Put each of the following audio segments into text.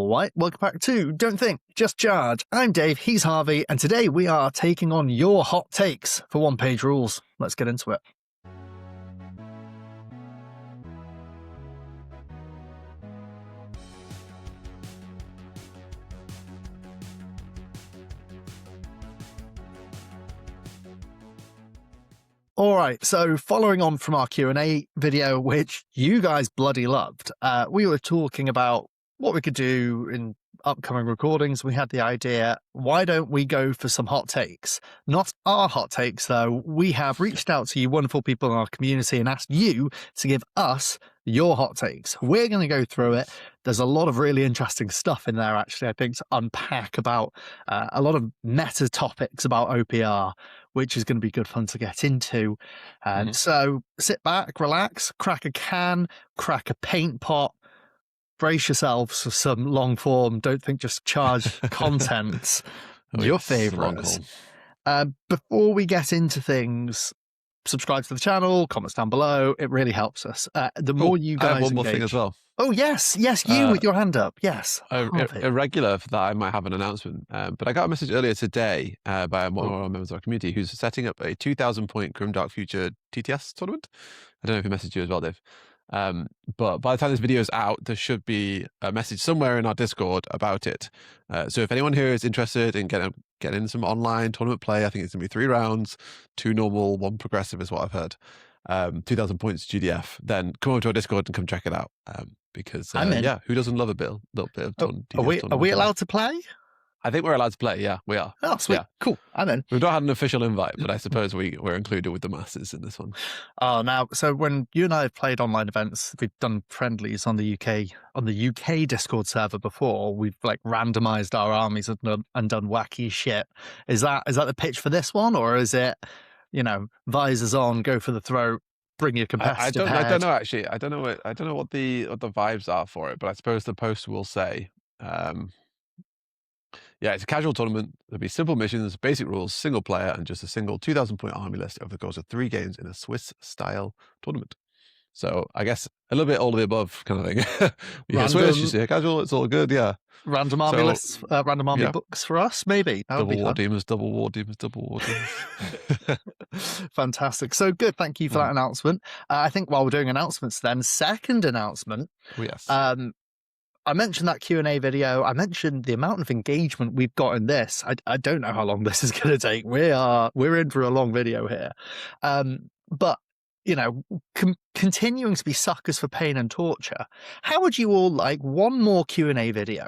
Alright, welcome back to Don't Think, Just Charge. I'm Dave, he's Harvey, and today we are taking on your hot takes for one-page rules. Let's get into it. Alright, so following on from our Q&A video, which you guys bloody loved, we were talking about what we could do in upcoming recordings. We had the idea, why don't we go for some hot takes? Not our hot takes, though. We have reached out to you wonderful people in our community and asked you to give us your hot takes. We're going to go through it. There's a lot of really interesting stuff in there, actually, I think, to unpack about a lot of meta topics about OPR, which is going to be good fun to get into. And so sit back, relax, crack a can, crack a paint pot, brace yourselves for some long form, don't think, just charge content. Your favourites. Before we get into things, subscribe to the channel, comments down below. It really helps us. The more you guys I have one more engage. thing as well. Oh, yes, you with your hand up. Yes. A regular for that, I might have an announcement. But I got a message earlier today by one of our members of our community who's setting up a 2,000-point Grimdark Future TTS tournament. I don't know if he messaged you as well, Dave. But by the time this video is out, there should be a message somewhere in our Discord about it. So if anyone here is interested in getting some online tournament play, I think it's going to be 3 rounds, 2 normal, 1 progressive is what I've heard. 2,000 points GDF, then come over to our Discord and come check it out. Because yeah, who doesn't love a little bit of Are we allowed to play? I think we're allowed to play. Yeah, we are. Oh, sweet. Yeah. Cool. I'm in. We've not had an official invite, but I suppose we're included with the masses in this one. Oh, now, so when you and I have played online events, we've done friendlies on the UK Discord server before. We've like randomized our armies and done wacky shit. Is that the pitch for this one, or is it, visors on, go for the throat, bring your competitive head? I don't know actually. I don't know what the vibes are for it, but I suppose the post will say. Yeah, it's a casual tournament. There'll be simple missions, basic rules, single player, and just a single 2,000-point army list over the course of 3 games in a Swiss-style tournament. So I guess a little bit all of the above kind of thing. Yeah, Swiss, you see, casual, it's all good, yeah. Random army lists, random army books for us, maybe. Double war demons, double war demons, double war demons. Fantastic. So good, thank you for that announcement. I think while we're doing announcements then, second announcement. Oh, yes. I mentioned that Q&A video. I mentioned the amount of engagement we've got in this. I don't know how long this is going to take. We're in for a long video here. But, continuing to be suckers for pain and torture, how would you all like one more Q&A video?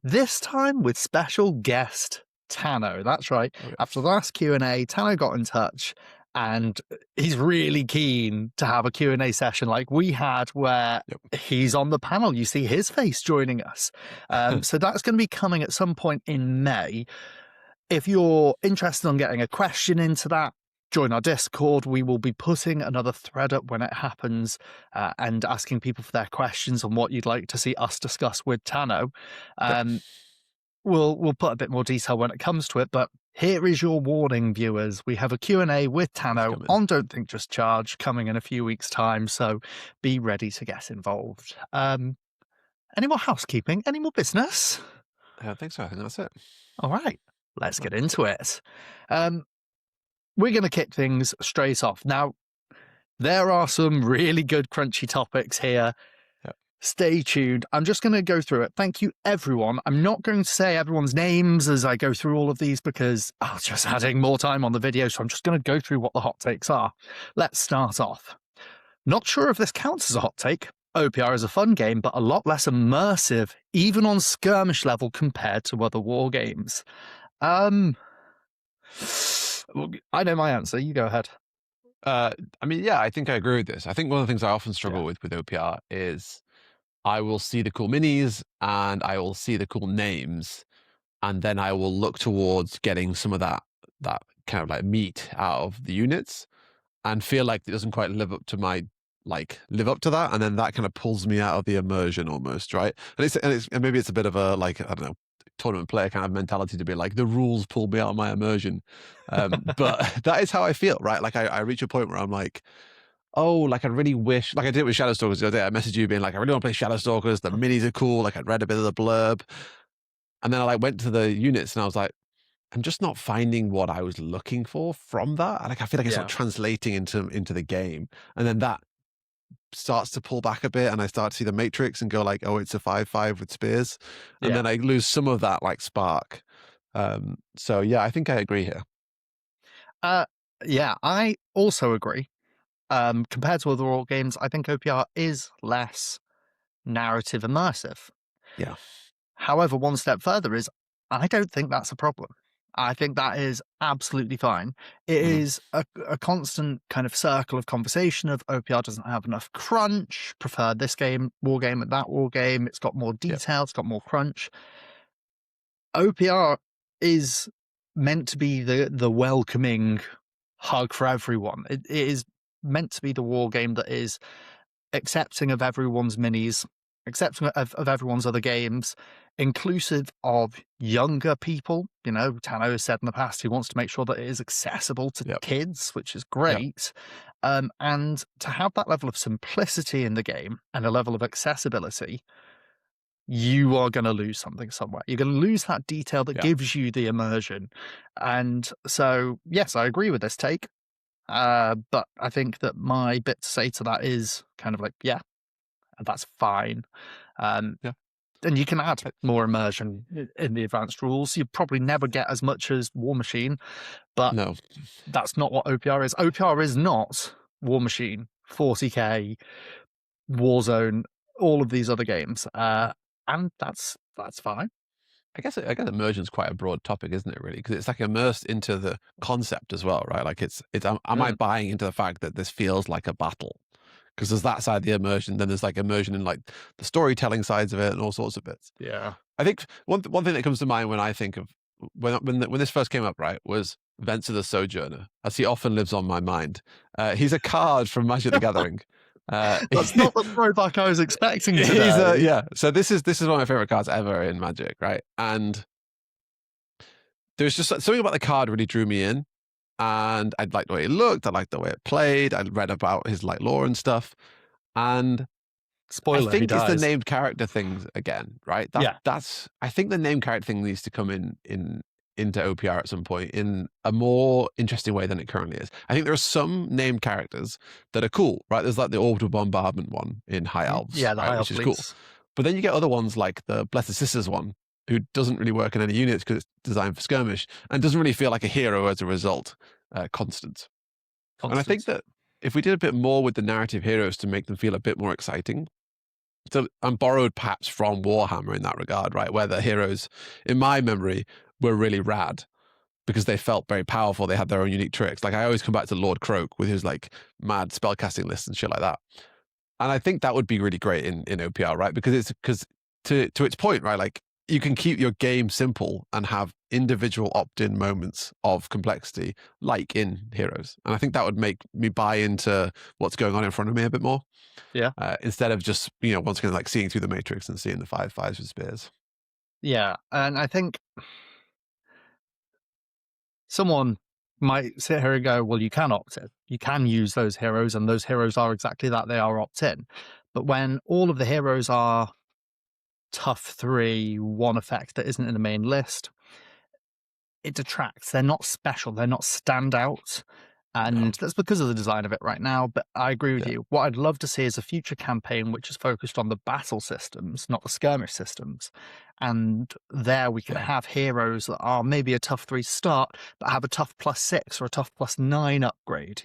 This time with special guest Tano. That's right. Oh, yes. After the last Q&A, Tano got in touch. And he's really keen to have a Q&A session like we had where he's on the panel. You see his face joining us. So that's going to be coming at some point in May. If you're interested in getting a question into that, join our Discord. We will be putting another thread up when it happens and asking people for their questions on what you'd like to see us discuss with Tano. We'll put a bit more detail when it comes to it, but here is your warning, viewers. We have a Q&A with Tano on Don't Think, Just Charge coming in a few weeks' time, so be ready to get involved. Any more housekeeping? Any more business? I don't think so. I think that's it. All right, let's get into it. We're going to kick things straight off. Now, there are some really good crunchy topics here. Stay tuned. I'm just going to go through it. Thank you, everyone. I'm not going to say everyone's names as I go through all of these because I'm just adding more time on the video. So I'm just going to go through what the hot takes are. Let's start off. Not sure if this counts as a hot take. OPR is a fun game, but a lot less immersive, even on skirmish level compared to other war games. I know my answer. You go ahead. I think I agree with this. I think one of the things I often struggle with OPR is I will see the cool minis and I will see the cool names, and then I will look towards getting some of that kind of like meat out of the units and feel like it doesn't quite live up to that, and then that kind of pulls me out of the immersion almost, right? And maybe it's a bit of a I don't know, tournament player kind of mentality to be like, the rules pull me out of my immersion. But that is how I feel, right? Like I reach a point where I'm like, oh, like I really wish, like I did with Shadowstalkers the other day. I messaged you being like, I really want to play Shadowstalkers. The minis are cool. Like I'd read a bit of the blurb, and then I like went to the units and I was like, I'm just not finding what I was looking for from that. Like I feel like it's not translating into the game, and then that starts to pull back a bit, and I start to see the matrix and go like, oh, it's a 5/5 with spears, and then I lose some of that like spark. So yeah, I think I agree here. Yeah, I also agree. Compared to other war games, I think OPR is less narrative immersive. Yeah. However, one step further is I don't think that's a problem. I think that is absolutely fine. It is a constant kind of circle of conversation of OPR doesn't have enough crunch, prefer this game, war game and that war game. It's got more detail, it's got more crunch. OPR is meant to be the welcoming hug for everyone. It is meant to be the war game that is accepting of everyone's minis, accepting of everyone's other games, inclusive of younger people. You know, Tano has said in the past he wants to make sure that it is accessible to kids, which is great. And to have that level of simplicity in the game and a level of accessibility, you are going to lose something somewhere. You're going to lose that detail that gives you the immersion. And so, yes, I agree with this take. But I think that my bit to say to that is kind of like, that's fine. And you can add more immersion in the advanced rules. You probably never get as much as War Machine, but that's not what OPR is. OPR is not War Machine, 40k, Warzone, all of these other games. And that's fine. I guess immersion is quite a broad topic, isn't it? Really, because it's like immersed into the concept as well, right? Like it's. Am I buying into the fact that this feels like a battle? Because there's that side of the immersion, then there's like immersion in like the storytelling sides of it and all sorts of bits. Yeah, I think one thing that comes to mind when I think of when this first came up, right, was Vents of the Sojourner, as he often lives on my mind. He's a card from Magic the Gathering. That's not the throwback I was expecting today. So this is one of my favorite cards ever in Magic, right? And there's just something about the card really drew me in, and I liked the way it looked. I liked the way it played. I read about his like lore and stuff, and spoiler, I think it's the named character thing again, right? That's I think the named character thing needs to come into OPR at some point in a more interesting way than it currently is. I think there are some named characters that are cool, right? There's like the Orbital Bombardment one in High Elves, the right, High which is Elf cool. But then you get other ones like the Blessed Sisters one, who doesn't really work in any units because it's designed for skirmish and doesn't really feel like a hero as a result. Constant. And I think that if we did a bit more with the narrative heroes to make them feel a bit more exciting, so I'm borrowed perhaps from Warhammer in that regard, right? Where the heroes, in my memory, were really rad because they felt very powerful. They had their own unique tricks. Like I always come back to Lord Croak with his like mad spellcasting lists and shit like that. And I think that would be really great in OPR, right? Because to its point, right? Like you can keep your game simple and have individual opt-in moments of complexity like in Heroes. And I think that would make me buy into what's going on in front of me a bit more. Yeah. Instead of just, once again, like seeing through the matrix and seeing the 5/5s with spears. Yeah. And I think someone might sit here and go, well, you can opt in. You can use those heroes, and those heroes are exactly that. They are opt-in. But when all of the heroes are tough 3, one effect that isn't in the main list, it detracts. They're not special. They're not standout. And that's because of the design of it right now. But I agree with you. What I'd love to see is a future campaign which is focused on the battle systems, not the skirmish systems. And there we can have heroes that are maybe a tough 3 start, but have a tough +6 or a tough +9 upgrade.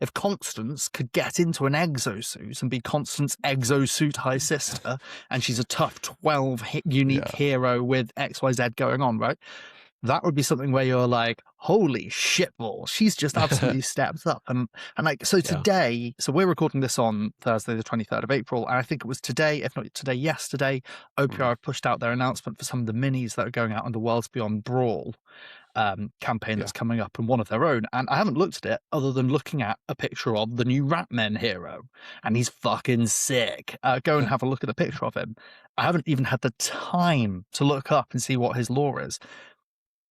If Constance could get into an exosuit and be Constance's exosuit high sister, and she's a tough 12 unique hero with XYZ going on, right? That would be something where you're like, holy shitball, she's just absolutely stepped up. And today, so we're recording this on Thursday, the 23rd of April. And I think it was today, if not today, yesterday, OPR pushed out their announcement for some of the minis that are going out on the Worlds Beyond Brawl campaign that's coming up, and one of their own. And I haven't looked at it other than looking at a picture of the new Ratmen hero. And he's fucking sick. Go and have a look at the picture of him. I haven't even had the time to look up and see what his lore is.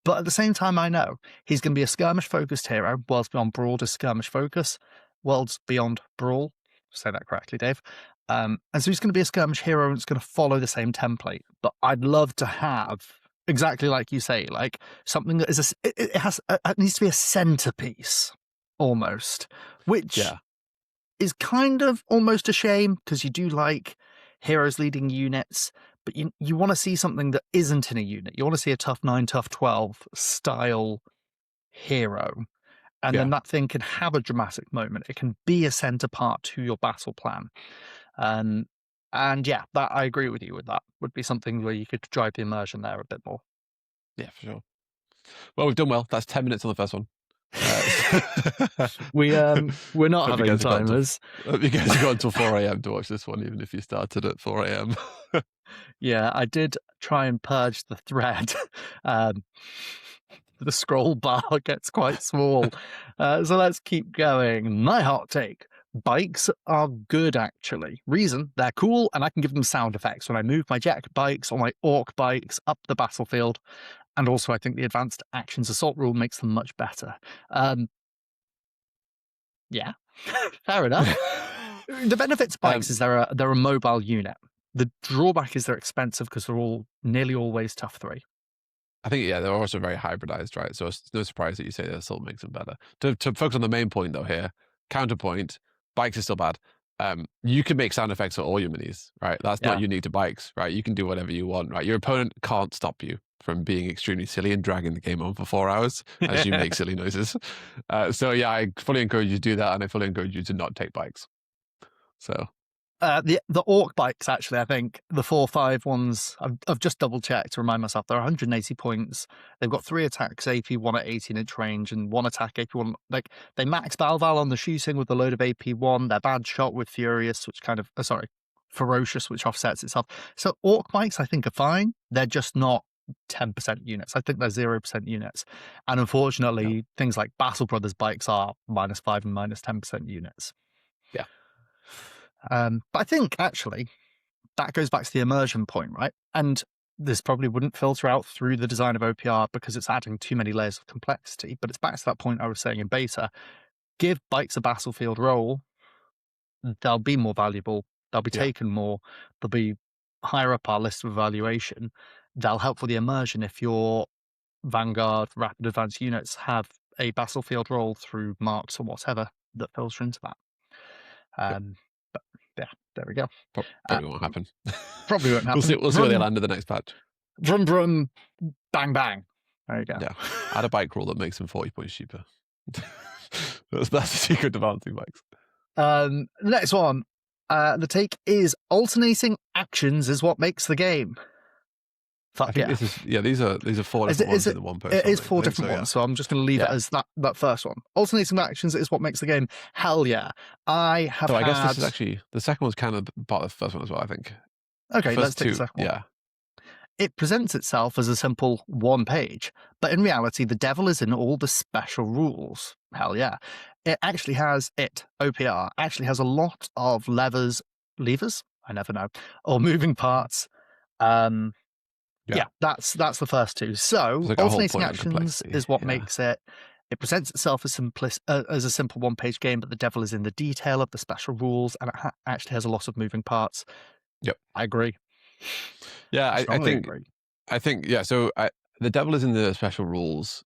But at the same time, I know he's going to be a skirmish-focused hero. Worlds Beyond Brawl is skirmish focus. Worlds Beyond Brawl. Say that correctly, Dave. And so he's going to be a skirmish hero and it's going to follow the same template. But I'd love to have, exactly like you say, like something that is it needs to be a centerpiece almost, which is kind of almost a shame because you do like heroes leading units, but you want to see something that isn't in a unit. You want to see a tough 9, tough 12 style hero. And then that thing can have a dramatic moment. It can be a center part to your battle plan. And yeah, that I agree with you with that. Would be something where you could drive the immersion there a bit more. Yeah, for sure. Well, we've done well. That's 10 minutes on the first one. We're not having timers. You guys have got until 4 a.m. to watch this one, even if you started at 4 a.m. Yeah, I did try and purge the thread. The scroll bar gets quite small. So let's keep going. My hot take. Bikes are good, actually. Reason, they're cool, and I can give them sound effects when I move my jet bikes or my orc bikes up the battlefield. And also, I think the advanced actions assault rule makes them much better. Yeah, fair enough. The benefits of bikes is they're a mobile unit. The drawback is they're expensive because they're nearly always tough 3. I think, they're also very hybridized, right? So it's no surprise that you say that assault makes them better. To focus on the main point, though, here, counterpoint, bikes are still bad. You can make sound effects for all your minis, right? That's not unique to bikes, right? You can do whatever you want, right? Your opponent can't stop you from being extremely silly and dragging the game on for 4 hours as you make silly noises. So yeah, I fully encourage you to do that, and I fully encourage you to not take bikes. So the orc bikes, actually, I think the 4-5 ones, I've just double checked to remind myself, they're 180 points. They've got 3 attacks AP, 1 at 18-inch range, and 1 attack AP, 1. Like, they max Balval on the shooting with a load of AP 1. They're bad shot with Furious, which kind of, Ferocious, which offsets itself. So orc bikes, I think, are fine. They're just not 10% units. I think they're 0% units. And unfortunately, things like Battle Brothers bikes are -5 and -10% units. Yeah. But I think, actually, that goes back to the immersion point, right? And this probably wouldn't filter out through the design of OPR because it's adding too many layers of complexity. But it's back to that point I was saying in beta. Give bikes a battlefield role. They'll be more valuable. They'll be taken more. They'll be higher up our list of evaluation. They'll help with the immersion if your Vanguard rapid advanced units have a battlefield role through marks or whatever that filter into that. But yeah, there we go. Probably won't happen. Probably won't happen. We'll see where they land in the next patch. Brum brum, bang bang. There you go. Yeah, add a bike rule that makes them 40 points cheaper. That's the secret to balancing bikes. Next one. The take is alternating actions is what makes the game. Fuck yeah. These are 4 different ones in the one post. It is 4 different ones, so I'm just going to leave it as that first one. Alternating actions is what makes the game. Hell yeah. I guess this is actually, the second one's kind of part of the first one as well, I think. Okay, let's take the second one. Yeah. It presents itself as a simple 1 page, but in reality, the devil is in all the special rules. Hell yeah. It actually has, OPR, actually has a lot of levers? I never know. Or moving parts. Yeah, that's the first 2. So, alternating actions is what makes it. It presents itself as a simple 1-page game, but the devil is in the detail of the special rules, and it actually has a lot of moving parts. Yep, I agree. Yeah, I think. Yeah, so the devil is in the special rules.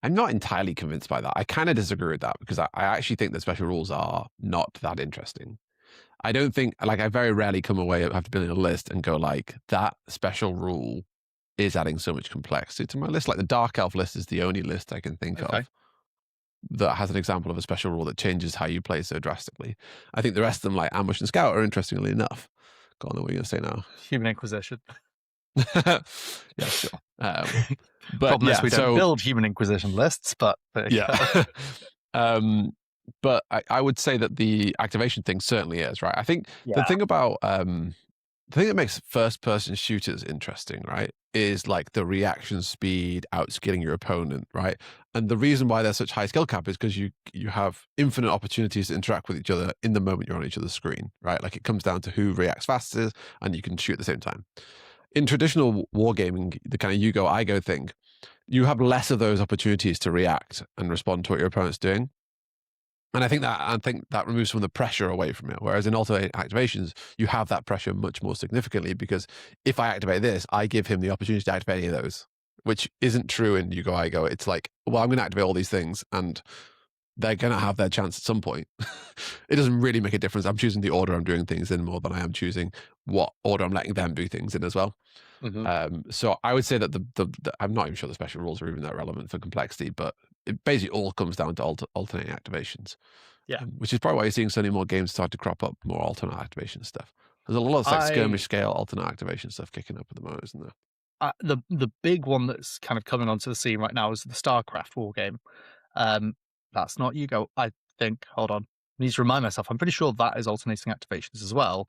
I'm not entirely convinced by that. I kind of disagree with that because I actually think the special rules are not that interesting. I don't think, I very rarely come away after building a list and go that special rule is adding so much complexity to my list. Like the Dark Elf list is the only list I can think of that has an example of a special rule that changes how you play so drastically. I think the rest of them, like Ambush and Scout, are interestingly enough. Go on, what are you going to say now? Human Inquisition. Yeah, sure. But problem is we don't build Human Inquisition lists, but but I would say that the activation thing certainly is, right? I think the thing about the thing that makes first-person shooters interesting, right, is the reaction speed, outskilling your opponent, right? And the reason why there's such high skill cap is because you have infinite opportunities to interact with each other in the moment you're on each other's screen, right? It comes down to who reacts fastest, and you can shoot at the same time. In traditional wargaming, the kind of you go, I go thing, you have less of those opportunities to react and respond to what your opponent's doing. And I think that removes some of the pressure away from it. Whereas in alternate activations, you have that pressure much more significantly, because if I activate this, I give him the opportunity to activate any of those, which isn't true in You Go, I Go. It's like, well, I'm going to activate all these things, and they're going to have their chance at some point. It doesn't really make a difference. I'm choosing the order I'm doing things in more than I am choosing what order I'm letting them do things in as well. So I would say that I'm not even sure the special rules are even that relevant for complexity, but it basically all comes down to alternating activations. Yeah. Which is probably why you're seeing so many more games start to crop up, more alternate activation stuff. There's a lot of like skirmish scale alternate activation stuff kicking up at the moment, isn't there? The big one that's kind of coming onto the scene right now is the StarCraft war game. That's not You Go, I think. Hold on. I need to remind myself. I'm pretty sure that is alternating activations as well.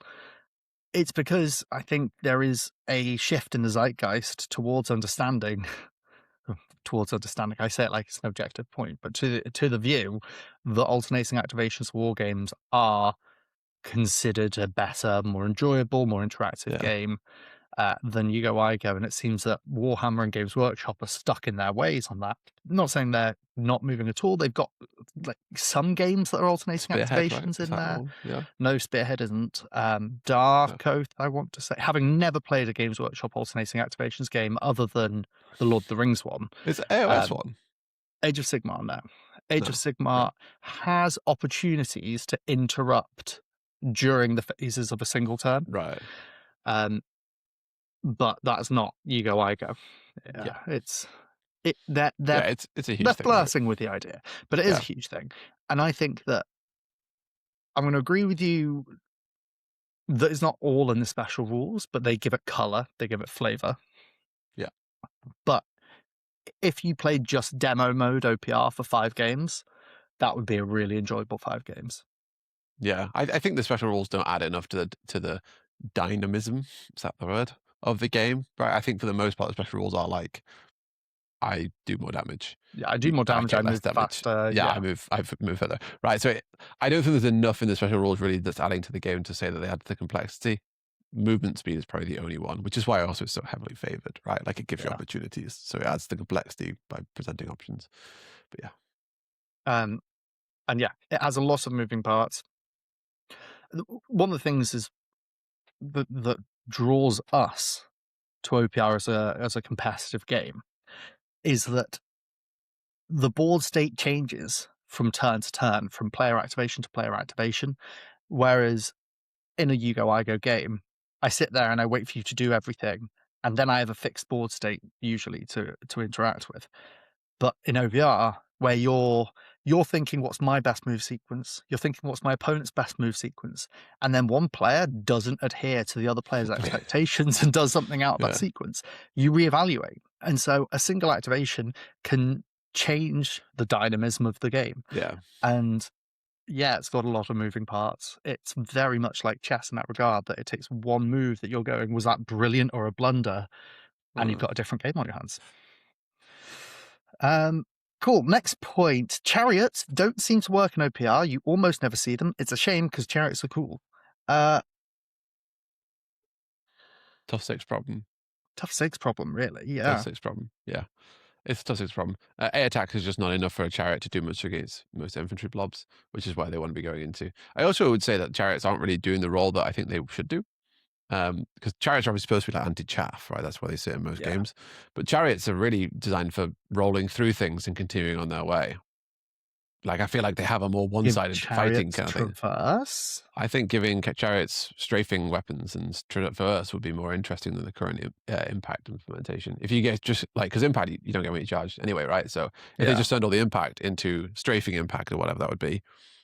It's because I think there is a shift in the zeitgeist towards understanding. Towards understanding, I say it like it's an objective point, but to the view that alternating activations war games are considered a better, more enjoyable, more interactive game than You Go, I Go. And it seems that Warhammer and Games Workshop are stuck in their ways on that. Not saying they're not moving at all. They've got like some games that are alternating activations in there. Yeah. No, Spearhead isn't. Dark Oath, I want to say, having never played a Games Workshop alternating activations game other than the Lord of the Rings one. It's AOS one. Age of Sigmar now. Age of Sigmar has opportunities to interrupt during the phases of a single turn. Right. But that's not You Go, I Go. It's a huge they're flirting with the idea, but it is a huge thing. And I think that I'm going to agree with you that it's not all in the special rules, but they give it color, they give it flavor. Yeah. But if you played just demo mode OPR for 5 games, that would be a really enjoyable 5 games. Yeah, I think the special rules don't add enough to the dynamism, is that the word, of the game. Right. I think for the most part, the special rules are like, I do more damage. Yeah, I do more damage. I move faster. I move further. Right. So I don't think there's enough in the special rules really that's adding to the game to say that they add to the complexity. Movement speed is probably the only one, which is why also it's so heavily favored, right? Like it gives you opportunities. So it adds the complexity by presenting options. But and it has a lot of moving parts. One of the things is that draws us to OPR as a competitive game is that the board state changes from turn to turn, from player activation to player activation. Whereas in a You Go, I Go game, I sit there and I wait for you to do everything, and then I have a fixed board state usually to interact with. But in OVR, where you're thinking, what's my best move sequence? You're thinking, what's my opponent's best move sequence? And then one player doesn't adhere to the other player's expectations and does something out of that sequence. You reevaluate. And so a single activation can change the dynamism of the game. Yeah. And it's got a lot of moving parts. It's very much like chess in that regard, that it takes one move that you're going, was that brilliant or a blunder? And you've got a different game on your hands. Cool. Next point. Chariots don't seem to work in OPR. You almost never see them. It's a shame because chariots are cool. Tough 6 problem. Tough 6 problem, really. Yeah. Tough 6 problem. Yeah. It's a tough 6 problem. A attack is just not enough for a chariot to do much against most infantry blobs, which is why they want to be going into. I also would say that chariots aren't really doing the role that I think they should do. Because chariots are obviously supposed to be like anti-chaff, right? That's why they sit in most games. But chariots are really designed for rolling through things and continuing on their way. Like, I feel like they have a more one-sided fighting kind of thing. I think giving chariots strafing weapons and traverse would be more interesting than the current impact implementation. If you get just like, because impact, you don't get any charge anyway, right? So if they just turned all the impact into strafing impact or whatever that would be,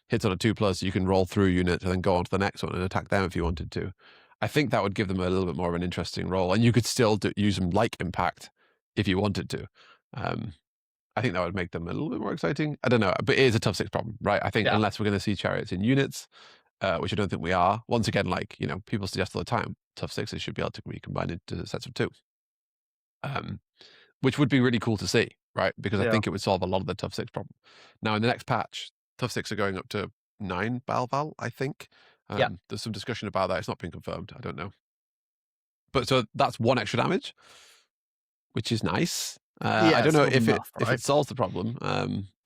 hits on a 2+, you can roll through units and then go on to the next one and attack them if you wanted to. I think that would give them a little bit more of an interesting role, and you could still use them like impact if you wanted to. I think that would make them a little bit more exciting. I don't know, but it is a tough 6 problem, right? I think unless we're going to see chariots in units, which I don't think we are. Once again, like, you know, people suggest all the time, tough 6s should be able to be combined into sets of 2, which would be really cool to see, right? Because I think it would solve a lot of the tough 6 problem. Now, in the next patch, tough 6 are going up to 9 Balval, I think. There's some discussion about that. It's not been confirmed. I don't know. But so that's 1 extra damage, which is nice. I don't know not if enough, if right? it solves the problem,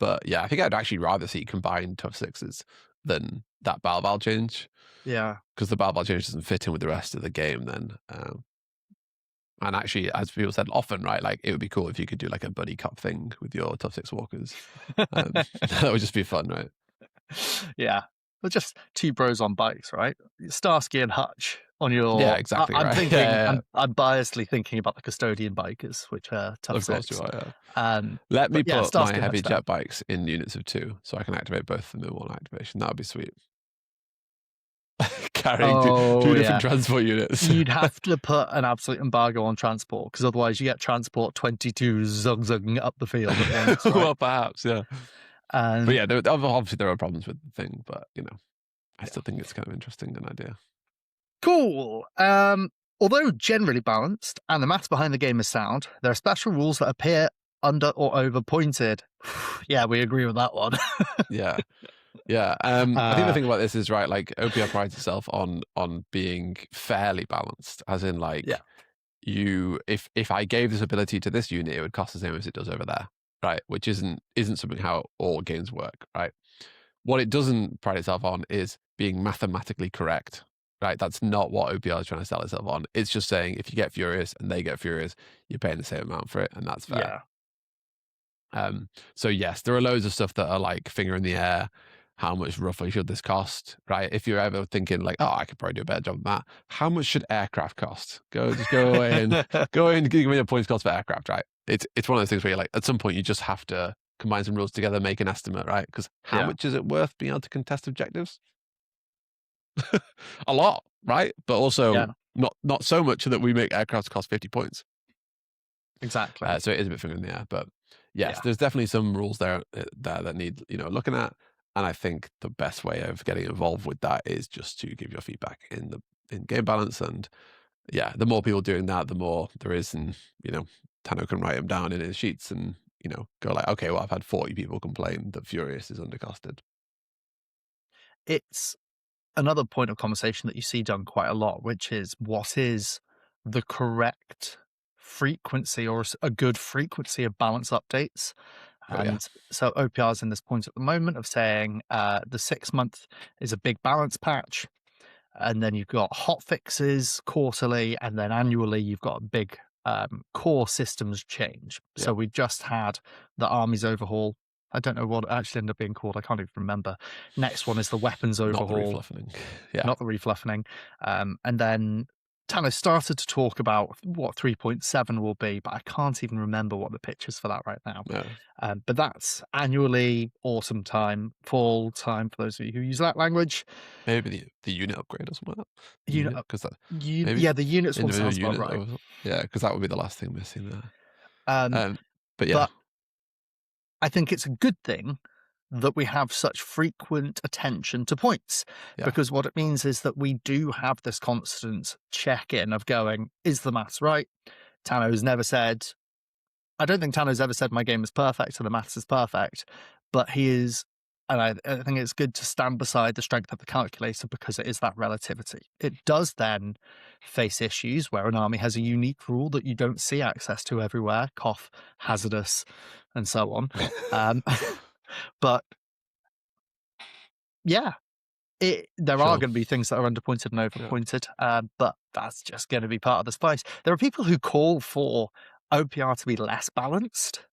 but yeah, I think I'd actually rather see combined tough sixes than that battle val change, Yeah. because the battle val change doesn't fit in with the rest of the game then. And actually, as people said often, right, like it would be cool if you could do like a buddy cup thing with your tough six walkers. That would just be fun, right? Yeah. But just two bros on bikes, right? Starsky and Hutch on your. Yeah, exactly. I'm Right. thinking. Yeah. I'm biasly thinking about the custodian bikers, which are tough Of course six. you are. Yeah. But Let me yeah, put my Starsky and heavy Hutch jet bikes in units of 2, so I can activate both of them in one activation. That would be sweet. Carrying two different transport units. You'd have to put an absolute embargo on transport, because otherwise you get transport 22 zug-zugging up the field at once, right? Well, perhaps, yeah. And But yeah, obviously there are problems with the thing, but you know, I still think it's kind of interesting, an idea. cool. Although generally balanced and the maths behind the game is sound, there are special rules that appear under or over pointed. Yeah, we agree with that one. Yeah. Yeah. I think the thing about this is, right, like OPR prides itself on being fairly balanced, as in like if I gave this ability to this unit, it would cost the same as it does over there, right? Which isn't something how all games work, right? What it doesn't pride itself on is being mathematically correct, right? That's not what OPR is trying to sell itself on. It's just saying if you get Furious and they get Furious, you're paying the same amount for it, and that's fair. So yes, there are loads of stuff that are like finger in the air. How much roughly should this cost, right? If you're ever thinking like, oh, I could probably do a better job than that. How much should aircraft cost? Just go away and give me a points cost for aircraft, right? It's one of those things where you're like, at some point you just have to combine some rules together, make an estimate, right? Because how much is it worth being able to contest objectives? A lot, right? But also not so much that we make aircraft cost 50 points. Exactly. So it is a bit finger in the air, but yes, there's definitely some rules there that need looking at. And I think the best way of getting involved with that is just to give your feedback in game balance. And yeah, the more people doing that, the more there is. And, Tano can write them down in his sheets and, go like, okay, well, I've had 40 people complain that Furious is undercosted. It's another point of conversation that you see done quite a lot, which is what is the correct frequency or a good frequency of balance updates. And so OPR is in this point at the moment of saying the 6 month is a big balance patch. And then you've got hot fixes quarterly, and then annually you've got a big core systems change. Yeah. So we just had the armies overhaul. I don't know what it actually ended up being called. I can't even remember. Next one is the weapons overhaul. Not the refluffing. Yeah. Not the refluffing. And then Tano started to talk about what 3.7 will be, but I can't even remember what the pitch is for that right now. No. But that's annually, autumn time, fall time for those of you who use that language. Maybe the unit upgrade or something like that. The units one sounds about right. Yeah, because that would be the last thing missing there. But yeah. But I think it's a good thing that we have such frequent attention to points, because what it means is that we do have this constant check-in of going, is the maths right? Tano's never said, I don't think Tano's ever said my game is perfect or the maths is perfect, but he is, and I think it's good to stand beside the strength of the calculator, because it is that relativity. It does then face issues where an army has a unique rule that you don't see access to everywhere, cough, hazardous, and so on. But yeah, there are going to be things that are underpointed and overpointed, but that's just going to be part of the spice. There are people who call for OPR to be less balanced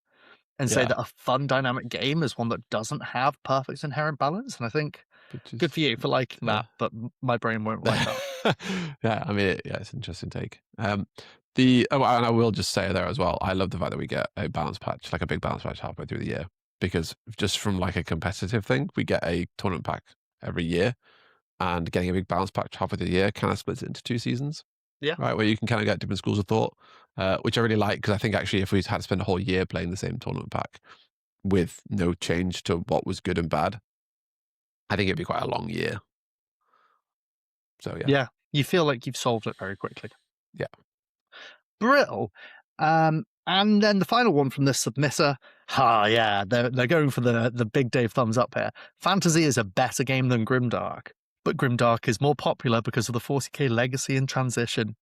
and say that a fun dynamic game is one that doesn't have perfect inherent balance. And I think good for you for liking that, but my brain won't like that. Yeah, I mean, it's an interesting take. And I will just say there as well, I love the fact that we get a balance patch, like a big balance patch halfway through the year, because just from like a competitive thing, we get a tournament pack every year, and getting a big balance patch halfway through the year kind of splits it into 2 seasons. Yeah. Right, where you can kind of get different schools of thought, which I really like, because I think actually if we had to spend a whole year playing the same tournament pack with no change to what was good and bad, I think it'd be quite a long year. So yeah, you feel like you've solved it very quickly. Yeah. Brill. And then the final one from this submitter. They're going for the big Dave thumbs up here. Fantasy is a better game than Grimdark, but Grimdark is more popular because of the 40k legacy and transition.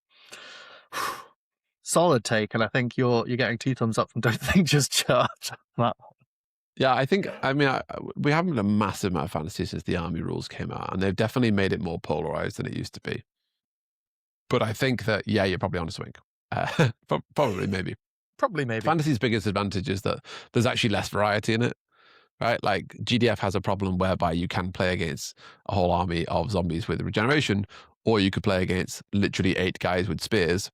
Solid take, and I think you're getting 2 thumbs up from Don't Think Just Charge. Yeah, I think, I mean, we haven't had a massive amount of fantasy since the army rules came out, and they've definitely made it more polarized than it used to be. But I think that, yeah, you're probably on a swing. Probably, maybe. Probably, maybe. Fantasy's biggest advantage is that there's actually less variety in it, right? Like GDF has a problem whereby you can play against a whole army of zombies with regeneration, or you could play against literally 8 guys with spears,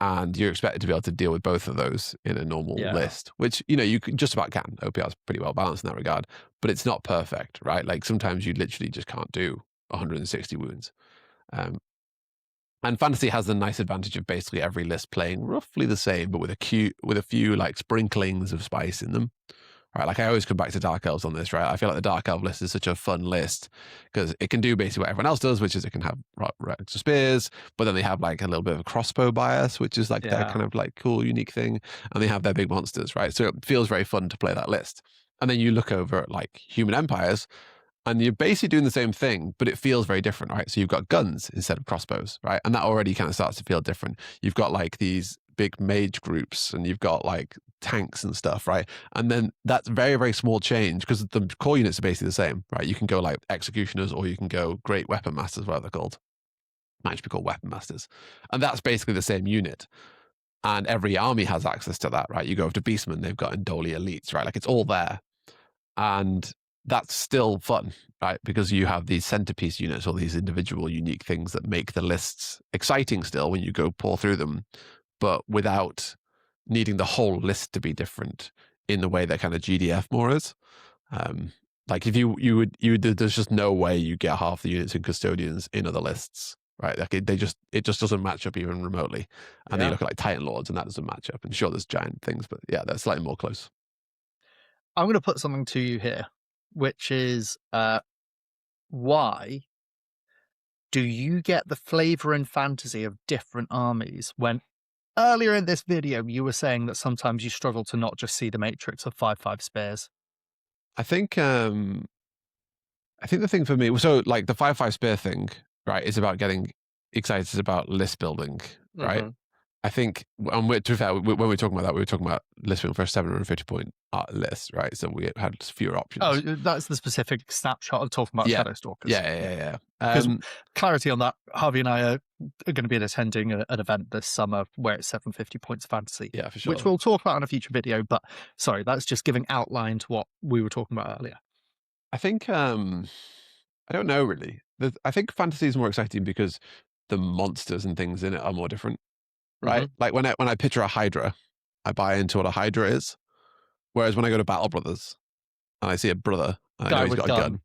and you're expected to be able to deal with both of those in a normal list, which, you know, you just about can. OPR is pretty well balanced in that regard, but it's not perfect, right? Like sometimes you literally just can't do 160 wounds. And fantasy has the nice advantage of basically every list playing roughly the same, but with a few like sprinklings of spice in them. Right, like I always come back to Dark Elves on this, right? I feel like the Dark Elf list is such a fun list because it can do basically what everyone else does, which is it can have extra spears, but then they have like a little bit of a crossbow bias, which is like their kind of like cool, unique thing. And they have their big monsters, right? So it feels very fun to play that list. And then you look over at like Human Empires, and you're basically doing the same thing, but it feels very different, right? So you've got guns instead of crossbows, right? And that already kind of starts to feel different. You've got like these big mage groups, and you've got like tanks and stuff, right? And then that's very, very small change because the core units are basically the same, right? You can go like executioners, or you can go great weapon masters, whatever they're called. Might just be called weapon masters. And that's basically the same unit. And every army has access to that, right? You go over to Beastmen, they've got Indoli elites, right? Like it's all there. And that's still fun, right? Because you have these centerpiece units, all these individual unique things that make the lists exciting still when you go pour through them, but without needing the whole list to be different in the way that kind of GDF more is. Like if you would, there's just no way you get half the units in custodians in other lists, right? Like it just doesn't match up even remotely. And then you look at like Titan Lords, and that doesn't match up. And sure, there's giant things, but yeah, they're slightly more close. I'm going to put something to you here, which is why do you get the flavor and fantasy of different armies when earlier in this video you were saying that sometimes you struggle to not just see the matrix of 5/5 spears? I think the thing for me, so like the 5/5 spear thing, right, is about getting excited about list building, right? I think, and to be fair, when we were talking about that, we were talking about list building for a 750 point list, right? So we had fewer options. Oh, that's the specific snapshot I'm talking about. Shadow Stalkers. Yeah. Clarity on that, Harvey and I are going to be attending an event this summer where it's 750 points fantasy. Yeah, for sure. Which we'll talk about in a future video, but sorry, that's just giving outline to what we were talking about earlier. I think, I don't know really. I think fantasy is more exciting because the monsters and things in it are more different. Right? Like when I picture a Hydra, I buy into what a Hydra is. Whereas when I go to Battle Brothers and I see a brother, and I know he's got a gun.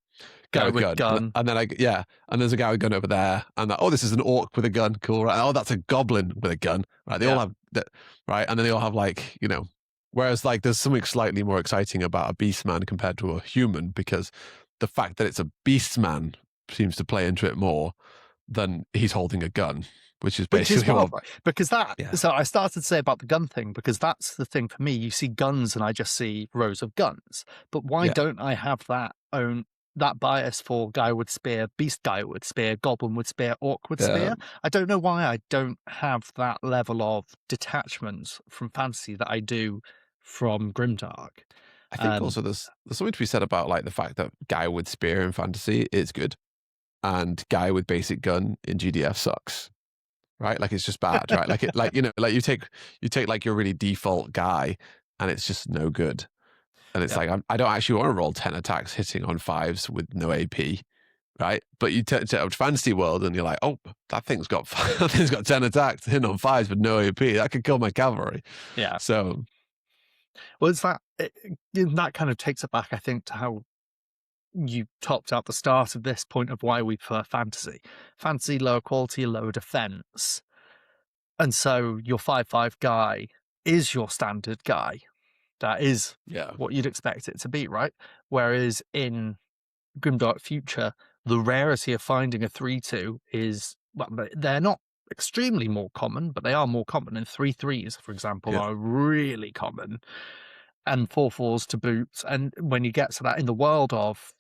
Guy with gun. And then and there's a guy with a gun over there. And this is an orc with a gun. Cool, right? Oh, that's a goblin with a gun. Right? They all have that, right? And then they all have like, you know, whereas like there's something slightly more exciting about a beastman compared to a human, because the fact that it's a beastman seems to play into it more than he's holding a gun. Which is basically because that. Yeah. So I started to say about the gun thing, because that's the thing for me. You see guns, and I just see rows of guns. But why don't I have that bias for guy with spear, beast guy with spear, goblin with spear, orc with spear? I don't know why I don't have that level of detachment from fantasy that I do from Grimdark. I think also there's something to be said about like the fact that guy with spear in fantasy is good, and guy with basic gun in GDF sucks. Right, like it's just bad, right? Like you take like your really default guy, and it's just no good. And it's like I don't actually want to roll 10 attacks hitting on 5s with no AP, right? But you turn to fantasy world, and you're like, oh, that thing's got 10 attacks hitting on 5s with no AP. That could kill my cavalry. Yeah. So, well, it's that kind of takes it back, I think, to how you topped out the start of this point of why we prefer fantasy. Fantasy, lower quality, lower defense. And so your 5/5 guy is your standard guy. That is what you'd expect it to be, right? Whereas in Grimdark Future, the rarity of finding a 3/2 is, well, they're not extremely more common, but they are more common. And 3/3s, for example, are really common. And 4/4s to boot. And when you get to that in the world of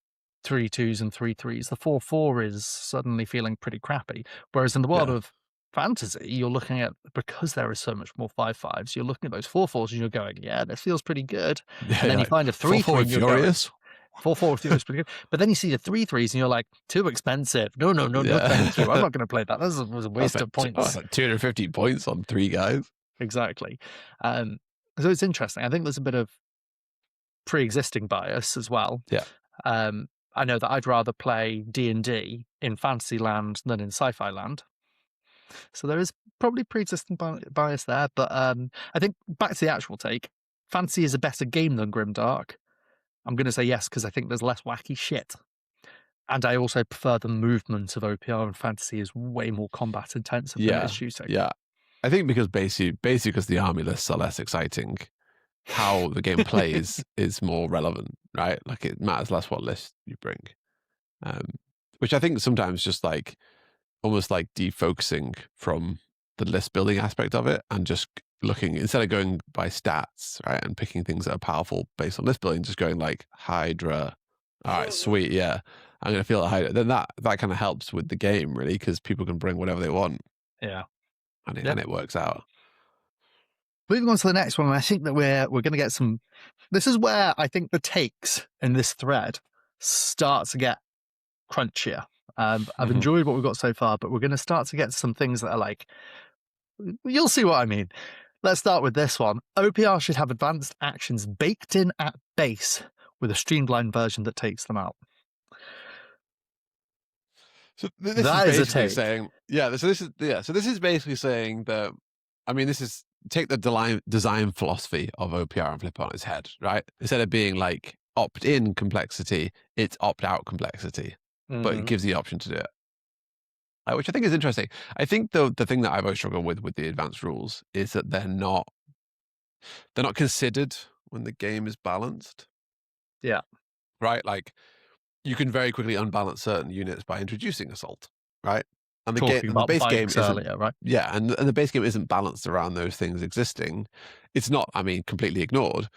3/2s and 3/3s, the 4/4 is suddenly feeling pretty crappy. Whereas in the world of fantasy, you're looking at, because there is so much more 5/5s, you're looking at those 4/4s and you're going, yeah, this feels pretty good. And then you find a 3/3 and you're furious. going, 4/4 feels pretty good. But then you see the 3/3s and you're like, too expensive. No, thank you. I'm not going to play that. This was a waste of points. That's like 250 points on 3 guys. Exactly. So it's interesting. I think there's a bit of pre-existing bias as well. Yeah. I know that I'd rather play D&D in fantasy land than in sci-fi land. So there is probably pre-existing bias there. But I think back to the actual take, fantasy is a better game than Grimdark. I'm going to say yes, because I think there's less wacky shit. And I also prefer the movement of OPR, and fantasy is way more combat intensive than it is shooting. Yeah. I think because basically because the army lists are less exciting, how the game plays is more relevant, right? Like it matters less what list you bring, which I think sometimes just like almost like defocusing from the list building aspect of it and just looking, instead of going by stats, right, and picking things that are powerful based on list building, just going like Hydra. All right, sweet, yeah, I'm gonna feel a Hydra. Then that kind of helps with the game really, because people can bring whatever they want. Yeah, and it works out. Moving on to the next one, I think that we're going to get some. This is where I think the takes in this thread start to get crunchier. I've enjoyed what we've got so far, but we're going to start to get some things that are like, you'll see what I mean. Let's start with this one. OPR should have advanced actions baked in at base with a streamlined version that takes them out. So this is basically saying, So this is basically saying that, I mean, this is take the design philosophy of OPR and flip it on its head, right? Instead of being like opt-in complexity, it's opt-out complexity, but it gives the option to do it, which I think is interesting. I think the thing that I've always struggled with the advanced rules is that they're not considered when the game is balanced. Yeah. Right? Like, you can very quickly unbalance certain units by introducing assault, right? And the base game isn't, earlier, right? Yeah, and the base game isn't balanced around those things existing. It's not, I mean, completely ignored,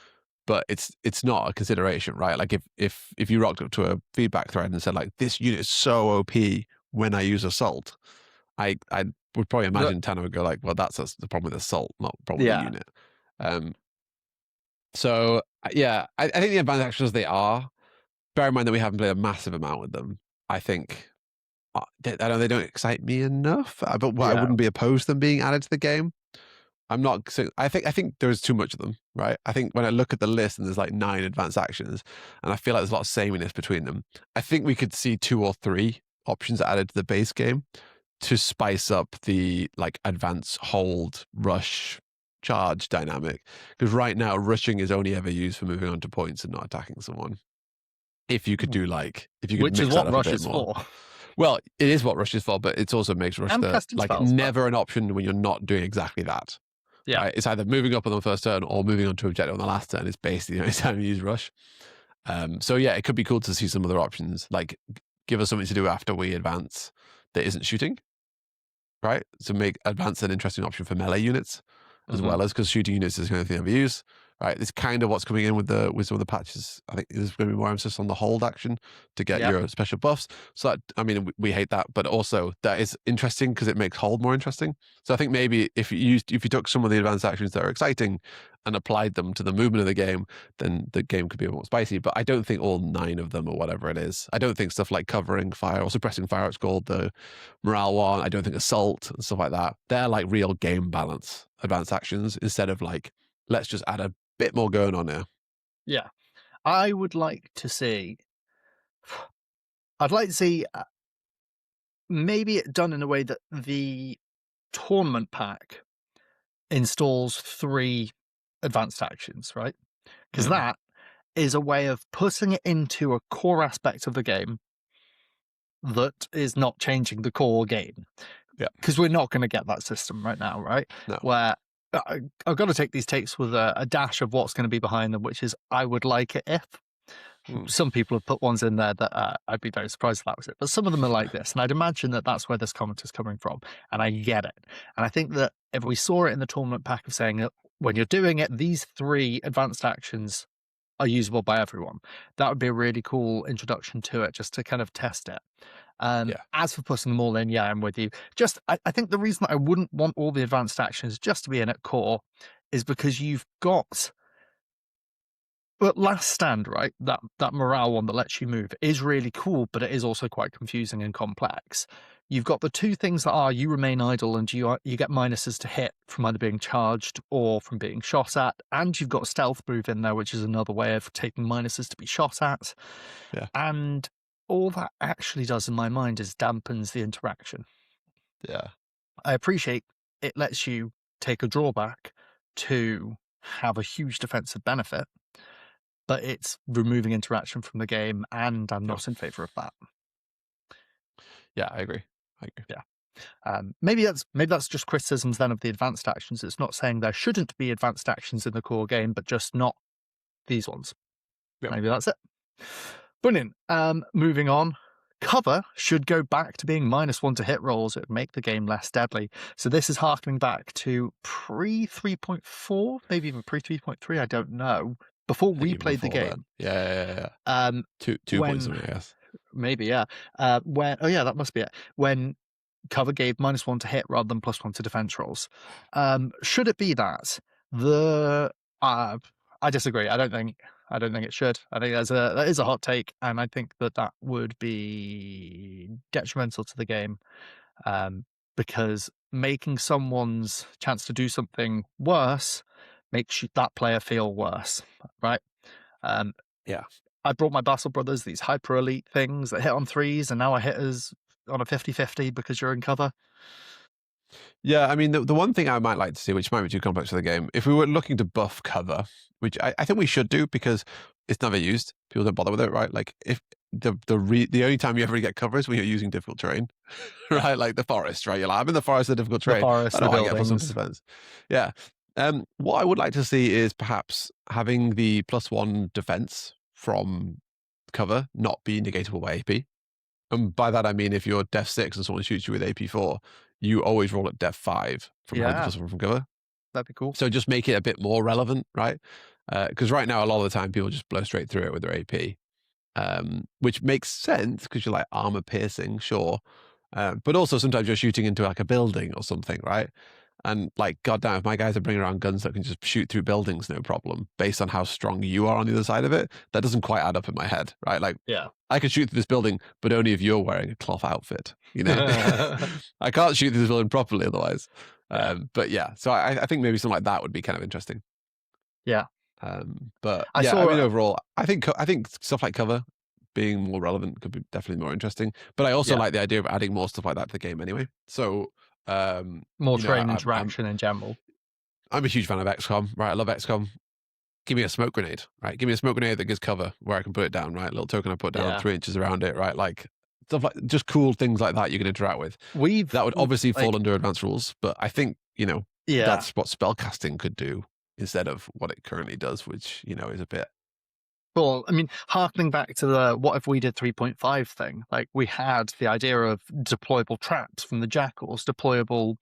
but it's not a consideration, right? Like if you rocked up to a feedback thread and said like, this unit is so OP when I use assault, I would probably imagine Tano would go like, well, that's the problem with assault, not the problem with the unit. So yeah, I think the advanced actions, they are. Bear in mind that we haven't played a massive amount with them. I think I know they don't excite me enough, but I wouldn't be opposed to them being added to the game. I'm not. I think there's too much of them, right? I think when I look at the list and there's like 9 advanced actions, and I feel like there's a lot of sameness between them. I think we could see 2 or 3 options added to the base game to spice up the like advance, hold, rush, charge dynamic. Because right now, rushing is only ever used for moving on to points and not attacking someone. If you could do which is what rush is for. Well, it is what rush is for, but it also makes rush never an option when you're not doing exactly that. Yeah, right? It's either moving up on the first turn or moving on to objective on the last turn. It's basically the only time you use rush. So yeah, it could be cool to see some other options, like give us something to do after we advance that isn't shooting, right? So make advance an interesting option for melee units as well, as because shooting units is the kind of thing I've used. Right, it's kind of what's coming in with some of the patches. I think there's going to be more emphasis on the hold action to get your special buffs. So that, I mean, we hate that, but also that is interesting because it makes hold more interesting. So I think maybe if you took some of the advanced actions that are exciting and applied them to the movement of the game, then the game could be a bit more spicy. But I don't think all 9 of them or whatever it is. I don't think stuff like covering fire or suppressing fire, it's called the morale one. I don't think assault and stuff like that. They're like real game balance advanced actions instead of like, let's just add a bit more going on here. Yeah, I would like to see. I'd like to see maybe it done in a way that the tournament pack installs 3 advanced actions, right? Because that is a way of putting it into a core aspect of the game that is not changing the core game. Yeah, because we're not going to get that system right now, right? No. Where I've got to take these takes with a dash of what's going to be behind them, which is I would like it if. Some people have put ones in there that I'd be very surprised if that was it. But some of them are like this. And I'd imagine that that's where this comment is coming from. And I get it. And I think that if we saw it in the tournament pack of saying that when you're doing it, these 3 advanced actions are usable by everyone, that would be a really cool introduction to it, just to kind of test it. As for putting them all in, yeah, I'm with you. I think the reason that I wouldn't want all the advanced actions just to be in at core is because you've got. But Last Stand, right? That morale one that lets you move is really cool, but it is also quite confusing and complex. You've got the two things that are you remain idle and you get minuses to hit from either being charged or from being shot at, and you've got stealth move in there, which is another way of taking minuses to be shot at. Yeah. And all that actually does in my mind is dampens the interaction. Yeah. I appreciate it lets you take a drawback to have a huge defensive benefit, but it's removing interaction from the game, and I'm not in favor of that. Yeah, I agree. Yeah. Maybe that's just criticisms then of the advanced actions. It's not saying there shouldn't be advanced actions in the core game, but just not these ones. Yep. Maybe that's it. Brilliant. Moving on. Cover should go back to being -1 to hit rolls. It would make the game less deadly. So this is harkening back to pre 3.4, maybe even pre 3.3. I don't know. Before we played the game. Yeah. Two points on it, I guess. Maybe, yeah. That must be it. When cover gave -1 to hit rather than +1 to defense rolls. Should it be that? I disagree. I don't think it should. I think that is a hot take, and I think that would be detrimental to the game, because making someone's chance to do something worse makes that player feel worse, right? Yeah. I brought my Battle Brothers these hyper elite things that hit on 3s, and now I hit us on a 50-50 because you're in cover. Yeah, I mean, the one thing I might like to see, which might be too complex for the game, if we were looking to buff cover, which I think we should do because it's never used, people don't bother with it, right? Like if the only time you ever get cover is when you're using difficult terrain, right? Like the forest, right? You're like, I'm in the forest, the difficult terrain. The forest, I don't the want to get buildings. defense. Yeah. What I would like to see is perhaps having the +1 defense from cover not be negatable by AP. And by that I mean if you're def 6 and someone shoots you with AP4, you always roll at def 5 from having the +1 from cover. That'd be cool. So just make it a bit more relevant, right? Because right now a lot of the time people just blow straight through it with their AP, which makes sense because you're like armor piercing, sure, but also sometimes you're shooting into like a building or something, right? And like, goddamn, if my guys are bringing around guns that can just shoot through buildings, no problem, based on how strong you are on the other side of it, that doesn't quite add up in my head, right? Like, Yeah. I can shoot through this building, but only if you're wearing a cloth outfit, you know? I can't shoot through this building properly otherwise. But yeah, so I think maybe something like that would be kind of interesting. Yeah. But I mean, overall, I think stuff like cover being more relevant could be definitely more interesting. But I also like the idea of adding more stuff like that to the game anyway. So more terrain interaction in general. I'm a huge fan of XCOM, right? I love XCOM. Give me a smoke grenade, right? Give me a smoke grenade that gives cover where I can put it down, right? A little token I put down 3 inches around it, right? Like stuff like just cool things like that you can interact with. That would obviously fall under advanced rules, but I think, that's what spellcasting could do instead of what it currently does, which, is a bit. Well, I mean, harkening back to the what if we did 3.5 thing, like we had the idea of deployable traps from the jackals, deployable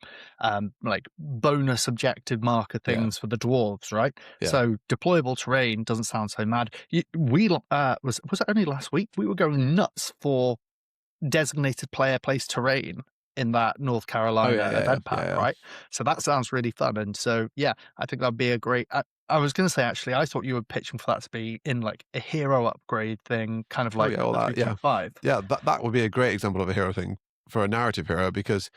like bonus objective marker things for the dwarves, right? Yeah. So deployable terrain doesn't sound so mad. Was it only last week we were going nuts for designated player place terrain in that North Carolina event pack, right? So that sounds really fun, and so I think that'd be a great. I was going to say, actually, I thought you were pitching for that to be in like a hero upgrade thing, kind of like 3.5. Yeah, that would be a great example of a hero thing for a narrative hero, because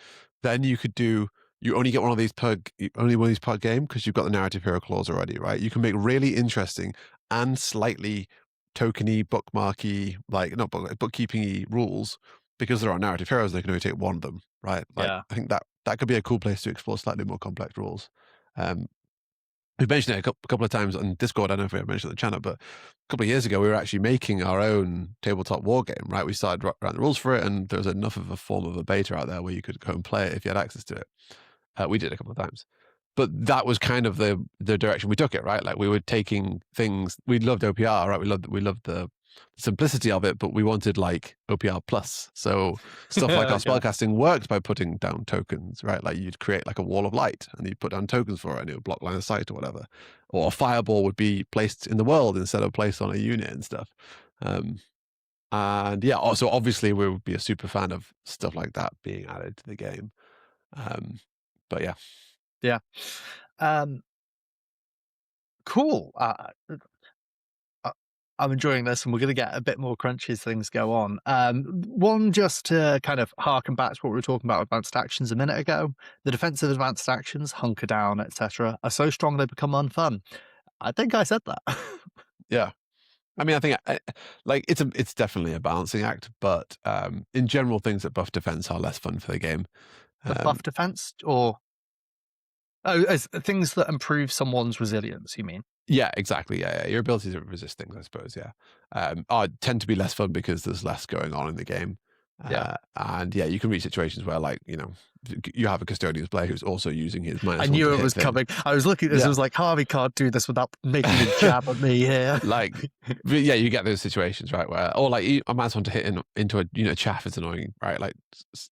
then you could you only get one of these per game because you've got the narrative hero clause already, right? You can make really interesting and slightly tokeny, bookmarky, like not bookkeeping-y rules because there are narrative heroes. They can only take one of them, right? Like, I think that could be a cool place to explore slightly more complex rules. We've mentioned it a couple of times on Discord. I don't know if we ever mentioned it on the channel, but a couple of years ago, we were actually making our own tabletop war game, right? We started writing the rules for it, and there was enough of a form of a beta out there where you could go and play it if you had access to it. We did a couple of times. But that was kind of the direction we took it, right? Like we were taking things, we loved OPR, right? We loved the simplicity of it, but we wanted like OPR plus. So stuff like our spellcasting worked by putting down tokens, right? Like you'd create like a wall of light and you'd put down tokens for it and it would block line of sight or whatever. Or a fireball would be placed in the world instead of placed on a unit and stuff. And yeah, also obviously we would be a super fan of stuff like that being added to the game. But yeah. Yeah. Cool. I'm enjoying this, and we're going to get a bit more crunchy as things go on. One, just to kind of harken back to what we were talking about advanced actions a minute ago, the defensive advanced actions, hunker down, etc., are so strong they become unfun. I think I said that. Yeah. I mean, I think like it's definitely a balancing act, but in general, things that buff defense are less fun for the game. The buff defense, or as things that improve someone's resilience, you mean? Yeah, exactly. Yeah, your ability to resist things, I suppose. Yeah, tend to be less fun because there's less going on in the game. Yeah. And yeah, you can reach situations where, like, you have a custodian's player who's also using his -1 I knew to it hit was thing. coming. I was looking at this. I was like, Harvey can't do this without making a jab at me here. Like, yeah, you get those situations, right? Where, or like, a -1 to hit into a chaff is annoying, right? Like,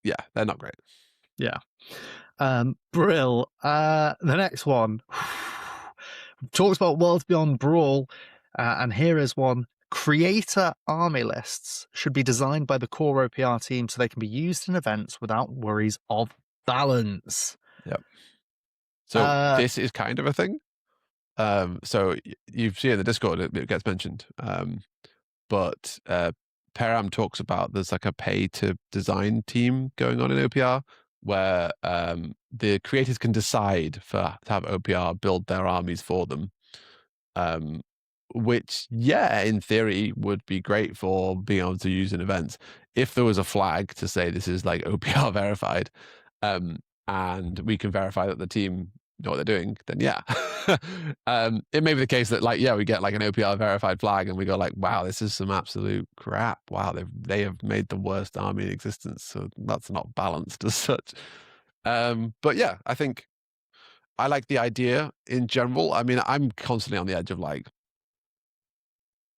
yeah, they're not great. Yeah. Brill. The next one talks about Worlds Beyond Brawl, and here is one. Creator army lists should be designed by the core OPR team so they can be used in events without worries of balance. Yep. So this is kind of a thing. So you see in the Discord it gets mentioned, but Peram talks about there's like a pay to design team going on in OPR where the creators can decide to have OPR build their armies for them. Which, yeah, in theory would be great for being able to use in events. If there was a flag to say this is like OPR verified, and we can verify that the team know what they're doing, then yeah. It may be the case that, like, yeah, we get like an OPR verified flag and we go like, wow, this is some absolute crap. Wow, they have made the worst army in existence. So that's not balanced as such. But yeah, I think I like the idea in general. I mean, I'm constantly on the edge of like,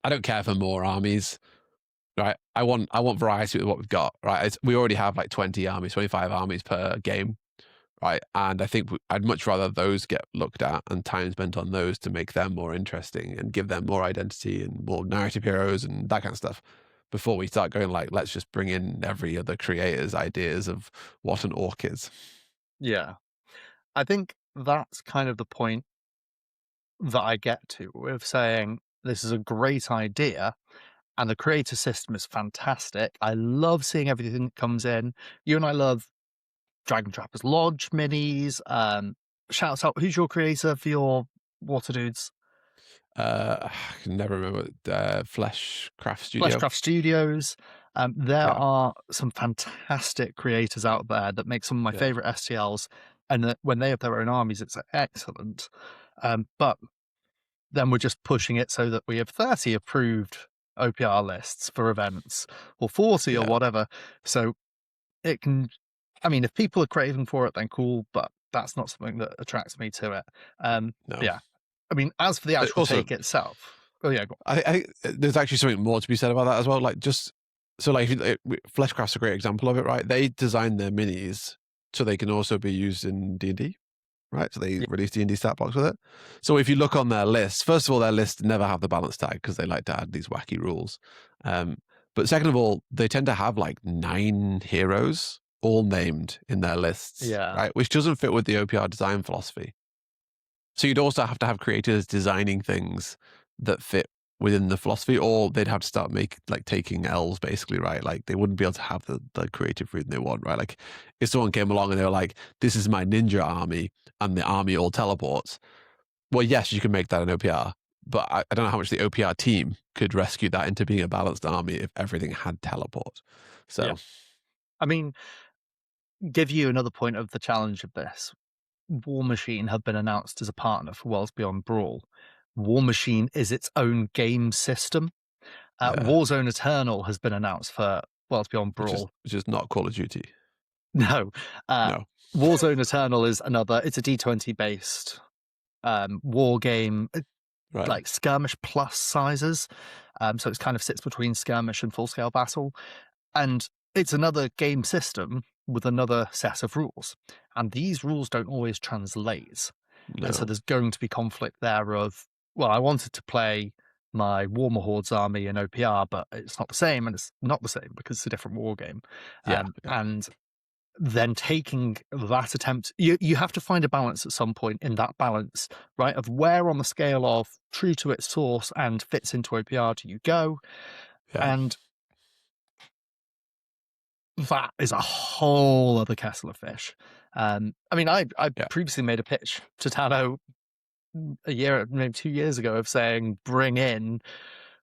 I don't care for more armies, right? I want variety with what we've got, right? We already have like 20 armies, 25 armies per game, right? And I think I'd much rather those get looked at and time spent on those to make them more interesting and give them more identity and more narrative heroes and that kind of stuff before we start going like, let's just bring in every other creator's ideas of what an orc is. Yeah. I think that's kind of the point that I get to with saying this is a great idea and the creator system is fantastic. I love seeing everything that comes in. You and I love Dragon Trappers Lodge minis. Shouts out, who's your creator for your Water Dudes? I can never remember. Fleshcraft Studio. Fleshcraft Studios. There are some fantastic creators out there that make some of my favorite STLs, and that when they have their own armies, it's excellent. But then we're just pushing it so that we have 30 approved OPR lists for events, or 40 or whatever. So it can, I mean, if people are craving for it, then cool, but that's not something that attracts me to it. No. Yeah. I mean, as for the actual take itself, oh yeah, go on. I think there's actually something more to be said about that as well. Like, just so like Fleshcraft's a great example of it, right? They designed their minis so they can also be used in D&D, right? So they release D&D stat blocks with it. So if you look on their list, first of all, their lists never have the balance tag because they like to add these wacky rules. But second of all, they tend to have like 9 heroes all named in their lists, right? Which doesn't fit with the OPR design philosophy. So you'd also have to have creators designing things that fit within the philosophy, or they'd have to start taking L's basically, right? Like they wouldn't be able to have the creative freedom they want, right? Like if someone came along and they were like, this is my ninja army and the army all teleports. Well, yes, you can make that an OPR, but I don't know how much the OPR team could rescue that into being a balanced army if everything had teleport. So, I mean, give you another point of the challenge of this. War Machine have been announced as a partner for Worlds Beyond Brawl. War Machine is its own game system. Warzone Eternal has been announced for Worlds Beyond Brawl. Which is not Call of Duty. No. No. Warzone Eternal is it's a D20 based war game, like skirmish plus sizes. So it kind of sits between skirmish and full scale battle. And it's another game system with another set of rules. And these rules don't always translate. No. And so there's going to be conflict there of, well, I wanted to play my Warmer Hordes army in OPR, but it's not the same, and it's not the same because it's a different war game. Yeah. And then taking that attempt, you have to find a balance at some point in that balance, right? Of where on the scale of true to its source and fits into OPR do you go? Yeah. And that is a whole other kettle of fish. I mean, I previously made a pitch to Tano a year, maybe 2 years ago, of saying bring in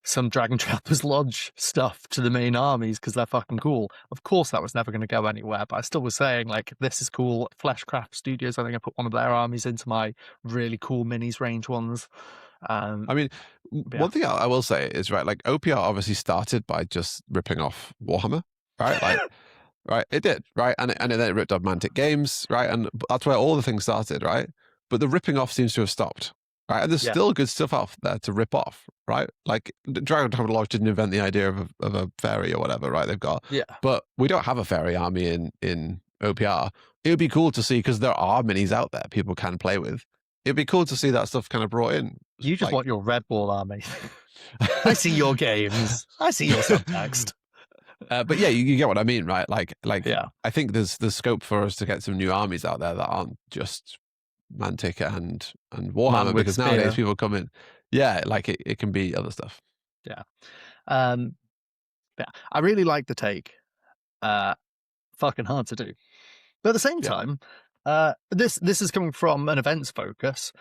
some Dragon Trappers Lodge stuff to the main armies because they're fucking cool. Of course, that was never going to go anywhere, but I still was saying, like, this is cool. Fleshcraft Studios, I think I put one of their armies into my really cool minis range ones. I mean, one thing I will say is, right, like OPR obviously started by just ripping off Warhammer, right? Like, right, it did, right? And then it ripped off Mantic Games, right? And that's where all the things started, right? But the ripping off seems to have stopped, right? And there's still good stuff out there to rip off, right? Like Dragon Traveler Lodge didn't invent the idea of a fairy or whatever, right? They've got, but we don't have a fairy army in OPR. It would be cool to see, because there are minis out there people can play with. It'd be cool to see that stuff kind of brought in. You just want your Red Ball army. I see your games. I see your subtext. But yeah, you get what I mean, right? Like, yeah. I think there's scope for us to get some new armies out there that aren't just Mantic and Warhammer, because nowadays people come in. Yeah, like it can be other stuff. Yeah. Yeah. I really like the take. Fucking hard to do. But at the same time, this is coming from an events focus.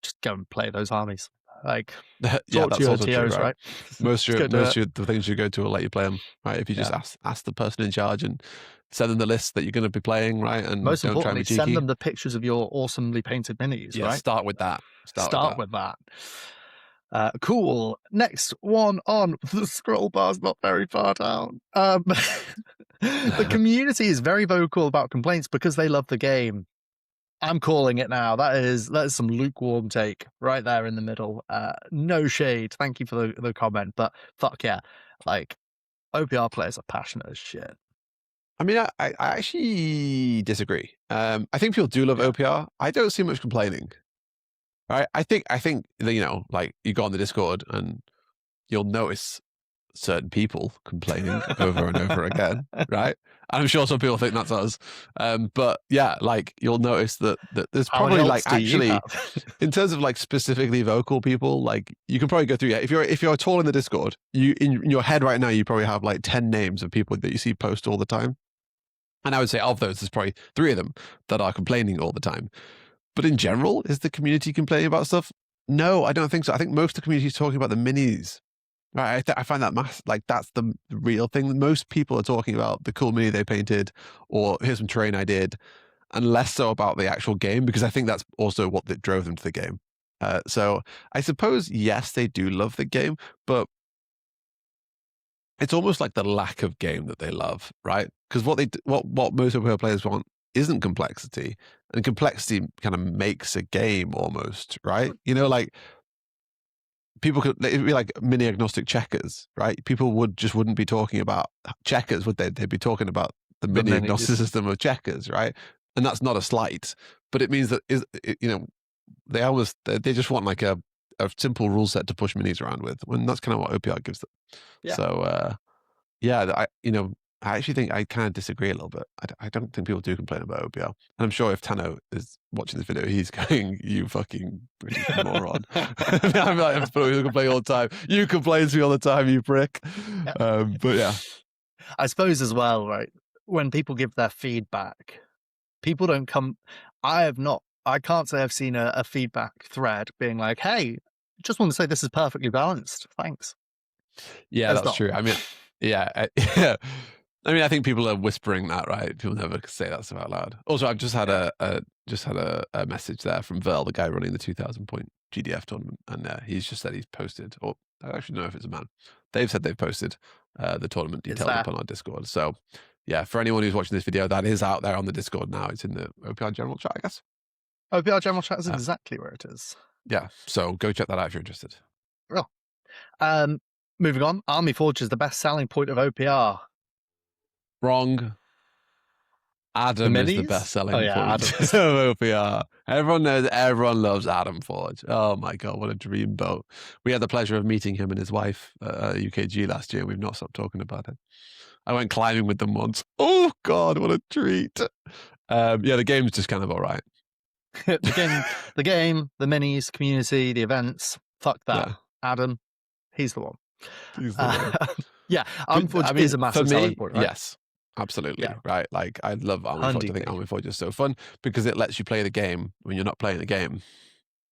Just go and play those armies. Like, talk to your TOs, right? Most of the things you go to will let you play them, right? If you just ask the person in charge and send them the list that you're going to be playing, right? And most don't importantly, try and be send them the pictures of your awesomely painted minis, right? Start with that. Start with that. Cool. Next one on. The scroll bar's not very far down. The community is very vocal about complaints because they love the game. I'm calling it now. That is some lukewarm take right there in the middle. No shade. Thank you for the comment, but fuck yeah. Like, OPR players are passionate as shit. I mean, I actually disagree. I think people do love OPR. I don't see much complaining. Right? I think that, you know, like, you go on the Discord and you'll notice certain people complaining over and over again, right? I'm sure some people think that's us, but yeah, like, you'll notice that there's probably, like, actually in terms of, like, specifically vocal people, like, you can probably go through. If you're at all in the Discord, you in your head right now, you probably have like 10 names of people that you see post all the time, and I would say of those, there's probably 3 of them that are complaining all the time. But in general, is the community complaining about stuff? No, I don't think so. I think most of the community is talking about the minis. Right, I find that that's the real thing. Most people are talking about the cool mini they painted, or here's some terrain I did, and less so about the actual game, because I think that's also what that drove them to the game. So I suppose, yes, they do love the game, but it's almost like the lack of game that they love, right? Because what most of our players want isn't complexity, and complexity kind of makes a game almost, right? You know, like, people could, it'd be like mini agnostic checkers, right? People wouldn't be talking about checkers, would they? They'd be talking about the mini agnosticism of checkers, right? And that's not a slight, but it means that you know, they just want like a simple rule set to push minis around with, when that's kind of what OPR gives them. Yeah. So I actually think I kind of disagree a little bit. I don't think people do complain about OPR. And I'm sure if Tano is watching this video, he's going, you fucking British moron. I'm like, you complain all the time. You complain to me all the time, you prick. But yeah. I suppose as well, right, when people give their feedback, people don't come... I can't say I've seen a feedback thread being like, hey, just want to say this is perfectly balanced. Thanks. Yeah, that's true. I mean, yeah. I mean, I think people are whispering that, right? People never say that stuff out loud. Also, I've just had a message there from Verl, the guy running the 2,000 point GDF tournament, and he's just said he's posted, or I actually don't know if it's a man. They've said they've posted the tournament details up on our Discord. So yeah, for anyone who's watching this video, that is out there on the Discord now. It's in the OPR general chat, I guess. OPR general chat is exactly where it is. Yeah, so go check that out if you're interested. Well, moving on, Army Forge is the best selling point of OPR. Wrong. Adam is the minis? best selling Oh, yeah, point Adam's. of OPR. Everyone knows, everyone loves Adam Forge. Oh my God, what a dream boat. We had the pleasure of meeting him and his wife at UKG last year. We've not stopped talking about it. I went climbing with them once. Oh God, what a treat. Yeah, the game's just kind of all right. the game, the minis, community, the events. Fuck that. Yeah. Adam, he's the one. He's the one. Yeah, But, Unforge I mean, is a massive for selling me, point, right? yes, absolutely, Yeah. right? Like, I love Army Forge. I think Undeeply. Army Forge is so fun because it lets you play the game when you're not playing the game,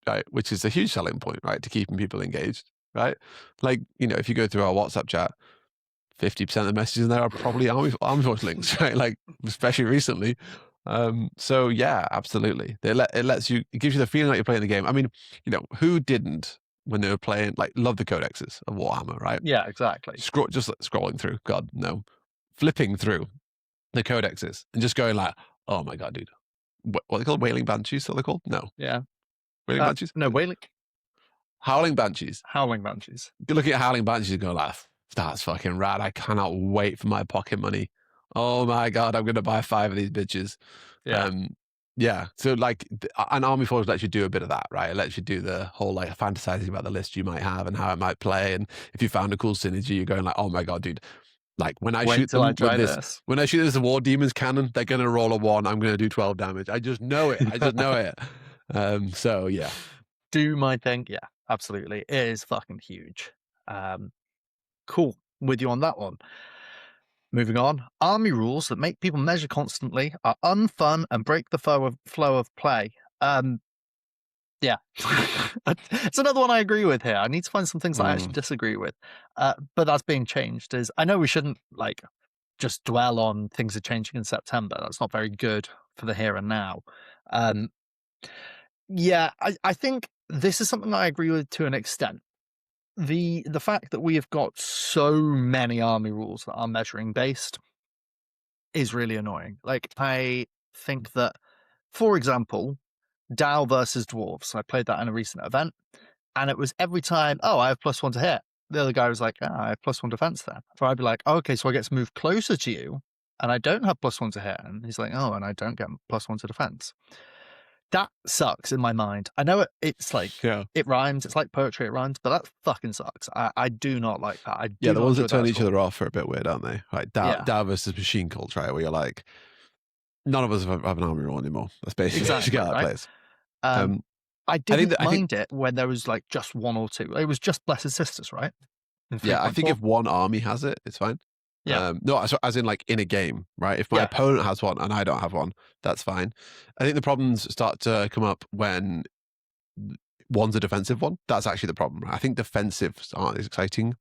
right? Which is a huge selling point, right? To keeping people engaged, right? Like, you know, if you go through our WhatsApp chat, 50% of the messages in there are probably Army Forge links, right? Like, especially recently. So yeah, absolutely. It lets you, it gives you the feeling like you're playing the game. I mean, you know, who didn't when they were playing, like, love the codexes of Warhammer, right? Yeah, exactly. Just like scrolling through, God, no. Flipping through the codexes and just going like, oh my God, dude. What are they called? Wailing Banshees, are they called? No. Yeah. Wailing Banshees? No, Wailing. Howling Banshees. Howling Banshees. You're looking at Howling Banshees and go like, that's fucking rad. I cannot wait for my pocket money. Oh my God, I'm going to buy 5 of these bitches. Yeah. Yeah. So like an Army Forge lets you do a bit of that, right? It lets you do the whole like fantasizing about the list you might have and how it might play. And if you found a cool synergy, you're going like, oh my God, dude. Like when I shoot them with this, when I shoot this War Demons cannon, they're going to roll a 1. I'm going to do 12 damage. I just know it. I just know it. So yeah. Do my thing. Yeah, absolutely. It is fucking huge. Cool. With you on that one. Moving on, army rules that make people measure constantly are unfun and break the flow of play. Yeah, it's another one I agree with here. I need to find some things that I actually disagree with, but that's being changed. Is I know we shouldn't like just dwell on things are changing in September. That's not very good for the here and now. Yeah, I think this is something I agree with to an extent. The fact that we have got so many army rules that are measuring based is really annoying. Like, I think that, for example, Dow versus Dwarves, I played that in a recent event, and it was every time, oh, I have +1 to hit. The other guy was like, oh, I have +1 defense then. So I'd be like, oh, okay, so I get to move closer to you, and I don't have +1 to hit. And he's like, oh, and I don't get +1 to defense. That sucks in my mind. I know it's like, it rhymes. It's like poetry, it rhymes, but that fucking sucks. I do not like that. The ones that turn each other off are a bit weird, aren't they? Like Dow versus Machine Cult, right? Where you're like, none of us have an army rule anymore. That's basically exactly get out of place. I didn't mind it when there was like just 1 or 2. It was just Blessed Sisters, right? Yeah, I think if one army has it, it's fine. Yeah. No, as in like in a game, right? If my opponent has one and I don't have one, that's fine. I think the problems start to come up when one's a defensive one. That's actually the problem. Right? I think defensives aren't as exciting.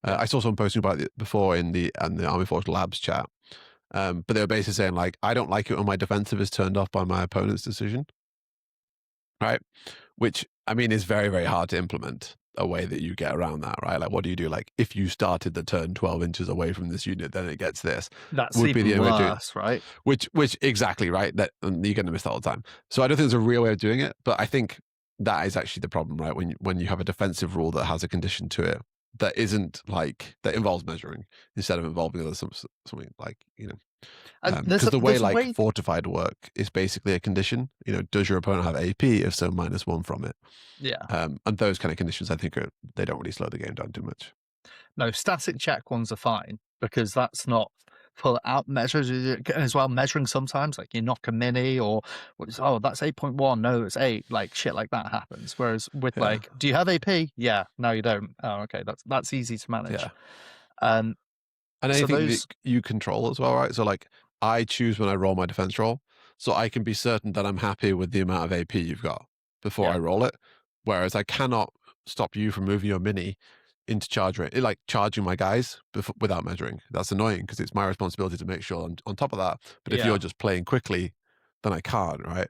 I saw someone posting about it before in the Army Forge Labs chat, but they were basically saying like, I don't like it when my defensive is turned off by my opponent's decision, right? Which I mean is very, very hard to implement. A way that you get around that, right? Like, what do you do? Like, if you started the turn 12 inches away from this unit, then it gets this. That's would be the only way to do it, right? Which exactly right. That you're going to miss that all the time. So I don't think there's a real way of doing it, but I think that is actually the problem, right? When you have a defensive rule that has a condition to it that isn't like that involves measuring instead of involving other something like because the way fortified work is basically a condition. Does your opponent have AP? If so, -1 from it. Yeah. And those kind of conditions, I think, they don't really slow the game down too much. No, static check ones are fine because that's not full out measures as well. Measuring sometimes, like you knock a mini or oh, that's 8.1. No, it's 8. Like shit, like that happens. Whereas with like, do you have AP? Yeah, no, you don't. Oh, okay, that's easy to manage. Yeah. And anything that you control as well, right? So like I choose when I roll my defense roll, so I can be certain that I'm happy with the amount of AP you've got before I roll it. Whereas I cannot stop you from moving your mini into charge rate, like charging my guys without measuring. That's annoying because it's my responsibility to make sure I'm on top of that. But if you're just playing quickly, then I can't, right?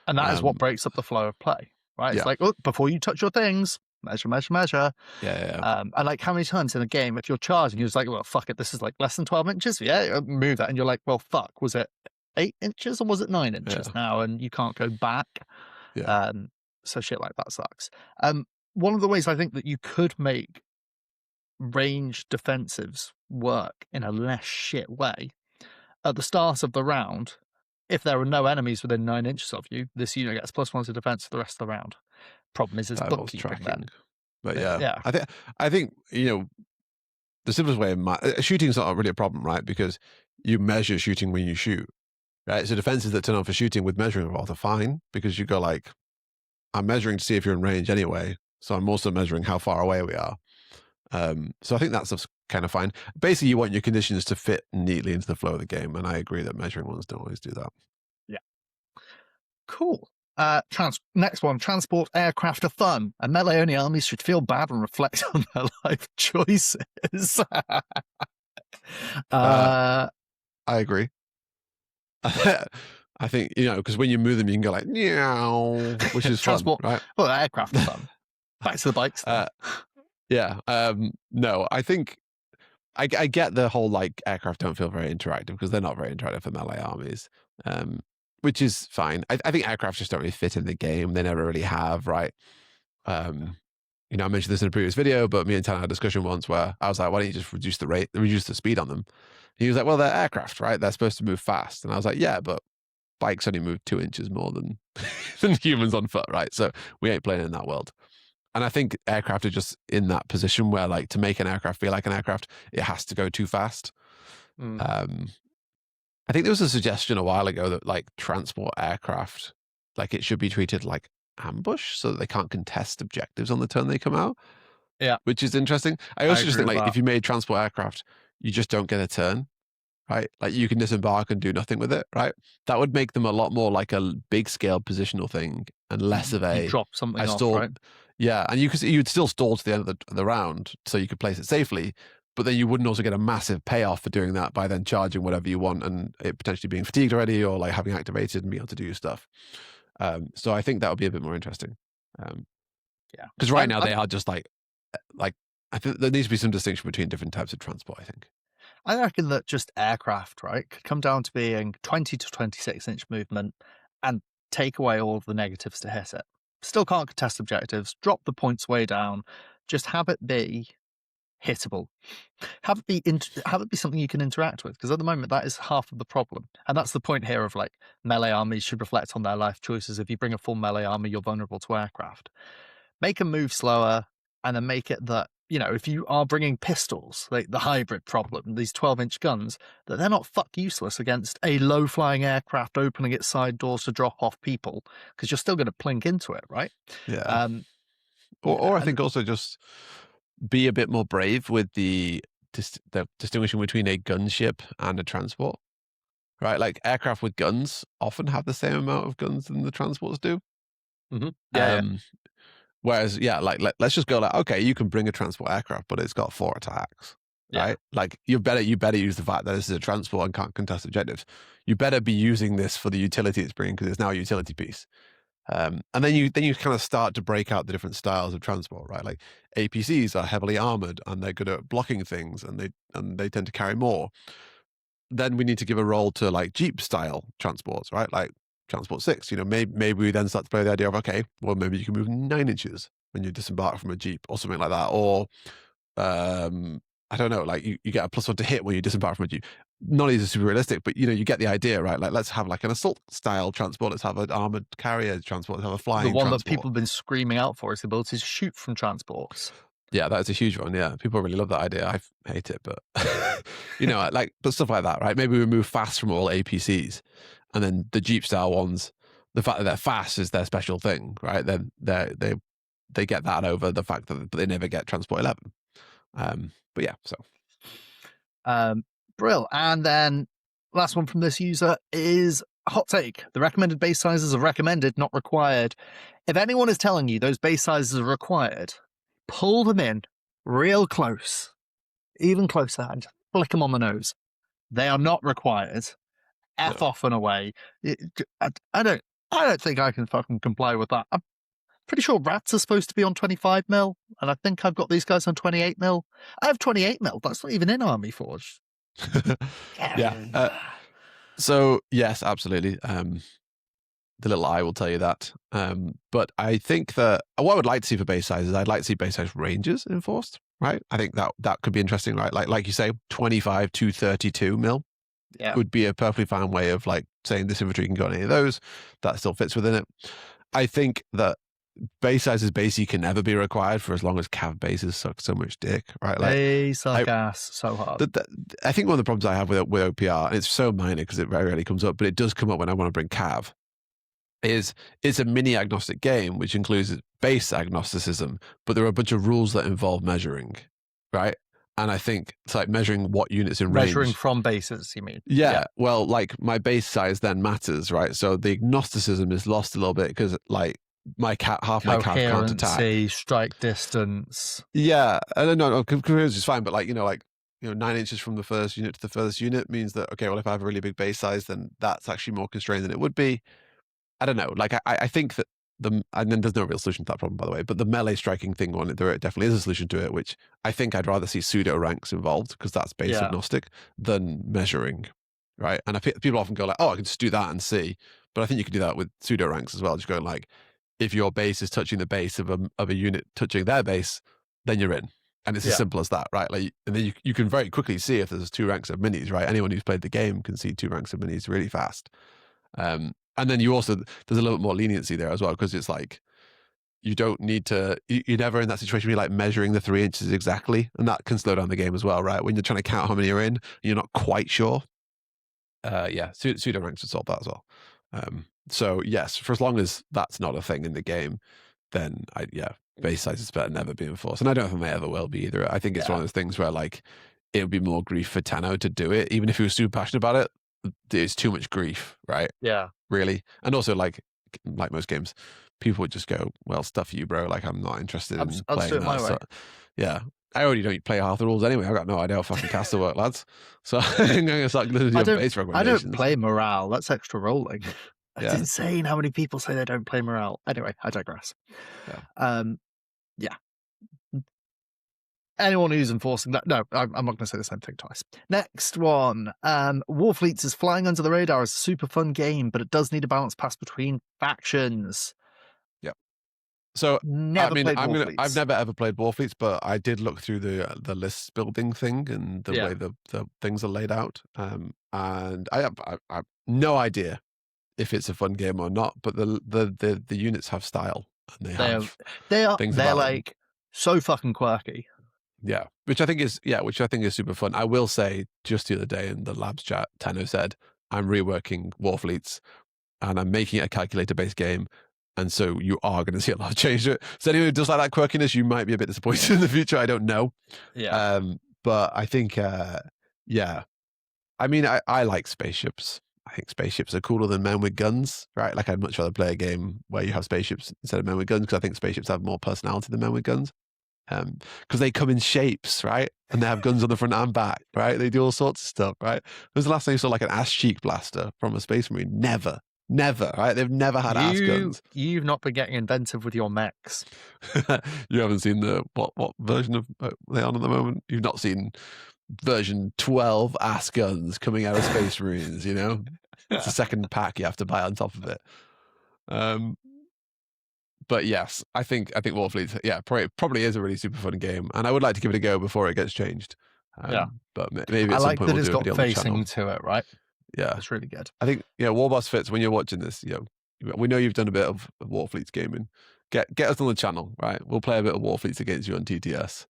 And that is what breaks up the flow of play, right? It's like, oh, before you touch your things, measure. Yeah. And like how many times in a game, if you're charging, you're just like, well, fuck it, this is like less than 12 inches. Yeah, move that. And you're like, well, fuck, was it 8 inches or was it 9 inches now? And you can't go back. Yeah. So shit like that sucks. One of the ways I think that you could make range defensives work in a less shit way, at the start of the round, if there are no enemies within 9 inches of you, this unit gets +1 to defense for the rest of the round. Problem is, it's That involves bookkeeping tracking. then. But Yeah. I think the simplest way shooting's not really a problem, right? Because you measure shooting when you shoot, right? So defenses that turn on for shooting with measuring rolls are fine because you go like, I'm measuring to see if you're in range anyway, so I'm also measuring how far away we are. So I think that stuff's kind of fine. Basically, you want your conditions to fit neatly into the flow of the game, and I agree that measuring ones don't always do that. Yeah. Cool. Next one, transport aircraft are fun, and melee-only armies should feel bad and reflect on their life choices. I agree. I think, because when you move them, you can go like, meow, which is transport, fun, right? Well, aircraft are fun. Back to the bikes. Yeah. No, I think I get the whole like aircraft don't feel very interactive because they're not very interactive for melee armies, which is fine. I think aircraft just don't really fit in the game. They never really have, right? I mentioned this in a previous video, but me and Tano had a discussion once where I was like, why don't you just reduce the speed on them? He was like, well, they're aircraft, right? They're supposed to move fast. And I was like, yeah, but bikes only move 2 inches more than humans on foot, right? So we ain't playing in that world. And I think aircraft are just in that position where, like, to make an aircraft feel like an aircraft, it has to go too fast. I think there was a suggestion a while ago that, like, transport aircraft, like, it should be treated like ambush so that they can't contest objectives on the turn they come out. Yeah. Which is interesting. I also just think, like, that. if you made transport aircraft, you just don't get a turn, right? Like, you can disembark and do nothing with it, right? That would make them a lot more like a big scale positional thing and less of a... You drop something off, right? Yeah, and you'd still stall to the end of the round so you could place it safely, but then you wouldn't also get a massive payoff for doing that by then charging whatever you want and it potentially being fatigued already or like having activated and being able to do your stuff. So I think that would be a bit more interesting. Yeah. Because right now they are just like I think there needs to be some distinction between different types of transport, I think. I reckon that just aircraft, right, could come down to being 20 to 26 inch movement and take away all of the negatives to hit it. Still can't contest objectives, drop the points way down, just have it be hittable. Have it be something you can interact with, because at the moment that is half of the problem. And that's the point here of like melee armies should reflect on their life choices. If you bring a full melee army, you're vulnerable to aircraft. Make them move slower and then make it that, if you are bringing pistols, like the hybrid problem, these 12-inch guns, that they're not fuck useless against a low-flying aircraft opening its side doors to drop off people, because you're still going to plink into it, right? Yeah. Or I think also just be a bit more brave with the distinguishing between a gunship and a transport, right? Like aircraft with guns often have the same amount of guns than the transports do. Mm-hmm. Yeah. Whereas, let's just go like, okay, you can bring a transport aircraft, but it's got 4 attacks, right? Like you better use the fact that this is a transport and can't contest objectives. You better be using this for the utility it's bringing because it's now a utility piece. And then you kind of start to break out the different styles of transport, right? Like APCs are heavily armored and they're good at blocking things and they tend to carry more. Then we need to give a role to like Jeep style transports, right? Like Transport 6, maybe we then start to play the idea of, okay, well, maybe you can move 9 inches when you disembark from a Jeep or something like that. Or, I don't know, like you get a +1 to hit when you disembark from a Jeep. None of these are super realistic, but, you get the idea, right? Like, let's have like an assault style transport. Let's have an armored carrier transport. Let's have a flying transport. The one that people have been screaming out for is the ability to shoot from transports. Yeah, that's a huge one. Yeah, people really love that idea. I hate it, but, but stuff like that, right? Maybe we move fast from all APCs. And then the Jeep style ones, the fact that they're fast is their special thing, right? Then they get that over the fact that they never get Transport 11. But yeah, so. Brill. And then last one from this user is hot take. The recommended base sizes are recommended, not required. If anyone is telling you those base sizes are required, pull them in real close, even closer, and just flick them on the nose. They are not required. F off and away. I don't think I can fucking comply with that. I'm pretty sure rats are supposed to be on 25 mil, and I think I've got these guys on 28 mil. I have 28 mil. That's not even in Army Forge. Yeah. So yes, absolutely. The little eye will tell you that. But I think that what I would like to see for base sizes, I'd like to see base size ranges enforced, right? I think that could be interesting, right? Like you say, 25 to 32 mil. Yeah. would be a perfectly fine way of like saying this infantry can go on any of those. That still fits within it. I think that base sizes basically can never be required for as long as cav bases suck so much dick, right? Like They suck ass so hard. I think one of the problems I have with OPR, and it's so minor because it very rarely comes up, but it does come up when I want to bring cav, is it's a mini agnostic game, which includes base agnosticism, but there are a bunch of rules that involve measuring, right? And I think it's like measuring what units in range. Measuring from bases, you mean? Yeah. Well, like my base size then matters, right? So the agnosticism is lost a little bit because like half my cav can't attack. Coherency, strike distance. Yeah. And no, coherence is fine, but like, 9 inches from the first unit to the furthest unit means that, okay, well, if I have a really big base size, then that's actually more constrained than it would be. I don't know. Like, I think that and then there's no real solution to that problem, by the way, but the melee striking thing on it, there definitely is a solution to it, which I think I'd rather see pseudo ranks involved because that's base agnostic than measuring, right? And people often go like, oh, I can just do that and see. But I think you can do that with pseudo ranks as well. Just going like, if your base is touching the base of a unit touching their base, then you're in. And it's as simple as that, right? Like, and then you can very quickly see if there's 2 ranks of minis, right? Anyone who's played the game can see 2 ranks of minis really fast. And then there's a little bit more leniency there as well, because it's like, you don't need to, you're never in that situation where you're like measuring the 3 inches exactly. And that can slow down the game as well, right? When you're trying to count how many are in, you're not quite sure. Pseudo ranks would solve that as well. So yes, for as long as that's not a thing in the game, then base size is better never be enforced. And I don't think they ever will be either. I think it's one of those things where like, it would be more grief for Tano to do it. Even if he was super passionate about it, it's too much grief, right? Yeah. Really. And also like most games, people would just go, well, stuff you, bro. Like, I'm not interested in playing that. So, yeah. I already don't play half the rules anyway. I've got no idea how fucking cast to work, lads. So I'm going to start doing base recommendations. I don't play morale. That's extra rolling. It's insane how many people say they don't play morale. Anyway, I digress. Yeah. Anyone who's enforcing that, no, I'm not going to say the same thing twice. Next one, Warfleets is flying under the radar as a super fun game, but it does need a balance pass between factions. Yep. So I've never ever played Warfleets, but I did look through the list building thing and the way the things are laid out. And I have no idea if it's a fun game or not, but the units have style and they're like so fucking quirky. Yeah, which I think is super fun. I will say, just the other day in the labs chat, Tano said, I'm reworking Warfleets and I'm making it a calculator-based game, and so you are going to see a lot of change to it. So anyone who does like that quirkiness, you might be a bit disappointed in the future. I don't know. Yeah. But I think, I mean, I like spaceships. I think spaceships are cooler than men with guns, right? Like, I'd much rather play a game where you have spaceships instead of men with guns, because I think spaceships have more personality than men with guns. Because they come in shapes, right? And they have guns on the front and back, right? They do all sorts of stuff, right? When was the last time you saw like an ass cheek blaster from a space marine? Never, right? They've never had ass guns. You've not been getting inventive with your mechs. You haven't seen the what version of they on at the moment? You've not seen version 12 ass guns coming out of space marines, you know? It's a second pack you have to buy on top of it. But yes, I think Warfleets, probably is a really super fun game, and I would like to give it a go before it gets changed. But maybe at some point we'll do a video on the channel. I like that it's got facing to it, right? Yeah, it's really good. I think Warboss Fitz, when you're watching this, we know you've done a bit of Warfleets gaming. Get us on the channel, right? We'll play a bit of Warfleets against you on TTS.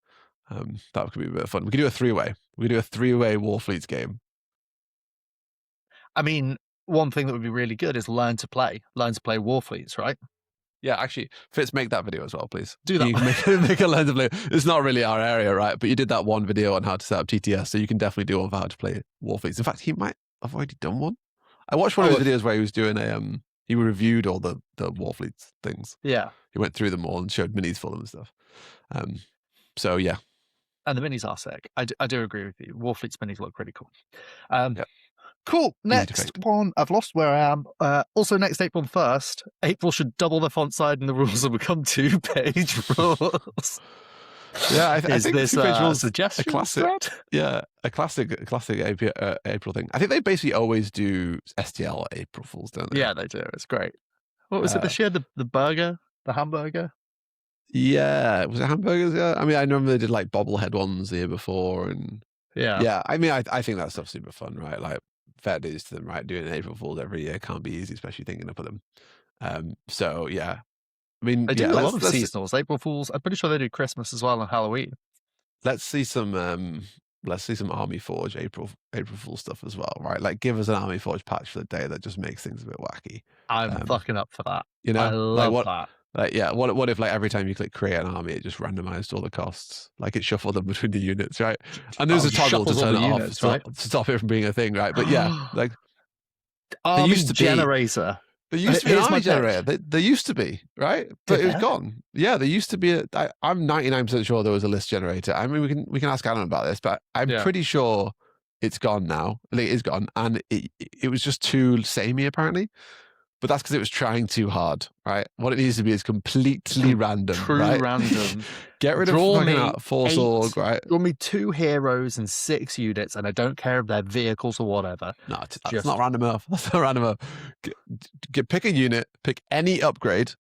That could be a bit of fun. We could do a 3-way. We could do a 3-way Warfleets game. I mean, one thing that would be really good is learn to play Warfleets, right? Yeah, actually, Fitz, make that video as well, please. Do that. You can make a learn to play. It's not really our area, right? But you did that one video on how to set up TTS, so you can definitely do one for how to play Warfleets. In fact, he might have already done one. I watched one of his videos where he was doing he reviewed all the Warfleets things. Yeah. He went through them all and showed minis for them and stuff. So, yeah. And the minis are sick. I do agree with you. Warfleets minis look pretty cool. Cool. Next one. I've lost where I am. Also, next April 1st, April should double the font size in the rules and become 2-page rules. Yeah, I think this suggestion a classic. Thread? Yeah, a classic April thing. I think they basically always do STL April Fools, don't they? Yeah, they do. It's great. What was it this year? The hamburger. Yeah, was it hamburgers? Yeah, I mean, I remember they did like bobblehead ones the year before, and yeah. I mean, I think that stuff's super fun, right? Like fair dues to them, right? Doing April Fools every year can't be easy, especially thinking up of them. So yeah, I mean, They do yeah, a lot of seasonals. April Fools. I'm pretty sure they do Christmas as well and Halloween. let's see some Army Forge April Fool stuff as well, right? Like, give us an Army Forge patch for the day that just makes things a bit wacky. I'm fucking up for that. You know, I love that. Like, yeah, what if like every time you click create an army, it just randomized all the costs, like it shuffled them between the units, right? And there's a toggle to turn it off, units, right? to stop it from being a thing, right? But yeah, like army used to generator. There used to be an army generator. There used to be, right? But it was gone. Yeah, there used to be. I'm 99% sure there was a list generator. I mean, we can ask Alan about this, but I'm pretty sure it's gone now. It is gone, and it was just too samey apparently. But that's because it was trying too hard, right? What it needs to be is completely random, right? Random. Get rid of fucking Force Org, right? Draw me 2 heroes and 6 units, and I don't care if they're vehicles or whatever. No, that's not random enough. That's not random enough. Pick a unit, pick any upgrade,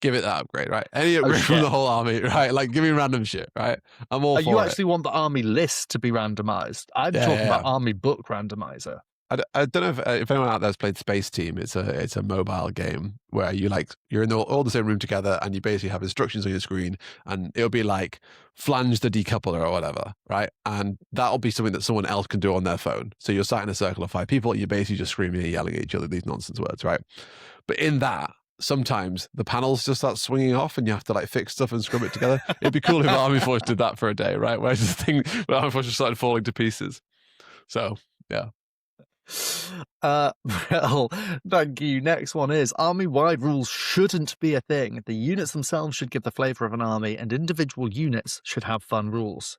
give it that upgrade, right? Any upgrade from the whole army, right? Like, give me random shit, right? I'm all for you actually want the army list to be randomized. I'm talking about army book randomizer. I don't know if anyone out there's played Space Team. It's a mobile game where you're in all the same room together, and you basically have instructions on your screen, and it'll be like flange the decoupler or whatever, right? And that'll be something that someone else can do on their phone. So you're sat in a circle of 5 people, you're basically just screaming and yelling at each other these nonsense words, right? But in that, sometimes the panels just start swinging off, and you have to like fix stuff and scrub it together. It'd be cool if Army Force did that for a day, right? Whereas where Army Force just started falling to pieces. So yeah. Well, thank you. Next one is army-wide rules shouldn't be a thing. The units themselves should give the flavor of an army, and individual units should have fun rules.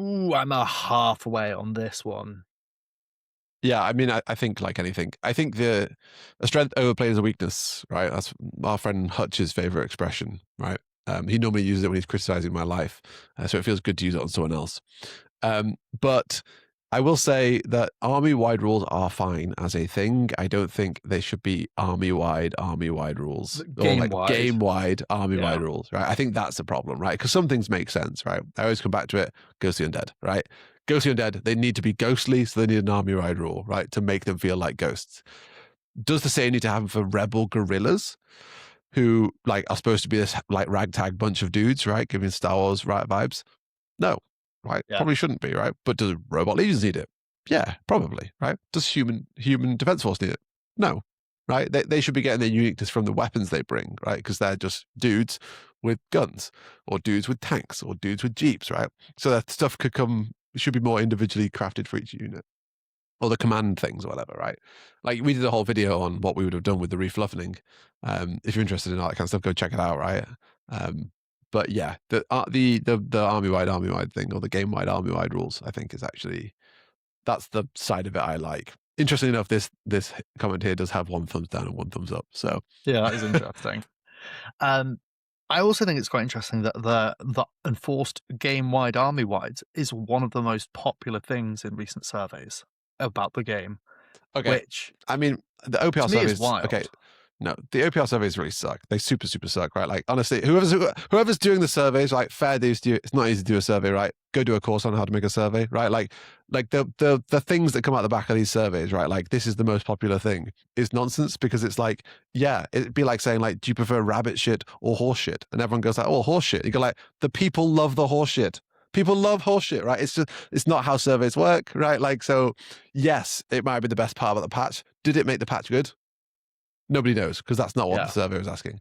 Ooh, I'm a halfway on this one. Yeah, I mean, I think like anything, I think a strength overplays a weakness, right? That's our friend Hutch's favorite expression, right? He normally uses it when he's criticizing my life, so it feels good to use it on someone else. But I will say that army-wide rules are fine as a thing. I don't think they should be army-wide rules. Game-wide. Or like game-wide, army-wide rules, right? I think that's the problem, right? Because some things make sense, right? I always come back to it, ghostly undead, right? Ghostly undead, they need to be ghostly, so they need an army-wide rule, right? To make them feel like ghosts. Does the same need to happen for rebel guerrillas, who like are supposed to be this like ragtag bunch of dudes, right? Giving Star Wars right vibes? No. Right? Yeah. Probably shouldn't be, right? But does Robot Legions need it? Yeah, probably, right? Does human Defense Force need it? No, right? They should be getting their uniqueness from the weapons they bring, right? Because they're just dudes with guns, or dudes with tanks, or dudes with jeeps, right? So that stuff should be more individually crafted for each unit, or the command things or whatever, right? Like, we did a whole video on what we would have done with the refluffening. If you're interested in all that kind of stuff, go check it out, right? But yeah, the army-wide thing, or the game-wide army-wide rules, I think that's the side of it I like. Interestingly enough, this comment here does have 1 thumbs down and 1 thumbs up. So yeah, that is interesting. I also think it's quite interesting that the enforced game-wide army-wide is one of the most popular things in recent surveys about the game. Okay, which I mean, the OPR surveys, wild. Okay. No, the OPR surveys really suck. They super suck, right? Like, honestly, whoever's doing the surveys, like, fair dues to you. It's not easy to do a survey, right? Go do a course on how to make a survey, right? Like the things that come out the back of these surveys, right? Like, this is the most popular thing, is nonsense, because it's like, yeah, it'd be like saying, like, do you prefer rabbit shit or horse shit? And everyone goes like, oh, horse shit. You go like, the people love the horse shit. People love horse shit, right? It's not how surveys work, right? Like, so yes, it might be the best part about the patch. Did it make the patch good? Nobody knows, because that's not what the survey was asking.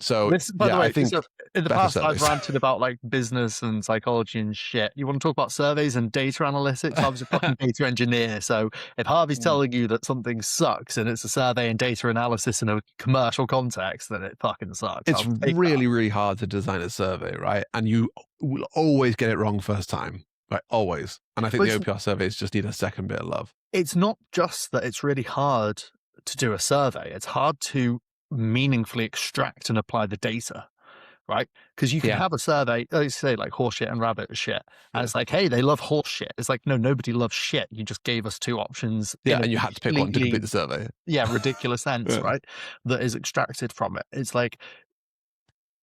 So, by the way, I think in the past I've ranted about like business and psychology and shit. You want to talk about surveys and data analytics? I was a fucking data engineer, so if Harvey's telling you that something sucks and it's a survey and data analysis in a commercial context, then it fucking sucks. It's really hard to design a survey, right? And you will always get it wrong first time, right? Always. And I think the OPR surveys just need a second bit of love. It's not just that it's really hard to do a survey, it's hard to meaningfully extract and apply the data, right? Because you can have a survey, like say like horse shit and rabbit shit, and it's like, hey, they love horse shit. It's like, no, nobody loves shit. You just gave us 2 options. Yeah, and you had to pick one to complete the survey. Yeah, ridiculous sense, right? That is extracted from it. It's like,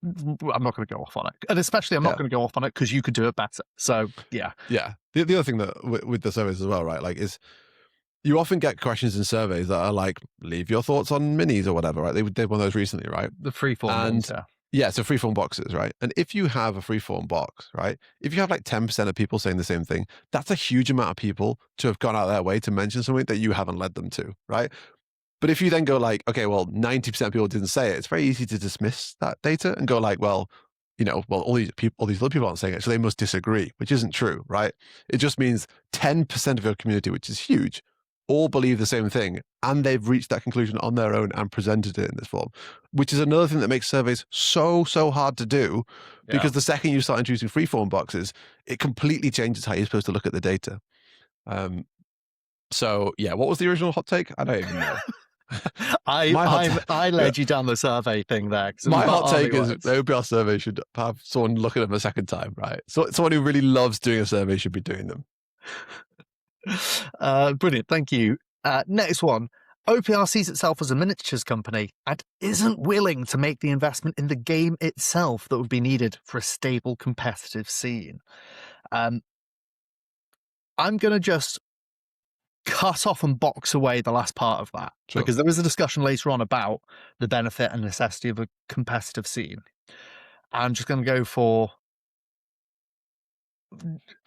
I'm not going to go off on it, and especially I'm not going to go off on it because you could do it better. So yeah. The other thing that with the surveys as well, right? Like, is you often get questions in surveys that are like, leave your thoughts on minis or whatever, right? They did one of those recently, right? The freeform ones, yeah. Yeah, so freeform boxes, right? And if you have a freeform box, right? If you have like 10% of people saying the same thing, that's a huge amount of people to have gone out their way to mention something that you haven't led them to, right? But if you then go like, okay, well, 90% of people didn't say it, it's very easy to dismiss that data and go like, well, all these other people aren't saying it, so they must disagree, which isn't true, right? It just means 10% of your community, which is huge, all believe the same thing, and they've reached that conclusion on their own and presented it in this form, which is another thing that makes surveys so hard to do, because the second you start introducing freeform boxes, it completely changes how you're supposed to look at the data. So yeah, what was the original hot take? I don't even know. I led you down the survey thing there. My hot take is the OPR survey should have someone look at them a second time, right? So someone who really loves doing a survey should be doing them. Brilliant, thank you. Next one. OPR sees itself as a miniatures company and isn't willing to make the investment in the game itself that would be needed for a stable competitive scene. I'm going to just cut off and box away the last part of that, because there was a discussion later on about the benefit and necessity of a competitive scene. I'm just going to go for,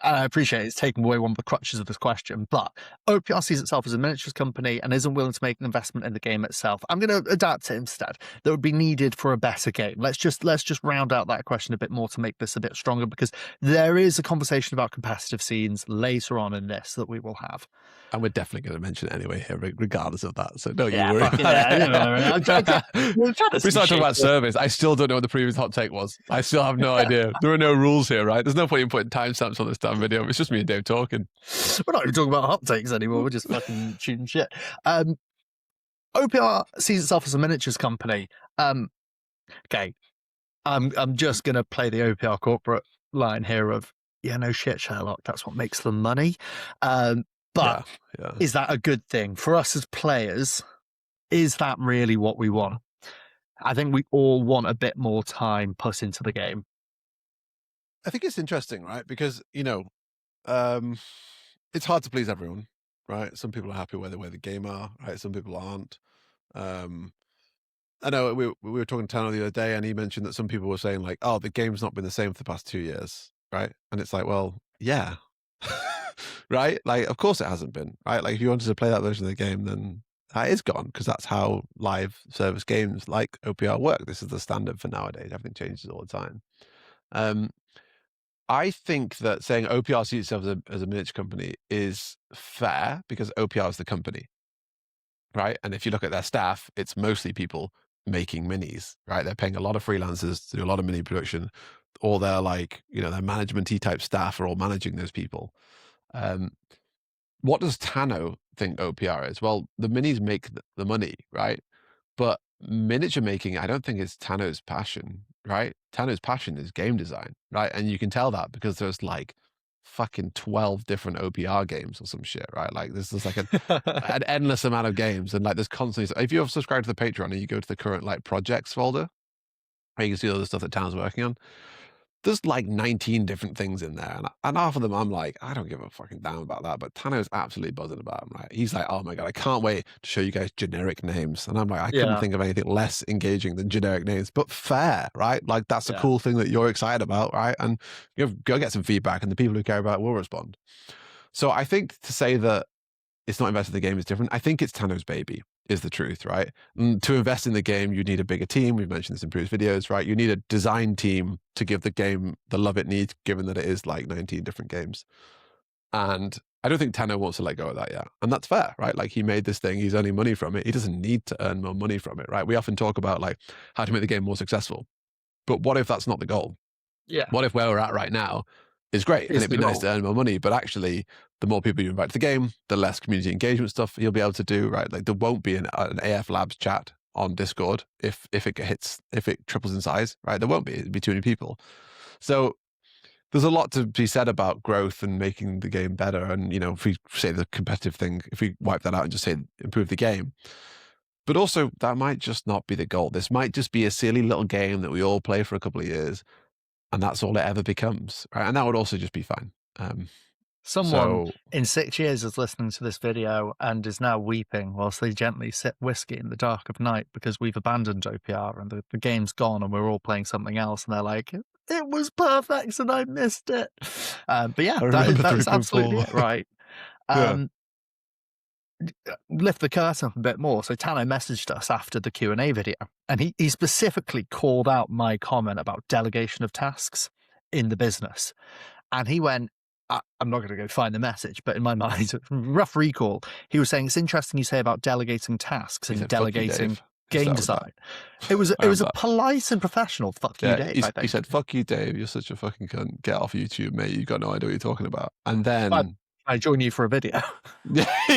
I appreciate it's taking away one of the crutches of this question, but OPR sees itself as a miniatures company and isn't willing to make an investment in the game itself. I'm going to adapt it instead. That would be needed for a better game. Let's just round out that question a bit more to make this a bit stronger, because there is a conversation about competitive scenes later on in this that we will have. And we're definitely going to mention it anyway here, regardless of that. So don't you worry. We started talking about surveys. I still don't know what the previous hot take was. I still have no idea. There are no rules here, right? There's no point in putting timestamps on this damn video. It's just me and Dave talking. We're not even talking about hot takes anymore. We're just fucking shooting shit. OPR sees itself as a miniatures company. Okay. I'm just going to play the OPR corporate line here of, yeah, no shit, Sherlock. That's what makes them money. But is that a good thing for us as players? Is that really what we want? I think we all want a bit more time put into the game. I think it's interesting, right? Because, it's hard to please everyone, right? Some people are happy where the game are, right? Some people aren't. I know we were talking to Tano the other day, and he mentioned that some people were saying like, oh, the game's not been the same for the past 2 years, right? And it's like, well, yeah. Right? Like, of course it hasn't been, right? Like, if you wanted to play that version of the game, then that is gone, because that's how live service games like OPR work. This is the standard for nowadays. Everything changes all the time. I think that saying OPR sees itself as a miniature company is fair, because OPR is the company, right? And if you look at their staff, it's mostly people making minis, right? They're paying a lot of freelancers to do a lot of mini production, or they're like, their management-y type staff are all managing those people. What does Tano think OPR is? Well, the minis make the money, right? But miniature making, I don't think is Tano's passion, right? Tano's passion is game design, right? And you can tell that because there's like fucking 12 different OPR games or some shit, right? Like this is like an endless amount of games, and like there's constantly. If you're subscribed to the Patreon and you go to the current like projects folder, where you can see all the stuff that Tano's working on, there's like 19 different things in there. And half of them, I'm like, I don't give a fucking damn about that. But Tano's absolutely buzzing about them, right? He's like, oh my God, I can't wait to show you guys generic names. And I'm like, I couldn't think of anything less engaging than generic names, but fair, right? Like that's a cool thing that you're excited about, right? And go get some feedback, and the people who care about it will respond. So I think to say that it's not invested in the game is different. I think it's Tano's baby, is the truth, right? And to invest in the game, you need a bigger team. We've mentioned this in previous videos, right? You need a design team to give the game the love it needs, given that it is like 19 different games. And I don't think Tano wants to let go of that yet. And that's fair, right? Like he made this thing, he's earning money from it. He doesn't need to earn more money from it, right? We often talk about like how to make the game more successful. But what if that's not the goal? Yeah. What if where we're at right now is great, and it'd be nice to earn more money, but actually the more people you invite to the game, the less community engagement stuff you'll be able to do, right? Like there won't be an AF Labs chat on Discord if it triples in size, right? There won't be. It'd be too many people. So there's a lot to be said about growth and making the game better. And if we say the competitive thing, if we wipe that out and just say improve the game, but also that might just not be the goal. This might just be a silly little game that we all play for a couple of years, and that's all it ever becomes, right? And that would also just be fine. Someone So in 6 years is listening to this video and is now weeping whilst they gently sip whiskey in the dark of night because we've abandoned OPR and the game's gone and we're all playing something else. And they're like, it was perfect and I missed it. But yeah, I remember that is 3.4. absolutely it, right. Yeah. Lift the curtain up a bit more. So Tano messaged us after the Q&A video, and he specifically called out my comment about delegation of tasks in the business. And he went, I'm not going to go find the message, but in my mind, rough recall, he was saying, it's interesting you say about delegating tasks and delegating game design. It was a polite and professional fuck you, Dave, I think. He said, fuck you, Dave, you're such a fucking cunt. Get off YouTube, mate. You've got no idea what you're talking about. And then I join you for a video.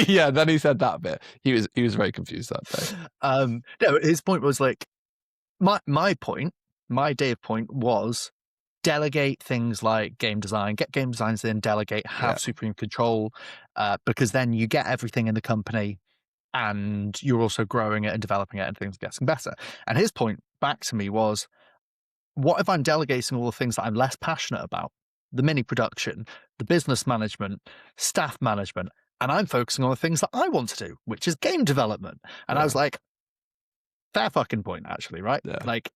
Yeah, then he said that bit. He was very confused that day. No, his point was like, my point, my Dave point was delegate things like game design, get game designers in, delegate, have supreme control, because then you get everything in the company and you're also growing it and developing it and things are getting better. And his point back to me was, what if I'm delegating all the things that I'm less passionate about? The mini production, the business management, staff management, and I'm focusing on the things that I want to do, which is game development. And I was like, fair fucking point, actually, right? Yeah. Like,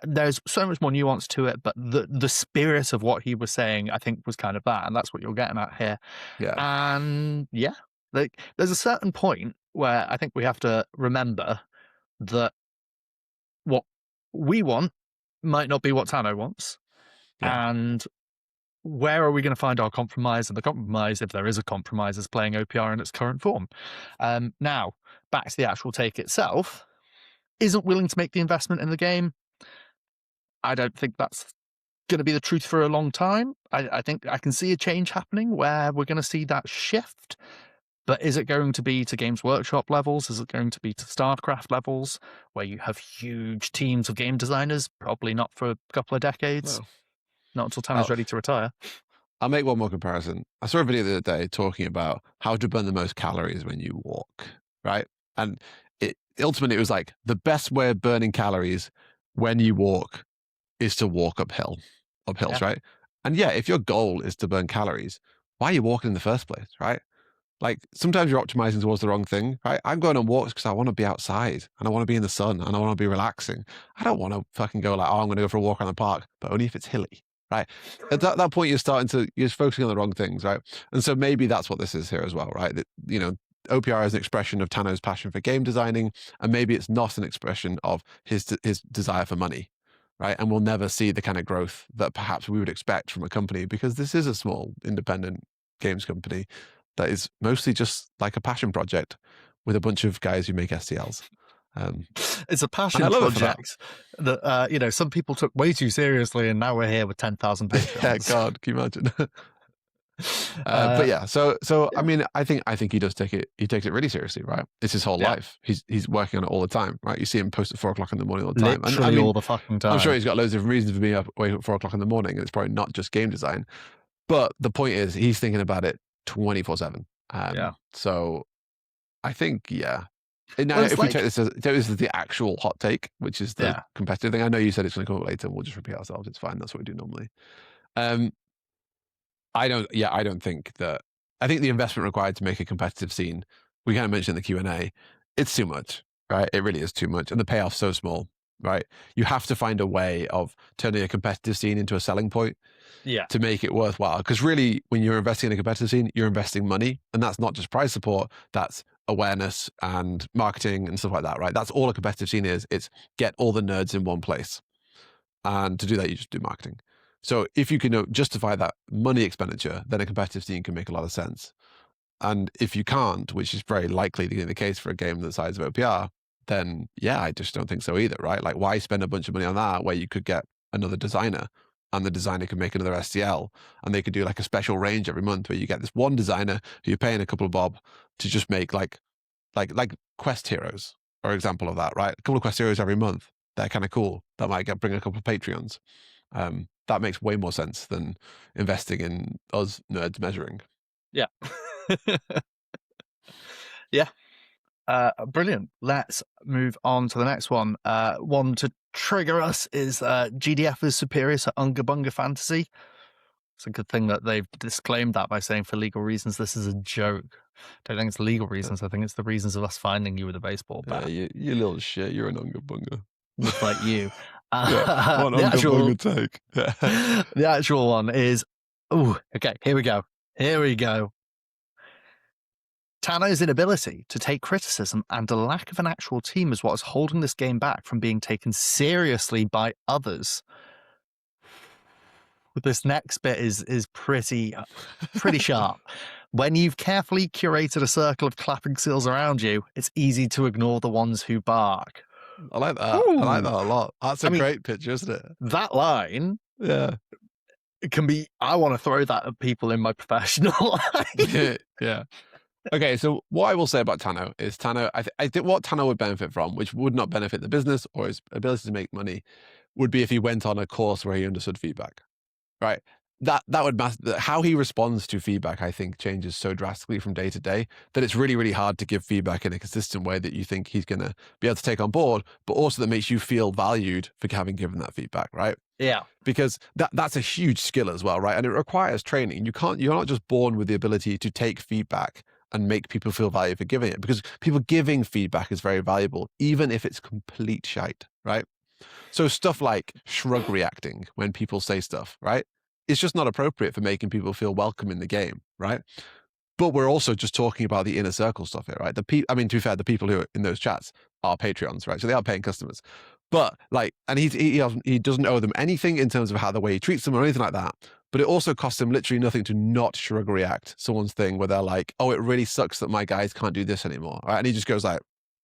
there's so much more nuance to it, but the spirit of what he was saying, I think, was kind of that, and that's what you're getting at here. Yeah. And like, there's a certain point where I think we have to remember that what we want might not be what Tano wants. Yeah. And where are we going to find our compromise? And the compromise, if there is a compromise, is playing OPR in its current form. Now, back to the actual take itself, isn't willing to make the investment in the game. I don't think that's going to be the truth for a long time. I think I can see a change happening where we're going to see that shift. But is it going to be to Games Workshop levels? Is it going to be to StarCraft levels, where you have huge teams of game designers? Probably not for a couple of decades. No. Not until Tano's ready to retire. I'll make one more comparison. I saw a video the other day talking about how to burn the most calories when you walk, right? And ultimately, it was like, the best way of burning calories when you walk is to walk uphills, right? And if your goal is to burn calories, why are you walking in the first place, right? Like, sometimes you're optimizing towards the wrong thing, right? I'm going on walks because I want to be outside and I want to be in the sun and I want to be relaxing. I don't want to fucking go like, I'm going to go for a walk around the park, but only if it's hilly, right? At that point, you're focusing on the wrong things, right? And so maybe that's what this is here as well, right? That, OPR is an expression of Tano's passion for game designing, and maybe it's not an expression of his desire for money, right? And we'll never see the kind of growth that perhaps we would expect from a company, because this is a small independent games company that is mostly just like a passion project with a bunch of guys who make STLs. It's a passion project that some people took way too seriously, and now we're here with 10,000 patrons. Yeah, God, can you imagine? But yeah, so I mean, I think he does take it. He takes it really seriously, right? It's his whole life. He's working on it all the time, right? You see him post at 4 o'clock in the morning all the time. Literally, and, all the fucking time. I'm sure he's got loads of reasons for being awake at 4 o'clock in the morning, and it's probably not just game design. But the point is, he's thinking about it 24/7. So I think, now, if we take this as the actual hot take, which is the competitive thing, I know you said it's going to come up later. We'll just repeat ourselves. It's fine. That's what we do normally. I don't think that. I think the investment required to make a competitive scene, we kind of mentioned in the Q&A, it's too much, right? It really is too much, and the payoff's so small, right? You have to find a way of turning a competitive scene into a selling point, to make it worthwhile. Because really, when you're investing in a competitive scene, you're investing money, and that's not just prize support. That's awareness and marketing and stuff like that, right? That's all a competitive scene is. It's get all the nerds in one place, and to do that, you just do marketing. So if you can justify that money expenditure, then a competitive scene can make a lot of sense. And if you can't, which is very likely to be the case for a game the size of OPR, then I just don't think so either, right? Like, why spend a bunch of money on that where you could get another designer, and the designer could make another STL, and they could do like a special range every month where you get this one designer who you're paying a couple of bob to just make like quest heroes, or example of that, right? A couple of quest heroes every month. They're kind of cool. That might bring a couple of Patreons. That makes way more sense than investing in us nerds measuring. Yeah. Brilliant. Let's move on to the next one. One to trigger us is GDF is superior to Unga Bunga Fantasy. It's a good thing that they've disclaimed that by saying for legal reasons this is a joke. I don't think it's legal reasons. I think it's the reasons of us finding you with a baseball bat. You little shit. You're an unga bunga. Just like you. One unga bunga take. The actual one is, okay, here we go. Tano's inability to take criticism and a lack of an actual team is what is holding this game back from being taken seriously by others. This next bit is pretty sharp. When you've carefully curated a circle of clapping seals around you, it's easy to ignore the ones who bark. I like that. Ooh. I like that a lot. That's a great picture, isn't it? That line, yeah, it can be. I want to throw that at people in my professional life. Yeah. Okay, so what I will say about Tano is I think what Tano would benefit from, which would not benefit the business or his ability to make money, would be if he went on a course where he understood feedback. Right. That would how he responds to feedback, I think, changes so drastically from day to day that it's really, really hard to give feedback in a consistent way that you think he's going to be able to take on board, but also that makes you feel valued for having given that feedback, right? Yeah. Because that's a huge skill as well, right? And it requires training. You're not just born with the ability to take feedback and make people feel valued for giving it, because people giving feedback is very valuable, even if it's complete shite, right? So stuff like shrug reacting when people say stuff, right? It's just not appropriate for making people feel welcome in the game, right? But we're also just talking about the inner circle stuff here, right? To be fair, the people who are in those chats are Patreons, right? So they are paying customers. But and he doesn't owe them anything in terms of how the way he treats them or anything like that. But it also costs him literally nothing to not shrug react someone's thing where they're like, oh, it really sucks that my guys can't do this anymore, right? And he just goes like,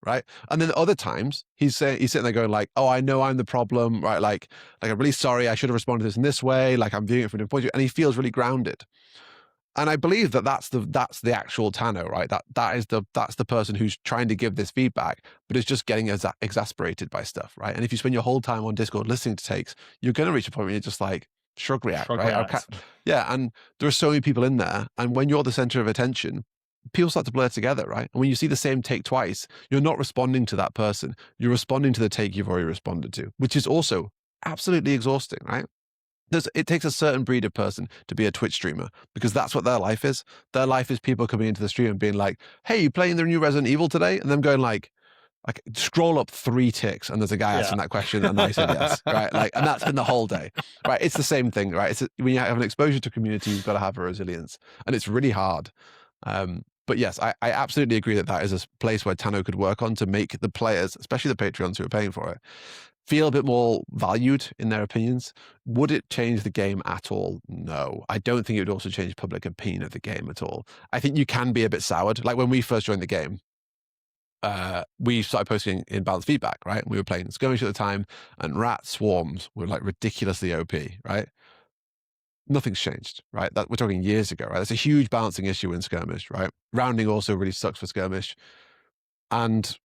right. And then other times he's sitting there going like, oh, I know I'm the problem, right? Like I'm really sorry. I should have responded to this in this way. Like I'm viewing it from a different point of view. And he feels really grounded. And I believe that's the actual Tano, right? That's the person who's trying to give this feedback, but is just getting exasperated by stuff, right? And if you spend your whole time on Discord listening to takes, you're going to reach a point where you're just like shrug react, right? Yeah. And there are so many people in there. And when you're the center of attention, people start to blur together, right? And when you see the same take twice, you're not responding to that person. You're responding to the take you've already responded to, which is also absolutely exhausting, right? It takes a certain breed of person to be a Twitch streamer, because that's what their life is. Their life is people coming into the stream and being like, hey, you playing the new Resident Evil today? And them going like scroll up 3 ticks and there's a guy asking that question and I said yes, right? Like, and that's been the whole day, right? It's the same thing, right? When you have an exposure to community, you've got to have a resilience, and it's really hard. But yes, I absolutely agree that is a place where Tano could work on to make the players, especially the Patreons who are paying for it, feel a bit more valued in their opinions. Would it change the game at all? No. I don't think it would also change public opinion of the game at all. I think you can be a bit soured. Like when we first joined the game, we started posting imbalance feedback, right? We were playing skirmish at the time, and rat swarms were like ridiculously OP, right? Nothing's changed, right? We're talking years ago, right? That's a huge balancing issue in skirmish, right? Rounding also really sucks for skirmish. And,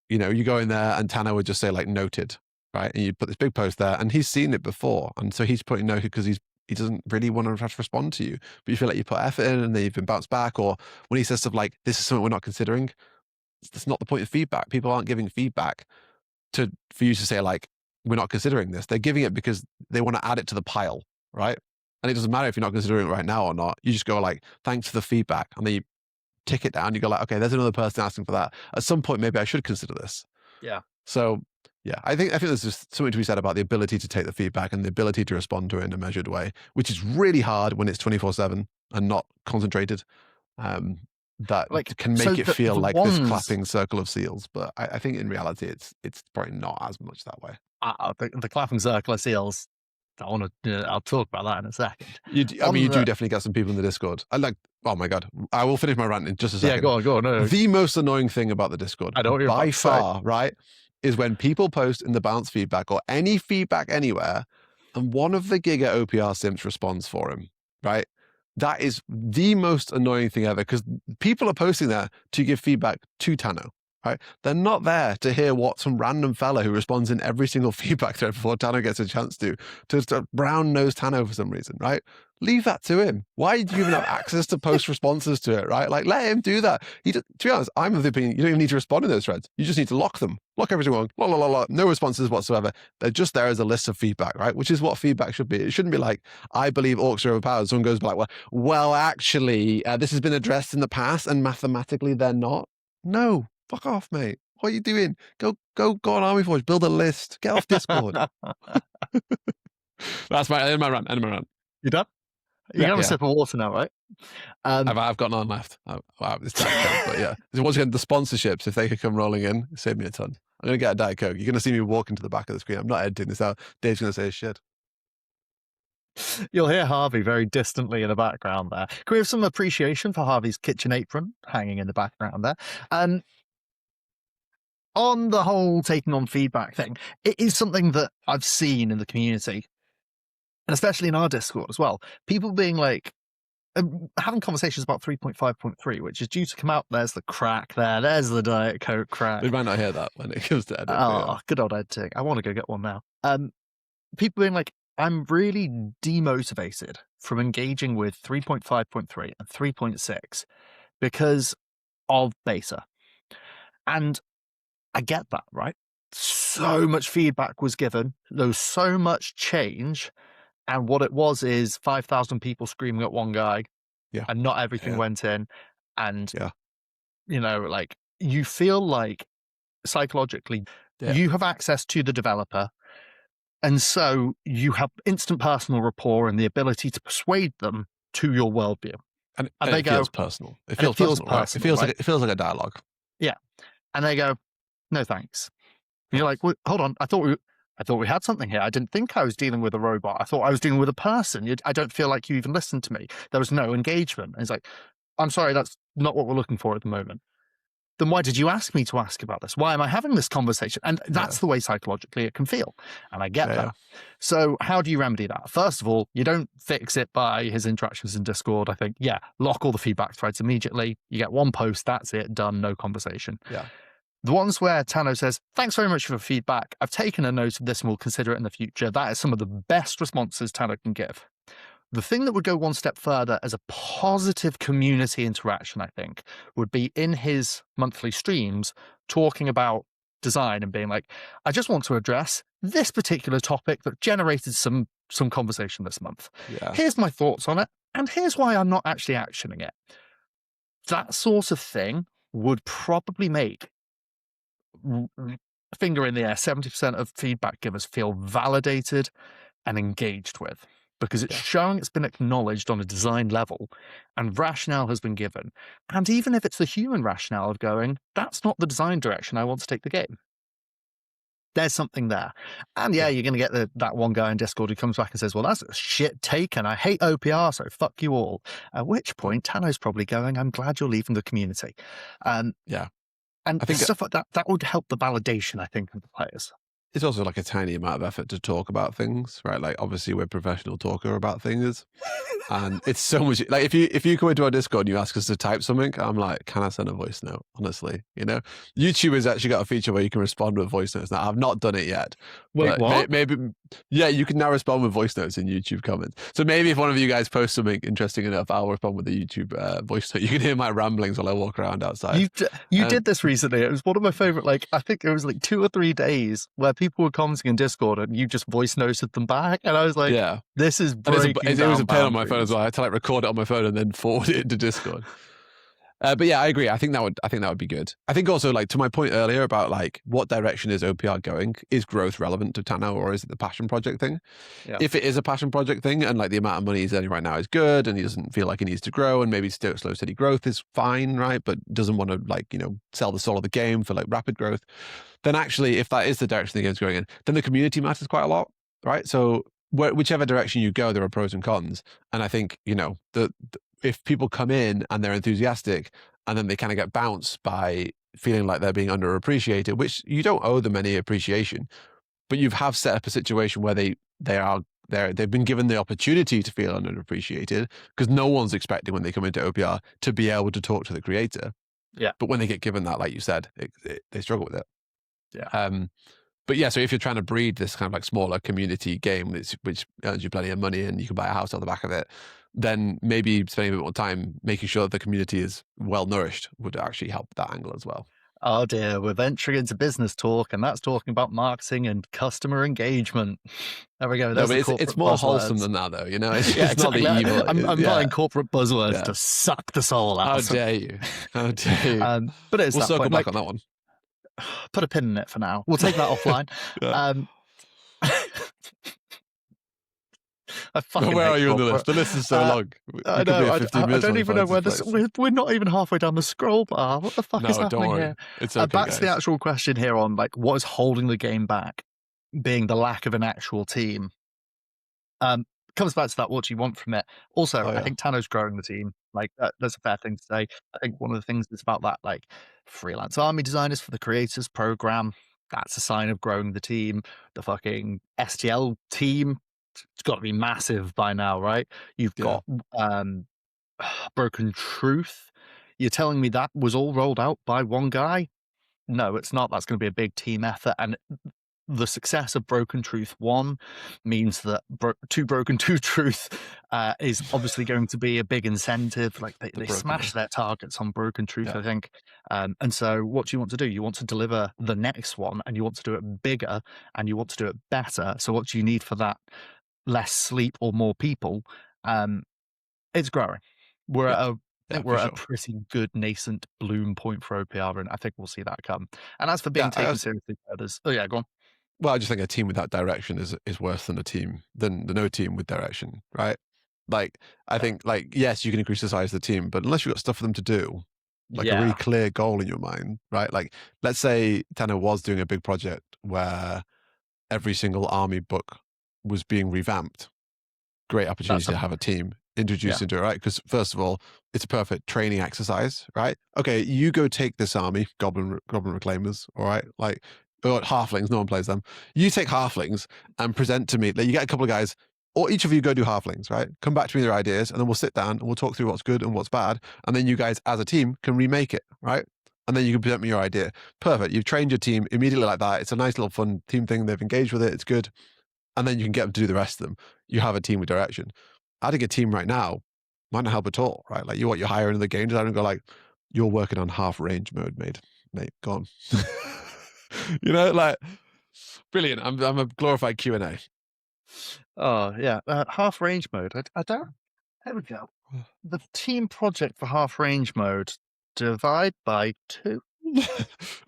you go in there and Tano would just say like noted, right? And you'd put this big post there, and he's seen it before. And so he's putting noted because he doesn't really want to have to respond to you, but you feel like you put effort in and then you've been bounced back. Or when he says stuff like, this is something we're not considering, that's not the point of feedback. People aren't giving feedback for you to say like, we're not considering this. They're giving it because they want to add it to the pile, right? And it doesn't matter if you're not considering it right now or not. You just go like, thanks for the feedback. And then you tick it down. You go like, okay, there's another person asking for that. At some point, maybe I should consider this. Yeah. So yeah, I think there's just something to be said about the ability to take the feedback and the ability to respond to it in a measured way, which is really hard when it's 24/7 and not concentrated. That can make it feel like this clapping circle of seals. But I think in reality, it's probably not as much that way. The clapping circle of seals, I'll talk about that in a second. You do definitely get some people in the Discord. Oh my God, I will finish my rant in just a second. Yeah, go on. No. The most annoying thing about the Discord, by far, right, is when people post in the bounce feedback or any feedback anywhere, and one of the Giga OPR simps responds for him, right? That is the most annoying thing ever, because people are posting there to give feedback to Tano, right? They're not there to hear what some random fella who responds in every single feedback thread before Tano gets a chance to brown-nose Tano for some reason, right? Leave that to him. Why do you even have access to post responses to it, right? Like, let him do that. To be honest, I'm of the opinion you don't even need to respond in those threads. You just need to lock them. Lock every single one. No responses whatsoever. They're just there as a list of feedback, right? Which is what feedback should be. It shouldn't be like, I believe orcs are overpowered. Someone goes like, well, actually, this has been addressed in the past and mathematically they're not. No, fuck off, mate. What are you doing? Go on Army Forge. Build a list. Get off Discord. That's my end of my rant. You done? You got a sip of water now, right? I've got none left. Wow, this Diet Coke, but yeah. So once again, the sponsorships, if they could come rolling in, save me a ton. I'm going to get a Diet Coke. You're going to see me walking to the back of the screen. I'm not editing this out. Dave's going to say shit. You'll hear Harvey very distantly in the background there. Can we have some appreciation for Harvey's kitchen apron hanging in the background there? On the whole taking on feedback thing, it is something that I've seen in the community, and especially in our Discord as well. People being like, having conversations about 3.5.3, which is due to come out. There's the crack there. There's the Diet Coke crack. We might not hear that when it comes to editing. Oh, good old editing. I want to go get one now. People being like, I'm really demotivated from engaging with 3.5.3 and 3.6 because of beta. And I get that, right? So much feedback was given. There was so much change. And what it was is 5,000 people screaming at one guy. Yeah. And not everything went in. And, yeah. Like you feel like psychologically you have access to the developer. And so you have instant personal rapport and the ability to persuade them to your worldview. And they feels personal. It feels personal. Right? It feels like a dialogue. Yeah. And they go, no, thanks. And you're like, well, hold on. I thought we had something here. I didn't think I was dealing with a robot. I thought I was dealing with a person. I don't feel like you even listened to me. There was no engagement. And it's like, I'm sorry, that's not what we're looking for at the moment. Then why did you ask me to ask about this? Why am I having this conversation? And that's the way psychologically it can feel. And I get that. So how do you remedy that? First of all, you don't fix it by his interactions in Discord. I think, lock all the feedback threads immediately. You get one post, that's it, done, no conversation. Yeah. The ones where Tano says, thanks very much for the feedback. I've taken a note of this and we'll consider it in the future. That is some of the best responses Tano can give. The thing that would go one step further as a positive community interaction, I think, would be in his monthly streams talking about design and being like, I just want to address this particular topic that generated some conversation this month. Yeah. Here's my thoughts on it, and here's why I'm not actually actioning it. That sort of thing would probably make, finger in the air, 70% of feedback givers feel validated and engaged with. Because it's showing it's been acknowledged on a design level and rationale has been given. And even if it's the human rationale of going, that's not the design direction I want to take the game. There's something there. And you're going to get that one guy in Discord who comes back and says, well, that's a shit take and I hate OPR, so fuck you all. At which point, Tano's probably going, I'm glad you're leaving the community. And I think stuff like that would help the validation, I think, of the players. It's also like a tiny amount of effort to talk about things, right? Like obviously we're professional talker about things, and it's so much. Like if you come into our Discord and you ask us to type something, I'm like, can I send a voice note? Honestly, YouTube has actually got a feature where you can respond with voice notes. Now I've not done it yet. Wait, what? Maybe you can now respond with voice notes in YouTube comments. So maybe if one of you guys posts something interesting enough, I'll respond with the YouTube voice note. You can hear my ramblings while I walk around outside. You did this recently. It was one of my favorite. Like I think it was like 2 or 3 days where people were commenting in Discord and you just voice noted them back, and I was like, this is breaking down it was a pain on my boundaries. phone as well. I had to like record it on my phone and then forward it into Discord. But yeah, I agree. I think that would be good. I think also, like, to my point earlier about like what direction is OPR going? Is growth relevant to Tano, or is it the passion project thing? Yeah. If it is a passion project thing and like the amount of money he's earning right now is good and he doesn't feel like he needs to grow and maybe slow steady growth is fine, right? But doesn't want to like, sell the soul of the game for like rapid growth, then actually if that is the direction the game's going in, then the community matters quite a lot, right? So whichever direction you go, there are pros and cons. And I think, if people come in and they're enthusiastic and then they kind of get bounced by feeling like they're being underappreciated, which you don't owe them any appreciation, but you have set up a situation where they've been given the opportunity to feel underappreciated because no one's expecting when they come into OPR to be able to talk to the creator. Yeah. But when they get given that, like you said, they struggle with it. Yeah. But yeah, so if you're trying to breed this kind of like smaller community game, which earns you plenty of money and you can buy a house on the back of it, then maybe spending a bit more time making sure the community is well nourished would actually help that angle as well. Oh dear, we're venturing into business talk, and that's talking about marketing and customer engagement. There we go. No, There's but it's more wholesome than that, though. You know, it's not the evil. I'm buying corporate buzzwords to suck the soul out. How dare you? How dare you? But it's we'll circle back on that one. Put a pin in it for now. We'll take that offline. Where are you on the list? The list is so long. I know. I don't even know where this. We're not even halfway down the scroll bar. What the fuck is happening here? It's okay, back guys. to the actual question here on like what is holding the game back, being the lack of an actual team. Comes back to that. What do you want from it? Also, I think Tano's growing the team. Like that's a fair thing to say. I think one of the things is about that, like freelance army designers for the creators program. That's a sign of growing the team. The fucking STL team. It's got to be massive by now, right? You've got Broken Truth. You're telling me that was all rolled out by one guy? No, it's not. That's going to be a big team effort. And the success of Broken Truth 1 means that Broken Truth is obviously going to be a big incentive. Like they smash their targets on Broken Truth, I think. And so what do you want to do? You want to deliver the next one, and you want to do it bigger, and you want to do it better. So what do you need for that? Less sleep or more people? It's growing. We're at a pretty good nascent bloom point for OPR, and I think we'll see that come. And as for being taken seriously by others, go on. Well, I just think a team without direction is worse than than no team with direction, right? Like I think, like, yes, you can increase the size of the team, but unless you've got stuff for them to do, like a really clear goal in your mind, right? Like let's say Tano was doing a big project where every single army book was being revamped. Great opportunity to have a team introduced into it, right? Because first of all, it's a perfect training exercise, right? Okay, you go take this army, Goblin Reclaimers, all right? Like, halflings, no one plays them. You take halflings and present to me. Like, you get a couple of guys, or each of you go do halflings, right? Come back to me with their ideas, and then we'll sit down and we'll talk through what's good and what's bad, and then you guys as a team can remake it, right? And then you can present me your idea. Perfect. You've trained your team immediately like that. It's a nice little fun team thing. They've engaged with it. It's good. And then you can get them to do the rest of them. You have a team with direction. Adding a team right now might not help at all, right? Like you hire into the game designer and go like, you're working on half range mode, mate, go on. You know, like, brilliant. I'm a glorified Q&A. Oh yeah, half range mode. I don't. There we go. The team project for half range mode, divide by 2.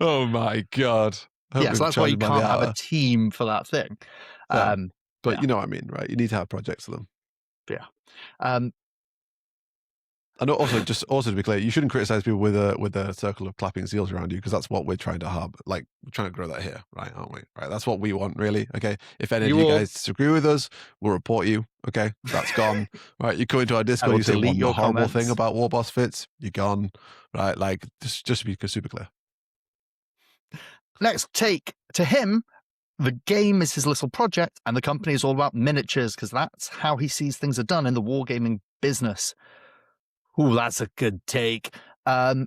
Oh my god. Yeah, so that's why you can't have a team for that thing. But you know what I mean, right? You need to have projects for them. Yeah. And also to be clear, you shouldn't criticize people with a circle of clapping seals around you, because that's what we're trying to have. Like, we're trying to grow that here, right? Aren't we? Right. That's what we want, really. Okay. If any of you guys disagree with us, we'll report you. Okay. That's gone. Right. You come into our Discord, you say one horrible thing about Warboss Fitz, you're gone. Right. Like, just to be super clear. Next take to him. The game is his little project, and the company is all about miniatures, because that's how he sees things are done in the wargaming business. Ooh, that's a good take. Or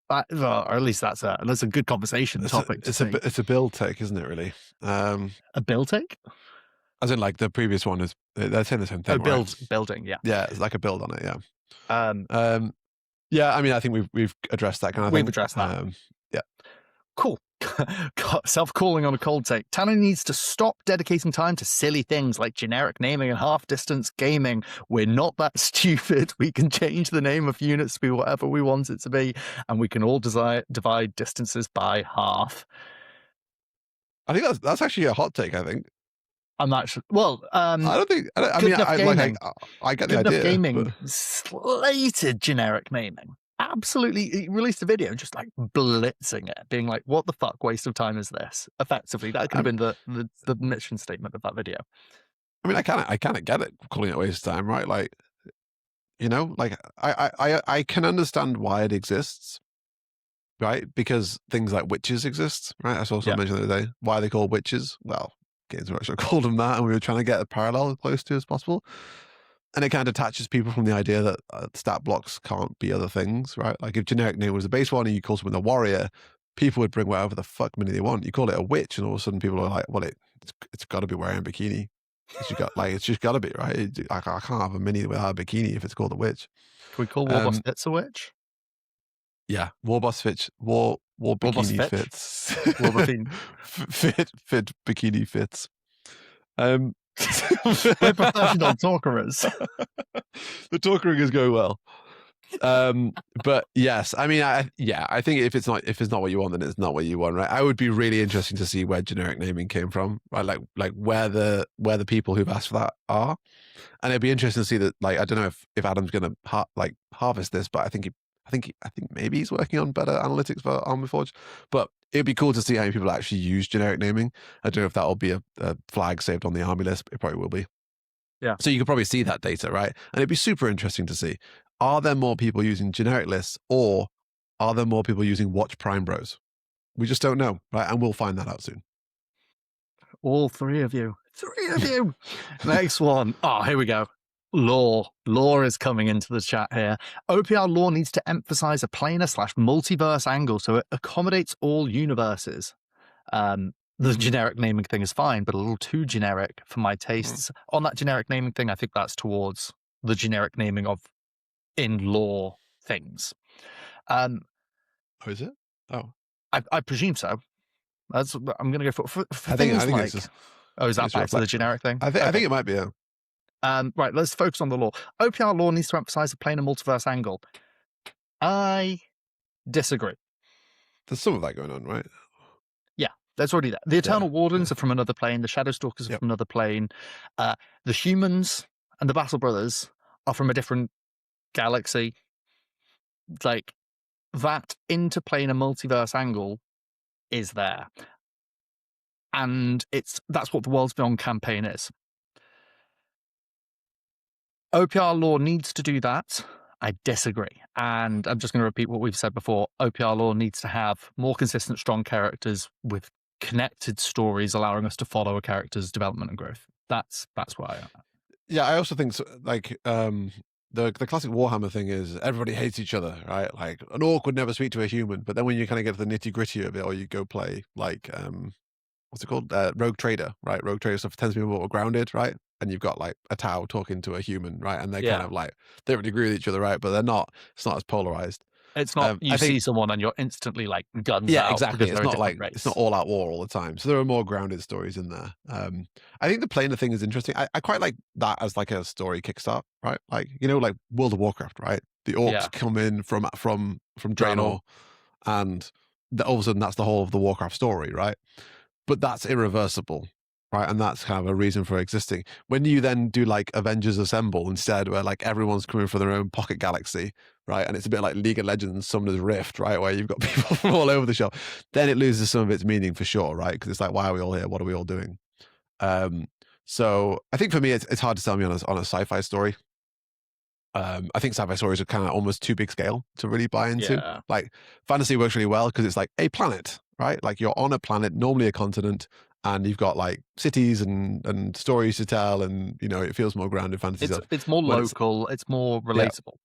at least that's a good conversation topic. It's a build take, isn't it? Really, a build take. As in, like the previous one is they're saying the same thing. Building, yeah. Yeah, it's like a build on it. Yeah. Yeah. I mean, I think we've addressed that kind of thing. We've addressed that. Yeah. Cool. Self-calling on a cold take. Tano needs to stop dedicating time to silly things like generic naming and half-distance gaming. We're not that stupid. We can change the name of units to be whatever we want it to be, and we can all divide distances by half. I think that's actually a hot take. I think. I'm not sure. Well, I don't think. I mean, I get the idea. Gaming slated generic naming. Absolutely, he released a video just like blitzing it, being like, "What the fuck waste of time is this?" Effectively, that could have been the mission statement of that video. I mean, I kind of get it, calling it a waste of time, right? Like, you know, like I can understand why it exists, right? Because things like witches exist, right? I saw someone mention the other day. Why are they called witches? Well, Games Workshop called them that, and we were trying to get a parallel as close to as possible. And it kind of detaches people from the idea that stat blocks can't be other things, right? Like if generic name was a base one and you call someone a warrior, people would bring whatever the fuck many they want. You call it a witch, and all of a sudden people are like, well, it's got to be wearing a bikini. It's just got to be, right? I can't have a mini without a bikini if it's called a witch. Can we call Warboss Fitz a witch? Yeah, Warboss Fitz, War bikini Fitz. fit bikini Fitz. We're professional talkers. The talkering is going well. But yes, I mean, I think if it's not what you want, then it's not what you want, right? I would be really interesting to see where generic naming came from, right? Like where the people who've asked for that are, and it'd be interesting to see that. Like, I don't know if Adam's going to harvest this, but I think maybe he's working on better analytics for Army Forge. But it'd be cool to see how many people actually use generic naming. I don't know if that will be a flag saved on the army list. It probably will be. Yeah. So you could probably see that data, right? And it'd be super interesting to see. Are there more people using generic lists, or are there more people using Watch Prime Bros? We just don't know, right? And we'll find that out soon. All three of you. Next one. Oh, here we go. Lore. Lore is coming into the chat here. OPR lore needs to emphasize a planar/multiverse angle so it accommodates all universes. The generic naming thing is fine, but a little too generic for my tastes. On that generic naming thing, I think that's towards the generic naming of in-lore things. Oh, is it? Oh. I presume so. I'm going to go for I think it's just, is that back to the generic thing? I think it might be, yeah. Right, let's focus on the lore. OPR lore needs to emphasize a planar multiverse angle. I disagree. There's some of that going on, right? Yeah, that's already there. The Eternal Wardens are from another plane. The Shadowstalkers are from another plane. The humans and the Battle Brothers are from a different galaxy. Like, that interplanar multiverse angle is there. And that's what the Worlds Beyond campaign is. OPR lore needs to do that. I disagree. And I'm just going to repeat what we've said before. OPR lore needs to have more consistent, strong characters with connected stories, allowing us to follow a character's development and growth. That's where I am. Yeah, I also think the classic Warhammer thing is everybody hates each other, right? Like an orc would never speak to a human, but then when you kind of get to the nitty gritty of it, or you go play like what's it called, Rogue Trader, right? Rogue Trader stuff tends to be more grounded, right? And you've got like a Tau talking to a human, right? And they're kind of like, they don't really agree with each other, right? But they're not. It's not as polarized. It's not you see someone and you're instantly like guns out. Yeah, exactly. It's not like race. It's not all out war all the time. So there are more grounded stories in there. I think the planar thing is interesting. I quite like that as like a story kickstart, right? Like, you know, like World of Warcraft, right? The orcs come in from Draenor, and all of a sudden that's the whole of the Warcraft story, right? But that's irreversible, right? And that's kind of a reason for existing. When you then do like Avengers Assemble instead, where like everyone's coming from their own pocket galaxy, right? And it's a bit like League of Legends Summoner's Rift, right? Where you've got people from all over the show. Then it loses some of its meaning for sure, right? Because it's like, why are we all here? What are we all doing? So I think for me, it's hard to tell me on a sci-fi story. I think sci-fi stories are kind of almost too big scale to really buy into. Yeah. Like fantasy works really well because it's like a planet, right? Like you're on a planet, normally a continent, and you've got like cities and stories to tell, and you know it feels more grounded fantasy stuff. It's more local. It's more relatable.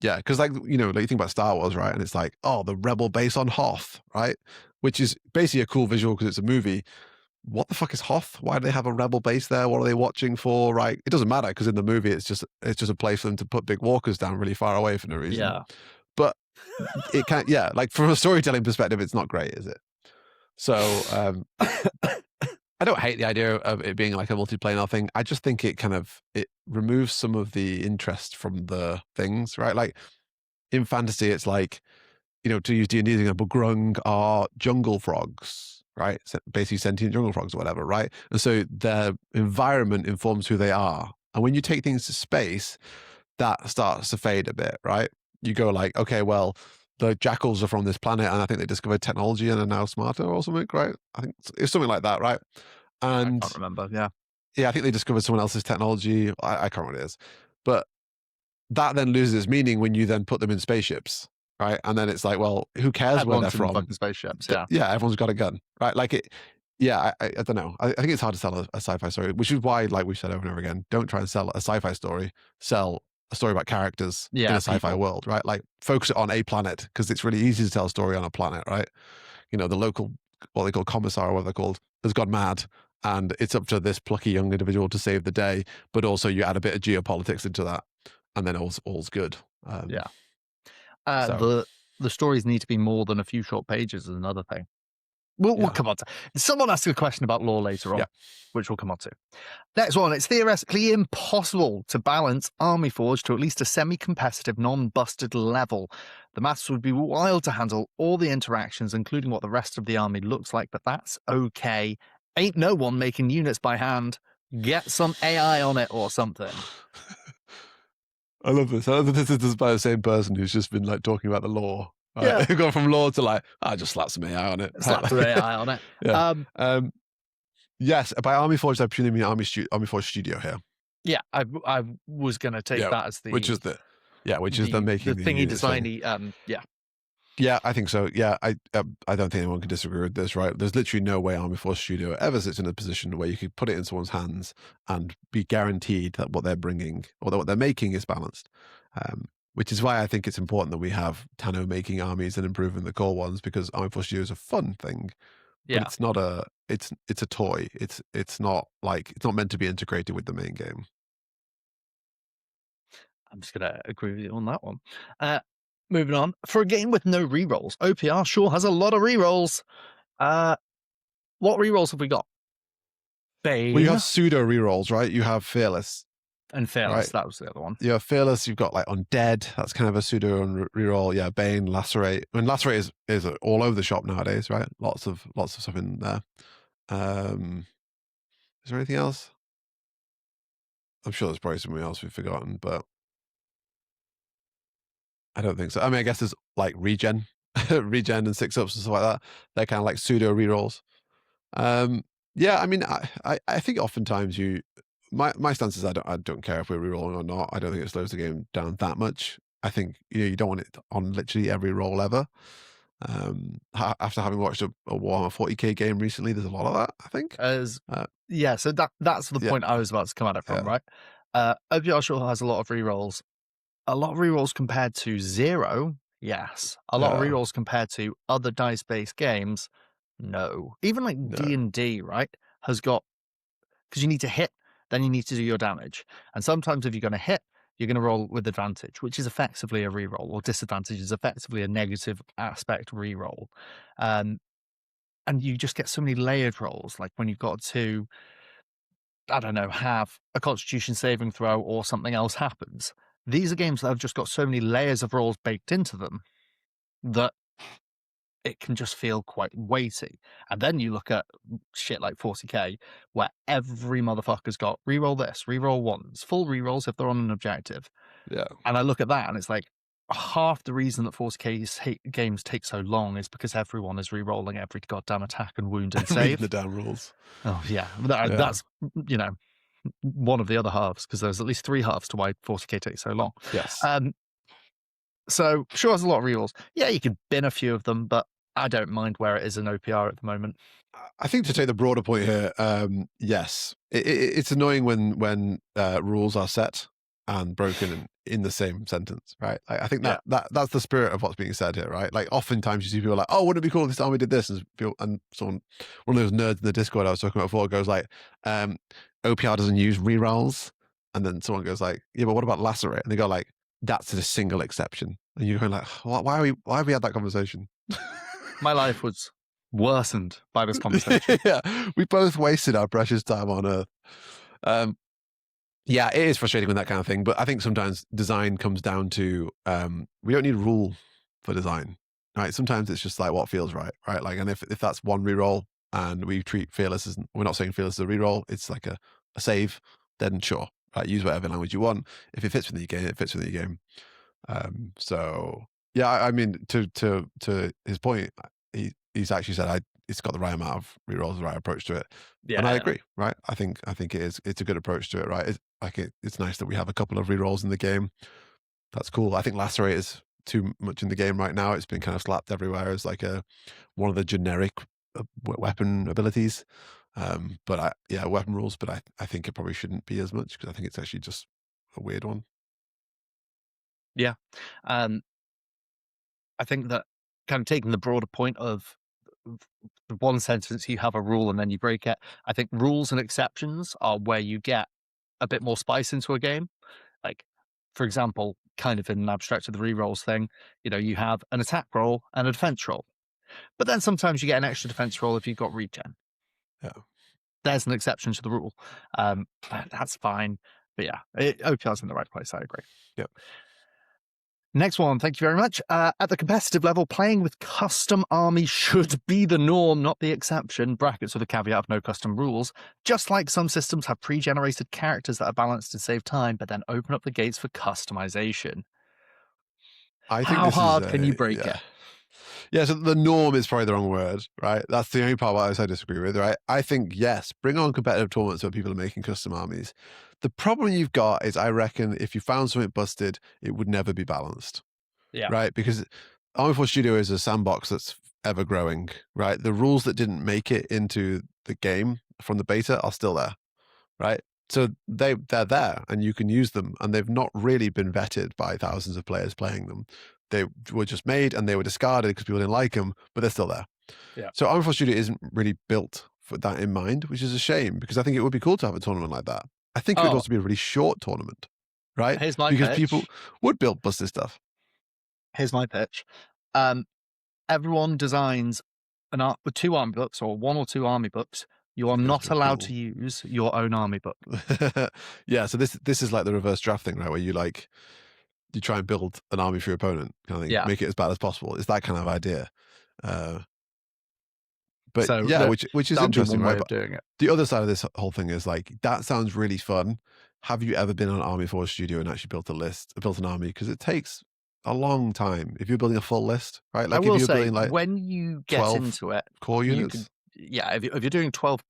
Yeah, because like you know, like you think about Star Wars, right? And it's like, oh, the rebel base on Hoth, right? Which is basically a cool visual because it's a movie. What the fuck is Hoth? Why do they have a rebel base there? What are they watching for? Right? It doesn't matter because in the movie it's just a place for them to put big walkers down really far away for no reason. Yeah. But it can't. Yeah, like from a storytelling perspective, it's not great, is it? So I don't hate the idea of it being like a multiplanar thing. I just think it removes some of the interest from the things, right? Like in fantasy, it's like, you know, to use D&D example, Grung are jungle frogs, right? Basically sentient jungle frogs or whatever, right? And so their environment informs who they are. And when you take things to space, that starts to fade a bit, right? You go like, okay, well, the jackals are from this planet and I think they discovered technology and are now smarter or something, right? I think it's something like that, right? And I can't remember, yeah. Yeah, I think they discovered someone else's technology. I can't remember what it is. But that then loses its meaning when you then put them in spaceships, right? And then it's like, well, who cares where they're from? Fucking spaceships, yeah. Yeah, everyone's got a gun, right? Like yeah, I don't know. I think it's hard to sell a sci-fi story, which is why, like we said over and over again, don't try and sell a sci-fi story. Sell a story about characters in a sci-fi people. world, right? Like focus it on a planet, because it's really easy to tell a story on a planet, right? You know, the local, what they call commissar, or what they're called, has gone mad, and it's up to this plucky young individual to save the day. But also, you add a bit of geopolitics into that, and then all's good. Yeah. So The stories need to be more than a few short pages is another thing. We'll come on to. Someone asked a question about lore later on, Yeah. which we'll come on to. Next one. It's theoretically impossible to balance Army Forge to at least a semi-competitive, non-busted level. The maths would be wild to handle all the interactions, including what the rest of the army looks like, but that's okay. Ain't no one making units by hand. Get some AI on it or something. I love this. I love that this is by the same person who's just been like talking about the lore. Right? Yeah. Who've gone from lore to like, I just slap some AI on it. Slap some AI on it. Yeah. Yes, by Army Forge, I presume you mean Army Forge Studio here. Yeah, I was going to take that as the which is the making the thingy designy. Yeah, I think so. Yeah, I don't think anyone can disagree with this, right? There's literally no way Army Force Studio ever sits in a position where you could put it in someone's hands and be guaranteed that what they're bringing or that what they're making is balanced. Which is why I think it's important that we have Tano making armies and improving the core ones, because Army Force Studio is a fun thing. Yeah, but it's not a it's a toy. It's not meant to be integrated with the main game. I'm just going to agree with you on that one. Moving on. For a game with no rerolls, OPR sure has a lot of rerolls. What rerolls have we got? Bane. Well, you have pseudo rerolls, right? You have Fearless. And Fearless, right. That was the other one. You have Fearless, you've got like Undead, that's kind of a pseudo reroll. Yeah, Bane, Lacerate. I mean, Lacerate is all over the shop nowadays, right? Lots of stuff in there. Is there anything else? I'm sure there's probably something else we've forgotten, but I don't think so. I mean, I guess there's like regen and 6-ups and stuff like that. They're kind of like pseudo rerolls. Yeah, I mean, I think oftentimes my stance is I don't care if we're rerolling or not. I don't think it slows the game down that much. I think you don't want it on literally every roll ever. After having watched a Warhammer 40k game recently, there's a lot of that, I think. Yeah, so that's the point I was about to come at it from, right? OPR sure has a lot of rerolls. A lot of rerolls compared to 0, yes. A lot of rerolls compared to other dice-based games, no. Even like D&D, right, has got, because you need to hit, then you need to do your damage. And sometimes if you're going to hit, you're going to roll with advantage, which is effectively a reroll, or disadvantage is effectively a negative aspect reroll. And you just get so many layered rolls, like when you've got to, I don't know, have a constitution saving throw or something else happens. These are games that have just got so many layers of rolls baked into them that it can just feel quite weighty. And then you look at shit like 40k, where every motherfucker's got reroll this, reroll ones, full rerolls if they're on an objective. Yeah. And I look at that and it's like half the reason that 40k games take so long is because everyone is rerolling every goddamn attack and wound and save. the damn rules. Oh, yeah. That's, one of the other halves, because there's at least 3 halves to why 40k takes so long. Yes. So sure has a lot of rerolls. Yeah, you can bin a few of them, but I don't mind where it is in OPR at the moment. I think to take the broader point here, yes, it's annoying when rules are set and broken in the same sentence, right? Like, I think that's the spirit of what's being said here, right? Like oftentimes you see people like, oh, wouldn't it be cool if this army did this? And one of those nerds in the Discord I was talking about before goes like, OPR doesn't use rerolls, and then someone goes like, yeah, but what about Lacerate? And they go like, that's a single exception, and you're going like, why have we had that conversation? My life was worsened by this conversation. Yeah, we both wasted our precious time on Earth. Yeah, it is frustrating with that kind of thing, but I think sometimes design comes down to we don't need a rule for design, right? Sometimes it's just like what feels right? Like, and if that's one reroll and we treat Fearless as, we're not saying Fearless is a reroll, it's like a save, then sure, right? Use whatever language you want. If it fits within your game, it fits within your game. So yeah, I mean, to his point, he's actually said it's got the right amount of rerolls, the right approach to it. Yeah, and I agree, right? I think it's a good approach to it, right? It's nice that we have a couple of rerolls in the game. That's cool. I think Lacerate is too much in the game right now. It's been kind of slapped everywhere as like one of the generic weapon abilities. But weapon rules. But I think it probably shouldn't be as much because I think it's actually just a weird one. Yeah. Um, I think that kind of taking the broader point of the one sentence, you have a rule and then you break it. I think rules and exceptions are where you get a bit more spice into a game. Like, for example, kind of in an abstract of the rerolls thing, you have an attack roll and a defense roll. But then sometimes you get an extra defense roll if you've got regen. Yeah. There's an exception to the rule. That's fine. But yeah, OPR's in the right place. I agree. Yep. Next one, thank you very much. At the competitive level, playing with custom army should be the norm, not the exception, brackets with a caveat of no custom rules. Just like some systems have pre-generated characters that are balanced to save time, but then open up the gates for customization. I think How this hard is can you break it? Yeah, so the norm is probably the wrong word, right? That's the only part I disagree with, right? I think, yes, bring on competitive tournaments where people are making custom armies. The problem you've got is, I reckon, if you found something busted, it would never be balanced. Yeah. Right? Because Army Force Studio is a sandbox that's ever growing, right? The rules that didn't make it into the game from the beta are still there, right? So they're there and you can use them, and they've not really been vetted by thousands of players playing them. They were just made and they were discarded because people didn't like them, but they're still there. Yeah. So Army Force Studio isn't really built for that in mind, which is a shame, because I think it would be cool to have a tournament like that. I think it would also be a really short tournament, right? Here's my because pitch. People would build busted stuff. Here's my pitch. Everyone designs an art with 2 army books or 1 or 2 army books. You are not allowed to use your own army book. Yeah, so this is like the reverse draft thing, right? Where you try and build an army for your opponent, kind of thing. Yeah. Make it as bad as possible. It's that kind of idea. But So yeah, which is interesting, right? But doing it. The other side of this whole thing is like, that sounds really fun. Have you ever been on Army Force Studio and actually built an army? Because it takes a long time if you're building a full list, right? Like, I will if you're say, building like when you get into it, core units, if you're doing 12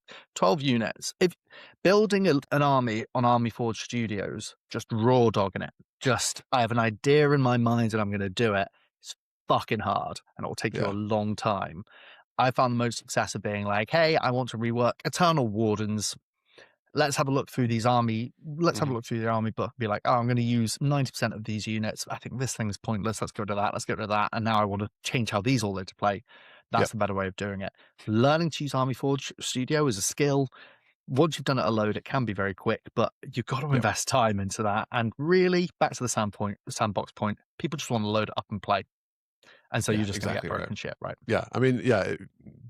units, if building an army on Army Forge Studios, just raw dogging it, I have an idea in my mind and I'm going to do it. It's fucking hard and it will take you a long time. I found the most success of being like, hey, I want to rework Eternal Wardens. Let's have a look through these army. Let's have a look through the army book. Be like, oh, I'm going to use 90% of these units. I think this thing's pointless. Let's go to that. Let's go to that. And now I want to change how these all into play. That's the better way of doing it. Learning to use Army Forge Studio is a skill. Once you've done it a load, it can be very quick, but you've got to invest time into that. And really, back to the sandbox point, people just want to load it up and play. And so you're just going to get broken shit, right? Yeah. I mean, yeah,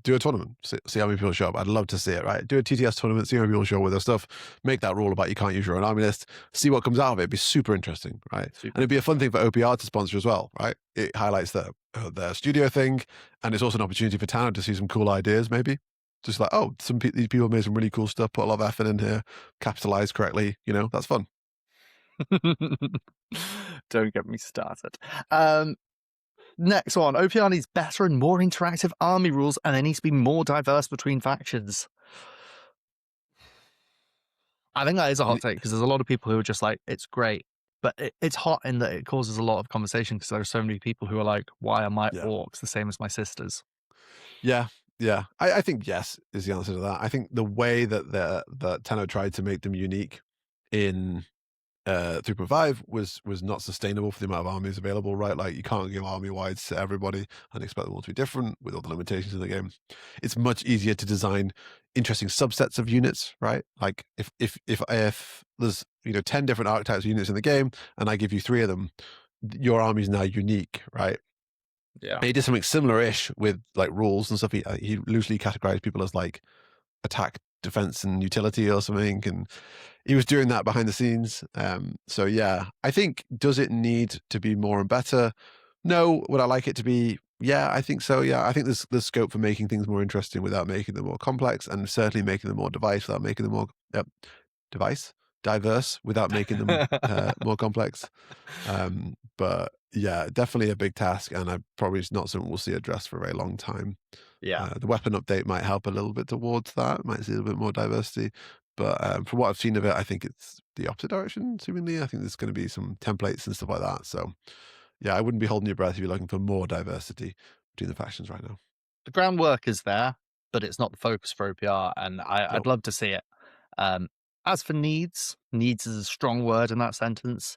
do a tournament. See how many people show up. I'd love to see it, right? Do a TTS tournament, see how many people show up with their stuff. Make that rule about you can't use your own army list. See what comes out of it. It'd be super interesting, right? And it'd be a fun thing for OPR to sponsor as well, right? It highlights their studio thing, and it's also an opportunity for Tano to see some cool ideas, maybe. Just like, oh, these people made some really cool stuff, put a lot of effort in here, capitalized correctly. That's fun. Don't get me started. Next one, OPR needs better and more interactive army rules, and they need to be more diverse between factions. I think that is a hot take, because there's a lot of people who are just like, it's great, but it's hot in that it causes a lot of conversation, because there are so many people who are like, why are my orcs the same as my sisters? Yeah. I think yes is the answer to that. I think the way that Tano tried to make them unique in 3.5 was not sustainable for the amount of armies available, right? Like, you can't give army wides to everybody and expect them all to be different with all the limitations in the game. It's much easier to design interesting subsets of units, right? Like, if there's 10 different archetypes of units in the game and I give you 3 of them, your army is now unique, right? Yeah. And he did something similar-ish with like rules and stuff. He loosely categorized people as like attack, defense, and utility or something, and he was doing that behind the scenes. So yeah, I think, does it need to be more and better? No. Would I like it to be? Yeah, I think so. Yeah, I think there's scope for making things more interesting without making them more complex, and certainly making them more diverse without making them more diverse without making them more complex. But yeah, definitely a big task, and probably it's not something we'll see addressed for a very long time. Yeah, the weapon update might help a little bit towards that. Might see a little bit more diversity, but from what I've seen of it, I think it's the opposite direction. Seemingly, I think there's going to be some templates and stuff like that. So yeah, I wouldn't be holding your breath if you're looking for more diversity between the factions right now. the groundwork is there, but it's not the focus for OPR, and I'd Nope. love to see it. As for needs is a strong word in that sentence.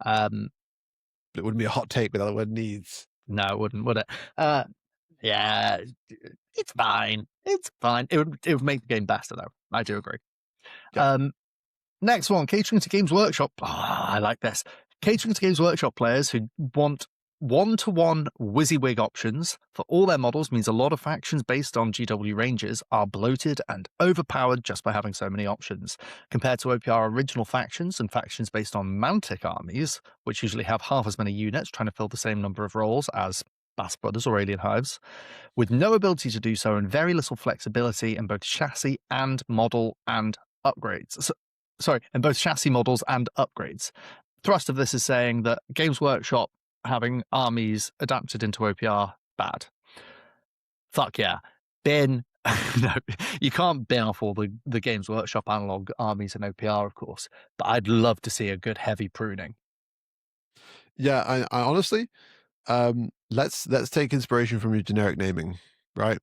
It wouldn't be a hot take without the word needs. No, it wouldn't, would it? Yeah, it's fine. It's fine. It would make the game better, though. I do agree. Yeah. Next one, catering to Games Workshop. Oh, I like this. Catering to Games Workshop players who want one-to-one wysiwyg options for all their models means a lot of factions based on GW ranges are bloated and overpowered just by having so many options. Compared to OPR original factions and factions based on Mantic armies, which usually have half as many units trying to fill the same number of roles as Bass Brothers or Alien Hives, with no ability to do so and very little flexibility in both chassis and model and upgrades. In both chassis models and upgrades. Thrust of this is saying that Games Workshop having armies adapted into OPR, bad. Fuck yeah. Bin. No, you can't bin off all the Games Workshop analog armies in OPR, of course, but I'd love to see a good heavy pruning. Yeah, I honestly, let's take inspiration from your generic naming, right?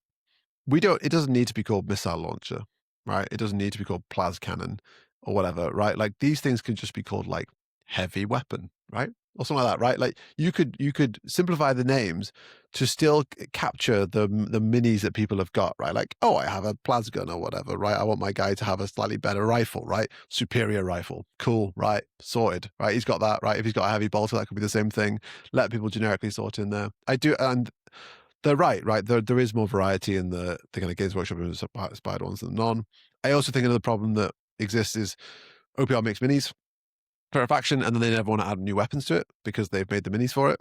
It doesn't need to be called missile launcher, right? It doesn't need to be called plas cannon or whatever, right? Like these things can just be called like heavy weapon, right? Or something like that, right? Like you could simplify the names to still capture the minis that people have got, right? Like, oh, I have a plas gun or whatever, right? I want my guy to have a slightly better rifle, right? Superior rifle, cool, right? Sorted, right? He's got that, right? If he's got a heavy bolter, that could be the same thing. Let people generically sort in there. I do, and they're right? There is more variety in the kind of Games Workshop inspired ones than none. I also think another problem that exists is OPR makes minis for a faction, and then they never want to add new weapons to it because they've made the minis for it.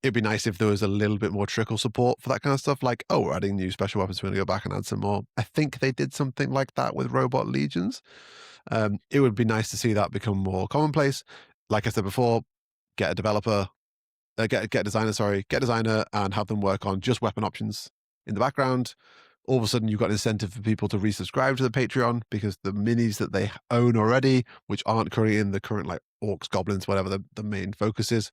It'd be nice if there was a little bit more trickle support for that kind of stuff. Like, oh, we're adding new special weapons. We're going to go back and add some more. I think they did something like that with Robot Legions. It would be nice to see that become more commonplace. Like I said before, get a developer, get a designer, and have them work on just weapon options in the background. All of a sudden, you've got an incentive for people to resubscribe to the Patreon because the minis that they own already, which aren't currently in the current like orcs, goblins, whatever the main focus is,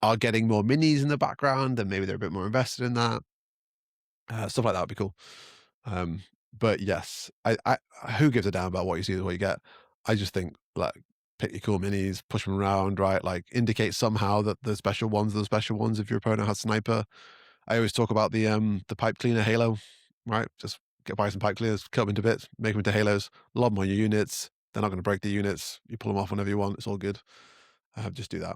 are getting more minis in the background, and maybe they're a bit more invested in that. Stuff like that would be cool. But yes, I who gives a damn about what you see is what you get. I just think like pick your cool minis, push them around, right? Like indicate somehow that the special ones are the special ones if your opponent has sniper. I always talk about the pipe cleaner halo, right? Just buy some pipe cleaners, cut them into bits, make them into halos, lob them on your units. They're not going to break the units. You pull them off whenever you want. It's all good. Just do that.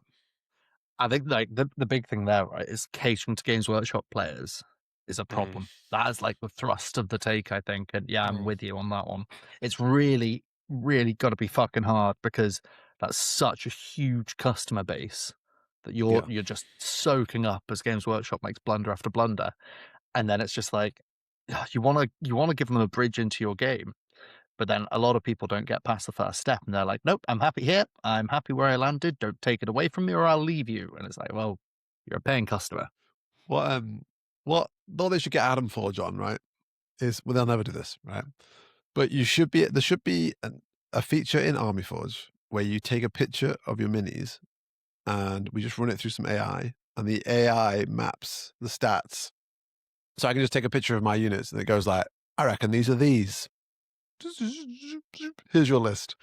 I think like the big thing there, right, is catering to Games Workshop players is a problem. That is like the thrust of the take, I think. And yeah, I'm with you on that one. It's really, really got to be fucking hard because that's such a huge customer base that you're just soaking up as Games Workshop makes blunder after blunder. And then it's just like you want to give them a bridge into your game. But then a lot of people don't get past the first step and they're like, nope, I'm happy here. I'm happy where I landed. Don't take it away from me or I'll leave you. And it's like, well, you're a paying customer. What they should get Adam for, John, right, is, well, they'll never do this, right? But there should be a feature in Army Forge where you take a picture of your minis and we just run it through some AI and the AI maps the stats. So I can just take a picture of my units and it goes like, I reckon these are these. Here's your list.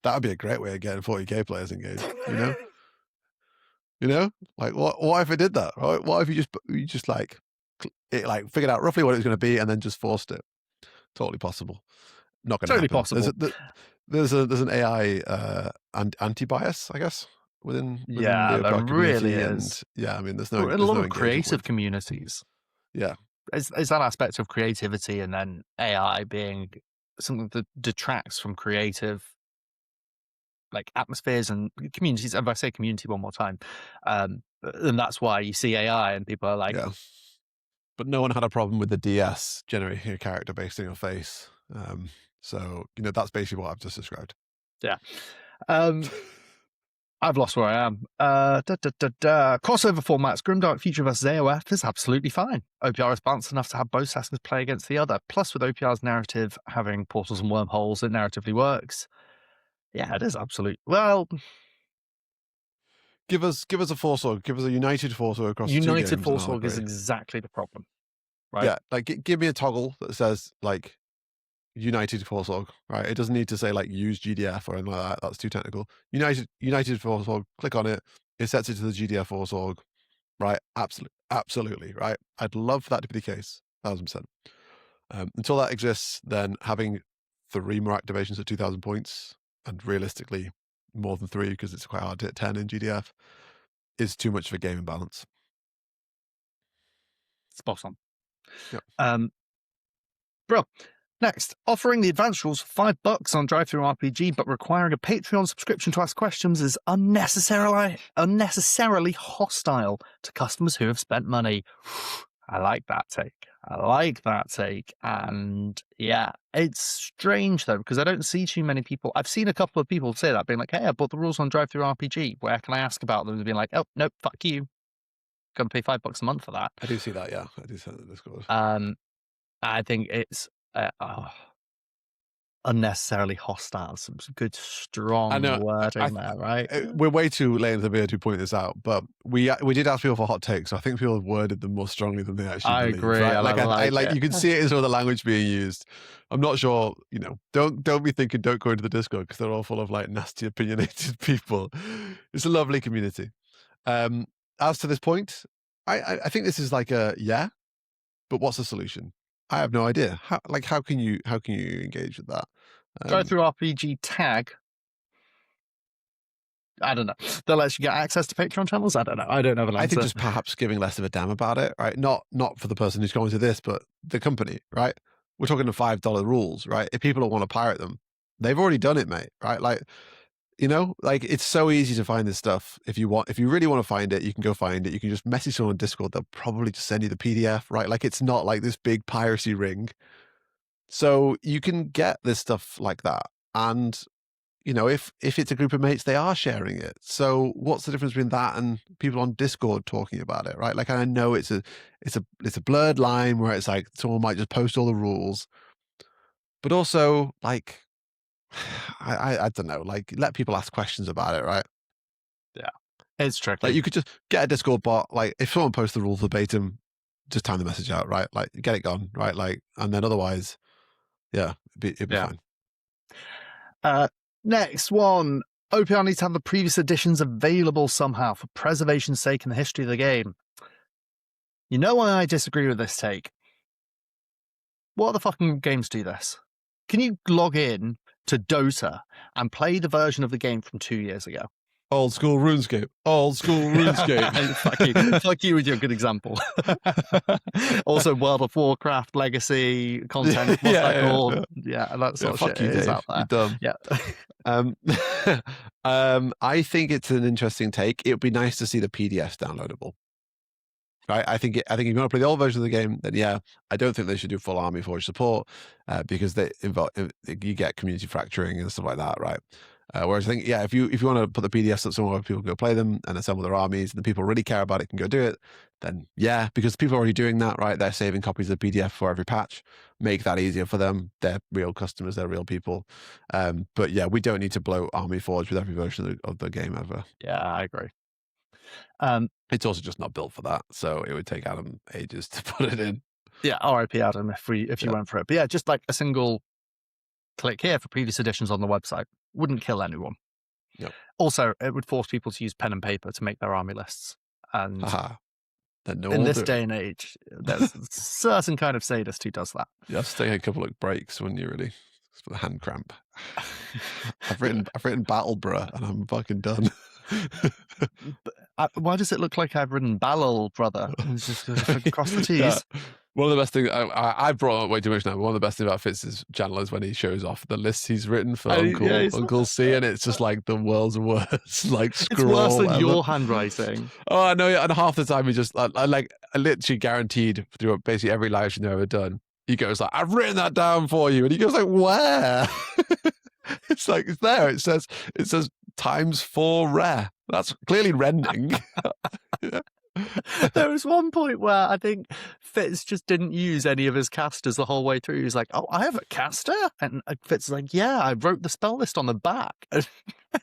That would be a great way of getting 40k players engaged, you know? Like what if it did that? Right? What if you just like figured out roughly what it was going to be and then just forced it? Totally possible. Not going to Totally happen. possible. There's an AI anti-bias, I guess, within the there OPR really community, is. and yeah, I mean, there's In a lot of creative with. communities. Yeah, It's that aspect of creativity and then AI being something that detracts from creative like atmospheres and communities. And if I say community one more time, and that's why you see AI and people are like, yeah. But no one had a problem with the DS generating a character based on your face. So that's basically what I've just described. Yeah. I've lost where I am. Crossover formats, Grimdark Future versus AOF is absolutely fine. OPR is balanced enough to have both settings play against the other. Plus, with OPR's narrative having portals and wormholes, it narratively works. Yeah, it is absolute. Well, give us a force org. Give us a united force org across the two games. United force org is exactly the problem. right? Yeah, like give me a toggle that says like United Force Org, right? It doesn't need to say like use GDF or anything like that. That's too technical. United Force Org, click on it. It sets it to the GDF Force Org, right? Absolutely, right? I'd love that to be the case, 1000%. Until that exists, then having 3 more activations at 2,000 points, and realistically more than 3 because it's quite hard to hit 10 in GDF, is too much of a game imbalance. Spot on. Yep. Bro, next, offering the advanced rules for $5 on DriveThruRPG, but requiring a Patreon subscription to ask questions is unnecessarily hostile to customers who have spent money. I like that take. And yeah, it's strange though, because I don't see too many people. I've seen a couple of people say that, being like, hey, I bought the rules on DriveThruRPG. Where can I ask about them? And being like, oh, nope, fuck you. Gonna pay $5 a month for that. I do see that, yeah. I do see that in Discord. I think it's unnecessarily hostile. Some good, strong wording there, right? We're way too late in the video to point this out, but we did ask people for hot takes. So I think people have worded them more strongly than they actually believe. Agree. Right? Like you can see it in some of the language being used. I'm not sure, don't be thinking, don't go into the Discord because they're all full of like nasty, opinionated people. It's a lovely community. As to this point, I think this is like a yeah, but what's the solution? I have no idea. How can you engage with that? DriveThruRPG tag. I don't know. That lets you get access to Patreon channels. I don't know. I don't have an answer. I think just perhaps giving less of a damn about it, right? Not for the person who's going to this, but the company, right? We're talking the $5 rules, right? If people don't want to pirate them, they've already done it, mate, right? Like, it's so easy to find this stuff. If you really want to find it, you can go find it. You can just message someone on Discord. They'll probably just send you the PDF, right? Like, it's not like this big piracy ring. So you can get this stuff like that. And, if it's a group of mates, they are sharing it. So what's the difference between that and people on Discord talking about it, right? Like, I know it's a blurred line where it's like someone might just post all the rules, but also like, I don't know, like let people ask questions about it, right? Yeah, it's tricky. Like you could just get a Discord bot, like if someone posts the rules verbatim, just time the message out, right? Like get it gone, right? Like, and then otherwise, yeah, it'd be fine. Next one, OPR needs to have the previous editions available somehow for preservation's sake in the history of the game. You know why I disagree with this take? What other fucking games do this? Can you log in to Dota and play the version of the game from 2 years ago? Old school RuneScape. Fuck you with your good example. Also, World of Warcraft Legacy content. What's that called? Yeah, that sort of shit is out there. You're dumb. Yeah. I think it's an interesting take. It would be nice to see the PDFs downloadable. Right? I think if you want to play the old version of the game, then yeah, I don't think they should do full Army Forge support because you get community fracturing and stuff like that, right? Whereas I think, yeah, if you want to put the PDFs up somewhere where people can go play them and assemble their armies, and the people really care about it can go do it, then yeah, because people are already doing that, right? They're saving copies of the PDF for every patch. Make that easier for them. They're real customers. They're real people. But yeah, we don't need to blow Army Forge with every version of the game ever. Yeah, I agree. It's also just not built for that, so it would take Adam ages to put it in. Yeah, RIP Adam if you went for it. But yeah, just like a single click here for previous editions on the website wouldn't kill anyone. Yep. Also, it would force people to use pen and paper to make their army lists. And in this day and age, there's a certain kind of sadist who does that. You have to take a couple of breaks when you really for the hand cramp. I've written Battle Bruh and I'm fucking done. Why does it look like I've written Ballal, brother? It's just cross the T's. Yeah. One of the best things, I brought up way too much now, but one of the best things about Fitz's channel is when he shows off the lists he's written for Uncle C, and it's just like the world's worst, like scroll. It's worse than your handwriting. Oh, I know, and half the time he just, I literally guaranteed through basically every live stream I've ever done, he goes like, I've written that down for you, and he goes like, where? It's like, it's there, it says ×4 rare. That's clearly rending. Yeah. There was one point where I think Fitz just didn't use any of his casters the whole way through. He was like, oh, I have a caster? And Fitz is like, yeah, I wrote the spell list on the back. And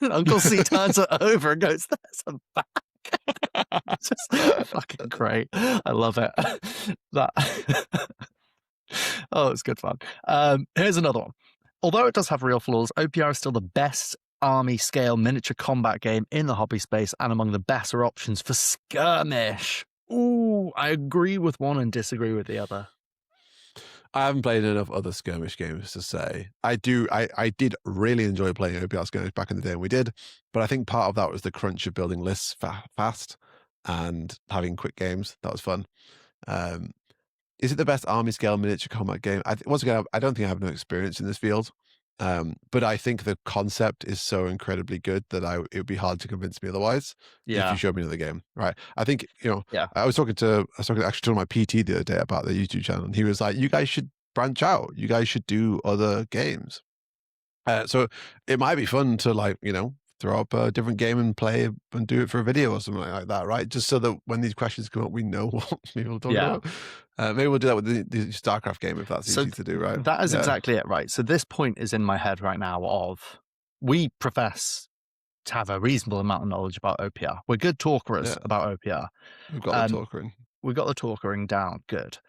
Uncle C turns it over and goes, there's a back. It's just fucking great. I love it. That. Oh, it's good fun. Here's another one. Although it does have real flaws, OPR is still the best army scale miniature combat game in the hobby space and among the better options for skirmish. Ooh, I agree with one and disagree with the other. I haven't played enough other skirmish games to say. I did really enjoy playing OPR skirmish back in the day, and we did. But I think part of that was the crunch of building lists fast and having quick games. That was fun. Is it the best army scale miniature combat game? Once again, I don't think I have no experience in this field. But I think the concept is so incredibly good that it would be hard to convince me otherwise. Yeah. If you showed me another game, right? I think Yeah. I was talking actually to my PT the other day about the YouTube channel, and he was like, "You guys should branch out. You guys should do other games." So it might be fun to throw up a different game and play and do it for a video or something like that, right? Just so that when these questions come up, we know what people are talking about. Maybe we'll do that with the StarCraft game if that's easy to do, right? That is exactly it, right? So this point is in my head right now of we profess to have a reasonable amount of knowledge about OPR. We're good talkers about OPR. We've got the talkering. We've got the talkering down, good.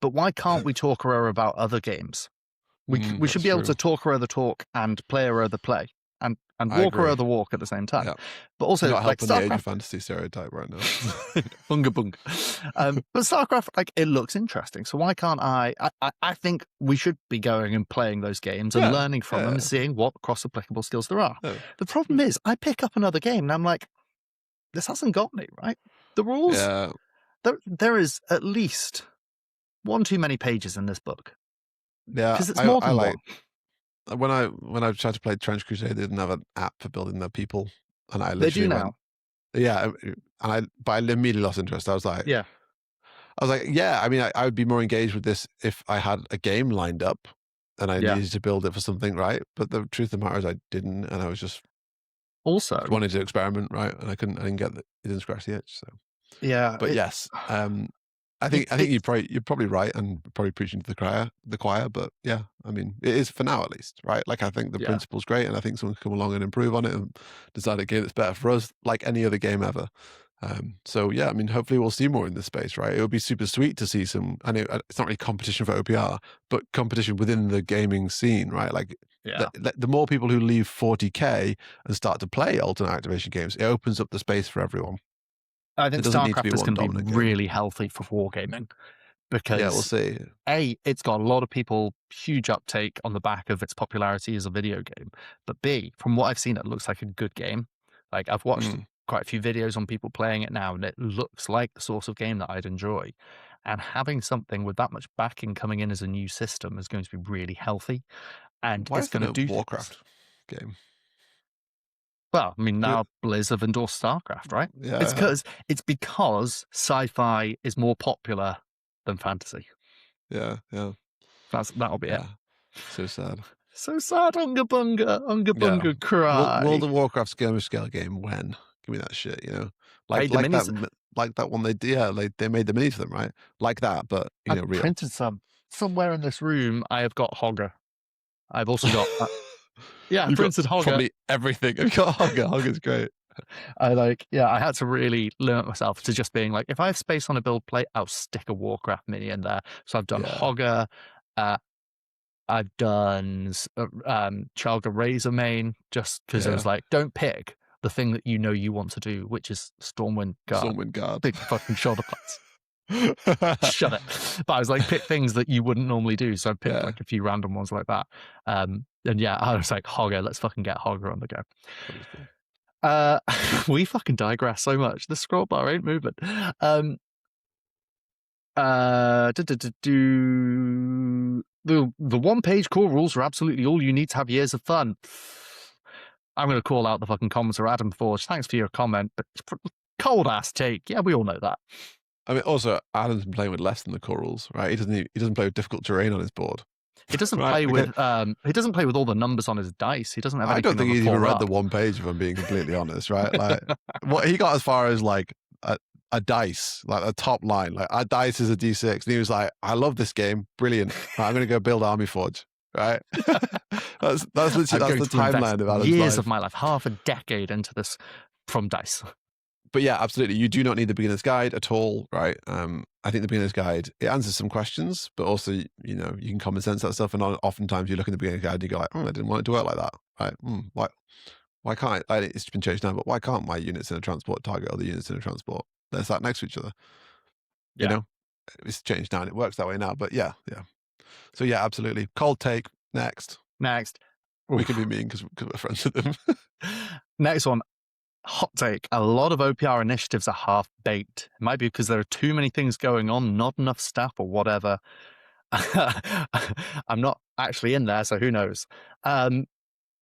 But why can't we talker about other games? We should be able to talker the talk and player the play. And walker the walk at the same time. But also, not like helping the Age StarCraft, of Fantasy stereotype right now. bunga bunga. But StarCraft, it looks interesting. So why can't I think we should be going and playing those games and learning from them and seeing what cross-applicable skills there are. The problem is, I pick up another game and I'm like, this hasn't got me, right? The rules, there is at least one too many pages in this book. Yeah, because it's more than one. When I tried to play Trench Crusade, they didn't have an app for building their people, and I They do now. but I immediately lost interest. I was like, I mean, I would be more engaged with this if I had a game lined up and I needed to build it for something, right? But the truth of the matter is, I didn't, and I was just wanted to experiment, right? And I didn't get it. It didn't scratch the itch. So but yes. I think you're probably right and probably preaching to the choir, but yeah, I mean, it is for now at least, right? Like I think the principle's great, and I think someone can come along and improve on it and decide a game that's better for us, like any other game ever. So yeah, I mean, hopefully we'll see more in this space, right? It would be super sweet to see some. I know it's not really competition for OPR, but competition within the gaming scene, right? Like the more people who leave 40K and start to play alternate activation games, it opens up the space for everyone. I think StarCraft is going to be really healthy for wargaming because we'll see. A, it's got a lot of people, huge uptake on the back of its popularity as a video game. But B, from what I've seen, it looks like a good game. Like I've watched quite a few videos on people playing it now, and it looks like the sort of game that I'd enjoy. And having something with that much backing coming in as a new system is going to be really healthy. And why it's going to do Warcraft game. Well, I mean, now Blizz have endorsed StarCraft, right? Yeah. It's because sci-fi is more popular than fantasy. Yeah. That'll be it. So sad. So sad, Unga Bunga, cry. World of Warcraft skirmish scale game when? Give me that shit, Like that one they did, they made the mini for them, right? Like that, but I've real. printed some. Somewhere in this room, I have got Hogger. I've also got... I printed Hogger. Probably everything. I've got Hogger. Hogger's great. I had to really limit myself to just being like, if I have space on a build plate, I'll stick a Warcraft mini in there. So I've done Hogger. I've done Chalga Razor main, just because it was like, don't pick the thing that you want to do, which is Stormwind Guard. Big fucking shoulder pads. Shut it. But I was like, pick things that you wouldn't normally do. So I picked like a few random ones like that. And I was like, Hogger, let's fucking get Hogger on the go. We fucking digress so much. The scroll bar ain't moving. The one-page core rules are absolutely all you need to have years of fun. I'm going to call out the fucking commenter, Adam Forge. Thanks for your comment, but cold-ass take. Yeah, we all know that. I mean, also, Adam's been playing with less than the core rules, right? He doesn't play with difficult terrain on his board. He doesn't play with he doesn't play with all the numbers on his dice. He doesn't have anything. I don't think he's even read the one page, if I'm being completely honest, right? Like what he got as far as like a dice, like a top line, like a dice is a D6. And he was like, I love this game, brilliant. Right, I'm gonna go build Army Forge. Right? that's literally the timeline of Adam's years life. of my life, half a decade into this from dice. but yeah, absolutely. You do not need the beginner's guide at all, right? I think the beginner's guide, it answers some questions, but also, you know, you can common sense that stuff. And oftentimes you look in the beginner's guide and you go like, I didn't want it to work like that, right? Why can't it's been changed now, but why can't my units in a transport target other units in a transport? They're sat next to each other. You know, it's changed now and it works that way now, but yeah. So yeah, absolutely. Cold take, next. We can be mean because we're friends with them. Next one. Hot take. A lot of OPR initiatives are half-baked. It might be because there are too many things going on, not enough staff or whatever. I'm not actually in there, so who knows? And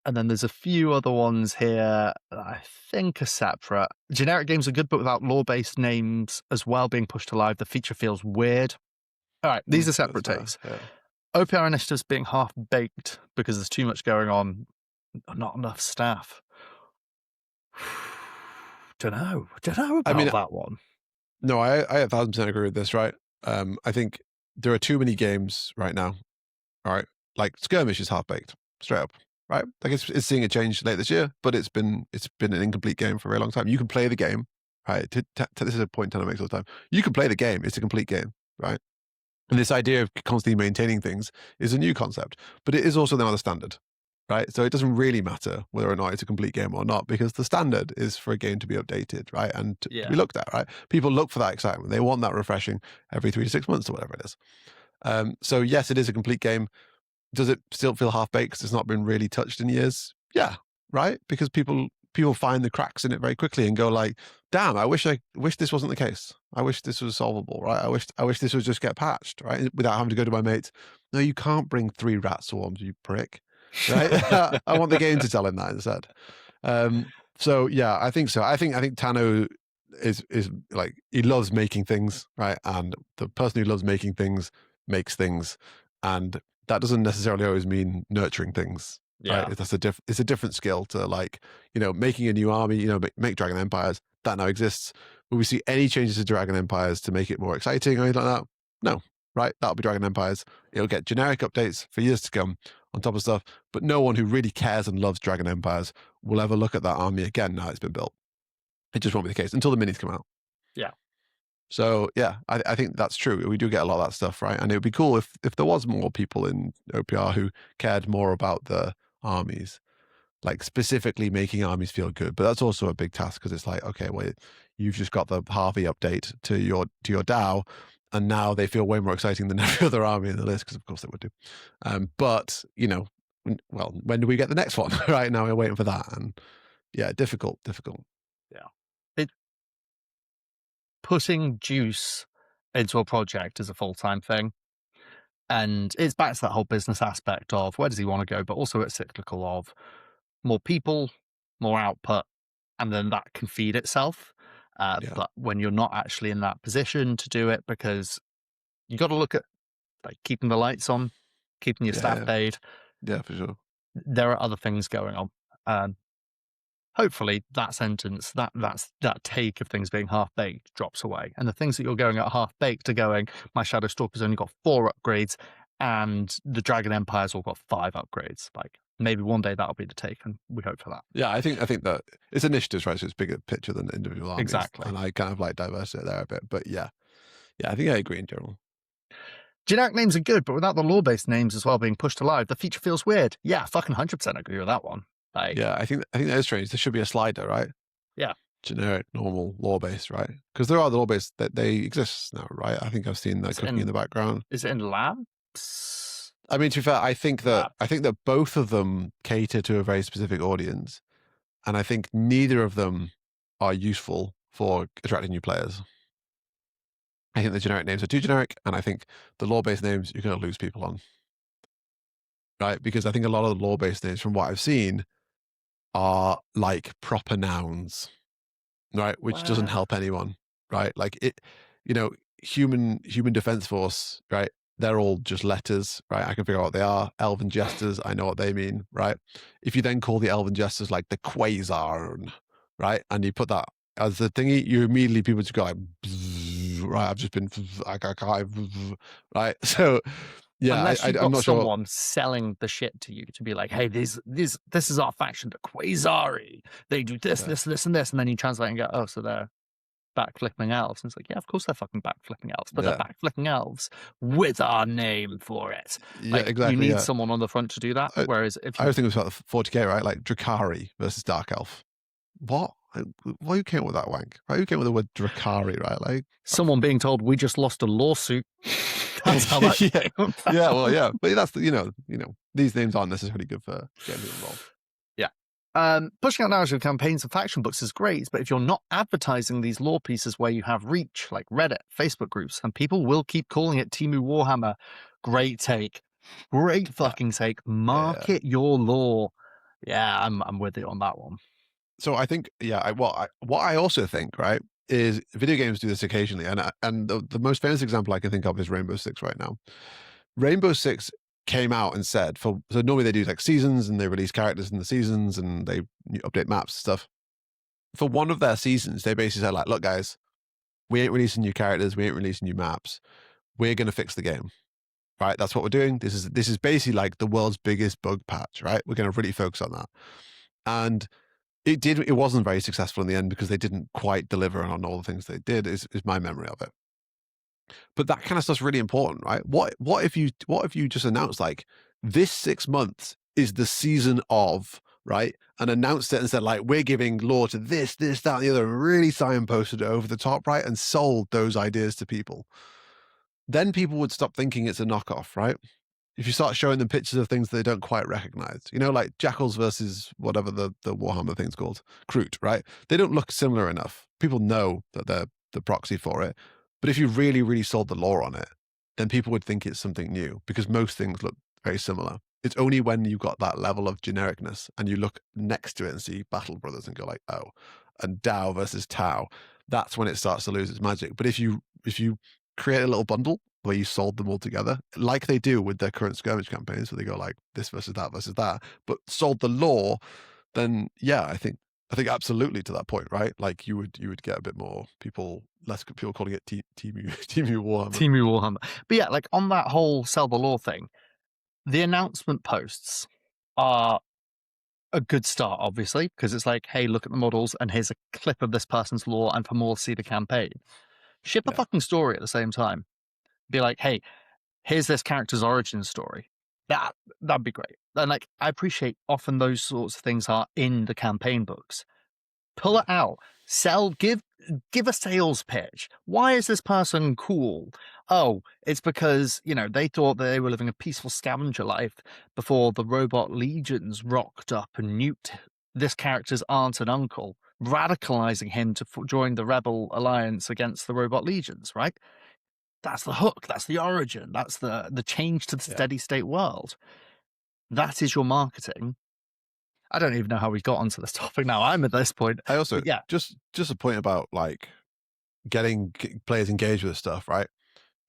then there's a few other ones here that I think are separate. Generic games are good, but without lore-based names as well being pushed to live, the feature feels weird. All right, these are separate takes. Yeah. OPR initiatives being half-baked because there's too much going on, not enough staff. Don't know about that one. No, I 1,000% agree with this, right? I think there are too many games right now, all right? Like Skirmish is half-baked, straight up, right? Like it's seeing a change late this year, but it's been an incomplete game for a very long time. You can play the game, right? This is a point Tano makes all the time. You can play the game. It's a complete game, right? And this idea of constantly maintaining things is a new concept, but it is also now the standard, right? So it doesn't really matter whether or not it's a complete game or not, because the standard is for a game to be updated, right? And to be looked at, right? People look for that excitement. They want that refreshing every 3 to 6 months or whatever it is. So yes, it is a complete game. Does it still feel half-baked because it's not been really touched in years? Yeah, right? Because people find the cracks in it very quickly and go like, damn, I wish this wasn't the case. I wish this was solvable, right? I wish this would just get patched, right? Without having to go to my mates. No, you can't bring 3 rat swarms, you prick. Right? I want the game to tell him that instead. So yeah, I think so. I think Tano is like, he loves making things, right? And the person who loves making things makes things, and that doesn't necessarily always mean nurturing things. Right? It's a different skill to, like, you know, making a new army, you know, make Dragon Empires. That now exists. Will we see any changes to Dragon Empires to make it more exciting or anything like that? No, right? That'll be Dragon Empires. It'll get generic updates for years to come on top of stuff, but no one who really cares and loves Dragon Empires will ever look at that army again now it's been built. It just won't be the case until the minis come out. Yeah. So yeah, I think that's true. We do get a lot of that stuff, right? And it would be cool if there was more people in OPR who cared more about the armies, like specifically making armies feel good. But that's also a big task, because it's like, okay, well, you've just got the Harvey update to your DAO, and now they feel way more exciting than every other army in the list, because of course they would do. But you know, when do we get the next one? Right now we're waiting for that, and yeah, difficult. Yeah, putting juice into a project is a full-time thing. And it's back to that whole business aspect of where does he want to go, but also it's cyclical of more people, more output, and then that can feed itself. But when you're not actually in that position to do it, because you got to look at like keeping the lights on, keeping your staff paid. Yeah, for sure. There are other things going on. Hopefully that sentence, that take of things being half-baked drops away. And the things that you're going at half-baked are going, my Shadow Stalker's only got 4 upgrades and the Dragon Empire's all got 5 upgrades. Like, maybe one day that'll be the take, and we hope for that. Yeah, I think that it's initiatives, right? So it's bigger picture than individual armies. Exactly. And I kind of like diversity there a bit. But yeah, I think I agree in general. Generic names are good, but without the lore-based names as well being pushed to live, the feature feels weird. Yeah, fucking 100% agree with that one. Like, yeah, I think that is strange. There should be a slider, right? Yeah. Generic, normal, law-based, right? Because there are the law-based that they exist now, right? I think I've seen that cooking in the background. Is it in labs? I mean, to be fair, I think that both of them cater to a very specific audience, and I think neither of them are useful for attracting new players. I think the generic names are too generic, and I think the law-based names you're going to lose people on, right? Because I think a lot of the law-based names, from what I've seen, are like proper nouns, right? Which doesn't help anyone, right? Like it, you know, human defense force, right? They're all just letters, right? I can figure out what they are. Elven jesters, I know what they mean, right? If you then call the elven jesters like the Quasar, right? And you put that as the thingy, you immediately, people just go like, right? I've just been, right? So yeah, unless you've got I'm not someone sure. selling the shit to you to be like, hey, this is our faction, the Quasari. They do this, this, and this, and then you translate and go, oh, so they're backflipping elves. And it's like, yeah, of course they're fucking backflipping elves, but Yeah. they're backflipping elves with our name for it. Yeah, Like, exactly. you need Yeah. someone on the front to do that. Whereas if I you was thinking about the 40k, right? Like Drakari versus Dark Elf. What? Why you came up with that wank? Right? Who came up with the word Drakari, right? Like someone being told we just lost a lawsuit. That's how that yeah. Yeah, well, yeah. But that's the, you know, these names aren't necessarily good for getting people involved. Yeah. Pushing out narrative campaigns and faction books is great, but if you're not advertising these lore pieces where you have reach, like Reddit, Facebook groups, and people will keep calling it Timu Warhammer, great take. Great fucking take. Market your lore. Yeah, I'm with you on that one. So I think, yeah, what I also think, right, is video games do this occasionally, and the most famous example I can think of is Rainbow Six right now. Rainbow Six came out and said, so normally they do like seasons and they release characters in the seasons and they update maps and stuff. For one of their seasons, they basically said like, look guys, we ain't releasing new characters, we ain't releasing new maps. We're going to fix the game, right? That's what we're doing. This is basically like the world's biggest bug patch, right? We're going to really focus on that. And it wasn't very successful in the end because they didn't quite deliver on all the things they did, is my memory of it. But that kind of stuff's really important, right? What if you just announced like this 6 months is the season of, right? And announced it and said like, we're giving lore to this, that, and the other, and really signposted it over the top, right? And sold those ideas to people. Then people would stop thinking it's a knockoff, right? If you start showing them pictures of things they don't quite recognize, like Jackals versus whatever the Warhammer thing's called, Kroot, right? They don't look similar enough. People know that they're the proxy for it. But if you really, really sold the lore on it, then people would think it's something new because most things look very similar. It's only when you got that level of genericness and you look next to it and see Battle Brothers and go like, oh, and Dow versus Tau, that's when it starts to lose its magic. But if you create a little bundle where you sold them all together, like they do with their current skirmish campaigns, where they go like this versus that, but sold the lore, then yeah, I think absolutely to that point, right? Like you would get a bit more people, less people calling it Timu Warhammer. Timu Warhammer. But yeah, like on that whole sell the lore thing, the announcement posts are a good start, obviously, because it's like, hey, look at the models and here's a clip of this person's lore, and for more, see the campaign. Ship a fucking story at the same time. Be like, hey, here's this character's origin story. That'd be great. And like, I appreciate often those sorts of things are in the campaign books. Pull it out. Sell, give a sales pitch. Why is this person cool? Oh, it's because, they thought that they were living a peaceful scavenger life before the robot legions rocked up and nuked this character's aunt and uncle, radicalizing him to join the rebel alliance against the robot legions, right? That's the hook. That's the origin. That's the change to the steady state world. That is your marketing. I don't even know how we got onto this topic now. I'm at this point. I also, yeah, just a point about like getting players engaged with stuff, right?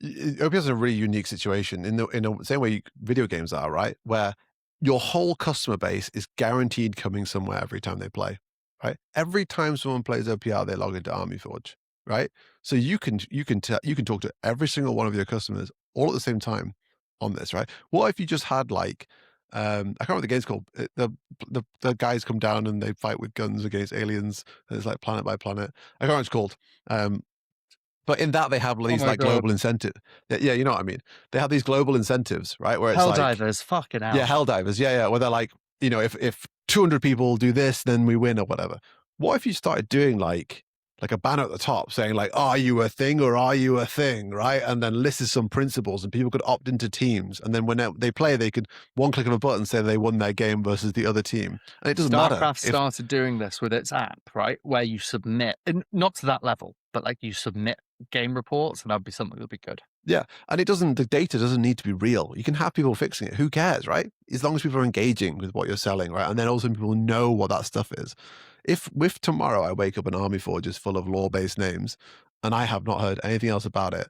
OPS is a really unique situation in the same way video games are, right? Where your whole customer base is guaranteed coming somewhere every time they play, right? Every time someone plays OPR, they log into Army Forge, right? So you can talk to every single one of your customers all at the same time on this, right? What if you just had like, I can't remember what the game's called. The guys come down and they fight with guns against aliens. And it's like planet by planet. I can't remember what it's called. But in that they have these global incentive. Yeah, you know what I mean. They have these global incentives, right? Where it's Helldivers, fucking hell. Yeah, Helldivers. Yeah. Where they're like, if 200 people do this, then we win or whatever. What if you started doing like a banner at the top saying like, are you a thing or are you a thing, right? And then listed some principles and people could opt into teams. And then when they play, they could one click of a button say they won their game versus the other team. And it doesn't matter. StarCraft started doing this with its app, right? Where you submit, and not to that level, but like you submit game reports, and that'd be something that'd be good. Yeah. And the data doesn't need to be real. You can have people fixing it. Who cares, right? As long as people are engaging with what you're selling, right? And then also people know what that stuff is. If tomorrow I wake up and Army Forge is full of lore-based names and I have not heard anything else about it,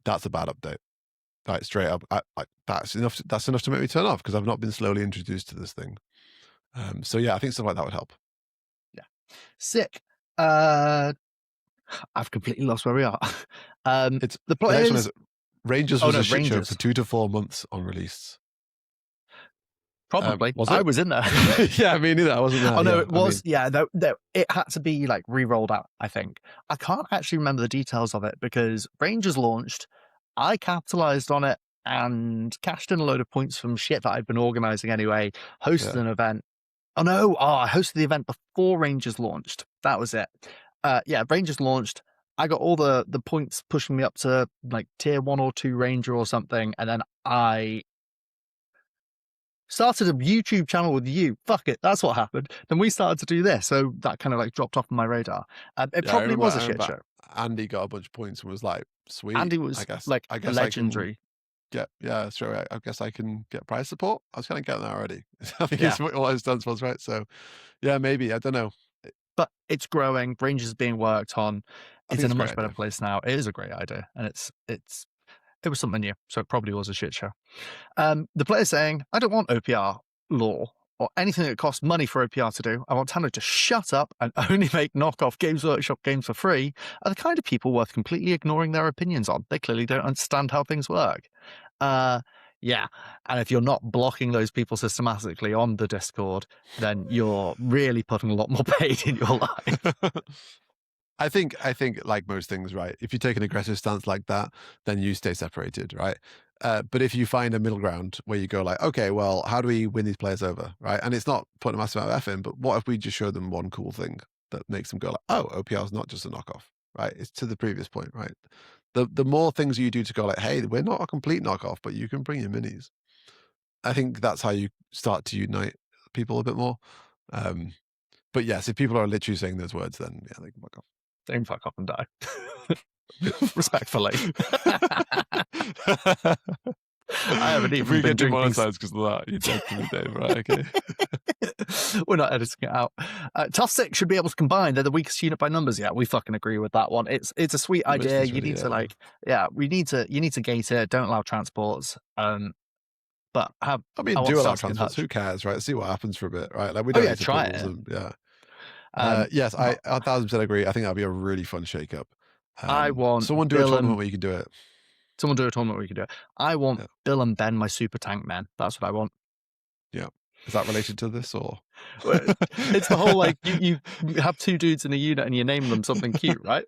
that's a bad update. Like straight up, that's enough to make me turn off because I've not been slowly introduced to this thing. So yeah, I think stuff like that would help. Yeah. Sick. I've completely lost where we are. It's the players. Next one is Rangers was a shit show for 2 to 4 months on release. Probably. Was I it? was in there. Yeah, me neither. I wasn't there. Oh no, yeah, it was. Yeah, it had to be like re-rolled out. I think I can't actually remember the details of it because Rangers launched. I capitalized on it and cashed in a load of points from shit that I've been organizing anyway. Hosted an event. Oh no! Oh, I hosted the event before Rangers launched. That was it. Yeah, Rangers launched. I got all the points pushing me up to like tier 1 or 2 Ranger or something, and then I started a YouTube channel with you. Fuck it, that's what happened. Then we started to do this, so that kind of like dropped off my radar. It probably was a shit show. Andy got a bunch of points and was like, "Sweet." Andy was like I guess legendary. Sure. I guess I can get prize support. I was kind of getting that already. I think it's what his stance was, right? So, yeah, maybe I don't know. But it's growing. Rangers is being worked on. It's in a much better idea. place now. It is a great idea, and it was something new, so it probably was a shit show. The player's saying, I don't want OPR lore or anything that costs money for OPR to do. I want Tano to shut up and only make knockoff Games Workshop games for free are the kind of people worth completely ignoring their opinions on. They clearly don't understand how things work. Yeah, and if you're not blocking those people systematically on the Discord, then you're really putting a lot more pain in your life. I think like most things, right? If you take an aggressive stance like that, then you stay separated, right? But if you find a middle ground where you go like, okay, well, how do we win these players over, right? And it's not putting a massive amount of effort in, but what if we just show them one cool thing that makes them go like, oh, OPR is not just a knockoff, right? It's to the previous point, right? The more things you do to go like, hey, we're not a complete knockoff, but you can bring your minis. I think that's how you start to unite people a bit more. But yes, if people are literally saying those words, then yeah, they can fuck off. They can fuck off and die. Respectfully. I haven't even we been get doing demonetized because of that. You're dead to me, Dave, right? Okay. We're not editing it out. Tough Six should be able to combine. They're the weakest unit by numbers. Yeah, we fucking agree with that one. It's a sweet idea. You need to you need to gate it. Don't allow transports. But have do allow transports. Who cares, right? See what happens for a bit, right? Like we don't try it. Yes, I 1,000% agree. I think that'd be a really fun shake-up. I want someone do a tournament where you can do it. Someone do a tournament where you can do it. I want Bill and Ben, my super tank men. That's what I want. Yeah. Is that related to this or? It's the whole like you have 2 dudes in a unit and you name them something cute, right?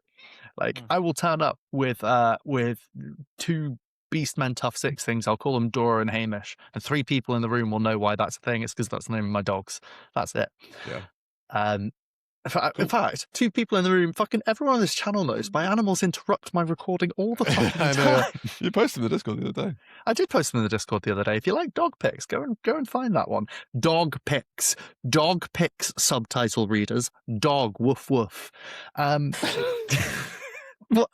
Like I will turn up with 2 Beastmen Tough Six things. I'll call them Dora and Hamish, and 3 people in the room will know why that's a thing. It's because that's the name of my dogs. That's it. Yeah. In fact, 2 people in the room, fucking everyone on this channel knows my animals interrupt my recording all the fucking time. Yeah. You posted in the Discord the other day. I did post them in the Discord the other day. If you like dog pics, go and find that one. Dog pics subtitle readers. Dog woof woof. Well,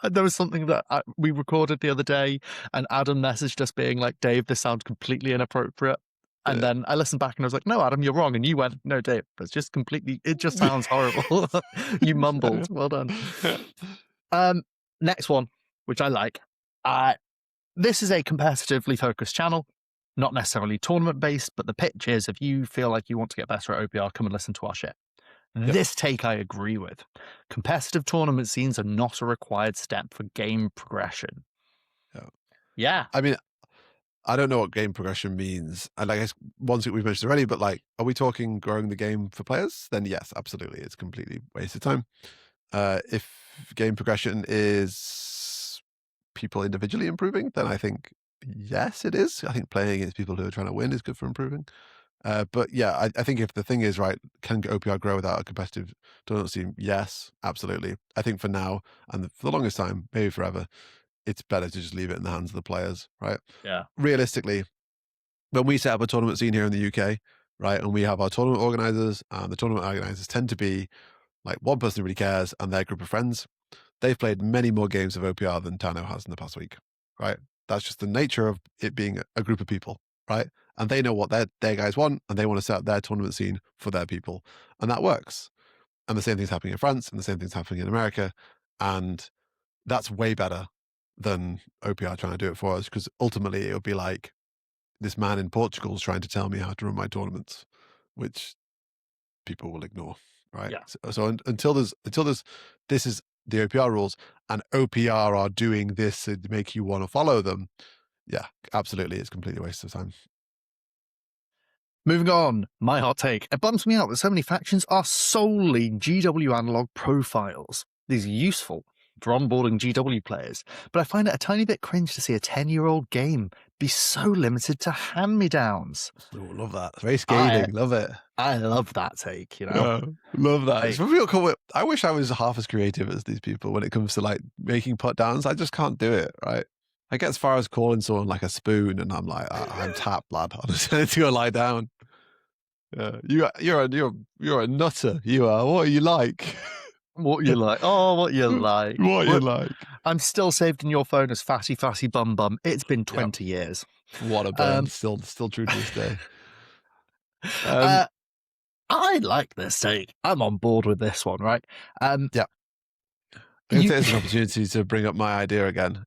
there was something that we recorded the other day, and Adam messaged us being like, "Dave, this sounds completely inappropriate." And then I listened back and I was like, no, Adam, you're wrong. And you went, no, Dave, it just sounds horrible. You mumbled. Well done. Next one, which I like. This is a competitively focused channel, not necessarily tournament based, but the pitch is if you feel like you want to get better at OPR, come and listen to our shit. Yep. This take I agree with. Competitive tournament scenes are not a required step for game progression. Yeah. I mean, I don't know what game progression means. And I guess one thing we've mentioned already, but like, are we talking growing the game for players? Then yes, absolutely. It's completely wasted time. If game progression is people individually improving, then I think, yes, it is. I think playing against people who are trying to win is good for improving. But yeah, I think if the thing is, right, can OPR grow without a competitive tournament scene? Yes, absolutely. I think for now, and for the longest time, maybe forever, it's better to just leave it in the hands of the players, right? Yeah. Realistically, when we set up a tournament scene here in the UK, right, and we have our tournament organizers, and the tournament organizers tend to be like one person who really cares and their group of friends. They've played many more games of OPR than Tano has in the past week, right? That's just the nature of it being a group of people, right? And they know what their guys want, and they want to set up their tournament scene for their people, and that works. And the same thing's happening in France, and the same thing's happening in America, and that's way better than OPR trying to do it for us, because ultimately it would be like this man in Portugal is trying to tell me how to run my tournaments, which people will ignore, right? Yeah. So until this is the OPR rules, and OPR are doing this to make you want to follow them, yeah, absolutely, it's completely a waste of time. Moving on, my hot take. It bums me out that so many factions are solely GW analog profiles. These are useful for onboarding GW players, but I find it a tiny bit cringe to see a 10-year-old game be so limited to hand-me-downs. Oh, love that. Very scathing. Love it. I love that take, you know? Yeah, love that. Like, It's real cool. I wish I was half as creative as these people when it comes to like making put downs. I just can't do it, right? I get as far as calling someone like a spoon, and I'm like, I'm tapped, lad. I just need to go lie down. You're a nutter. You are. What are you like? what you like? Oh, what you like? What you like? I'm still saved in your phone as Fatty Fatty Bum Bum. It's been 20 years. What a burn. Still true to this day. I like this take. I'm on board with this one, right? Yeah. I'm going to take this as an opportunity to bring up my idea again.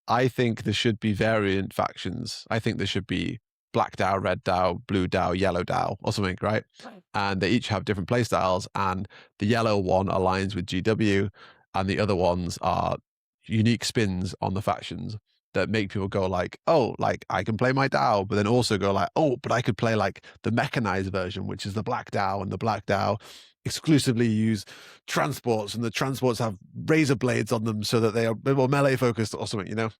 I think there should be variant factions. I think there should be Black DAO, Red DAO, Blue DAO, Yellow DAO, or something, right? And they each have different playstyles, and the yellow one aligns with GW, and the other ones are unique spins on the factions that make people go like, oh, like I can play my DAO, but then also go like, oh, but I could play like the mechanized version, which is the Black DAO, and the Black DAO exclusively use transports, and the transports have razor blades on them so that they are a bit more melee focused or something, you know?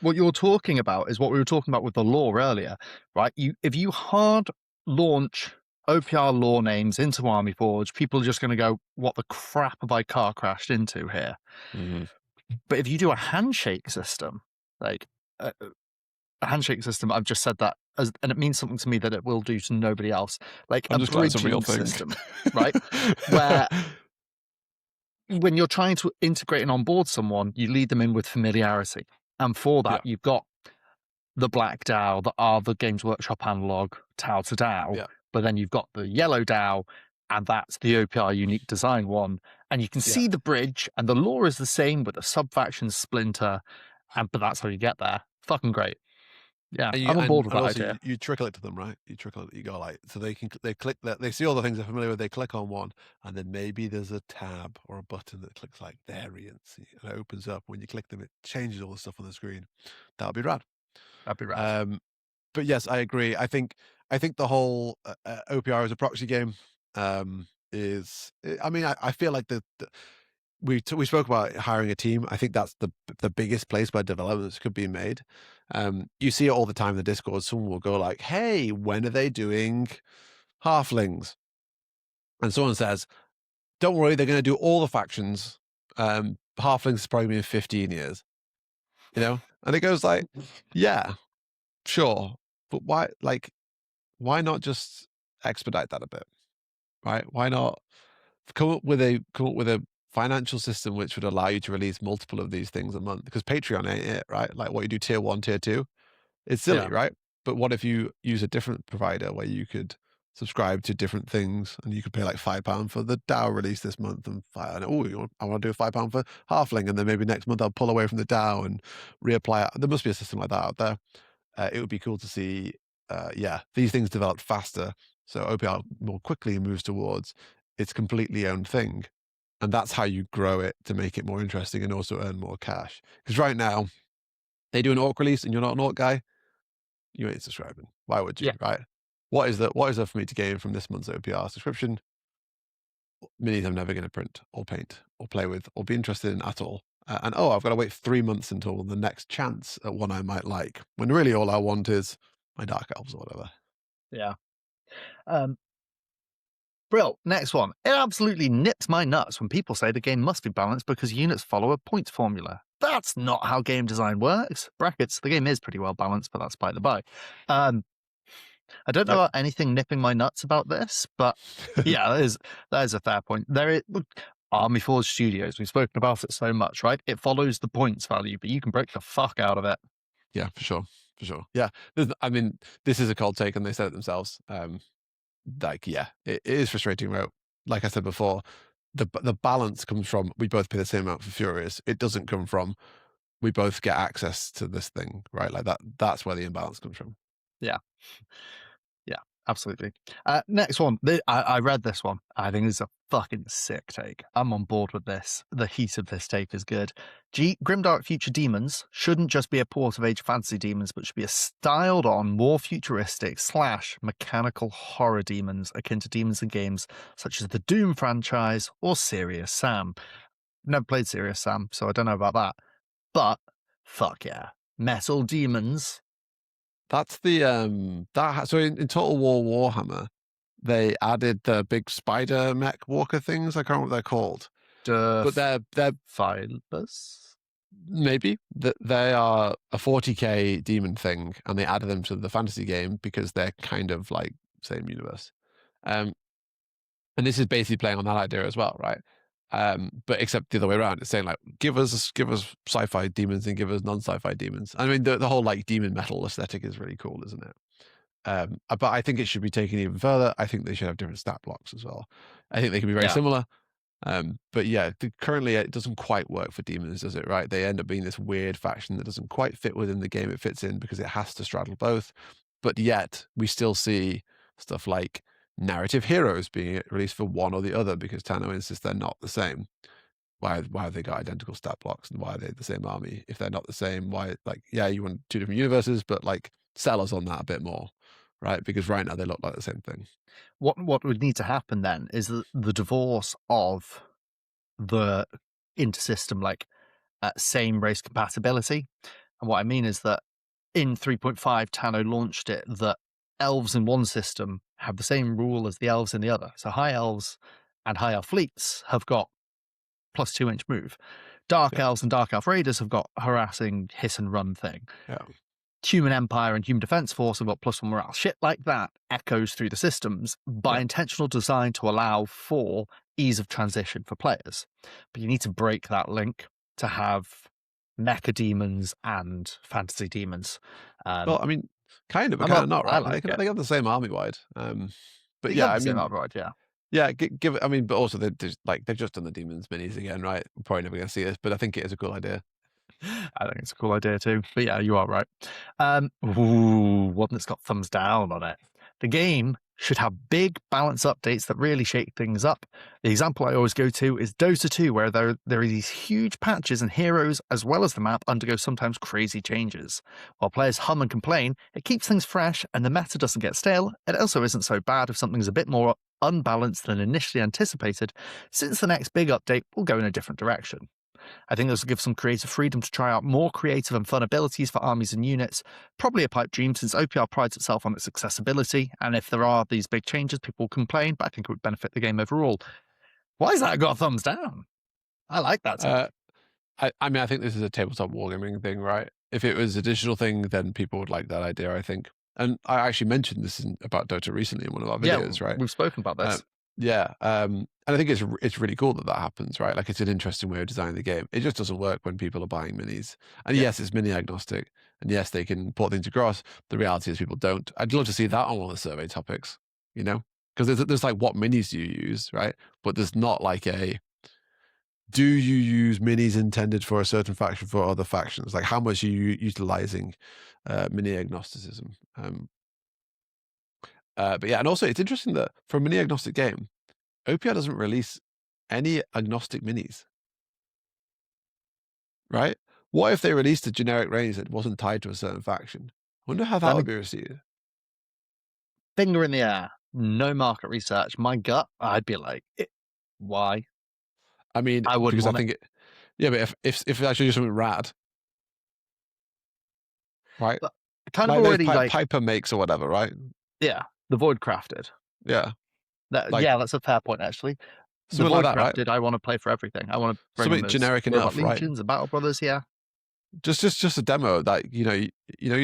What you're talking about is what we were talking about with the lore earlier, right? If you hard launch OPR lore names into Army Forge, people are just going to go, what the crap have I car crashed into here? Mm-hmm. But if you do a handshake system, like a handshake system, I've just said that, and it means something to me that it will do to nobody else. Like I'm a just glad it's a real bridging thing. system, right? Where when you're trying to integrate and onboard someone, you lead them in with familiarity. And for that, you've got the Black DAO that are the Games Workshop analog DAO to DAO, but then you've got the Yellow DAO, and that's the OPR unique design one. And you can see the bridge, and the lore is the same with a sub-faction splinter, but that's how you get there. Fucking great. Yeah, I'm on board with that idea. You trickle it to them, right? You trickle it. You go like, so they click that. They see all the things they're familiar with. They click on one, and then maybe there's a tab or a button that clicks like variants, and it opens up. When you click them, it changes all the stuff on the screen. That would be rad. That'd be rad. But yes, I agree. I think the whole OPR as a proxy game is. I mean, I feel like we spoke about hiring a team. I think that's the biggest place where developments could be made. You see it all the time in the Discord. Someone will go like, hey, when are they doing halflings? And someone says, don't worry, they're going to do all the factions. Halflings is probably been 15 years, you know? And it goes like, yeah, sure. But why not just expedite that a bit, right? Why not come up with a financial system which would allow you to release multiple of these things a month? Because Patreon ain't it, right? Like what you do tier 1, tier 2, it's silly, right? But what if you use a different provider where you could subscribe to different things, and you could pay like £5 for the DAO release this month, and I want to do a £5 for Halfling, and then maybe next month I'll pull away from the DAO and reapply it. There must be a system like that out there. It would be cool to see, these things developed faster, so OPR more quickly moves towards its completely owned thing. And that's how you grow it to make it more interesting and also earn more cash. Because right now, they do an orc release and you're not an orc guy, you ain't subscribing. Why would you, right? What is there for me to gain from this month's OPR subscription? Minis I'm never going to print or paint or play with or be interested in at all. And I've got to wait 3 months until the next chance at one I might like, when really all I want is my Dark Elves or whatever. Yeah. Brill, next one. It absolutely nips my nuts when people say the game must be balanced because units follow a points formula. That's not how game design works. Brackets, the game is pretty well balanced, but that's by the by. I don't know about anything nipping my nuts about this, but yeah, that is a fair point. There is Army Forge Studios. We've spoken about it so much, right? It follows the points value, but you can break the fuck out of it. Yeah, for sure. Yeah, I mean, this is a cold take, and they said it themselves. It is frustrating. Right? Like I said before, the balance comes from we both pay the same amount for Furious. It doesn't come from we both get access to this thing, right? Like that's where the imbalance comes from. Yeah. Absolutely. Next one. I read this one. I think it's a fucking sick take. I'm on board with this. The heat of this take is good. Grimdark Future Demons shouldn't just be a port of Age of Fantasy demons, but should be a styled on, more futuristic / mechanical horror demons akin to demons in games such as the Doom franchise or Serious Sam. Never played Serious Sam, so I don't know about that. But fuck yeah. Metal demons. That's the so in Total War Warhammer, they added the big spider mech walker things. I can't remember what they're called, but they're fibers. Maybe that they are a 40k demon thing, and they added them to the fantasy game because they're kind of like same universe. And this is basically playing on that idea as well, right? But except the other way around. It's saying like, give us sci-fi demons and give us non-sci-fi demons. I mean, the whole like demon metal aesthetic is really cool, isn't it? But I think it should be taken even further. I think they should have different stat blocks as well. I think they can be very similar. But yeah, currently it doesn't quite work for demons, does it? Right? They end up being this weird faction that doesn't quite fit within the game it fits in because it has to straddle both. But yet we still see stuff like narrative heroes being released for one or the other because Tano insists they're not the same. Why have they got identical stat blocks, and why are they the same army if they're not the same? Why, like, yeah, you want two different universes, but like sell us on that a bit more, right? Because right now they look like the same thing. What would need to happen then is the divorce of the intersystem, like same race compatibility. And what I mean is that in 3.5, Tano launched it that elves in one system have the same rule as the elves in the other. So high elves and high elf fleets have got plus 2-inch move. Dark elves and dark elf raiders have got harassing hiss and run thing. Yeah. Human Empire and Human Defense Force have got +1 morale. Shit like that echoes through the systems by intentional design to allow for ease of transition for players. But you need to break that link to have mecha demons and fantasy demons. Well, I mean, kind of, but kind of not, right? They have the same army wide. But yeah, I mean, army wide, yeah. Yeah, give it. I mean, but also they've just done the demons minis again, right? We're probably never going to see this, but I think it is a cool idea. I think it's a cool idea too. But yeah, you are right. One that's got thumbs down on it. The game should have big balance updates that really shake things up. The example I always go to is Dota 2, where there are these huge patches and heroes, as well as the map, undergo sometimes crazy changes. While players hum and complain, it keeps things fresh and the meta doesn't get stale. It also isn't so bad if something's a bit more unbalanced than initially anticipated, since the next big update will go in a different direction. I think this will give some creative freedom to try out more creative and fun abilities for armies and units. Probably a pipe dream, since OPR prides itself on its accessibility, and if there are these big changes, people will complain, but I think it would benefit the game overall. Why has that got a thumbs down? I like that. I mean, I think this is a tabletop wargaming thing, right? If it was a digital thing, then people would like that idea, I think. And I actually mentioned this about Dota recently in one of our videos, right? We've spoken about this. And I think it's really cool that happens, right? Like, it's an interesting way of designing the game. It just doesn't work when people are buying minis. And yes, it's mini agnostic, and yes, they can port things across. The reality is people don't. I'd love to see that on one of the survey topics, you know, because there's like, what minis do you use, right? But there's not like do you use minis intended for a certain faction for other factions? Like, how much are you utilizing mini agnosticism? But yeah, and also it's interesting that for a mini agnostic game, OPR doesn't release any agnostic minis, right? What if they released a generic range that wasn't tied to a certain faction? I wonder how that would be received. Finger in the air, no market research. My gut, I'd be like, why? I mean, I would, because I think yeah, but if it's actually something rad, right? But kind of like already like Piper makes or whatever, right? Yeah, the Void Crafted. Yeah. Yeah, that's a fair point, actually. The Something Void like that, Crafted, right? I want to play for everything. I want to bring something generic enough, right? Legions and Battle Brothers, yeah. Just a demo that you don't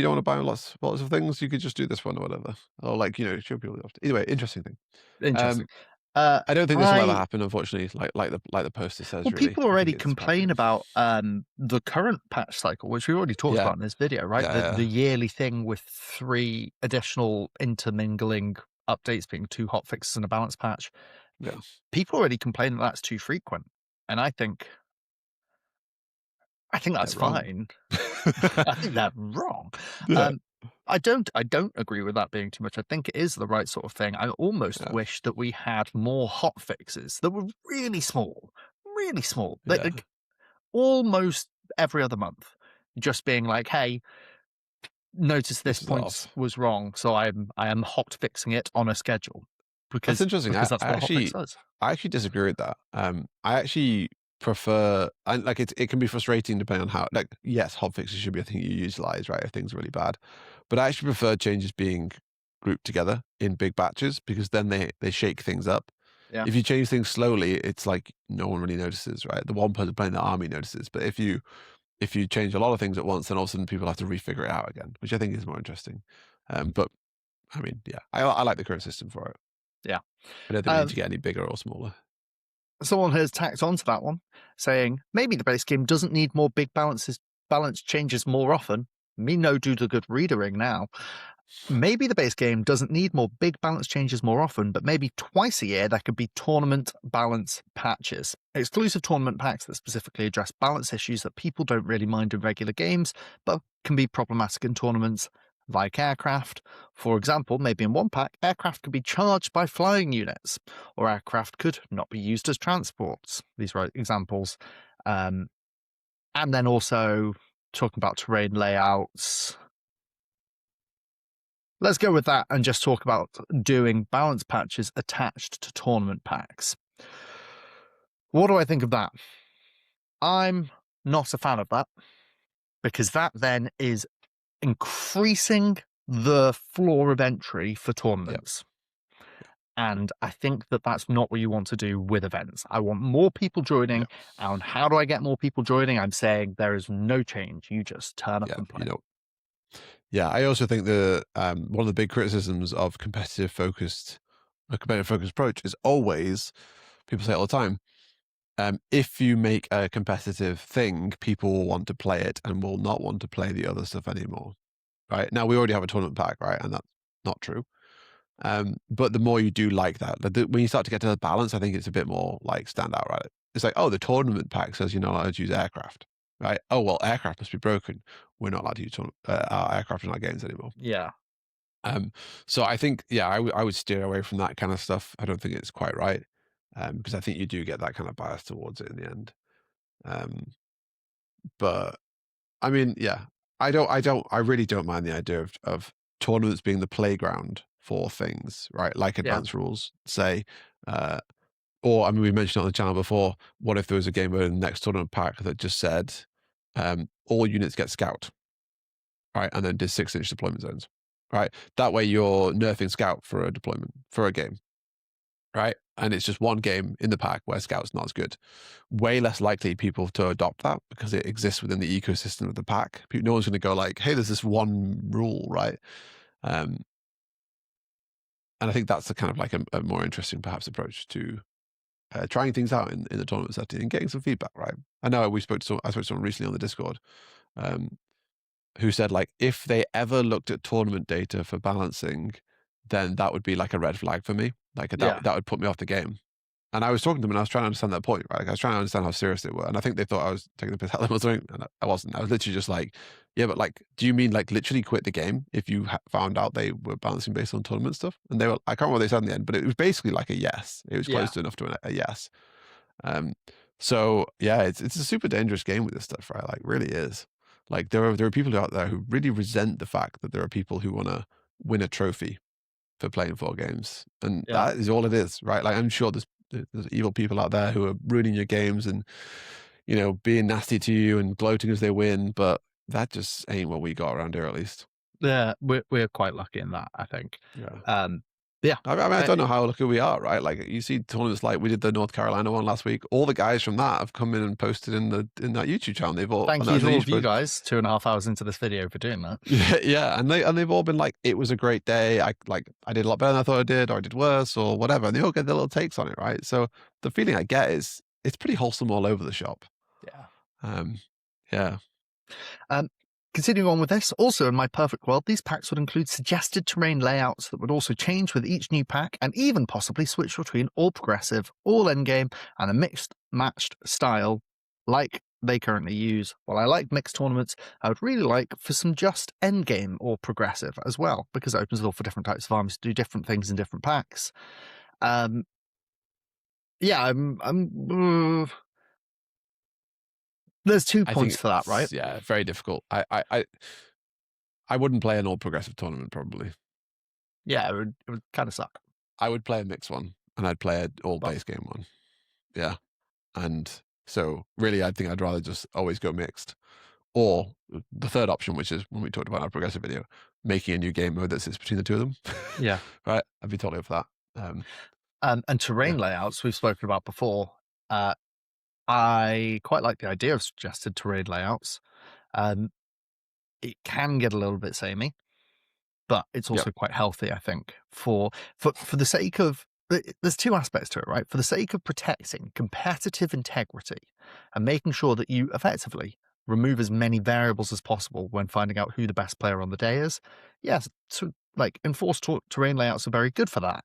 want to buy lots of things. You could just do this one or whatever, or like show people. Anyway, interesting thing. Interesting. I don't think this will ever happen, unfortunately. Like the poster says. Well, really. people already complain about the current patch cycle, which we already talked about in this video, right? The yearly thing with 3 additional intermingling updates being 2 hot fixes and a balance patch. Yeah. People already complain that that's too frequent, and I think that's fine. I think they're wrong. Yeah. I don't agree with that being too much. I think it is the right sort of thing. I almost Yeah. wish that we had more hot fixes that were really small, Yeah. like almost every other month, just being like, "Hey, notice this This is point off. was wrong, so I am hot fixing it on a schedule," That's interesting. because that's what a hot fix does. I actually disagree with that. I actually prefer, and like it can be frustrating depending on how. Like, yes, hotfixes should be a thing you utilize, right? If things are really bad, but I actually prefer changes being grouped together in big batches because then they shake things up. Yeah. If you change things slowly, it's like no one really notices, right? The one person playing the army notices, but if you change a lot of things at once, then all of a sudden people have to refigure it out again, which I think is more interesting. But I mean, yeah, I like the current system for it. Yeah. I don't think we need to get any bigger or smaller. Someone has tacked onto that one, saying maybe the base game doesn't need more big balance changes more often. Me no do the good readering now. Maybe the base game doesn't need more big balance changes more often, but maybe twice a year there could be tournament balance patches. Exclusive tournament packs that specifically address balance issues that people don't really mind in regular games, but can be problematic in tournaments, like aircraft. For example, maybe in one pack, aircraft could be charged by flying units, or aircraft could not be used as transports. These are examples. And then also talking about terrain layouts. Let's go with that and just talk about doing balance patches attached to tournament packs. What do I think of that? I'm not a fan of that because that then is increasing the floor of entry for tournaments. And I think that that's not what you want to do with events. I want more people joining. And how do I get more people joining? I'm saying there is no change. You just turn up and play. Yeah, I also think the one of the big criticisms of competitive focused approach is always, people say it all the time, if you make a competitive thing, people will want to play it and will not want to play the other stuff anymore. Right now, we already have a tournament pack, right, and that's not true. But the more you do like that, when you start to get to the balance, I think it's a bit more like stand out, right? It's like, oh, the tournament pack says you're not allowed to use aircraft, right? Oh, well, aircraft must be broken. We're not allowed to use our aircraft in our games anymore. Yeah. So I think, yeah, I would steer away from that kind of stuff. I don't think it's quite right, because I think you do get that kind of bias towards it in the end. But I mean, yeah, I really don't mind the idea of tournaments being the playground for things, right? Like advanced rules, say, or I mean, we mentioned it on the channel before. What if there was a game in the next tournament pack that just said, all units get scout, right, and then did 6-inch deployment zones, right? That way, you're nerfing scout for a deployment for a game, right? And it's just one game in the pack where scout's not as good. Way less likely people to adopt that because it exists within the ecosystem of the pack. No one's going to go like, hey, there's this one rule, right? And I think that's a kind of like a more interesting perhaps approach to trying things out in the tournament setting and getting some feedback, right? I know I spoke to someone recently on the Discord who said, like, if they ever looked at tournament data for balancing, then that would be like a red flag for me. Like that would put me off the game. And I was talking to them and I was trying to understand that point, right? Like I was trying to understand how serious they were. And I think they thought I was taking the piss out of them or something. And I wasn't. I was literally just like, yeah, but like, do you mean like literally quit the game if you found out they were balancing based on tournament stuff? And they were, I can't remember what they said in the end, but it was basically like a yes. It was close enough to a yes. So yeah, it's a super dangerous game with this stuff, right? Like really is. Like there are people out there who really resent the fact that there are people who want to win a trophy for playing 4 games. And that is all it is, right? Like I'm sure there's evil people out there who are ruining your games and, you know, being nasty to you and gloating as they win, but that just ain't what we got around here, at least. Yeah, we're quite lucky in that, I think. Yeah. I mean, I don't know how lucky we are, right? Like you see tournaments like we did the North Carolina one last week. All the guys from that have come in and posted in that YouTube channel. They've all thank you to all of you guys 2.5 hours into this video for doing that. Yeah, and they've all been like, it was a great day. I did a lot better than I thought I did, or I did worse, or whatever. And they all get their little takes on it, right? So the feeling I get is it's pretty wholesome all over the shop. Yeah. Continuing on with this, also in my perfect world, these packs would include suggested terrain layouts that would also change with each new pack and even possibly switch between all progressive, all endgame, and a mixed matched style like they currently use, while I like mixed tournaments, I would really like for some just endgame or progressive as well, because it opens the door for different types of armies to do different things in different packs. Yeah, there's 2 I points think for that, right? Yeah, very difficult. I wouldn't play an all progressive tournament probably. Yeah, it would kind of suck. I would play a mixed one, and I'd play an all base game one. Yeah, and so really, I think I'd rather just always go mixed. Or the third option, which is when we talked about in our progressive video, making a new game mode that sits between the two of them. Yeah. Right, I'd be totally up for that. And terrain layouts we've spoken about before. I quite like the idea of suggested terrain layouts. It can get a little bit samey, but it's also quite healthy, I think, for the sake of. There's 2 aspects to it, right? For the sake of protecting competitive integrity and making sure that you effectively remove as many variables as possible when finding out who the best player on the day is. Yes, so like enforced terrain layouts are very good for that.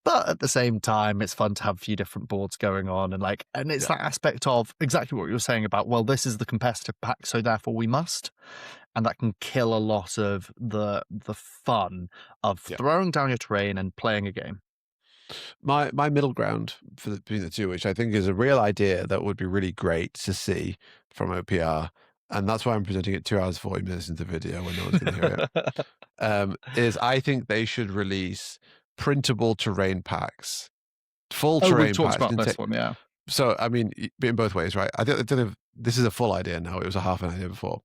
But at the same time, it's fun to have a few different boards going on, and it's that aspect of exactly what you were saying about, well, this is the competitive pack, so therefore we must. And that can kill a lot of the fun of throwing down your terrain and playing a game. My middle ground between the two, which I think is a real idea that would be really great to see from OPR, and that's why I'm presenting it 2 hours 40 minutes into the video when no one's going to hear it, is I think they should release printable terrain packs, full terrain we've talked packs. about this one, yeah. So I mean, in both ways, right? I don't know if this is a full idea now. It was a half an idea before.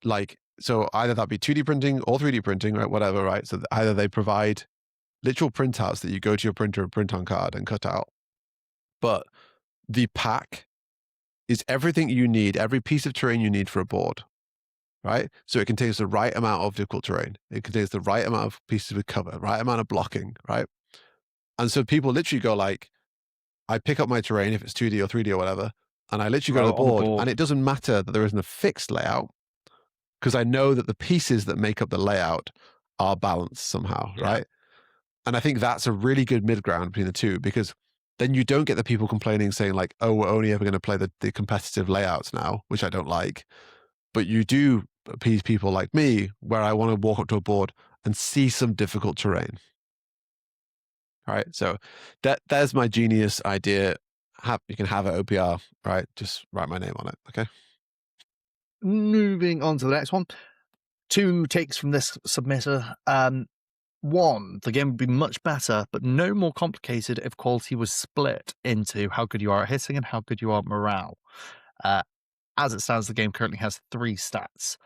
Like, so either that be 2D printing or 3D printing, right? Whatever, right? So either they provide literal printouts that you go to your printer and print on card and cut out. But the pack is everything you need, every piece of terrain you need for a board, right? So it contains the right amount of difficult terrain. It contains the right amount of pieces with cover, right amount of blocking, right? And so people literally go like, I pick up my terrain, if it's 2D or 3D or whatever, and I literally go to the board, and it doesn't matter that there isn't a fixed layout, because I know that the pieces that make up the layout are balanced somehow, right? And I think that's a really good mid ground between the two, because then you don't get the people complaining saying like, oh, we're only ever going to play the competitive layouts now, which I don't like. But you do appease people like me, where I want to walk up to a board and see some difficult terrain. All right. So there's my genius idea. You can have it OPR, right? Just write my name on it. Okay. Moving on to the next one. 2 takes from this submitter. 1, the game would be much better, but no more complicated if quality was split into how good you are at hitting and how good you are at morale. As it stands, the game currently has 3 stats.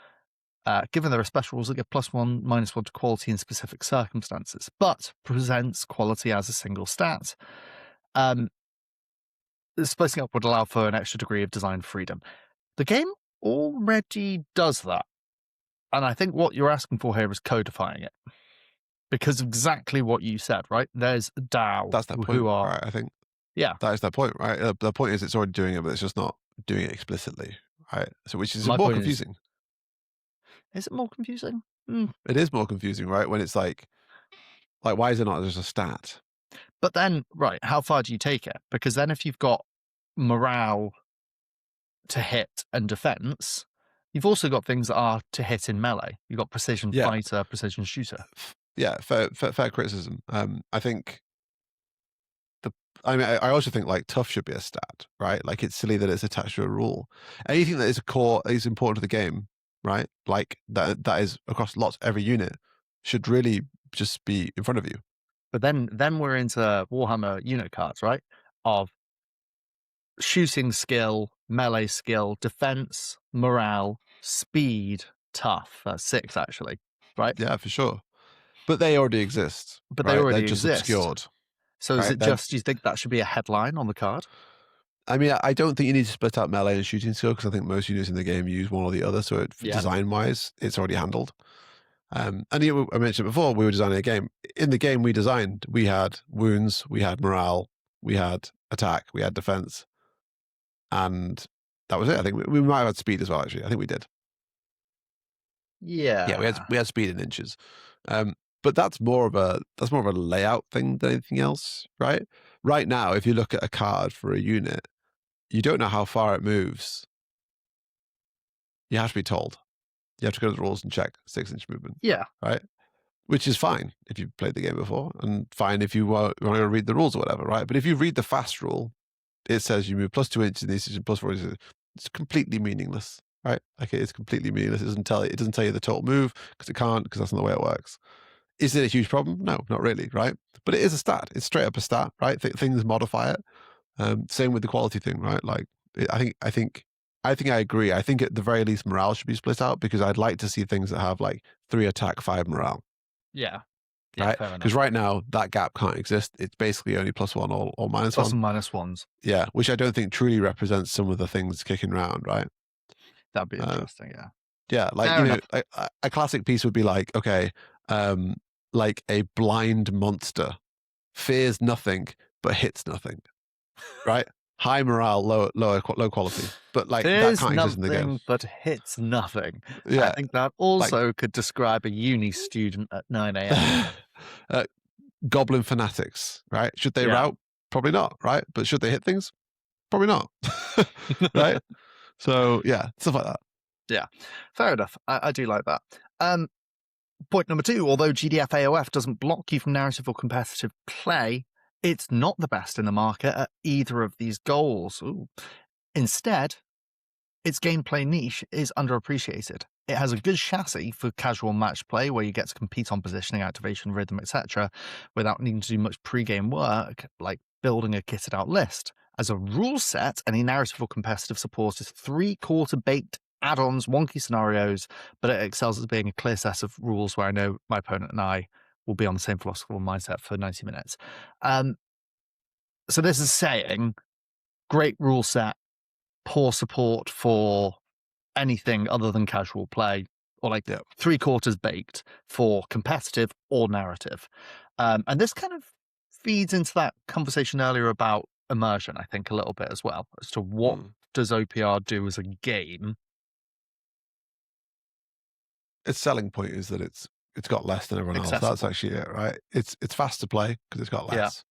Given there are special rules that give +1, -1 to quality in specific circumstances, but presents quality as a single stat. Splitting up would allow for an extra degree of design freedom. The game already does that. And I think what you're asking for here is codifying it. Because of exactly what you said, right? There's DAO. That's that point, right? I think. Yeah. That is that point, right? The point is it's already doing it, but it's just not doing it explicitly, right? So which is more confusing. Is it more confusing? It is more confusing, right? When it's like why is it not just a stat? But then, right, how far do you take it? Because then if you've got morale to hit and defense, you've also got things that are to hit in melee. You've got precision fighter, precision shooter. Yeah, fair criticism. I think I also think like tough should be a stat, right? Like it's silly that it's attached to a rule. Anything that is a core is important to the game, right? Like that is across every unit should really just be in front of you. But then we're into Warhammer unit cards, right? Of shooting skill, melee skill, defense, morale, speed, tough. That's 6 actually, right? Yeah, for sure. But they already exist. But they already exist. Just obscured. So is it just, do you think that should be a headline on the card? I mean, I don't think you need to split out melee and shooting skill, because I think most units in the game use one or the other. So design-wise, it's already handled. And I mentioned before, we were designing a game. In the game we designed, we had wounds, we had morale, we had attack, we had defense. And that was it. I think we might have had speed as well, actually. I think we did. Yeah. Yeah, we had speed in inches. But that's more of a layout thing than anything else, right? Right now, if you look at a card for a unit, you don't know how far it moves you have to be told. You have to go to the rules and check 6-inch movement. Yeah. Right. Which is fine if you've played the game before, and fine if you want to read the rules or whatever, right? But if you read the fast rule, it says you move +2 inches in this position, +4 inches. It's completely meaningless, right? Like, it is completely meaningless. It doesn't tell you the total move, because it can't, because that's not the way it works. Is it a huge problem? No, not really, right? But it is a stat. It's straight up a stat, right? Things modify it. Same with the quality thing, right? Like, I think I agree. I think at the very least morale should be split out, because I'd like to see things that have like 3 attack, 5 morale. Yeah. Right, because right now that gap can't exist. It's basically only +1 or -1. Plus and -1s. Yeah, which I don't think truly represents some of the things kicking around. Right, That'd be interesting. Yeah. Yeah, like a classic piece would be like, okay, like a blind monster fears nothing but hits nothing. Right, high morale, low quality, but like that can't exist in the game. But hits nothing. Yeah, I think that also could describe a uni student at 9 a.m. Goblin fanatics, right? Should they route? Probably not, right? But should they hit things? Probably not, right? So yeah, stuff like that. Yeah, fair enough. I do like that. Point number 2, although GDF AOF doesn't block you from narrative or competitive play, it's not the best in the market at either of these goals. Ooh. Instead, its gameplay niche is underappreciated. It has a good chassis for casual match play where you get to compete on positioning, activation, rhythm, etc., without needing to do much pre-game work, like building a kitted out list. As a rule set, any narrative or competitive support is 3/4 baked add-ons, wonky scenarios, but it excels as being a clear set of rules where I know my opponent and I will be on the same philosophical mindset for 90 minutes. So this is saying, great rule set, poor support for anything other than casual play, or like 3/4 baked for competitive or narrative. And this kind of feeds into that conversation earlier about immersion, I think, a little bit as well, as to what does OPR do as a game. Its selling point is that it's got less than everyone else. That's actually it, right? It's fast to play because it's got less.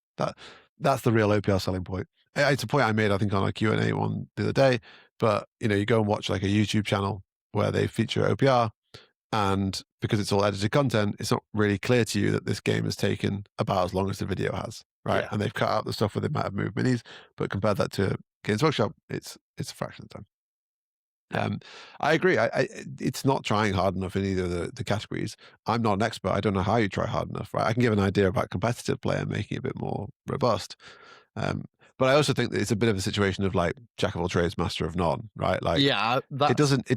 That's the real OPR selling point. It's a point I made, I think, on a Q&A one the other day. But you go and watch like a YouTube channel where they feature OPR, and because it's all edited content, it's not really clear to you that this game has taken about as long as the video has, right? And they've cut out the stuff where they might have moved minis, but compared that to Games Workshop, it's a fraction of the time. I agree. It's not trying hard enough in either of the categories. I'm not an expert. I don't know how you try hard enough, right? I can give an idea about competitive play and making it a bit more robust. But I also think that it's a bit of a situation of like jack of all trades, master of none, right? Like, it doesn't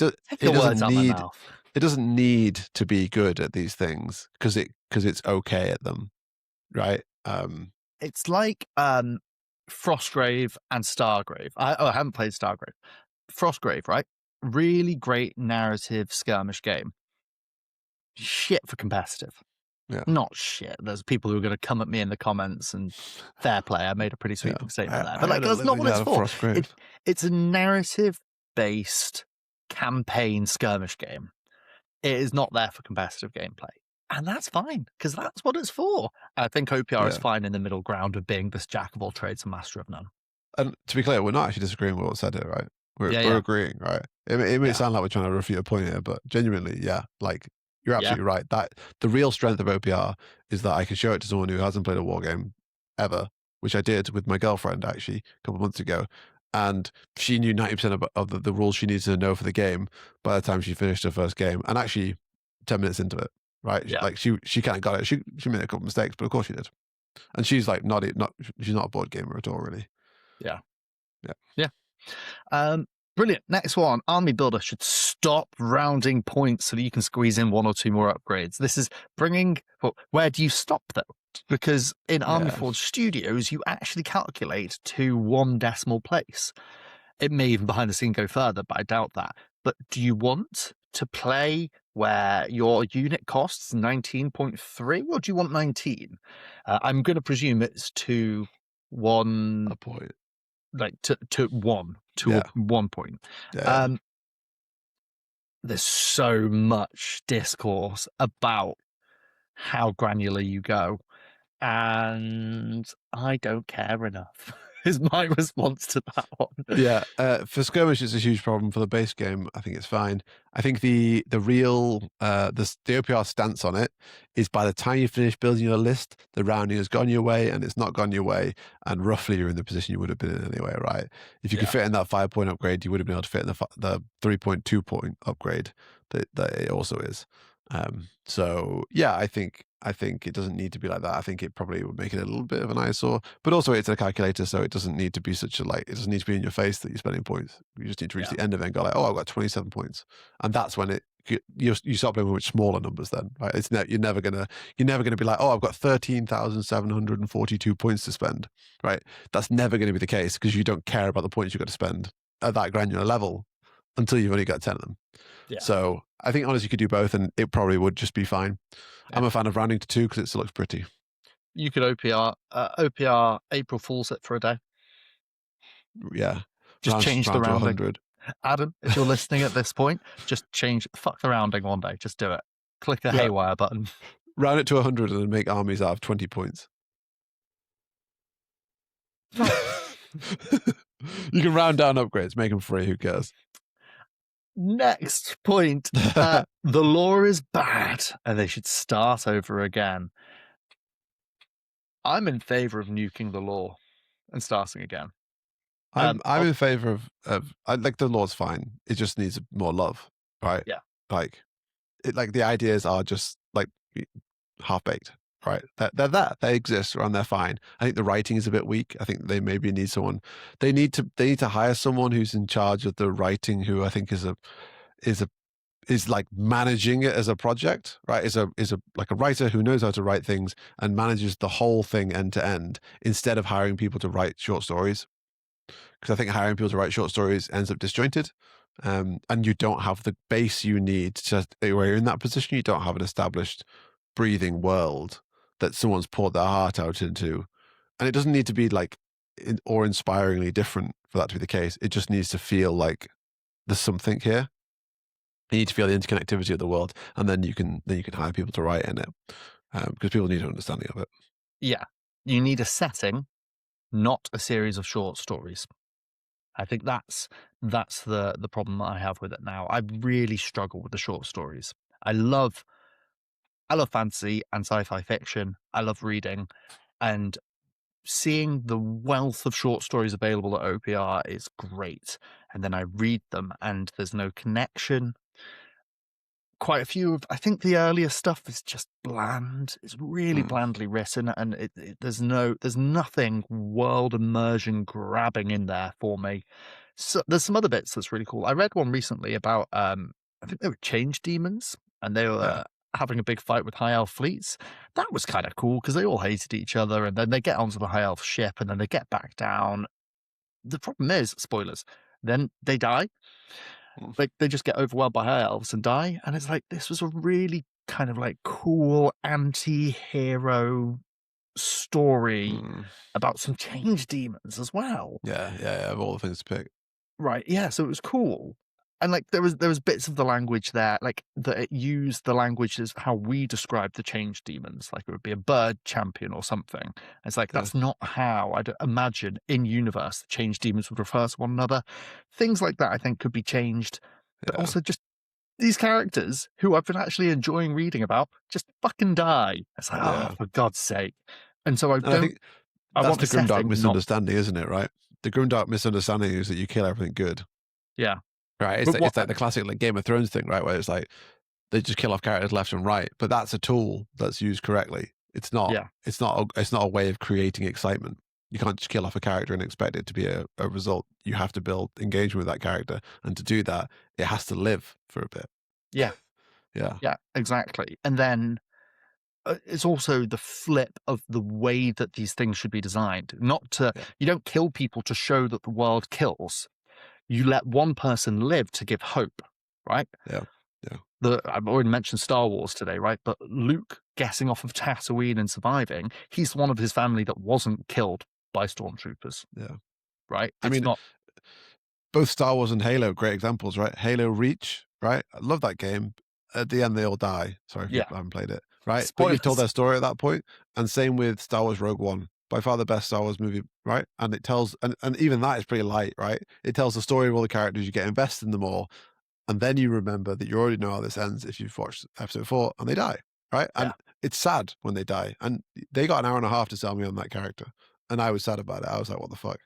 need to be good at these things because it's okay at them, right? It's like Frostgrave and Stargrave. I haven't played Stargrave. Frostgrave, right? Really great narrative skirmish game. Shit for competitive. Yeah. Not shit. There's people who are going to come at me in the comments, and fair play. I made a pretty sweeping statement there. But like, that's not what it's for. It's a narrative-based campaign skirmish game. It is not there for competitive gameplay. And that's fine, because that's what it's for. I think OPR is fine in the middle ground of being this jack of all trades and master of none. And to be clear, we're not actually disagreeing with what's said here, right? We're agreeing, right? It may sound like we're trying to refute a point here, but genuinely, like, you're absolutely right. That the real strength of OPR is that I can show it to someone who hasn't played a war game ever, which I did with my girlfriend actually a couple of months ago. And she knew 90% of the rules she needed to know for the game by the time she finished her first game. And actually 10 minutes into it, right? Yeah. Like she kind of got it. She made a couple of mistakes, but of course she did. And she's like she's not a board gamer at all, really. Yeah. Brilliant. Next one. Army Builder should stop rounding points so that you can squeeze in 1 or 2 more upgrades. This is bringing... Well, where do you stop, though? Because in Army Forge Studios, you actually calculate to 1 decimal place. It may even behind the scene go further, but I doubt that. But do you want to play where your unit costs 19.3, or do you want 19? I'm going to presume it's to 1... A point. Like to 1 to 1 point. There's so much discourse about how granular you go, and I don't care enough. is my response to that one. Yeah, for skirmish, it's a huge problem. For the base game, I think it's fine. I think the real the OPR stance on it is by the time you finish building your list, the rounding has gone your way, and it's not gone your way, and roughly you're in the position you would have been in anyway, right? If you could fit in that 5-point upgrade, you would have been able to fit in the 3.2 point upgrade that it also is. So yeah, I think it doesn't need to be like that. I think it probably would make it a little bit of an eyesore, but also it's a calculator, so it doesn't need to be such a it doesn't need to be in your face that you're spending points. You just need to reach the end of it and go like, oh, I've got 27 points, and that's when you start playing with much smaller numbers. Then, right? You're never gonna be like, oh, I've got 13,742 points to spend, right? That's never going to be the case because you don't care about the points you've got to spend at that granular level until you've only got 10 of them. Yeah. So I think honestly you could do both and it probably would just be fine. Yeah. I'm a fan of rounding to 2 because it still looks pretty. You could OPR April Fool's it for a day. Yeah. Just change the rounding. Adam, if you're listening at this point, just fuck the rounding one day. Just do it. Click the haywire button. Round it to 100 and then make armies out of 20 points. You can round down upgrades, make them free, who cares? Next point, the lore is bad and they should start over again. I'm in favor of nuking the lore and starting again. I'm in favor of I like the lore's fine. It just needs more love, right? Yeah. Like the ideas are just like half-baked, right? They exist and they're fine. I think the writing is a bit weak. I think they maybe need someone. They need to hire someone who's in charge of the writing, who I think is like managing it as a project, right? Is a like a writer who knows how to write things and manages the whole thing end to end, instead of hiring people to write short stories. Because I think hiring people to write short stories ends up disjointed. And you don't have the base you need to, where you're in that position, you don't have an established breathing world that someone's poured their heart out into. And it doesn't need to be like awe-inspiringly different for that to be the case. It just needs to feel like there's something here. You need to feel the interconnectivity of the world, and then you can hire people to write in it, because people need an understanding of it. Yeah, you need a setting, not a series of short stories. I think that's the problem that I have with it now. I really struggle with the short stories. I love fantasy and sci-fi fiction. I love reading, and seeing the wealth of short stories available at OPR is great. And then I read them and there's no connection. Quite a few of, I think the earlier stuff is just bland. It's really blandly written, and there's nothing world immersion grabbing in there for me. So there's some other bits that's really cool. I read one recently about I think they were change demons, and they were having a big fight with high elf fleets. That was kind of cool because they all hated each other, and then they get onto the high elf ship and then they get back down. The problem is, spoilers, then they die. Like they just get overwhelmed by high elves and die. And it's like, this was a really kind of like cool anti-hero story about some change demons as well. Yeah, of all the things to pick. Right, yeah, so it was cool. And like there was bits of the language there, like that it used the language as how we describe the change demons, like it would be a bird champion or something. It's like that's not how I'd imagine in universe the change demons would refer to one another. Things like that I think could be changed, but also just these characters who I've been actually enjoying reading about just fucking die. It's like, oh, for God's sake! And so I think that's the Grimdark misunderstanding, isn't it? Right? The Grimdark misunderstanding is that you kill everything good. Yeah. Right, it's like the classic like Game of Thrones thing, right? Where it's like they just kill off characters left and right, but that's a tool that's used correctly. It's not. Yeah. It's not a way of creating excitement. You can't just kill off a character and expect it to be a result. You have to build engagement with that character, and to do that, it has to live for a bit. Yeah, yeah, exactly. And then it's also the flip of the way that these things should be designed. Not to you don't kill people to show that the world kills. You let one person live to give hope, right? Yeah. I've already mentioned Star Wars today, right? But Luke getting off of Tatooine and surviving, he's one of his family that wasn't killed by stormtroopers. Yeah. Right? Both Star Wars and Halo, great examples, right? Halo Reach, right? I love that game. At the end, they all die. Sorry if you haven't played it, right? Spoilers. But you've told their story at that point. And same with Star Wars Rogue One. by far the best Star Wars movie, right? And it tells, and even that is pretty light, right? It tells the story of all the characters, you get invested in them all, and then you remember that you already know how this ends if you've watched episode 4 and they die, right? Yeah. And it's sad when they die. And they got an hour and a half to sell me on that character. And I was sad about it. I was like, what the fuck?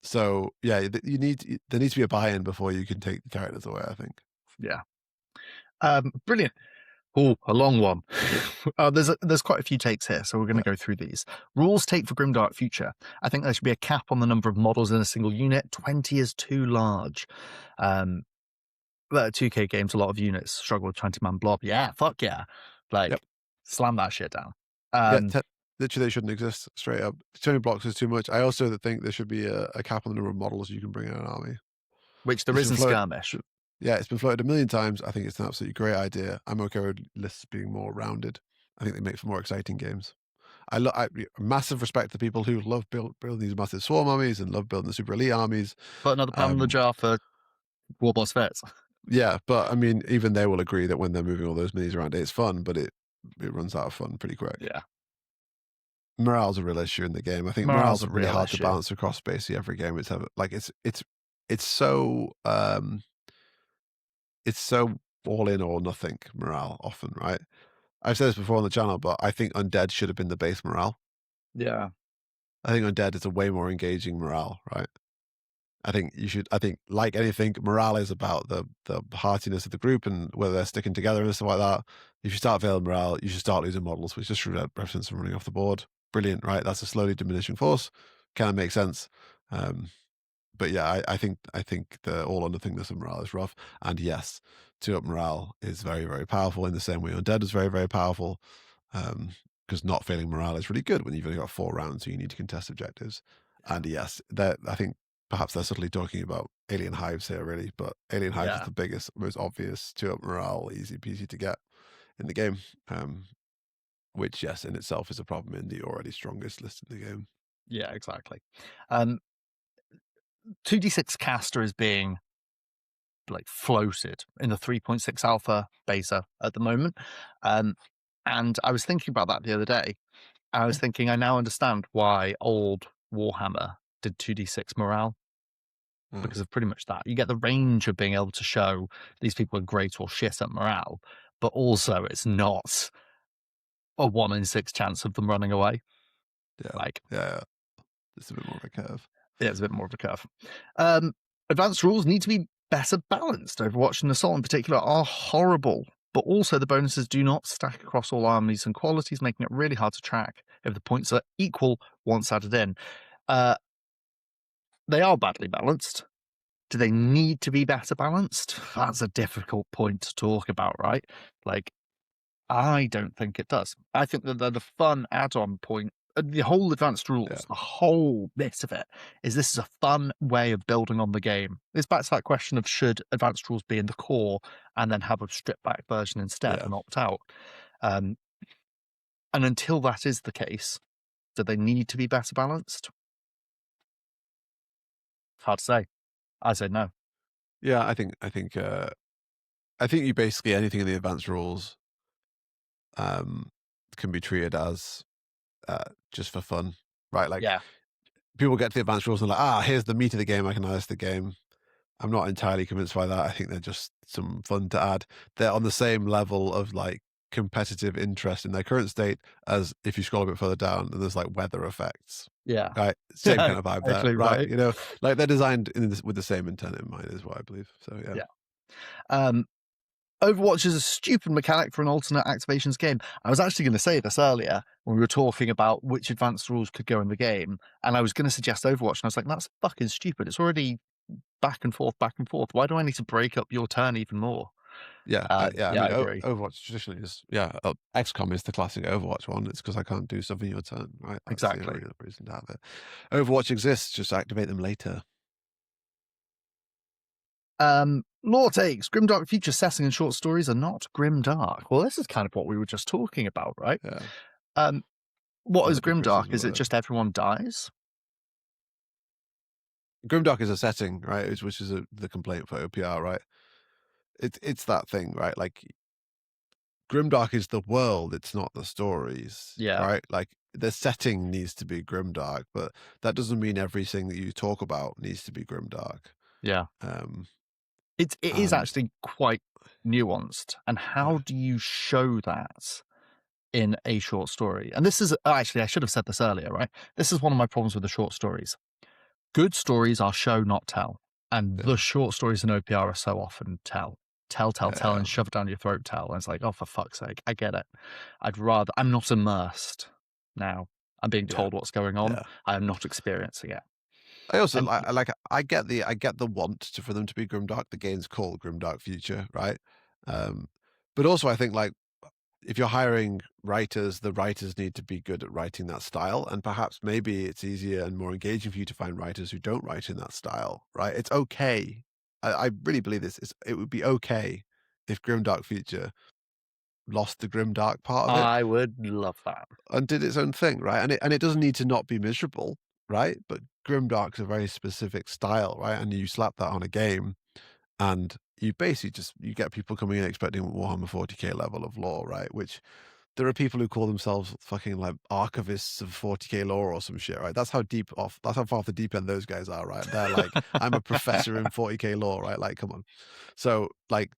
So yeah, there needs to be a buy-in before you can take the characters away, I think. Yeah. Brilliant. Oh, a long one. There's quite a few takes here, so we're going to go through these. Rules take for Grimdark Future. I think there should be a cap on the number of models in a single unit. 20 is too large. 2K games, a lot of units struggle with 20-man blob. Yeah, fuck yeah. Like, slam that shit down. Literally, they shouldn't exist, straight up. 20 blocks is too much. I also think there should be a cap on the number of models you can bring in an army. Which there is in Skirmish. Yeah, it's been floated a million times. I think it's an absolutely great idea. I'm okay with lists being more rounded. I think they make for more exciting games. I massive respect to people who love building these massive swarm armies and love building the super elite armies. Put another pound in the jar for Warboss Fitz. Yeah, but I mean, even they will agree that when they're moving all those minis around, it's fun, but it runs out of fun pretty quick. Yeah. Morale's a real issue in the game. I think morale's really hard to balance across basically every game. It's so all in or nothing morale often, right? I've said this before on the channel, but I think undead should have been the base morale. Yeah. I think undead is a way more engaging morale, right? I think like anything, morale is about the heartiness of the group and whether they're sticking together and stuff like that. If you start failing morale, you should start losing models, which just represents them running off the board. Brilliant, right? That's a slowly diminishing force. Kind of makes sense. But yeah, I think the all or nothingness of morale is rough. And yes, 2-up morale is very, very powerful in the same way undead is very, very powerful. Because not failing morale is really good when you've only got 4 rounds, so you need to contest objectives. And yes, I think perhaps they're subtly talking about alien hives here, really. But alien hives is the biggest, most obvious 2-up morale, easy peasy to get in the game. Which, yes, in itself is a problem in the already strongest list in the game. Yeah, exactly. 2d6 caster is being like floated in the 3.6 alpha beta at the moment. And I was thinking about that the other day. I was thinking, I now understand why old Warhammer did 2d6 morale. Because of pretty much that. You get the range of being able to show these people are great or shit at morale, but also it's not a 1 in 6 chance of them running away. Yeah. It's a bit more of a curve. Yeah, it's a bit more of a curve. Advanced rules need to be better balanced. Overwatch and Assault in particular are horrible, but also the bonuses do not stack across all armies and qualities, making it really hard to track if the points are equal once added in. They are badly balanced. Do they need to be better balanced? That's a difficult point to talk about, right? Like, I don't think it does. I think that the fun add-on point, the whole advanced rules, the whole bit of it, is this is a fun way of building on the game. It's back to that question of should advanced rules be in the core and then have a stripped-back version instead and opt out. And until that is the case, do they need to be better balanced? Hard to say. I say no. Yeah, I think you basically anything in the advanced rules can be treated as just for fun, right? Like people get to the advanced rules and like, here's the meat of the game, I can analyze the game. I'm not entirely convinced by that. I think they're just some fun to add. They're on the same level of like competitive interest in their current state as if you scroll a bit further down and there's like weather effects. Yeah. Right. Same kind of vibe there. Right. Right. You know, like they're designed with the same intent in mind is what I believe. So yeah. Overwatch is a stupid mechanic for an alternate activations game. I was actually going to say this earlier when we were talking about which advanced rules could go in the game. And I was going to suggest Overwatch. And I was like, that's fucking stupid. It's already back and forth. Why do I need to break up your turn even more? Yeah. I mean, I agree. Overwatch traditionally is, XCOM is the classic Overwatch one. It's because I can't do something in your turn, right? That's exactly. the reason to have it. Overwatch exists, just activate them later. Lore takes. Grimdark Future setting and short stories are not grimdark. Well, this is kind of what we were just talking about, right? Yeah. What is grimdark? Is it just everyone dies? Grimdark is a setting, right? Which is the complaint for OPR, right? It's that thing, right? Like Grimdark is the world, it's not the stories. Yeah. Right? Like the setting needs to be grimdark, but that doesn't mean everything that you talk about needs to be grimdark. Yeah. Um, It is and actually quite nuanced. And how do you show that in a short story? And this is actually, I should have said this earlier, right? This is one of my problems with the short stories. Good stories are show, not tell. And the short stories in OPR are so often tell, and shove it down your throat, tell. And it's like, oh, for fuck's sake, I get it. I'm not immersed now. I'm being told what's going on. I am not experiencing it. I also I get the want for them to be grimdark. The game's called Grimdark Future, right? But also I think like if you're hiring writers, the writers need to be good at writing that style, and perhaps maybe it's easier and more engaging for you to find writers who don't write in that style, right? It's okay. I really believe this. It would be okay if Grimdark Future lost the grimdark part of it I would love that. and did its own thing, right? And it doesn't need to not be miserable, right? But grimdark's a very specific style, right? And you slap that on a game, and you basically you get people coming in expecting Warhammer 40k level of lore, right? Which there are people who call themselves fucking like archivists of 40k lore or some shit, right? That's how far off the deep end those guys are, right? They're like, I'm a professor in 40k lore, right? Like, come on. So like,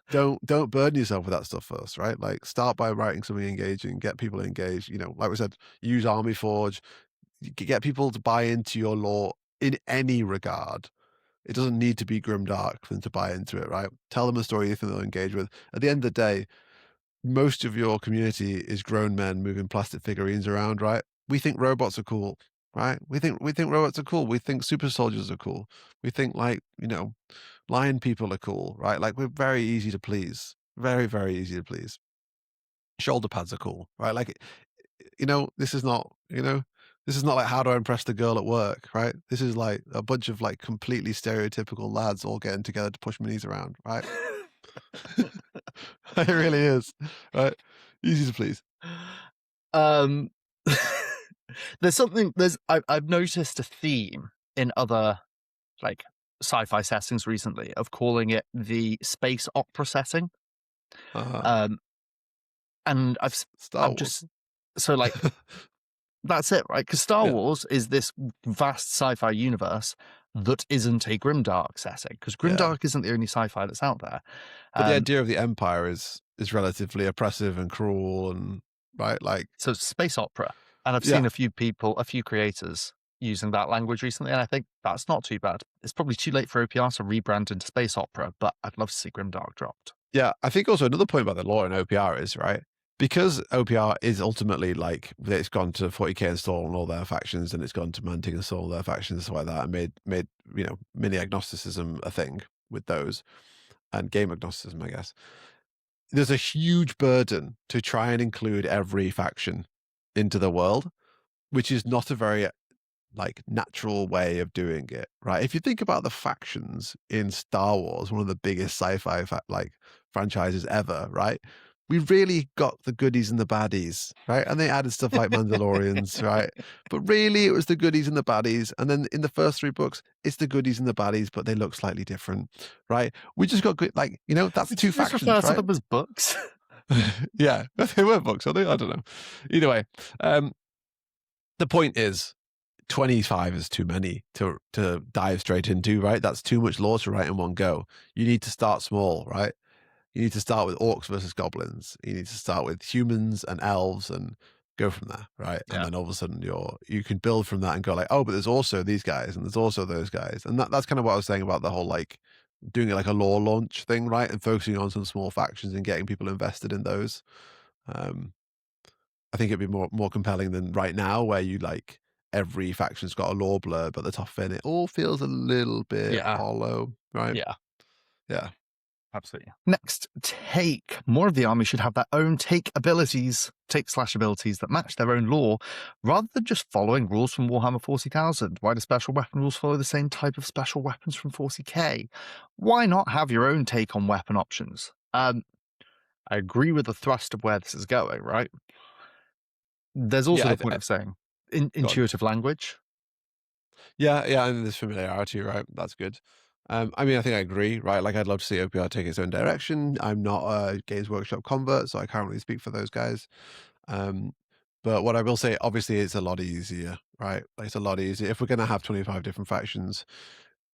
don't burden yourself with that stuff first, right? Like, start by writing something engaging, get people engaged. You know, like we said, use Army Forge, get people to buy into your lore in any regard. It doesn't need to be grimdark for them to buy into it, right? Tell them a story you think they'll engage with. At the end of the day, most of your community is grown men moving plastic figurines around, right? We think robots are cool, right? We think robots are cool. We think super soldiers are cool. We think like, you know, lion people are cool, right? Like we're very easy to please. Very, very easy to please. Shoulder pads are cool, right? Like, you know, this is not like how do I impress the girl at work, right? This is like a bunch of like completely stereotypical lads all getting together to push minis around, right? It really is, right? Easy to please. I've noticed a theme in other like sci-fi settings recently of calling it the space opera setting. And Star Wars. So like that's it, right? Because Star Wars is this vast sci-fi universe that isn't a grimdark setting, because grimdark isn't the only sci-fi that's out there. But the idea of the Empire is relatively oppressive and cruel, and right, like, so it's space opera. And I've seen a few creators using that language recently, and I think that's not too bad. It's probably too late for OPR to rebrand into space opera, but I'd love to see grimdark dropped. Yeah, I think also another point about the lore in OPR is, right, because OPR is ultimately like it's gone to 40k install and all their factions, and it's gone to Mantic install all their factions and stuff like that, and made you know, mini agnosticism a thing with those, and game agnosticism, I guess. There's a huge burden to try and include every faction into the world, which is not a very like natural way of doing it, right? If you think about the factions in Star Wars, one of the biggest sci-fi franchises ever, right? We really got the goodies and the baddies, right? And they added stuff like Mandalorians, right? But really, it was the goodies and the baddies. And then in the first 3 books, it's the goodies and the baddies, but they look slightly different, right? We just got good, like, you know, that's 2 factions, refer to right? them as books. Yeah, they were books, are they? I don't know. Either way, the point is, 25 is too many to dive straight into, right? That's too much lore to write in one go. You need to start small, right? You need to start with orcs versus goblins. You need to start with humans and elves and go from there, right? Yeah. And then all of a sudden you can build from that and go like, oh, but there's also these guys and there's also those guys. And that's kind of what I was saying about the whole like doing it like a lore launch thing, right? And focusing on some small factions and getting people invested in those. I think it'd be more compelling than right now, where you like every faction's got a lore blurb at the top end. It all feels a little bit hollow, right? Yeah. Absolutely. Next, take. More of the army should have their own take abilities that match their own lore, rather than just following rules from Warhammer 40,000. Why do special weapon rules follow the same type of special weapons from 40k? Why not have your own take on weapon options? I agree with the thrust of where this is going, right? There's also the point of saying intuitive language. Yeah, and there's familiarity, right? That's good. I mean, I think I agree, right? Like, I'd love to see OPR take its own direction. I'm not a Games Workshop convert, so I can't really speak for those guys. But what I will say, obviously, it's a lot easier, right? Like, it's a lot easier. If we're going to have 25 different factions,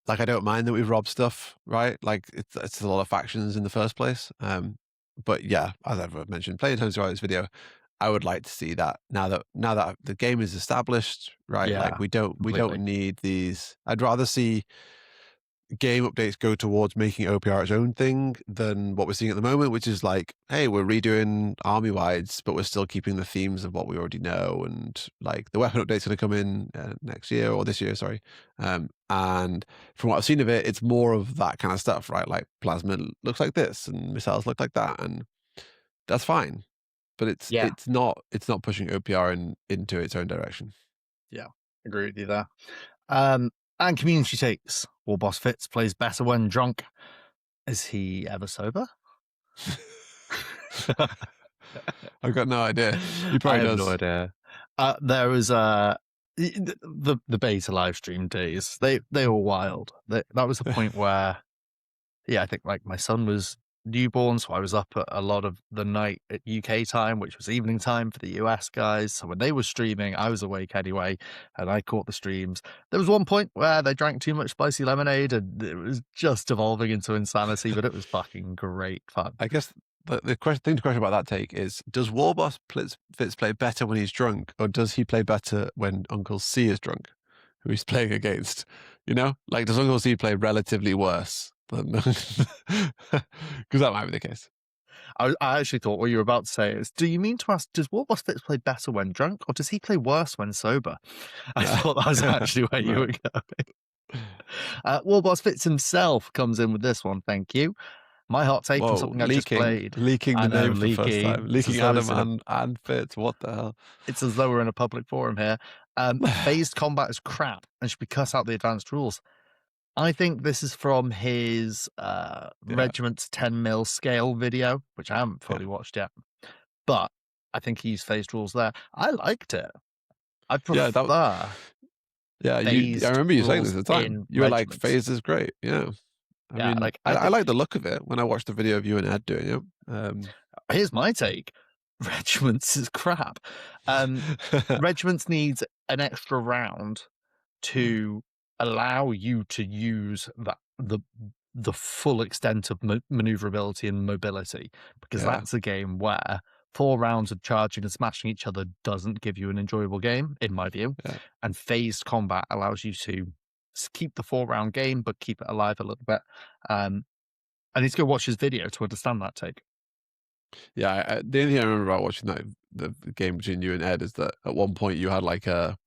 like, I don't mind that we've robbed stuff, right? Like, it's a lot of factions in the first place. But yeah, as I've mentioned, playing times throughout this video, I would like to see that now that the game is established, right? Yeah, Like, we don't completely. need these. I'd rather see game updates go towards making OPR its own thing than what we're seeing at the moment, which is like, hey, we're redoing army wides, but we're still keeping the themes of what we already know. And like the weapon update's going to come in next year or this year, sorry. And from what I've seen of it, it's more of that kind of stuff, right? Like plasma looks like this and missiles look like that, and that's fine. But it's not pushing OPR into its own direction. Yeah, agree with you there. And community takes. Warboss Fitz plays better when drunk. Is he ever sober? I've got no idea. He I probably have does. no idea. There was the beta live stream days. They were wild. That was a point where, I think like my son was newborn, so I was up at a lot of the night at UK time, which was evening time for the US guys. So when they were streaming, I was awake anyway, and I caught the streams. There was one point where they drank too much spicy lemonade, and it was just evolving into insanity, but it was fucking great fun. I guess the thing to question about that take is, does Warboss Fitz play better when he's drunk, or does he play better when Uncle C is drunk, who he's playing against? You know, like, does Uncle C play relatively worse than? Because that might be the case. I actually thought what you were about to say is, do you mean to ask, does Warboss Fitz play better when drunk, or does he play worse when sober? I thought that was actually where you were going. Warboss Fitz himself comes in with this one, thank you. My hot take from something I just played. Leaking the name for the first time. Leaking Adam and Fitz. What the hell? It's as though we're in a public forum here. Phased combat is crap and should be cut out the advanced rules. I think this is from his Regiment's 10 mil scale video, which I haven't fully watched yet. But I think he used phased rules there. I liked it. I prefer. I remember you saying this at the time. You were like, phased is great. Yeah. I mean, like I like the look of it when I watched the video of you and Ed doing it. Here's my take. Regiments is crap. Regiments needs an extra round to allow you to use the full extent of maneuverability and mobility, because that's a game where 4 rounds of charging and smashing each other doesn't give you an enjoyable game, in my view. And phased combat allows you to keep the 4-round game, but keep it alive a little bit. I need to go watch his video to understand that take. Yeah, the only thing I remember about watching the game between you and Ed is that at one point you had like a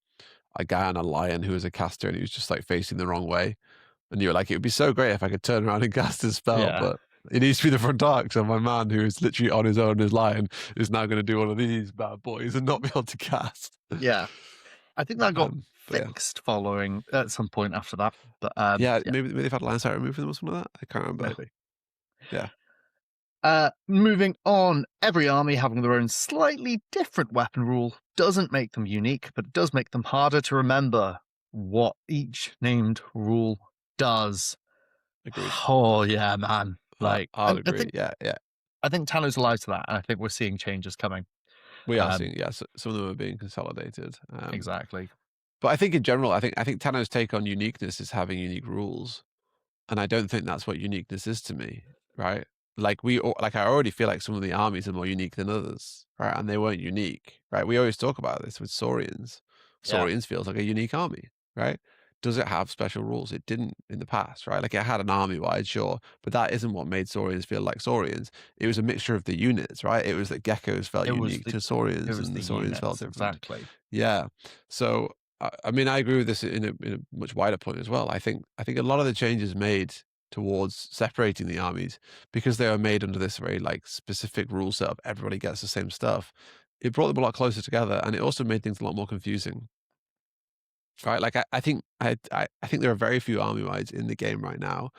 guy on a lion who was a caster, and he was just like facing the wrong way, and you were like, it would be so great if I could turn around and cast his spell, but it needs to be the front arc. So my man, who is literally on his own, his lion, is now going to do one of these bad boys and not be able to cast. Yeah, I think that got fixed following at some point after that. But maybe they've had line sight removed from them or something like that. I can't remember. Maybe. Yeah. Moving on, every army having their own slightly different weapon rule doesn't make them unique, but it does make them harder to remember what each named rule does. Agreed. Oh yeah, man. Like, I'll agree. I think Tano's alive to that, and I think we're seeing changes coming. We are seeing, so some of them are being consolidated. Exactly. But I think in general, I think Tano's take on uniqueness is having unique rules, and I don't think that's what uniqueness is to me, right? Like I already feel like some of the armies are more unique than others, right? And they weren't unique, right? We always talk about this with Saurians. Saurians feels like a unique army, right? Does it have special rules? It didn't in the past, right? Like, it had an army wide, sure, but that isn't what made Saurians feel like Saurians. It was a mixture of the units, right? It was that Geckos felt unique to Saurians, and the Saurians felt different. Exactly. Yeah. So I mean, I agree with this in a much wider point as well. I think a lot of the changes made towards separating the armies, because they were made under this very like specific rule set of everybody gets the same stuff, it brought them a lot closer together, and it also made things a lot more confusing. Right? Like, I think there are very few army wides in the game right now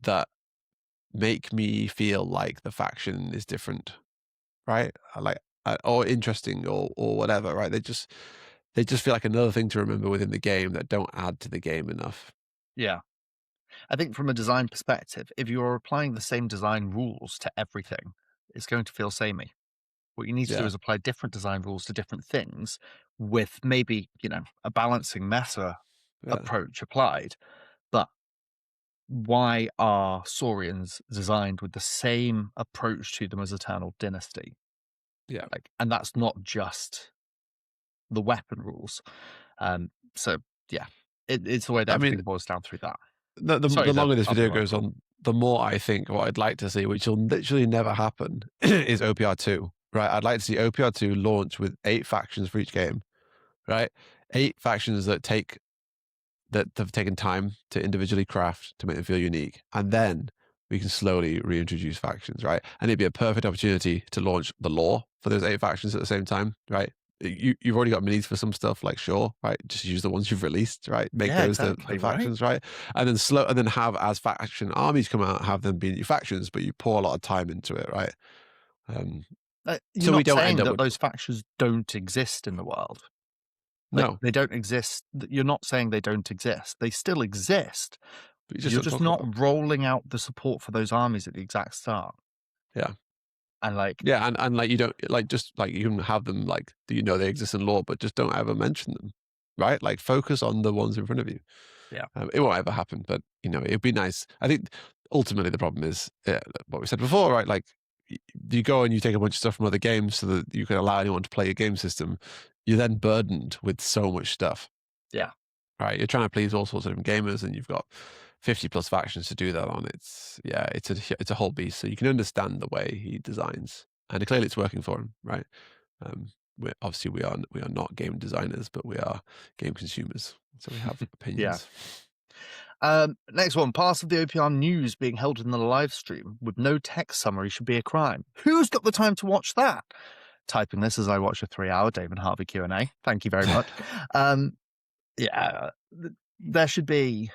that make me feel like the faction is different, right? Or interesting or whatever, right? They just feel like another thing to remember within the game that don't add to the game enough. Yeah. I think from a design perspective, if you're applying the same design rules to everything, it's going to feel samey, What you need to do is apply different design rules to different things with maybe, a balancing meta approach applied. But why are Saurians designed with the same approach to them as Eternal Dynasty? Yeah. And that's not just the weapon rules. So yeah, it's the way that everything boils down through that. The longer this video goes on, the more I think what I'd like to see, which will literally never happen, is OPR2. Right? I'd like to see OPR2 launch with 8 factions for each game. Right? 8 factions that have taken time to individually craft to make them feel unique, and then we can slowly reintroduce factions, right? And it'd be a perfect opportunity to launch the lore for those 8 factions at the same time, right? You've already got minis for some stuff, like sure, right? Just use the ones you've released, right? Make those the factions, right? And then have, as faction armies come out, have them be new factions, but you pour a lot of time into it, right? You're not saying that those factions don't exist in the world. No, they don't exist. You're not saying they don't exist. They still exist. You're just not rolling out the support for those armies at the exact start. Yeah. And and you don't you can have them they exist in lore, but just don't ever mention them, right? Like focus on the ones in front of you. Yeah. It won't ever happen, but it'd be nice. I think ultimately the problem is what we said before, right? Like you go and you take a bunch of stuff from other games so that you can allow anyone to play your game system. You're then burdened with so much stuff. Yeah. Right. You're trying to please all sorts of different gamers, and you've got 50 plus factions to do that on. It's a whole beast. So you can understand the way he designs, and clearly it's working for him, right? We are not game designers, but we are game consumers, so we have opinions. Next one, parts of the OPR news being held in the live stream with no text summary should be a crime. Who's got the time to watch that? Typing this as I watch a 3-hour Dave and Harvey Q&A. Thank you very much. There should be.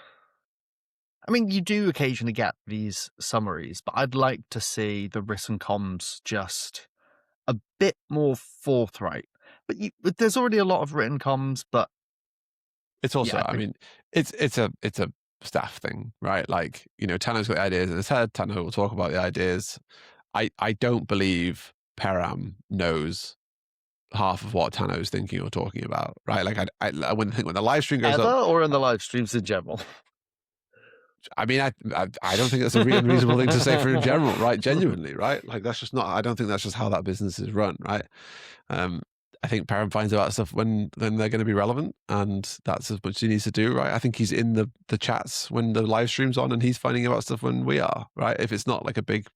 I mean, you do occasionally get these summaries, but I'd like to see the written comms just a bit more forthright. But there's already a lot of written comms, but it's also, I mean, it's a staff thing, right? Like, Tano's got the ideas in his head. Tano will talk about the ideas. I don't believe Peram knows half of what Tano's thinking or talking about, right? Like, when the live stream goes up, or in the live streams in general. I mean, I don't think that's a unreasonable thing to say for in general, right? Genuinely, right? Like that's just not. I don't think that's just how that business is run, right? I think Peram finds out stuff when they're going to be relevant, and that's as much as he needs to do, right? I think he's in the chats when the live stream's on, and he's finding about stuff when we are, right? If it's not like a big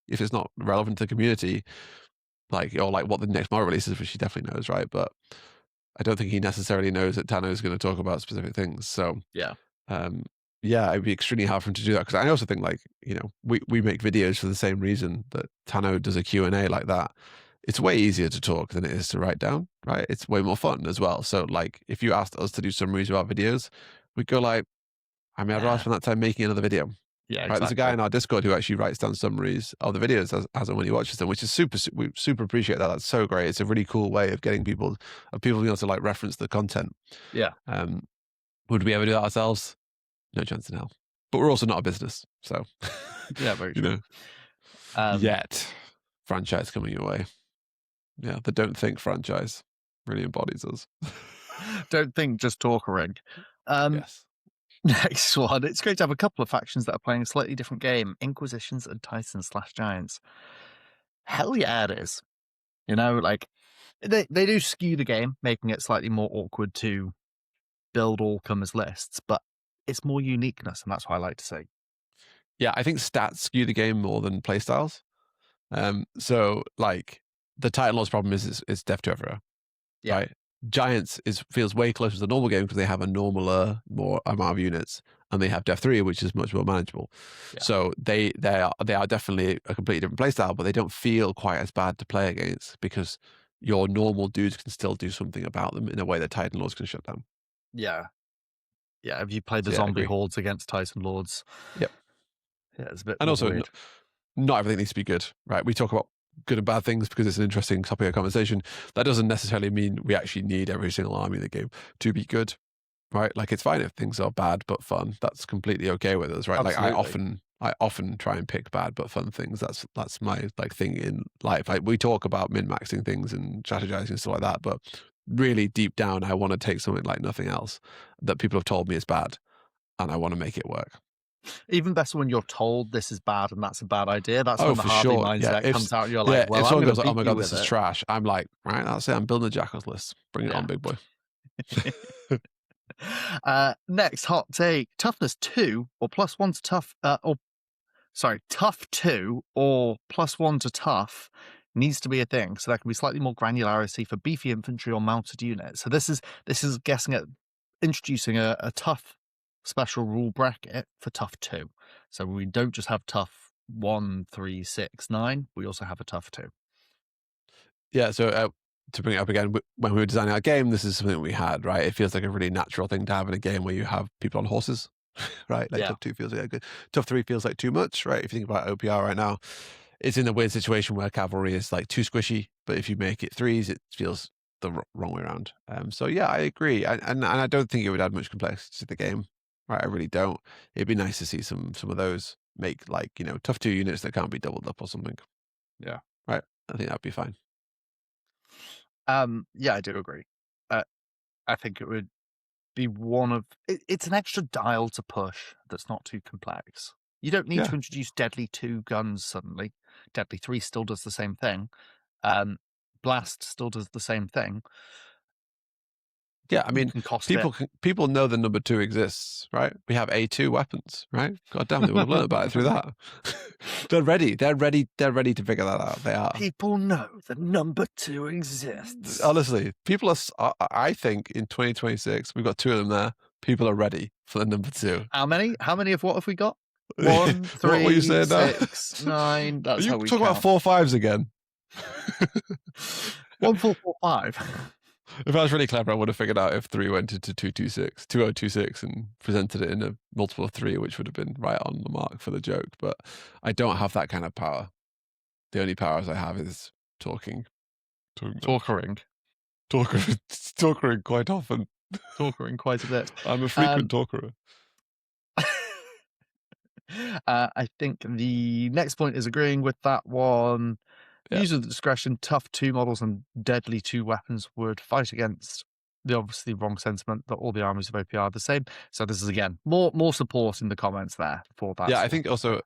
if it's not relevant to the community, or what the next model release is, which he definitely knows, right? But I don't think he necessarily knows that Tano is going to talk about specific things. So it'd be extremely hard for him to do that, because I also think we make videos for the same reason that Tano does a Q&A like that. It's way easier to talk than it is to write down, right? It's way more fun as well. So if you asked us to do summaries of our videos, we'd go I'd rather spend that time making another video. Yeah, right. There's a guy in our Discord who actually writes down summaries of the videos as and when he watches them, which is we super appreciate that. That's so great. It's a really cool way of getting people being able to reference the content. Yeah. Would we ever do that ourselves? No chance in hell. But we're also not a business, so yeah, very true. Yet franchise coming your way. Yeah, the don't think franchise really embodies us. Don't think, just talk a ring. Yes. Next one. It's great to have a couple of factions that are playing a slightly different game. Inquisitions and Titans/Giants. Hell yeah, it is. They do skew the game, making it slightly more awkward to build all comers lists, but it's more uniqueness, and that's what I like to see. Yeah, I think stats skew the game more than playstyles. So the Titan Lord's problem is it's death to everywhere. Yeah. Right? Giants feels way closer to the normal game because they have a normaler, more amount of units, and they have Def 3, which is much more manageable. Yeah. So they are definitely a completely different playstyle, but they don't feel quite as bad to play against because your normal dudes can still do something about them in a way that Titan Lords can shut down. Yeah. Yeah, have you played the zombie hordes against Titan Lords? Yep. Yeah, it's a bit. And also, not everything needs to be good, right? We talk about good and bad things because it's an interesting topic of conversation. That doesn't necessarily mean we actually need every single army in the game to be good. right? Like it's fine if things are bad but fun. That's completely okay with us, right? Absolutely. Like I often try and pick bad but fun things. That's my like thing in life. Like we talk about min-maxing things and strategizing and stuff like that, but really deep down, I want to take something like nothing else that people have told me is bad, and I want to make it work. Even better when you're told this is bad and that's a bad idea. That's Oh, when the for Harvey sure. mindset If comes out. And you're like, well, if I'm someone going goes to like, "Oh beat my you god, with this is it." trash," I'm like, right, that's it. I'm building a jackals list. Bring it on, big boy. Next hot take: toughness 2 or +1 to tough, tough 2 or +1 to tough needs to be a thing. So there can be slightly more granularity for beefy infantry or mounted units. So this is guessing at introducing a tough special rule bracket for tough 2. So we don't just have tough 1, 3, 6, 9. We also have a tough 2. Yeah, so to bring it up again, when we were designing our game, this is something we had, right? It feels like a really natural thing to have in a game where you have people on horses, right? Like Yeah. tough 2 feels like good. Tough 3 feels like too much, right? If you think about OPR right now, it's in a weird situation where cavalry is like too squishy, but if you make it 3s, it feels the wrong way around. So yeah, I agree, and I don't think it would add much complexity to the game, right? I really don't. It'd be nice to see some of those make like tough 2 units that can't be doubled up or something. Yeah. Right. I think that'd be fine. Yeah, I do agree. I think it would be it's an extra dial to push that's not too complex. You don't need to introduce Deadly 2 guns suddenly. Deadly 3 still does the same thing. Blast still does the same thing. Yeah, I mean, people know the number 2 exists, right? We have A2 weapons, right? God damn, they would have learned about it through that. They're ready to figure that out. They are. People know the number 2 exists. Honestly, I think in 2026, we've got 2 of them there. People are ready for the number 2. How many of what have we got? 1, 3, what you saying 6, 9. That's how we talking about 4 5s again. 1, 4, 4, 5. If I was really clever, I would have figured out if 3 went into 2026 and presented it in a multiple of 3, which would have been right on the mark for the joke. But I don't have that kind of power. The only powers I have is talkering quite often. Talkering quite a bit. I'm a frequent talkerer. I think the next point is agreeing with that one. Yeah. Use of the discretion, tough 2 models and deadly 2 weapons would fight against the obviously wrong sentiment that all the armies of OP are the same. So this is again more support in the comments there for that. Yeah, I think also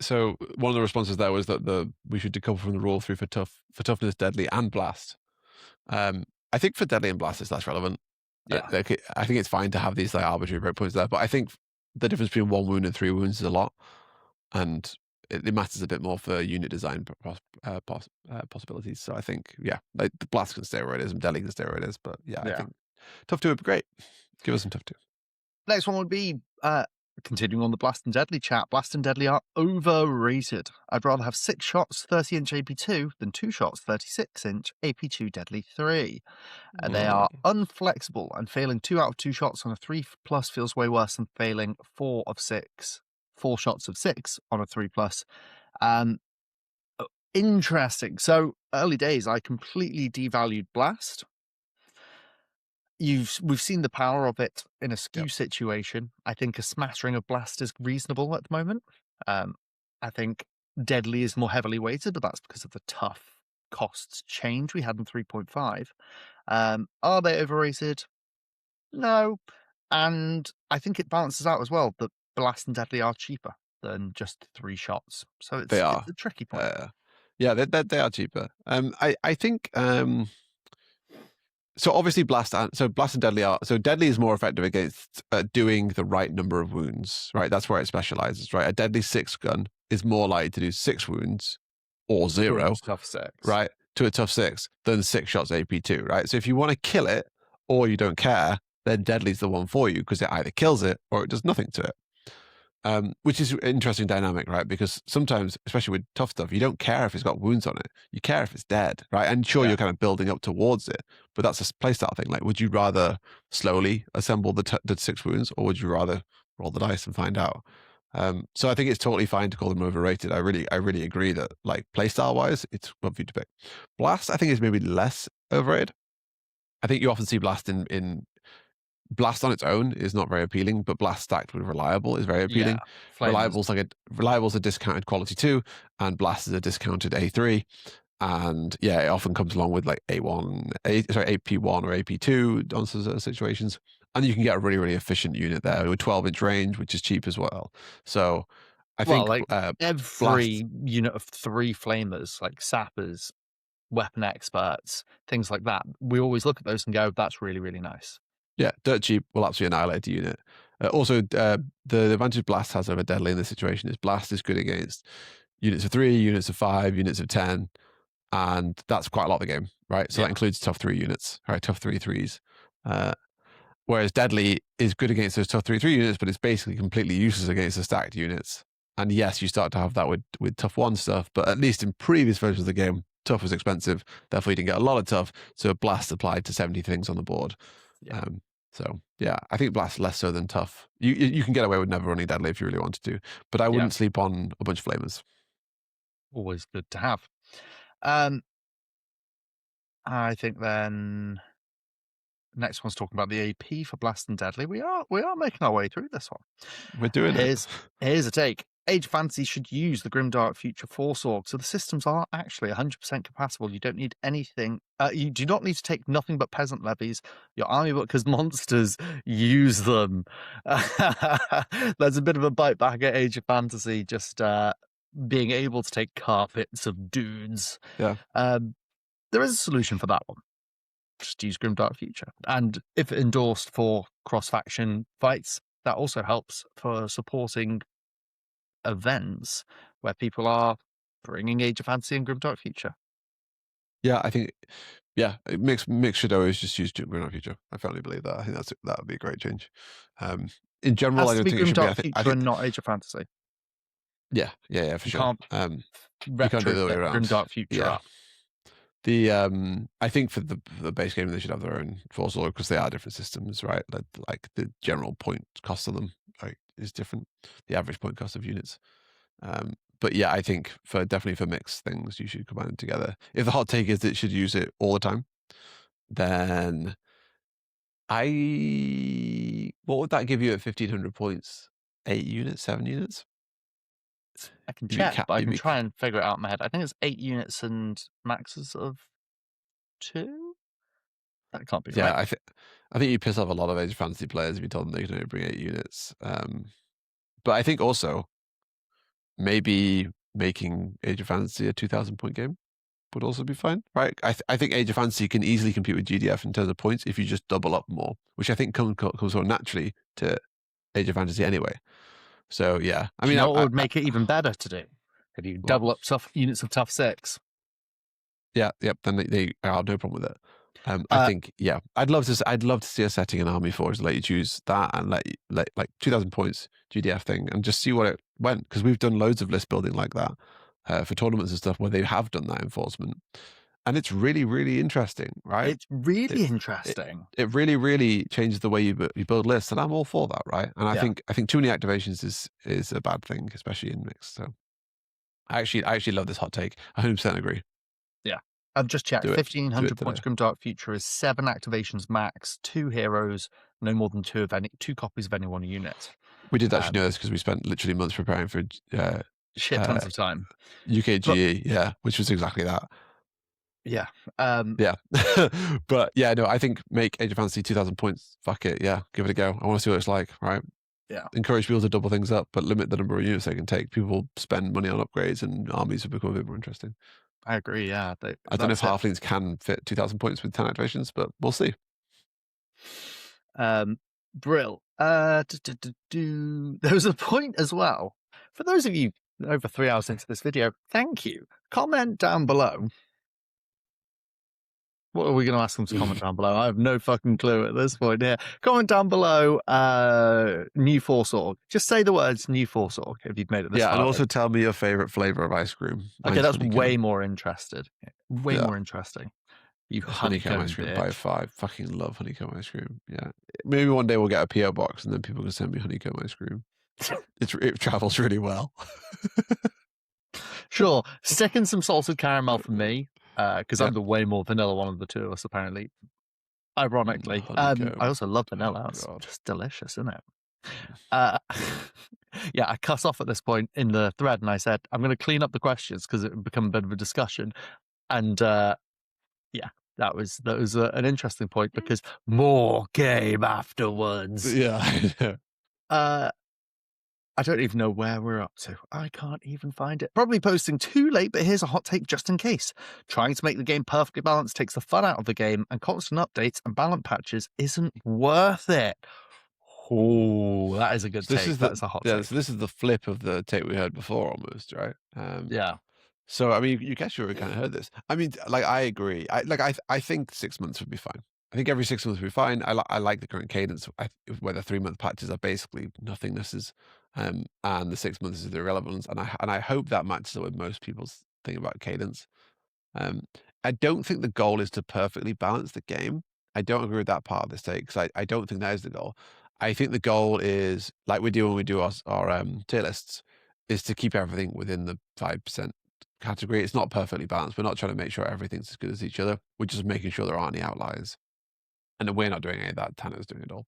so one of the responses there was that we should decouple from the rule 3 for toughness, deadly, and blast. I think for deadly and blast it's less relevant. Yeah, I think it's fine to have these like arbitrary breakpoints there, but I think the difference between 1 wound and 3 wounds is a lot, and it matters a bit more for unit design possibilities. So I think, yeah, like the blast can stay where it is and deadly can stay where it is. But yeah, I think tough 2 would be great. Give us some tough 2. Next one would be continuing on the blast and deadly chat. Blast and deadly are overrated. I'd rather have 6 shots 30-inch AP2 than 2 shots 36-inch AP2 deadly 3. They are unflexible, and failing 2 out of 2 shots on a 3+ feels way worse than failing 4 shots of 6 on a 3+. Interesting. So early days, I completely devalued blast. We've seen the power of it in a skew situation. I think a smattering of blast is reasonable at the moment. I think deadly is more heavily weighted, but that's because of the tough costs change we had in 3.5. Are they overrated? No. And I think it balances out as well that blast and deadly are cheaper than just 3 shots. So it's a tricky point. Yeah, they are cheaper. I think so obviously blast and deadly are, so deadly is more effective against doing the right number of wounds, right? That's where it specializes, right? A deadly 6 gun is more likely to do 6 wounds or 0, tough 6, right, to a tough 6 than 6 shots AP2, right? So if you want to kill it or you don't care, then deadly's the one for you because it either kills it or it does nothing to it. Which is an interesting dynamic, right? Because sometimes, especially with tough stuff, you don't care if it's got wounds on it. You care if it's dead, right? And sure, you're kind of building up towards it, but that's a playstyle thing. Like, would you rather slowly assemble the 6 wounds, or would you rather roll the dice and find out? So I think it's totally fine to call them overrated. I really agree that, like, playstyle wise, it's one for you to pick. Blast, I think, is maybe less overrated. I think you often see blast in Blast on its own is not very appealing, but Blast stacked with Reliable is very appealing. Flamers. Reliable's a discounted quality 2, and Blast is a discounted A3. And yeah, it often comes along with like AP1 or AP2 on some situations. And you can get a really, really efficient unit there with 12-inch range, which is cheap as well. So I think every unit of 3 flamers, like sappers, weapon experts, things like that, we always look at those and go, that's really, really nice. Yeah, dirt cheap will absolutely annihilate the unit. Also, the advantage Blast has over Deadly in this situation is Blast is good against units of 3, units of 5, units of 10, and that's quite a lot of the game, right? So that includes tough 3 units, right? Tough 3 threes. Whereas Deadly is good against those tough 3 units, but it's basically completely useless against the stacked units. And yes, you start to have that with tough 1 stuff, but at least in previous versions of the game, tough was expensive, therefore you didn't get a lot of tough, so Blast applied to 70 things on the board. Yeah. So yeah, I think Blast less so than tough. You can get away with never running Deadly if you really wanted to, but I wouldn't sleep on a bunch of flamers. Always good to have. I think then next one's talking about the AP for Blast and Deadly. We are making our way through this one. We're doing it. Here's a take. Age of Fantasy should use the Grimdark Future Force Org, so the systems are actually 100% compatible. You don't need anything. You do not need to take nothing but peasant levies. Your army book, because monsters use them. There's a bit of a bite back at Age of Fantasy, just being able to take carpets of dudes. Yeah. There is a solution for that one. Just use Grimdark Future. And if endorsed for cross-faction fights, that also helps for supporting events where people are bringing Age of Fantasy and Grimdark Future. Yeah, I think, mix should always just use Grimdark Future. I firmly believe that. I think that would be a great change. In general, I don't think it should be. I think not Age of Fantasy. Yeah, for sure. You can't do the other way around. Grimdark Future up. I think for the base game they should have their own force org because they are different systems, right? Like the general point cost of them is different. The average point cost of units. But yeah, I think definitely for mixed things you should combine them together. If the hot take is that it should use it all the time, then what would that give you at 1,500 points? 8 units, 7 units? I can check, but I can try and figure it out in my head. I think it's 8 units and maxes of 2. That can't be right. Yeah, I think you piss off a lot of Age of Fantasy players if you told them they can only bring 8 units. But I think also maybe making Age of Fantasy a 2,000 point game would also be fine, right? I think Age of Fantasy can easily compete with GDF in terms of points if you just double up more, which I think comes more naturally to Age of Fantasy anyway. So yeah, I mean, what would make it even better to do? If you double up tough units of tough 6. Yeah, then they have no problem with it. I think I'd love to see a setting an army for to let you choose that and let like 2,000 points GDF thing and just see what it went, because we've done loads of list building like that for tournaments and stuff where they have done that enforcement, and it's really, really interesting, right? It's really interesting. It really, really changes the way you build lists, and I'm all for that, right? And I think too many activations is a bad thing, especially in mixed. So I actually love this hot take. 100% agree. Yeah. I've just checked. 1,500 points Grimdark Future is 7 activations max, 2 heroes, no more than 2 copies of any one unit. We did actually know this because we spent literally months preparing for shit tons of time. UKGE, which was exactly that. Yeah. But yeah, no, I think make Age of Fantasy 2,000 points. Fuck it. Yeah, give it a go. I want to see what it's like, right? Yeah. Encourage people to double things up, but limit the number of units they can take. People spend money on upgrades and armies will become a bit more interesting. I agree, yeah. I don't know if Halflings can fit 2,000 points with 10 activations, but we'll see. Brill. There was a point as well. For those of you over 3 hours into this video, thank you. Comment down below. What are we going to ask them to comment down below? I have no fucking clue at this point here. Comment down below, new Force Org. Just say the words new Force Org if you've made it this far. Yeah, and also tell me your favourite flavour of ice cream. Okay, that's way more interested. Way more interesting. You honeycomb ice cream by 5. Fucking love honeycomb ice cream. Yeah. Maybe one day we'll get a PO box and then people can send me honeycomb ice cream. It travels really well. Sure. Stick in some salted caramel for me. Because I'm the way more vanilla one of the two of us, apparently. ironically. Honeycomb. I also love vanilla. Oh, It's God. just delicious, isn't it? Mm. Uh, yeah, I cut off at this point in the thread and I said, I'm going to clean up the questions because it would become a bit of a discussion. And yeah, that was an interesting point because more game afterwards. Yeah, I know. I don't even know where we're up to. I can't even find it. Probably posting too late, but here's a hot take just in case. Trying to make the game perfectly balanced takes the fun out of the game, and constant updates and balance patches isn't worth it. Oh, that is a good So this take. is That's a hot take. so this is the flip of the take we heard before, almost, right? Yeah. So I mean, you guess you already kind of heard this. I mean, like I agree. I think 6 months would be fine. I think every 6 months would be fine. I like the current cadence, where the 3-month patches are basically nothingness, and the 6 months is the irrelevance. And I hope that matches up with most people's thing about cadence. I don't think the goal is to perfectly balance the game. I don't agree with that part of this take because I don't think that is the goal. I think the goal is, like we do when we do our tier lists, is to keep everything within the 5% category. It's not perfectly balanced. We're not trying to make sure everything's as good as each other. We're just making sure there aren't any outliers. And we're not doing any of that. Tano's doing it all.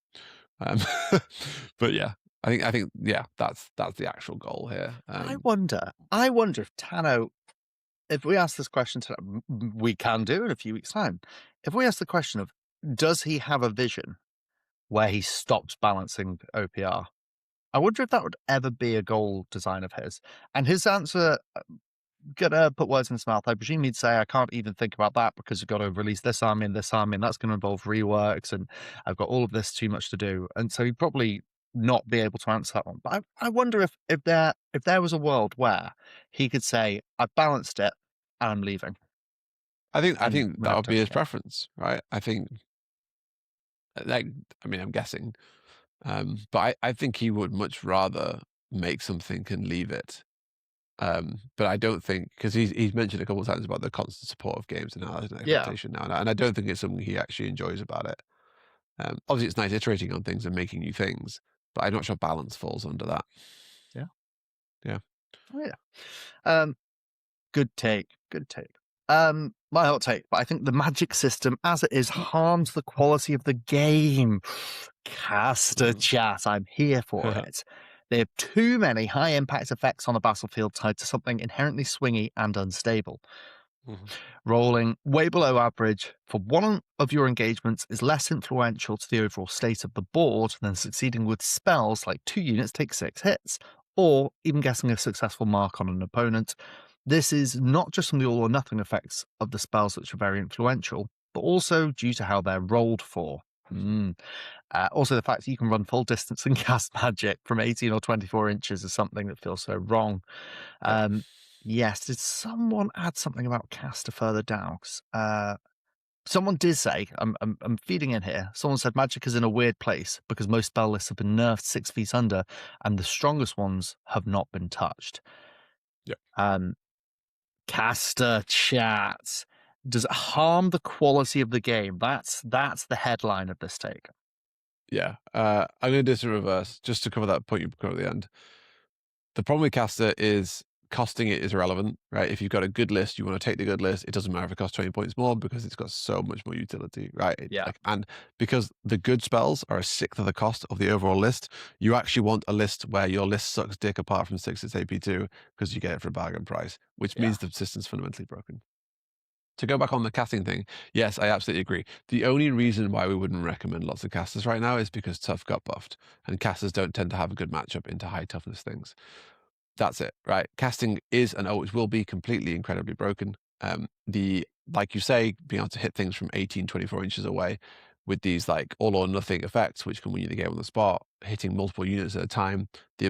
But yeah, I think yeah, that's the actual goal here. I wonder if Tano, if we ask this question to, we can do in a few weeks' time. If we ask the question of, does he have a vision where he stops balancing OPR? I wonder if that would ever be a goal design of his. And his answer, gonna put words in his mouth. I presume he'd say, I can't even think about that because we've got to release this army, and that's going to involve reworks, and I've got all of this too much to do. And so he'd probably not be able to answer that one. But I wonder if there was a world where he could say, I've balanced it and I'm leaving. I think we're that never would be his touching it. preference, right? I think, like, I mean, I'm guessing, but I think he would much rather make something and leave it. But I don't think, because he's mentioned a couple of times about the constant support of games and how there's an Yeah. expectation now, and I don't think it's something he actually enjoys about it. Obviously, it's nice iterating on things and making new things, but I'm not sure balance falls under that. Yeah. Yeah. Oh, yeah. Good take. Good take. My hot take, but I think the magic system as it is harms the quality of the game. Caster chat, I'm here for it. There are too many high impact effects on the battlefield tied to something inherently swingy and unstable. Rolling way below average for one of your engagements is less influential to the overall state of the board than succeeding with spells like 2 units take 6 hits, or even getting a successful mark on an opponent. This is not just from the all or nothing effects of the spells which are very influential, but also due to how they're rolled for. Also, the fact that you can run full distance and cast magic from 18 or 24 inches is something that feels so wrong. Yes, did someone add something about caster further down? Someone did say, I'm feeding in here. Someone said magic is in a weird place because most spell lists have been nerfed 6 feet under, and the strongest ones have not been touched. Yeah. Caster chat. Does it harm the quality of the game? That's the headline of this take. Yeah. I'm going to do this in reverse, just to cover that point you covered at the end. The problem with caster is costing it is irrelevant, right? If you've got a good list, you want to take the good list. It doesn't matter if it costs 20 points more because it's got so much more utility, right? Yeah. And because the good spells are a sixth of the cost of the overall list, you actually want a list where your list sucks dick apart from 6 its AP2 because you get it for a bargain price, which means the system's fundamentally broken. To go back on the casting thing, yes, I absolutely agree. The only reason why we wouldn't recommend lots of casters right now is because tough got buffed, and casters don't tend to have a good matchup into high toughness things. That's it, right? Casting is and always will be completely incredibly broken. Like you say, being able to hit things from 18, 24 inches away with these like all or nothing effects, which can win you the game on the spot, hitting multiple units at a time, the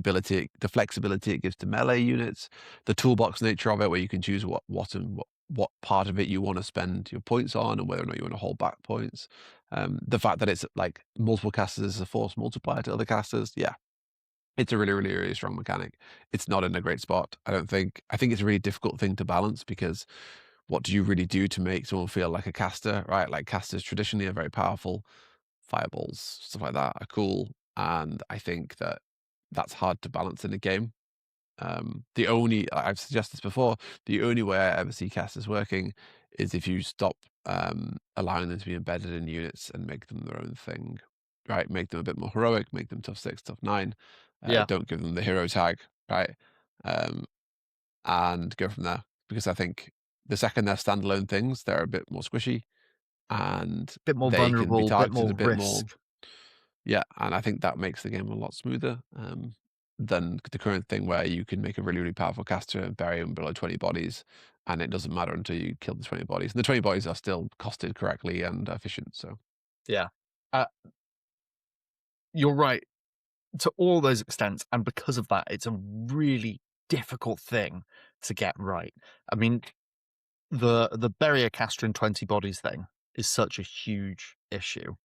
flexibility it gives to melee units, the toolbox nature of it, where you can choose what part of it you want to spend your points on and whether or not you want to hold back points. The fact that it's like multiple casters is a force multiplier to other casters. Yeah, it's a really, really, really strong mechanic. It's not in a great spot, I don't think. I think it's a really difficult thing to balance because what do you really do to make someone feel like a caster, right? Like casters traditionally are very powerful. Fireballs, stuff like that are cool. And I think that that's hard to balance in a game. The only, I've suggested this before, the only way I ever see casters working is if you stop allowing them to be embedded in units and make them their own thing, right? Make them a bit more heroic, make them tough 6, tough 9. Yeah. Don't give them the hero tag, right? And go from there. Because I think the second they're standalone things, they're a bit more squishy and Bit more they can be vulnerable, bit targeted more a bit more. risk. Yeah, and I think that makes the game a lot smoother than the current thing where you can make a really, really powerful caster and bury him below 20 bodies, and it doesn't matter until you kill the 20 bodies. And the 20 bodies are still costed correctly and efficient. So Yeah. You're right to all those extents, and because of that, it's a really difficult thing to get right. I mean, the barrier caster in 20 bodies thing is such a huge issue.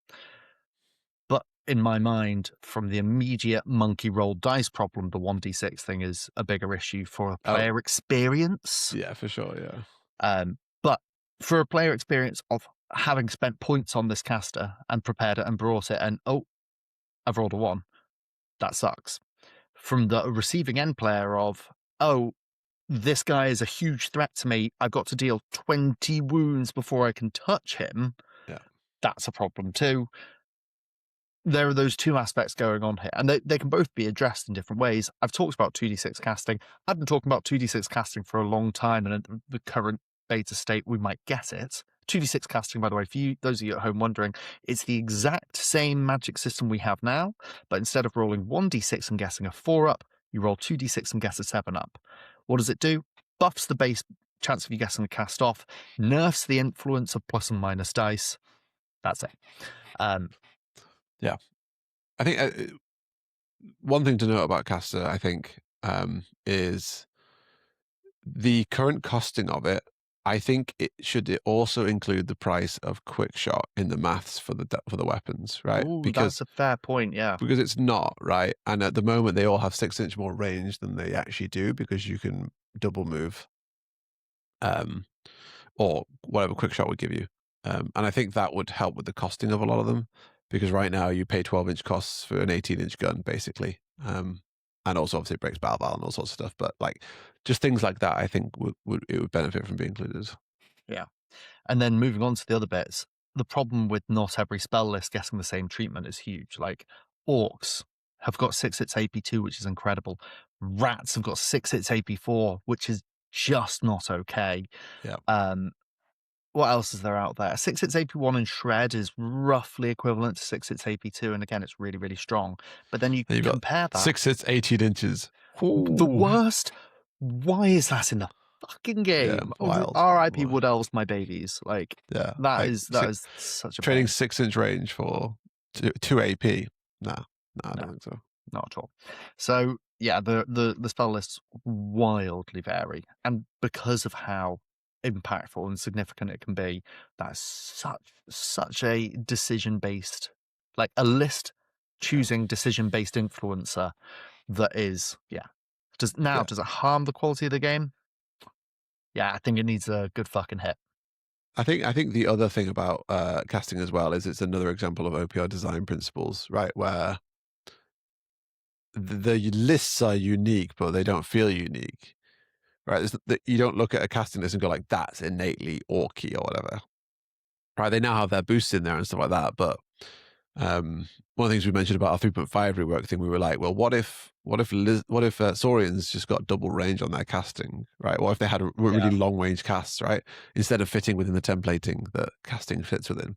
But in my mind, from the immediate monkey roll dice problem, the 1d6 thing is a bigger issue for a player experience. yeah, for sure, yeah. But for a player experience of having spent points on this caster and prepared it and brought it, and oh, I've rolled a 1, that sucks. From the receiving end player of, oh, this guy is a huge threat to me, I've got to deal 20 wounds before I can touch him. Yeah. That's a problem too. There are those two aspects going on here, and they can both be addressed in different ways. I've talked about 2d6 casting. I've been talking about 2d6 casting for a long time, and in the current beta state, we might get it. 2d6 casting, by the way, for you, those of you at home wondering, it's the exact same magic system we have now, but instead of rolling 1d6 and guessing a 4 up, you roll 2d6 and guess a 7 up. What does it do? Buffs the base chance of you guessing a cast off, nerfs the influence of plus and minus dice. That's it. Yeah. I think one thing to note about caster, I think, is the current costing of it. I think it should also include the price of quick shot in the maths for the weapons, right? Ooh, Because that's a fair point, yeah. because it's not, right? And at the moment, they all have 6-inch more range than they actually do because you can double move, or whatever quick shot would give you. And I think that would help with the costing of a lot of them because right now you pay 12-inch costs for an 18-inch gun, basically. And also obviously it breaks battle val and all sorts of stuff. But like just things like that, I think it would benefit from being included. Yeah. And then moving on to the other bits, the problem with not every spell list getting the same treatment is huge. Like orcs have got 6 hits AP2, which is incredible. Rats have got 6 hits AP4, which is just not okay. Yeah. What else is there out there? 6 hits AP1 and Shred is roughly equivalent to 6 hits AP2, and again, it's really, really strong. But then you compare that. 6 hits, 18 inches. Ooh. The worst. Why is that in the fucking game? Yeah, wild. R.I.P. Wood Elves, my babies. Like, yeah, that is such a trading pain. 6-inch range for 2 AP. Nah, I don't think so. Not at all. So yeah, the spell lists wildly vary, and because of how impactful and significant it can be, that's such a decision based, like a list choosing decision based influencer that is does it harm the quality of the game? Yeah, I think it needs a good fucking hit. I think the other thing about casting as well is it's another example of OPR design principles, right? Where the lists are unique, but they don't feel unique, right? You don't look at a casting list and go like, that's innately orky or whatever, right? They now have their boosts in there and stuff like that. But one of the things we mentioned about our 3.5 rework thing, we were like, well, what if Saurians just got double range on their casting, right? What if they had a really long range casts, right? Instead of fitting within the templating that casting fits within.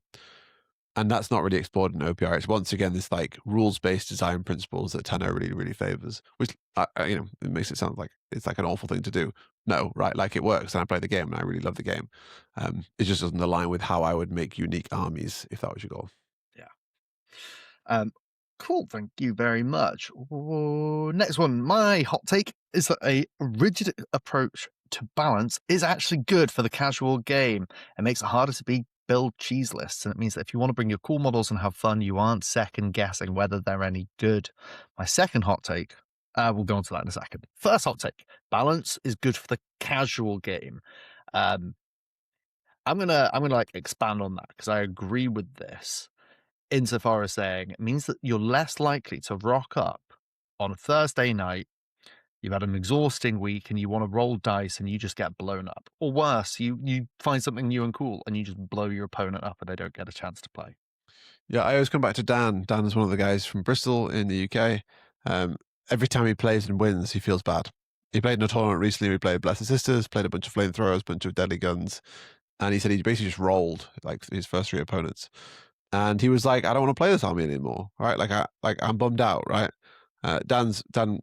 And that's not really explored in OPR. It's once again this like rules-based design principles that Tano really, really favors, which it makes it sound like it's like an awful thing to do. No, right? Like it works, and I play the game, and I really love the game. It just doesn't align with how I would make unique armies if that was your goal. Yeah. Cool. Thank you very much. Next one. My hot take is that a rigid approach to balance is actually good for the casual game. It makes it harder to build cheese lists, and it means that if you want to bring your cool models and have fun, you aren't second guessing whether they're any good. My second hot take, we'll go on to that in a second. First hot take, balance is good for the casual game. I'm gonna like expand on that because I agree with this insofar as saying it means that you're less likely to rock up on a Thursday night you've had an exhausting week and you want to roll dice and you just get blown up. Or worse, you find something new and cool and you just blow your opponent up and they don't get a chance to play. Yeah, I always come back to Dan. Dan is one of the guys from Bristol in the UK. Every time he plays and wins, he feels bad. He played in a tournament recently. We played Blessed Sisters, played a bunch of flamethrowers, a bunch of deadly guns, and he said he basically just rolled like his first 3 opponents. And he was like, "I don't want to play this army anymore." Right? I'm bummed out. Right? Dan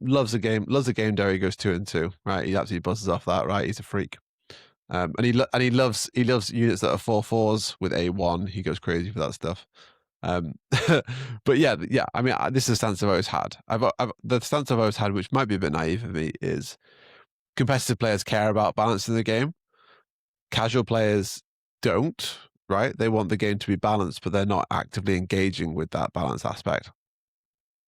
loves the game. Loves the game. There he goes 2-2. Right? He absolutely buzzes off that. Right? He's a freak. And he loves units that are 4/4s with A1. He goes crazy for that stuff. But yeah. I mean, this is a stance I've always had. The stance I've always had, which might be a bit naive of me, is competitive players care about balance in the game. Casual players don't. Right? They want the game to be balanced, but they're not actively engaging with that balance aspect.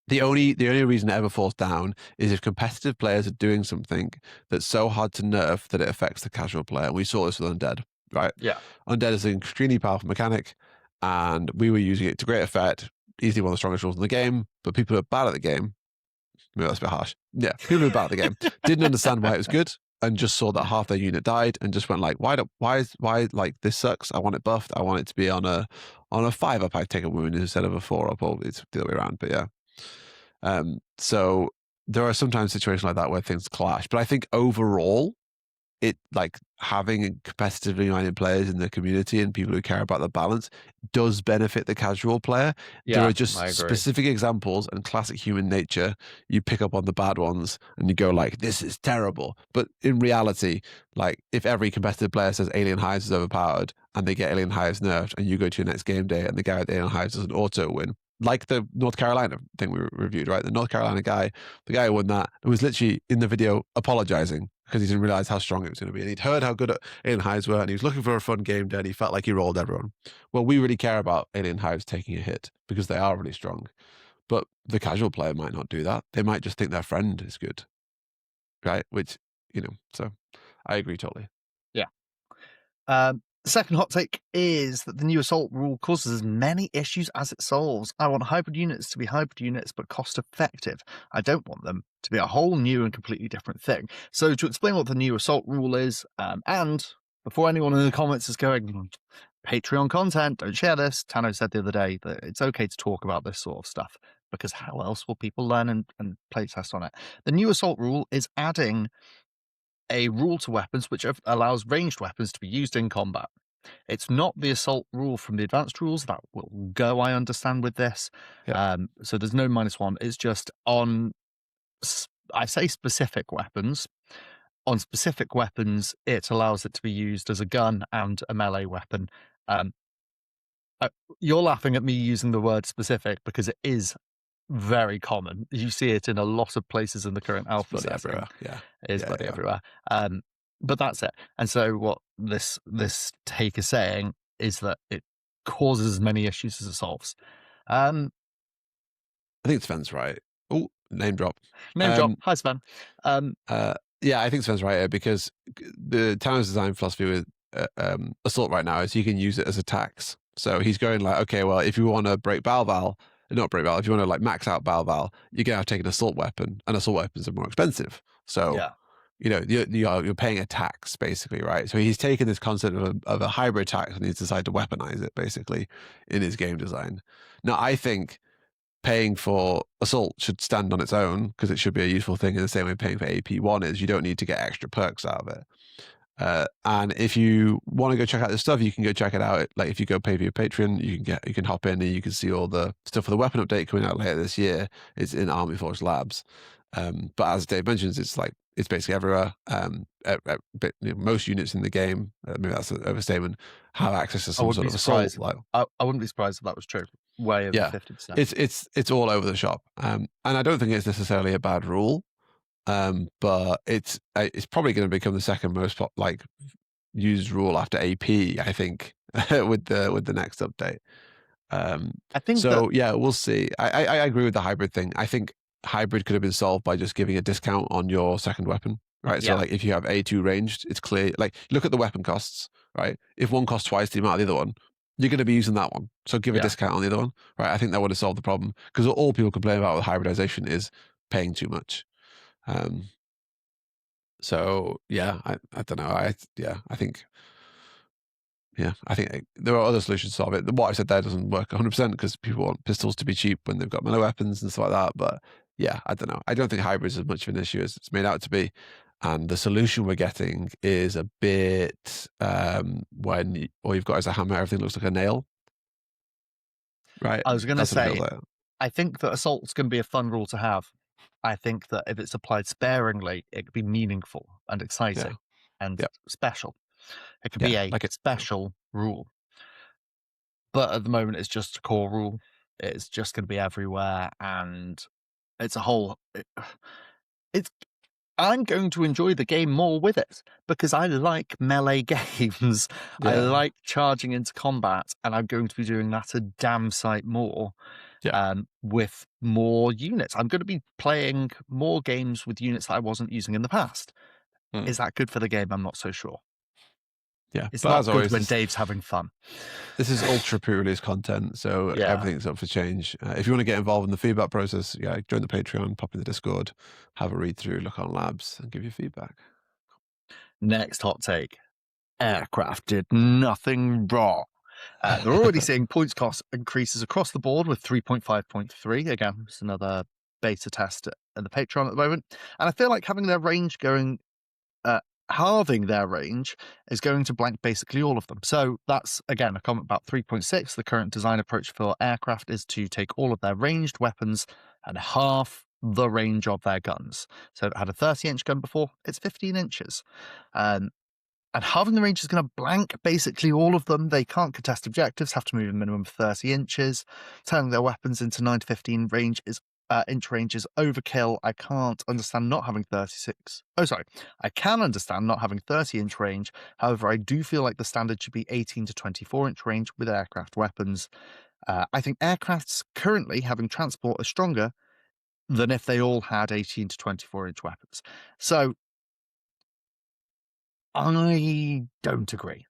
The only reason it ever falls down is if competitive players are doing something that's so hard to nerf that it affects the casual player. And we saw this with Undead, right? Yeah. Undead is an extremely powerful mechanic, and we were using it to great effect. Easily one of the strongest rules in the game, but people who are bad at the game, maybe that's a bit harsh. Yeah, people who are bad at the game didn't understand why it was good, and just saw that half their unit died and just went like, why like this sucks? I want it buffed. I want it to be on a 5-up. I take a wound instead of a 4-up, or it's the other way around. But yeah. So there are sometimes situations like that where things clash. But I think overall, it like having competitively minded players in the community and people who care about the balance does benefit the casual player. Yeah, there are just I agree. specific examples and classic human nature. You pick up on the bad ones and you go like, this is terrible. But in reality, like if every competitive player says Alien Hives is overpowered and they get Alien Hives nerfed and you go to your next game day and the guy with the Alien Hives doesn't auto win, like the North Carolina thing we reviewed, right? The North Carolina guy, the guy who won that, was literally in the video apologizing because he didn't realize how strong it was going to be. And he'd heard how good Alien Hives were and he was looking for a fun game day and he felt like he rolled everyone. Well, we really care about Alien Hives taking a hit because they are really strong. But the casual player might not do that. They might just think their friend is good, right? Which, so I agree totally. Yeah. Second hot take is that the new assault rule causes as many issues as it solves. I want hybrid units to be hybrid units, but cost effective. I don't want them to be a whole new and completely different thing. So to explain what the new assault rule is, and before anyone in the comments is going, Patreon content, don't share this, Tano said the other day that it's okay to talk about this sort of stuff because how else will people learn and play test on it? The new assault rule is adding a rule to weapons which allows ranged weapons to be used in combat. It's not the assault rule from the advanced rules that will go, I understand, with this. Yeah. So there's no -1. It's just on, I say specific weapons. On specific weapons, it allows it to be used as a gun and a melee weapon. You're laughing at me using the word specific because it is very common. You see it in a lot of places in the current alpha setting. Everywhere. Yeah. It is bloody everywhere. But that's it. And so what this take is saying is that it causes as many issues as it solves. I think Sven's right. Oh, name drop. Name drop. Hi, Sven. Yeah, I think Sven's right here because the Tano's design philosophy with assault right now is you can use it as a tax. So he's going like, okay, well, if you want to break Balval, not break Balval, if you want to like max out Balval, you're going to have to take an assault weapon, and assault weapons are more expensive. So, yeah. You're paying a tax basically, right? So he's taken this concept of a hybrid tax and he's decided to weaponize it basically in his game design. Now, I think paying for assault should stand on its own because it should be a useful thing in the same way paying for AP1 is. You don't need to get extra perks out of it. And if you want to go check out this stuff, you can go check it out. Like if you go pay for your Patreon, you can hop in and you can see all the stuff for the weapon update coming out later this year. It's in Army Forge Labs. But as Dave mentions, it's basically everywhere. Most units in the game, maybe that's an overstatement, have access to some sort of assault. I wouldn't be surprised if that was true. Way over 50%. It's all over the shop. And I don't think it's necessarily a bad rule. But it's probably going to become the second most used rule after AP, I think, with the next update. I think so. Yeah, we'll see. I agree with the hybrid thing. I think hybrid could have been solved by just giving a discount on your second weapon, right? Yeah. So like if you have A2 ranged, it's clear. Like look at the weapon costs, right? If one costs twice the amount of the other one, you're going to be using that one. So give a discount on the other one, right? I think that would have solved the problem because all people complain about with hybridization is paying too much. So yeah, I don't know. I think. Yeah, I think there are other solutions to solve it. What I said there doesn't work 100% because people want pistols to be cheap when they've got melee weapons and stuff like that. But yeah, I don't know. I don't think hybrids is as much of an issue as it's made out to be. And the solution we're getting is a bit when all you've got is a hammer, everything looks like a nail, right? I was going to That's what it feels say, like. I think that assault's going to be a fun rule to have. I think that if it's applied sparingly, it could be meaningful and exciting and Yeah. special. It could Yeah. be a Like it. special rule. But at the moment, it's just a core rule. It's just going to be everywhere, and it's a whole. It's. I'm going to enjoy the game more with it because I like melee games. I Yeah. like charging into combat, and I'm going to be doing that a damn sight more. Yeah. With more units. I'm going to be playing more games with units that I wasn't using in the past. Mm. Is that good for the game? I'm not so sure. Yeah. It's But not as good always, when Dave's having fun. this is ultra pre-release content, so Yeah. everything's up for change. If you want to get involved in the feedback process, join the Patreon, pop in the Discord, have a read through, look on labs, and give your feedback. Next hot take. Aircraft did nothing wrong. They're already seeing points cost increases across the board with 3.5.3. Again, it's another beta test at the Patreon at the moment. And I feel like having their range going, halving their range is going to blank basically all of them. So that's, again, a comment about 3.6. The current design approach for aircraft is to take all of their ranged weapons and half the range of their guns. So it had a 30-inch gun before, it's 15 inches. And halving the range is going to blank basically all of them. They can't contest objectives, have to move a minimum of 30 inches. Turning their weapons into 9 to 15 range is inch range is overkill. I can't understand not having 36. Oh, sorry. I can understand not having 30-inch range. However, I do feel like the standard should be 18 to 24-inch range with aircraft weapons. I think aircrafts currently having transport are stronger than if they all had 18 to 24-inch weapons. So I don't agree.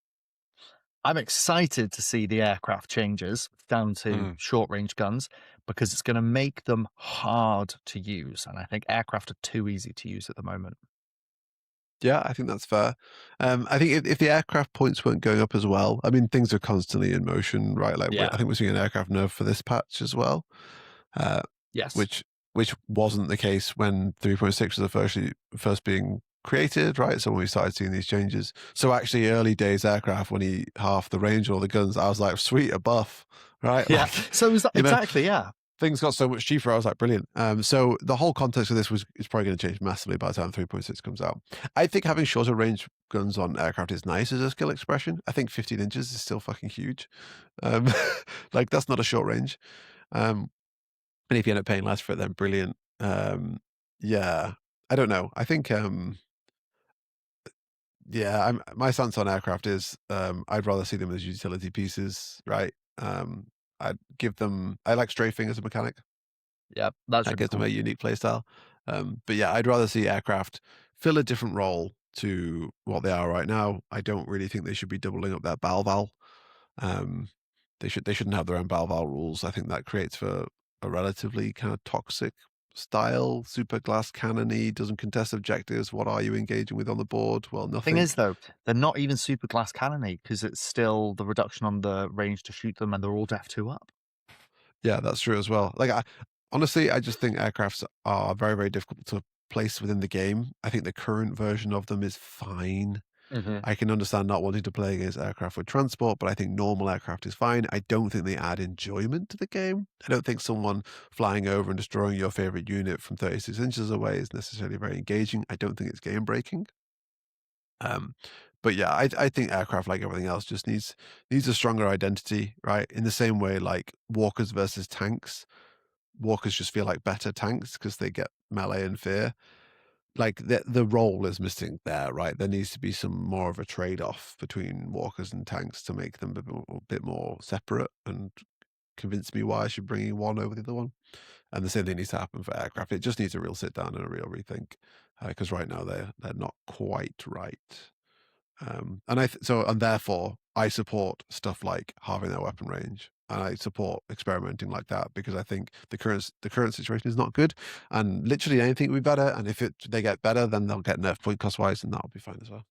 I'm excited to see the aircraft changes down to short range guns because it's going to make them hard to use. And I think aircraft are too easy to use at the moment. Yeah, I think that's fair. I think if the aircraft points weren't going up as well, I mean, things are constantly in motion, right? Like, Yeah. I think we're seeing an aircraft nerf for this patch as well, Yes. which wasn't the case when 3.6 was first being created, right? So when we started seeing these changes. So actually, early days aircraft, when he halved the range of all the guns, I was like, sweet, a buff, right? Yeah. Like, So is that exactly, yeah. things got so much cheaper. I was like, brilliant. So the whole context of this is probably going to change massively by the time 3.6 comes out. I think having shorter range guns on aircraft is nice as a skill expression. I think 15 inches is still fucking huge. Like that's not a short range. And if you end up paying less for it, then brilliant. Yeah, I don't know. I think, my stance on aircraft is I'd rather see them as utility pieces, right? I'd give them. I like strafing as a mechanic. Yeah, that's That really gives them cool. a unique playstyle. But yeah, I'd rather see aircraft fill a different role to what they are right now. I don't really think they should be doubling up their Balval. They shouldn't have their own Balval rules. I think that creates for a relatively kind of toxic style, super glass cannony, doesn't contest objectives. What are you engaging with on the board? Well, nothing. Thing is, though, they're not even super glass cannony because it's still the reduction on the range to shoot them and they're all def 2 up. Yeah, that's true as well. Like, honestly, I just think aircrafts are very, very difficult to place within the game. I think the current version of them is fine. I can understand not wanting to play against aircraft with transport, but I think normal aircraft is fine. I don't think they add enjoyment to the game. I don't think someone flying over and destroying your favorite unit from 36 inches away is necessarily very engaging. I don't think it's game breaking. But yeah, I think aircraft, like everything else, just needs a stronger identity, right? In the same way, like walkers versus tanks, walkers just feel like better tanks because they get melee and fear. Like the role is missing there, right? There needs to be some more of a trade-off between walkers and tanks to make them a bit more separate and convince me why I should bring in one over the other one. And the same thing needs to happen for aircraft. It just needs a real sit down and a real rethink because right now they're not quite right. And therefore I support stuff like halving their weapon range and I support experimenting like that, because I think the current situation is not good, and literally anything will be better. And if they get better, then they'll get nerfed point cost wise, and that'll be fine as well.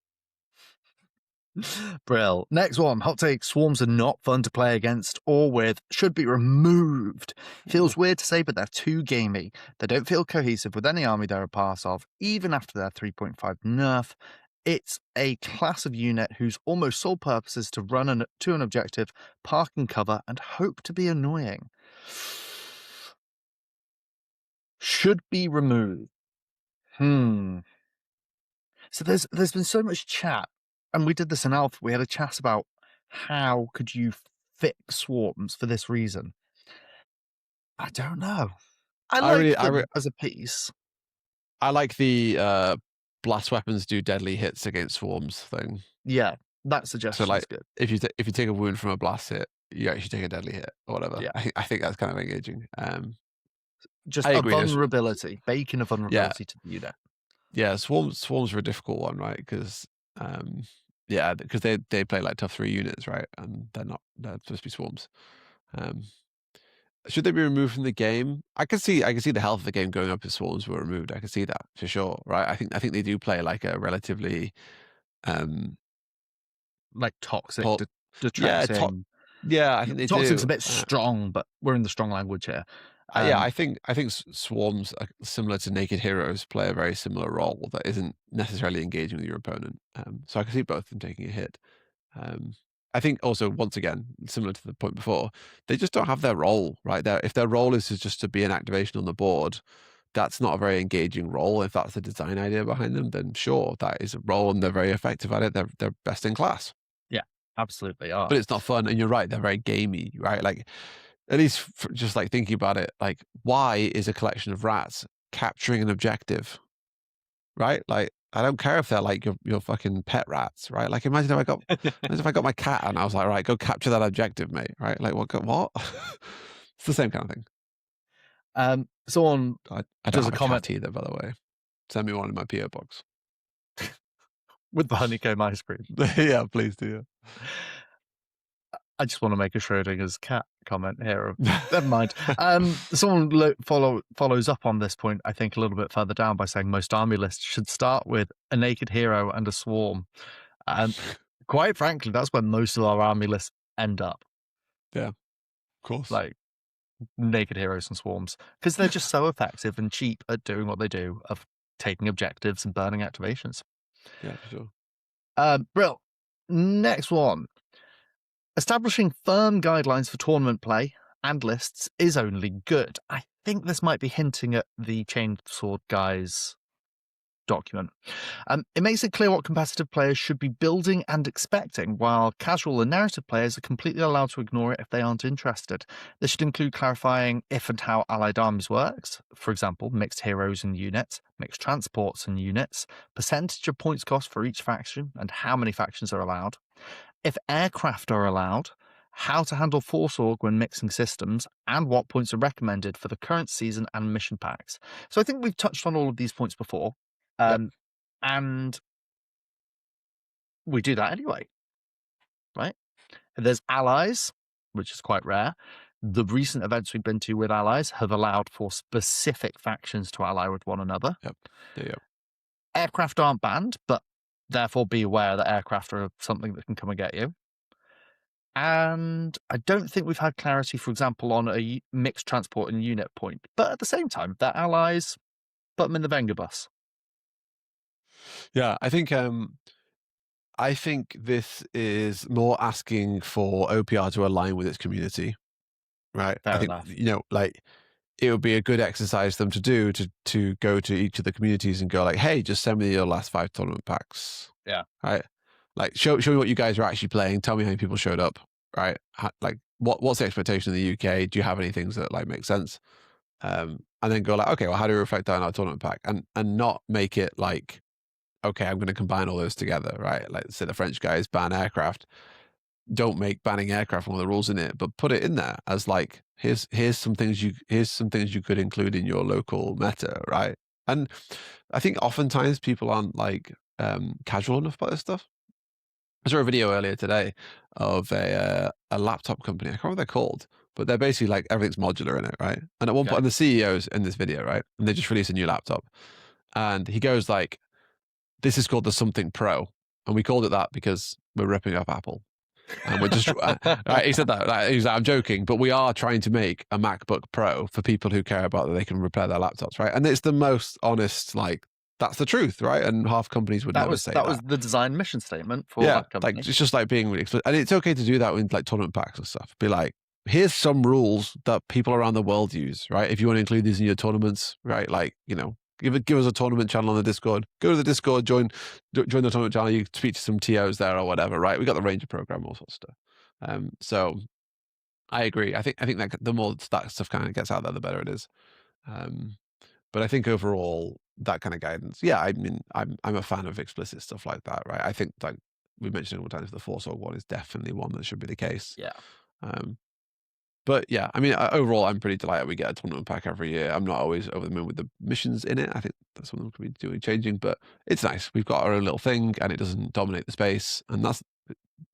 Brill. Next one. Hot take. Swarms are not fun to play against or with. Should be removed. Feels weird to say, but they're too gamey. They don't feel cohesive with any army they're a part of, even after their 3.5 nerf. It's a class of unit whose almost sole purpose is to run to an objective, park and cover, and hope to be annoying. Should be removed. So there's been so much chat, and we did this in Alpha. We had a chat about how could you fix swarms for this reason. I don't know. I like them as a piece. I like the blast weapons do deadly hits against swarms thing. Yeah, that suggestion is good. If you take a wound from a blast hit, you actually take a deadly hit or whatever. Yeah. I think that's kind of engaging. Just a vulnerability, baking a vulnerability to the unit. Yeah, swarms are a difficult one, right? Because because they play like tough 3 units, right? And they're supposed to be swarms. Should they be removed from the game? I can see the health of the game going up if swarms were removed. I can see that for sure, right? I think they do play like a relatively like toxic, detracting. Yeah, I think they do. Toxic's a bit strong, but we're in the strong language here. I think swarms are similar to naked heroes, play a very similar role that isn't necessarily engaging with your opponent. So I can see both of them taking a hit. I think also, once again, similar to the point before, they just don't have their role, right? If their role is just to be an activation on the board, that's not a very engaging role. If that's the design idea behind them, then sure, that is a role, and they're very effective at it. They're best in class. Yeah, absolutely are. But it's not fun, and you're right, they're very gamey, right? Like, at least just like thinking about it, like, why is a collection of rats capturing an objective, right? Like, I don't care if they're like your fucking pet rats, right? Like, imagine if I got my cat and I was like, right, go capture that objective, mate, right? Like, what? It's the same kind of thing. Someone I don't does have a comment cat either, by the way. Send me one in my PO box with the honeycomb ice cream. Yeah, please do. I just want to make a Schrodinger's cat comment here. Never mind. Someone follows up on this point, I think, a little bit further down by saying most army lists should start with a naked hero and a swarm. And quite frankly, that's where most of our army lists end up. Yeah, of course. Like naked heroes and swarms, because they're just so effective and cheap at doing what they do, of taking objectives and burning activations. Yeah, for sure. Brill. Next one. Establishing firm guidelines for tournament play and lists is only good. I think this might be hinting at the Chainsword Guys document. It makes it clear what competitive players should be building and expecting, while casual and narrative players are completely allowed to ignore it if they aren't interested. This should include clarifying if and how allied armies works, for example, mixed heroes and units, mixed transports and units, percentage of points cost for each faction, and how many factions are allowed. If aircraft are allowed, how to handle Force Org when mixing systems, and what points are recommended for the current season and mission packs. So I think we've touched on all of these points before, and we do that anyway, right? There's allies, which is quite rare. The recent events we've been to with allies have allowed for specific factions to ally with one another. Yep. Aircraft aren't banned, but therefore be aware that aircraft are something that can come and get you. And I don't think we've had clarity, for example, on a mixed transport and unit point. But at the same time, they're allies, put them in the Venga bus. Yeah, I think this is more asking for OPR to align with its community, right? Fair I think enough. like, it would be a good exercise for them to do to go to each of the communities and go like, hey, just send me your last 5 tournament packs. Yeah. Right. Like, show me what you guys are actually playing. Tell me how many people showed up. Right. Like, what's the expectation in the UK? Do you have any things that like make sense? And then go like, okay, well, how do we reflect that in our tournament pack? And not make it like, okay, I'm going to combine all those together, right? Like, say the French guys ban aircraft. Don't make banning aircraft one of the rules in it, but put it in there as like, here's some things you could include in your local meta, right? And I think oftentimes people aren't like casual enough about this stuff, I saw a video earlier today of a laptop company. I can't remember what they're called, but they're basically like everything's modular in it, right? And at one point, and the CEO's in this video, right? And they just released a new laptop, and he goes like, "This is called the Something Pro, and we called it that because we're ripping off Apple." And we're just right, he said that. Like, he's like, I'm joking, but we are trying to make a MacBook Pro for people who care about that they can repair their laptops, right? And it's the most honest, like that's the truth, right? And half companies would never say that. That was the design mission statement for that company. Like it's just like being really explicit, and it's okay to do that with like tournament packs and stuff. Be like, here's some rules that people around the world use, right? If you want to include these in your tournaments, right? Like give us a tournament channel on the Discord. Go to the Discord, join the tournament channel. You speak to some TOs there or whatever, right? We got the Ranger program, all sorts of stuff. So I agree. I think that the more that stuff kind of gets out there, the better it is. But I think overall, that kind of guidance, yeah. I mean, I'm a fan of explicit stuff like that, right? I think like we mentioned all the times, the Force Org one is definitely one that should be the case. Yeah. But yeah, I mean, overall, I'm pretty delighted we get a tournament pack every year. I'm not always over the moon with the missions in it. I think that's something we could be doing, changing, but it's nice. We've got our own little thing and it doesn't dominate the space. And that's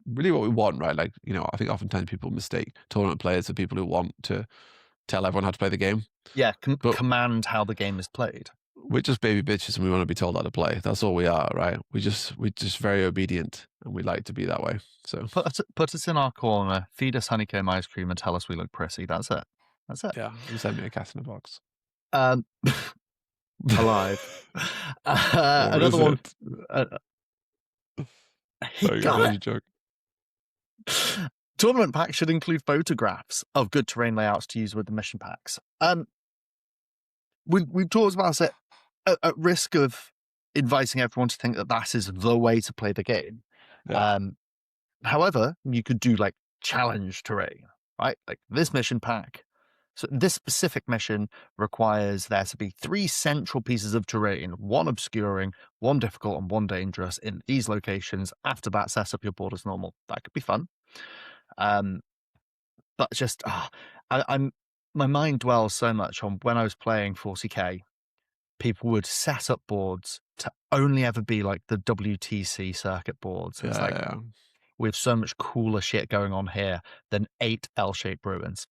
really what we want, right? Like, I think oftentimes people mistake tournament players for people who want to tell everyone how to play the game. Yeah, command how the game is played. We're just baby bitches and we want to be told how to play. That's all we are, right? We're just very obedient and we like to be that way. So put us in our corner, feed us honeycomb ice cream and tell us we look pretty. That's it. Yeah, and send me a cat in a box. Alive. Another one. Sorry, joke. Tournament pack should include photographs of good terrain layouts to use with the mission packs. We've talked about it at risk of inviting everyone to think that is the way to play the game. Yeah. However, you could do like challenge terrain, right? Like this mission pack. So this specific mission requires there to be 3 central pieces of terrain, 1 obscuring, 1 difficult, and 1 dangerous in these locations. After that, set up your board as normal. That could be fun. But just my mind dwells so much on when I was playing 40k, people would set up boards to only ever be like the WTC circuit boards. It's we have so much cooler shit going on here than 8 L-shaped ruins.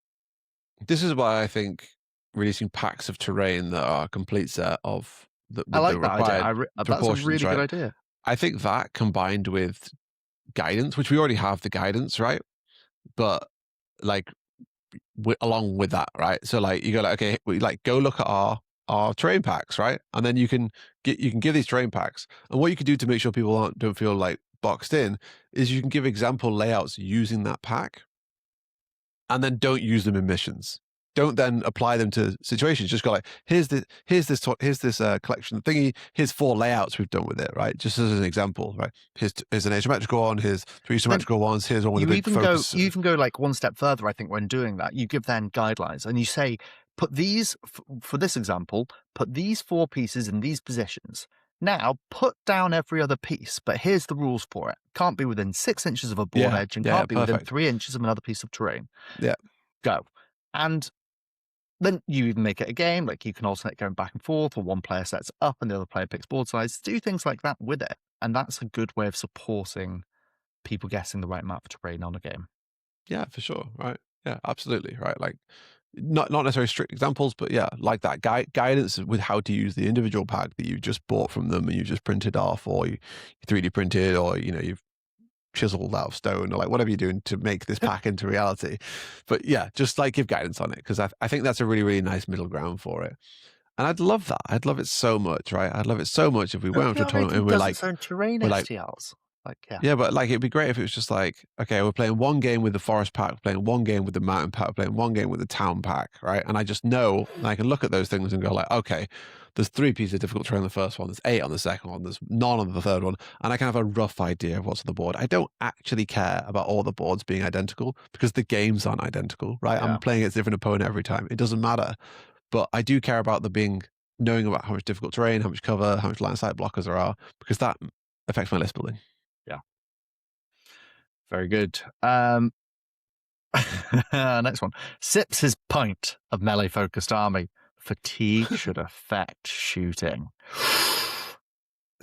This is why I think releasing packs of terrain that are a complete set of I like that idea. That's a really good idea. I think that combined with guidance, which we already have the guidance, right? But like along with that, right? So like you go like, okay, we like go look at our terrain packs, right? And then you can give these terrain packs, and what you can do to make sure people don't feel like boxed in is you can give example layouts using that pack, and then don't use them in missions. Don't then apply them to situations. Just go like, here's this collection thingy. Here's 4 layouts we've done with it, right? Just as an example, right? Here's an asymmetrical one. Here's 3 symmetrical ones. Here's one with a big focus. You even go like one step further. I think when doing that, you give them guidelines and you say, put these for this example. Put these 4 pieces in these positions. Now put down every other piece, but here's the rules for it. Can't be within 6 inches of a board edge and can't be within 3 inches of another piece of terrain. Yeah, go and. Then you even make it a game, like you can alternate going back and forth, or one player sets up and the other player picks board size. Do things like that with it. And that's a good way of supporting people getting the right amount of terrain on a game. Yeah, for sure. Right. Yeah, absolutely. Right. Like not necessarily strict examples, but yeah, like that guidance with how to use the individual pack that you just bought from them and you just printed off, or you 3D printed, or you've chiseled out of stone, or like whatever you're doing to make this pack into reality. But yeah, just like give guidance on it, because I think that's a really, really nice middle ground for it. And I'd love that. I'd love it so much, right? I'd love it so much if we went to a tournament and we're like terrain STLs. Yeah, but like it'd be great if it was just like, okay, we're playing one game with the forest pack, we're playing one game with the mountain pack, we're playing one game with the town pack, right? And I just know, and I can look at those things and go like, okay, there's 3 pieces of difficult terrain on the first one, there's 8 on the second one, there's none on the third one, and I can have a rough idea of what's on the board. I don't actually care about all the boards being identical because the games aren't identical, right? Yeah. I'm playing against a different opponent every time. It doesn't matter. But I do care about knowing about how much difficult terrain, how much cover, how much line of sight blockers there are, because that affects my list building. Yeah. Very good. Next one. Sips his pint of melee-focused army. Fatigue should affect shooting.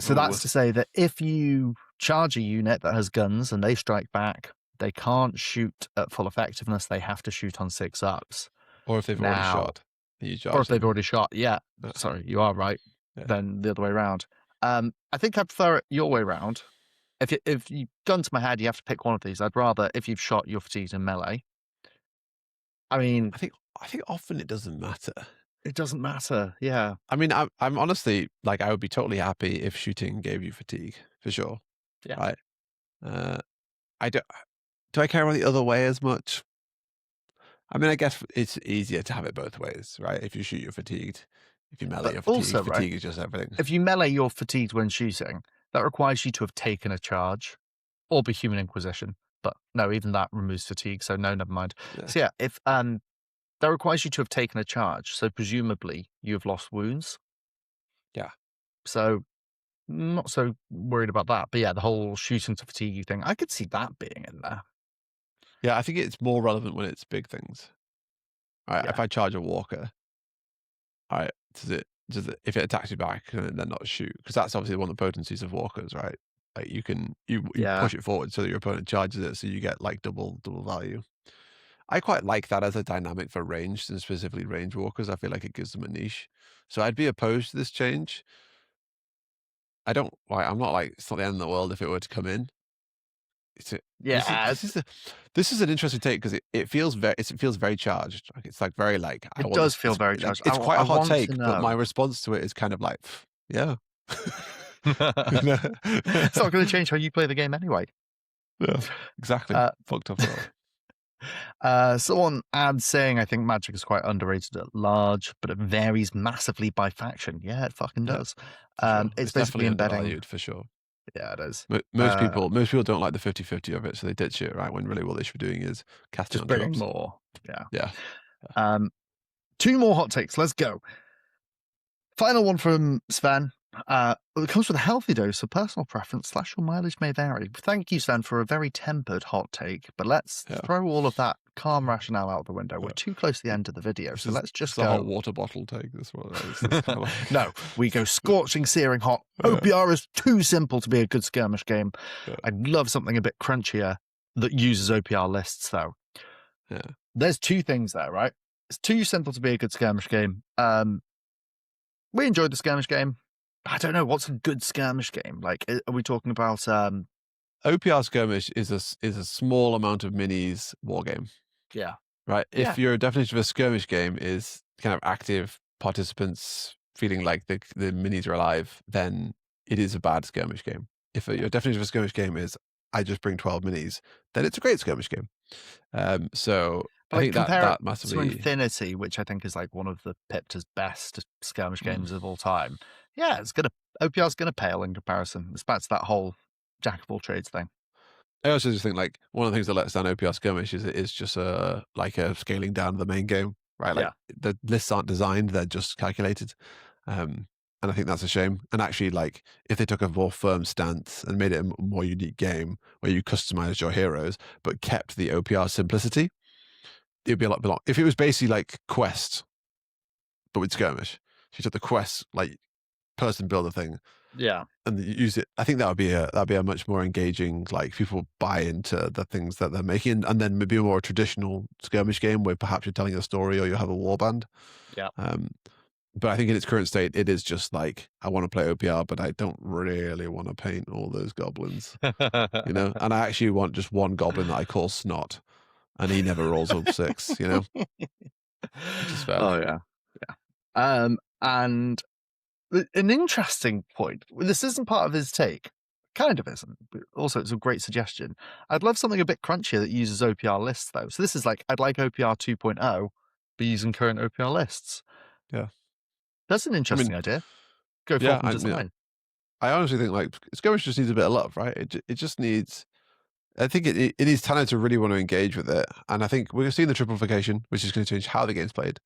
So that's to say that if you charge a unit that has guns and they strike back, they can't shoot at full effectiveness. They have to shoot on 6-ups. Or if they've already shot, you charge or if they've them. already shot. Yeah, sorry, you are right. Yeah. Then the other way around. I think I prefer it your way around. If you gun to my head, you have to pick one of these. I'd rather if you've shot, you're fatigued in melee. I mean, I think often it doesn't matter. it doesn't matter. Yeah. I mean, I'm honestly like I would be totally happy if shooting gave you fatigue for sure. Yeah. Right. Do I care about the other way as much? I mean, I guess it's easier to have it both ways, right? If you shoot, you're fatigued. If you melee, you're fatigued. Also, right, fatigue is just everything. if you melee, you're fatigued when shooting. That requires you to have taken a charge or be human Inquisition. But no, even that removes fatigue. So no, never mind. Yeah. So yeah, if that requires you to have taken a charge. So presumably you have lost wounds. Yeah. So not so worried about that. But yeah, the whole shooting to fatigue thing, I could see that being in there. Yeah, I think it's more relevant when it's big things. All right, if I charge a walker, all right, does it if it attacks you back and then not shoot? Because that's obviously one of the potencies of walkers, right? Like you push it forward so that your opponent charges it, so you get like double value. I quite like that as a dynamic for ranged and specifically range walkers. I feel like it gives them a niche. So I'd be opposed to this change. I'm not like it's not the end of the world if it were to come in. This is an interesting take because it feels very charged. Like it's like very like it does feel very charged. It's quite a hot take, but my response to it is kind of like, yeah. It's not going to change how you play the game anyway. Yeah, exactly. Fucked up. Someone adds saying, I think Magic is quite underrated at large, but it varies massively by faction. Yeah, it fucking does. Sure. It's basically embedding for sure. Yeah, it is. Most people don't like the 50-50 of it, so they ditch it, right? When really what they should be doing is casting just on bringing drops. more. Yeah. 2 more hot takes. Let's go. Final one from Sven. It comes with a healthy dose of personal preference / your mileage may vary. Thank you, Sven, for a very tempered hot take, but let's throw all of that calm rationale out the window. We're too close to the end of the video, so let's just go. The whole water bottle take. This one. No, we go scorching, searing hot. OPR is too simple to be a good skirmish game. I'd love something a bit crunchier that uses OPR lists, though. Yeah. There's 2 things there, right? It's too simple to be a good skirmish game. We enjoyed the skirmish game. I don't know, what's a good skirmish game? Like, are we talking about OPR skirmish is a small amount of minis war game. Yeah. Right. If your definition of a skirmish game is kind of active participants feeling like the minis are alive, then it is a bad skirmish game. If your definition of a skirmish game is I just bring 12 minis, then it's a great skirmish game. So I think that massively to Infinity, which I think is like one of the Pipta's best skirmish games of all time. Yeah, OPR's gonna pale in comparison. It's back to that whole jack of all trades thing. I also just think like one of the things that lets down OPR skirmish is it is just a scaling down of the main game, right? Like the lists aren't designed; they're just calculated, and I think that's a shame. And actually, like if they took a more firm stance and made it a more unique game where you customized your heroes but kept the OPR simplicity, it would be a lot. If it was basically like Quest, but with skirmish, if you took the Quest like person builder thing, and use it, I think that'd be a much more engaging, like people buy into the things that they're making, and then maybe a more traditional skirmish game where perhaps you're telling a story or you have a warband. But I think in its current state, it is just like I want to play OPR, but I don't really want to paint all those goblins, and I actually want just one goblin that I call Snot, and he never rolls up 6, Which is fair. Oh yeah. And an interesting point. This isn't part of his take. Kind of isn't. But also, it's a great suggestion. I'd love something a bit crunchier that uses OPR lists, though. So this is like, I'd like OPR 2.0, but using current OPR lists. Yeah. That's an interesting idea. Go for it. Design. I honestly think like skirmish just needs a bit of love, right? It just needs. I think it needs Tano to really want to engage with it, and I think we're seeing the triplification, which is going to change how the game's played,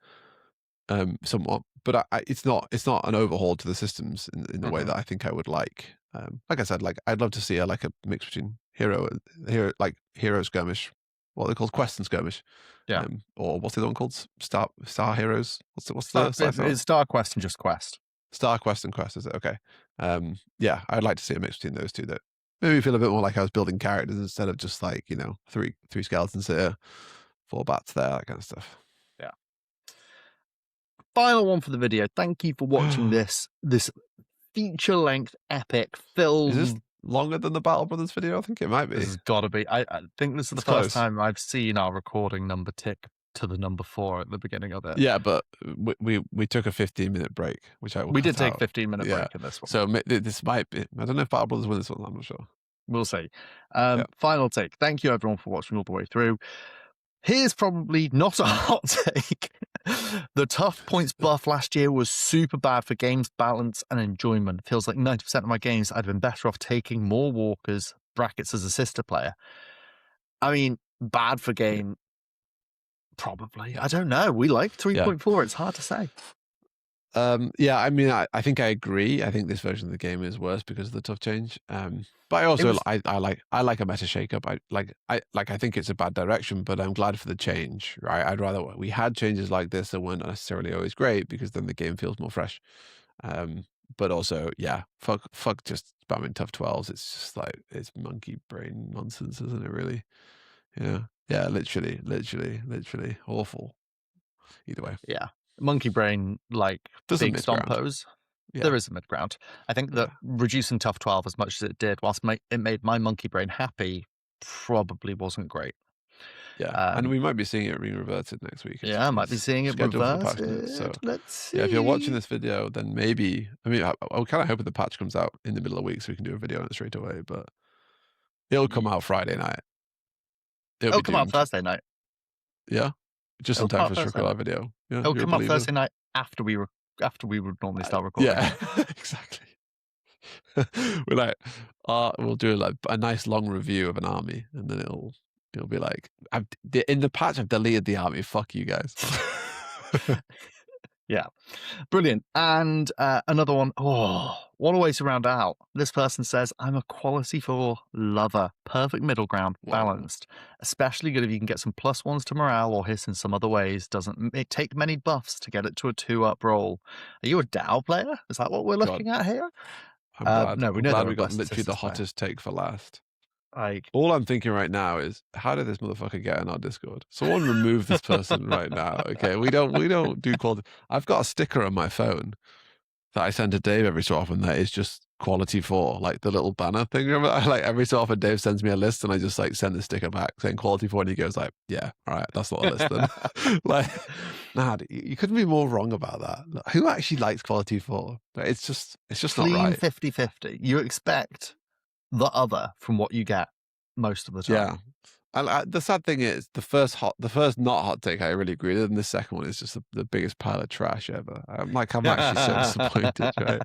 somewhat. But it's not an overhaul to the systems in the way that I think I would like. Like I said, like I'd love to see a mix between hero skirmish, what they call quest and skirmish. Or what's the other one called? Star heroes. What's the Star Quest and just Quest. Star Quest and Quest, is it? Okay. I'd like to see a mix between those two. That Maybe feel a bit more like I was building characters instead of just like, you know, three skeletons here, 4 bats there, that kind of stuff. Yeah. Final one for the video. Thank you for watching this feature-length epic film. Is this longer than the Battle Brothers video? I think it might be. This has got to be. I think this is the first time I've seen our recording number tick to the number 4 at the beginning of it. Yeah, but we took a 15-minute break, which I will we did take out. 15-minute break in this one. So this might be. I don't know if Battle Brothers win this one. I'm not sure. We'll see. Final take. Thank you everyone for watching all the way through. Here's probably not a hot take. The tough points buff last year was super bad for games balance and enjoyment. Feels like 90% of my games I'd been better off taking more walkers, brackets as a sister player. I mean, bad for game, probably. I don't know. We like 3.4. It's hard to say. Yeah, I mean, I think I agree. I think this version of the game is worse because of the tough change. But I also I like a meta shakeup. I think it's a bad direction, but I'm glad for the change. Right? I'd rather we had changes like this that weren't necessarily always great because then the game feels more fresh. But also, yeah, fuck just spamming tough 12s. It's just like it's monkey brain nonsense, isn't it? Really? Yeah, literally awful. Either way. Yeah. Monkey brain, like big stompos. Yeah. There is a mid ground. I think that reducing tough 12 as much as it did, whilst it made my monkey brain happy, probably wasn't great. Yeah, and we might be seeing it re-reverted next week. Yeah, I might be seeing it reverted. So let's see. Yeah, if you're watching this video, then maybe, I mean, I kind of hope the patch comes out in the middle of the week so we can do a video on it straight away, but it'll come out Friday night. It'll come out Thursday night. Yeah? Just in time for us to record our video. Yeah, it'll come out Thursday night after we would normally start recording. Yeah, exactly. We're like, we'll do like a nice long review of an army, and then it'll be like, in the patch I've deleted the army. Fuck you guys. Yeah, brilliant. And another one. Oh, what a way to round out. This person says, I'm a quality 4 lover. Perfect middle ground, balanced. Especially good if you can get some +1s to morale or hit in some other ways. Doesn't it take many buffs to get it to a 2-up roll? Are you a DAO player? Is that what we're looking at here? I'm glad. No, we know that we got literally the hottest take for last. Like, all I'm thinking right now is, how did this motherfucker get in our Discord? Someone remove this person right now. Okay, we don't do quality. I've got a sticker on my phone that I send to Dave every so often that is just quality 4, like the little banner thing. Remember, like every so often Dave sends me a list and I just like send the sticker back saying quality 4, and he goes like, yeah, all right, that's not a list then. Like, nah, you couldn't be more wrong about that. Who actually likes quality 4? It's just not right. 50-50. You expect the other from what you get most of the time. Yeah. And the sad thing is, the first not hot take I really agree with, and the second one is just the biggest pile of trash ever. I'm actually so disappointed, right?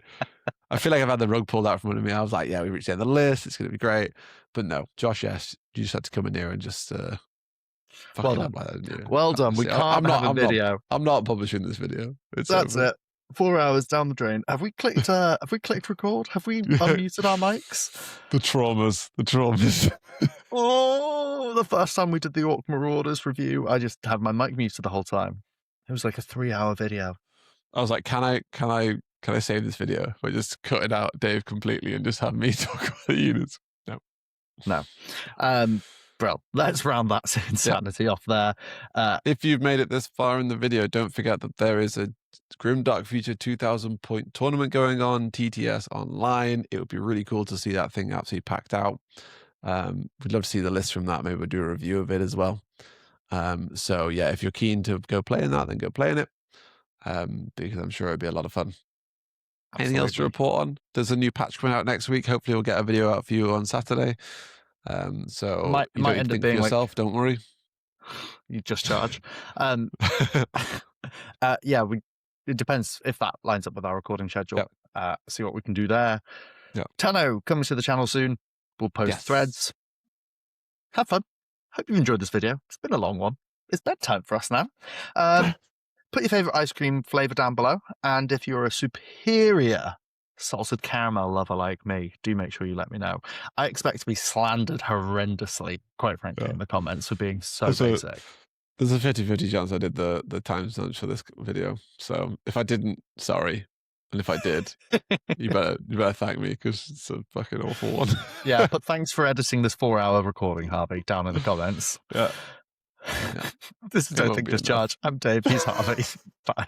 I feel like I've had the rug pulled out from under me. I was like, yeah, we reached the end of the list. It's going to be great. But no, Josh, yes, you just had to come in here and just well done. Well done. We can't have a video. I'm not publishing this video. That's it. 4 hours down the drain. Have we clicked record? Have we unmuted our mics? The traumas. Oh, the first time we did the Orc Marauders review, I just had my mic muted the whole time. It was like a 3-hour video. I was like, can I save this video? Or just cut it out, Dave, completely, and just have me talk about the units? No. Bro, let's round that insanity off there. If you've made it this far in the video, don't forget that there is a Grimdark Future 2,000 point tournament going on, TTS online. It would be really cool to see that thing absolutely packed out. We'd love to see the list from that. Maybe we'll do a review of it as well. So yeah, if you're keen to go play in that, then go play in it, because I'm sure it'd be a lot of fun. Absolutely. Anything else to report on? There's a new patch coming out next week. Hopefully we'll get a video out for you on Saturday. So might end up being yourself, don't worry. You just charge. Yeah, it depends if that lines up with our recording schedule. See what we can do there. Tano coming to the channel soon. We'll post threads. Have fun. Hope you've enjoyed this video. It's been a long one. It's bedtime for us now. Put your favorite ice cream flavor down below, and if you're a superior salted caramel lover like me, do make sure you let me know. I expect to be slandered horrendously, quite frankly, in the comments for being so basic. There's a 50-50 chance I did the timestamps for this video. So if I didn't, sorry. And if I did, you better thank me, because it's a fucking awful one. Yeah, but thanks for editing this 4-hour recording, Harvey, down in the comments. Yeah. This is Don't Think Discharge. I'm Dave, he's Harvey. Bye.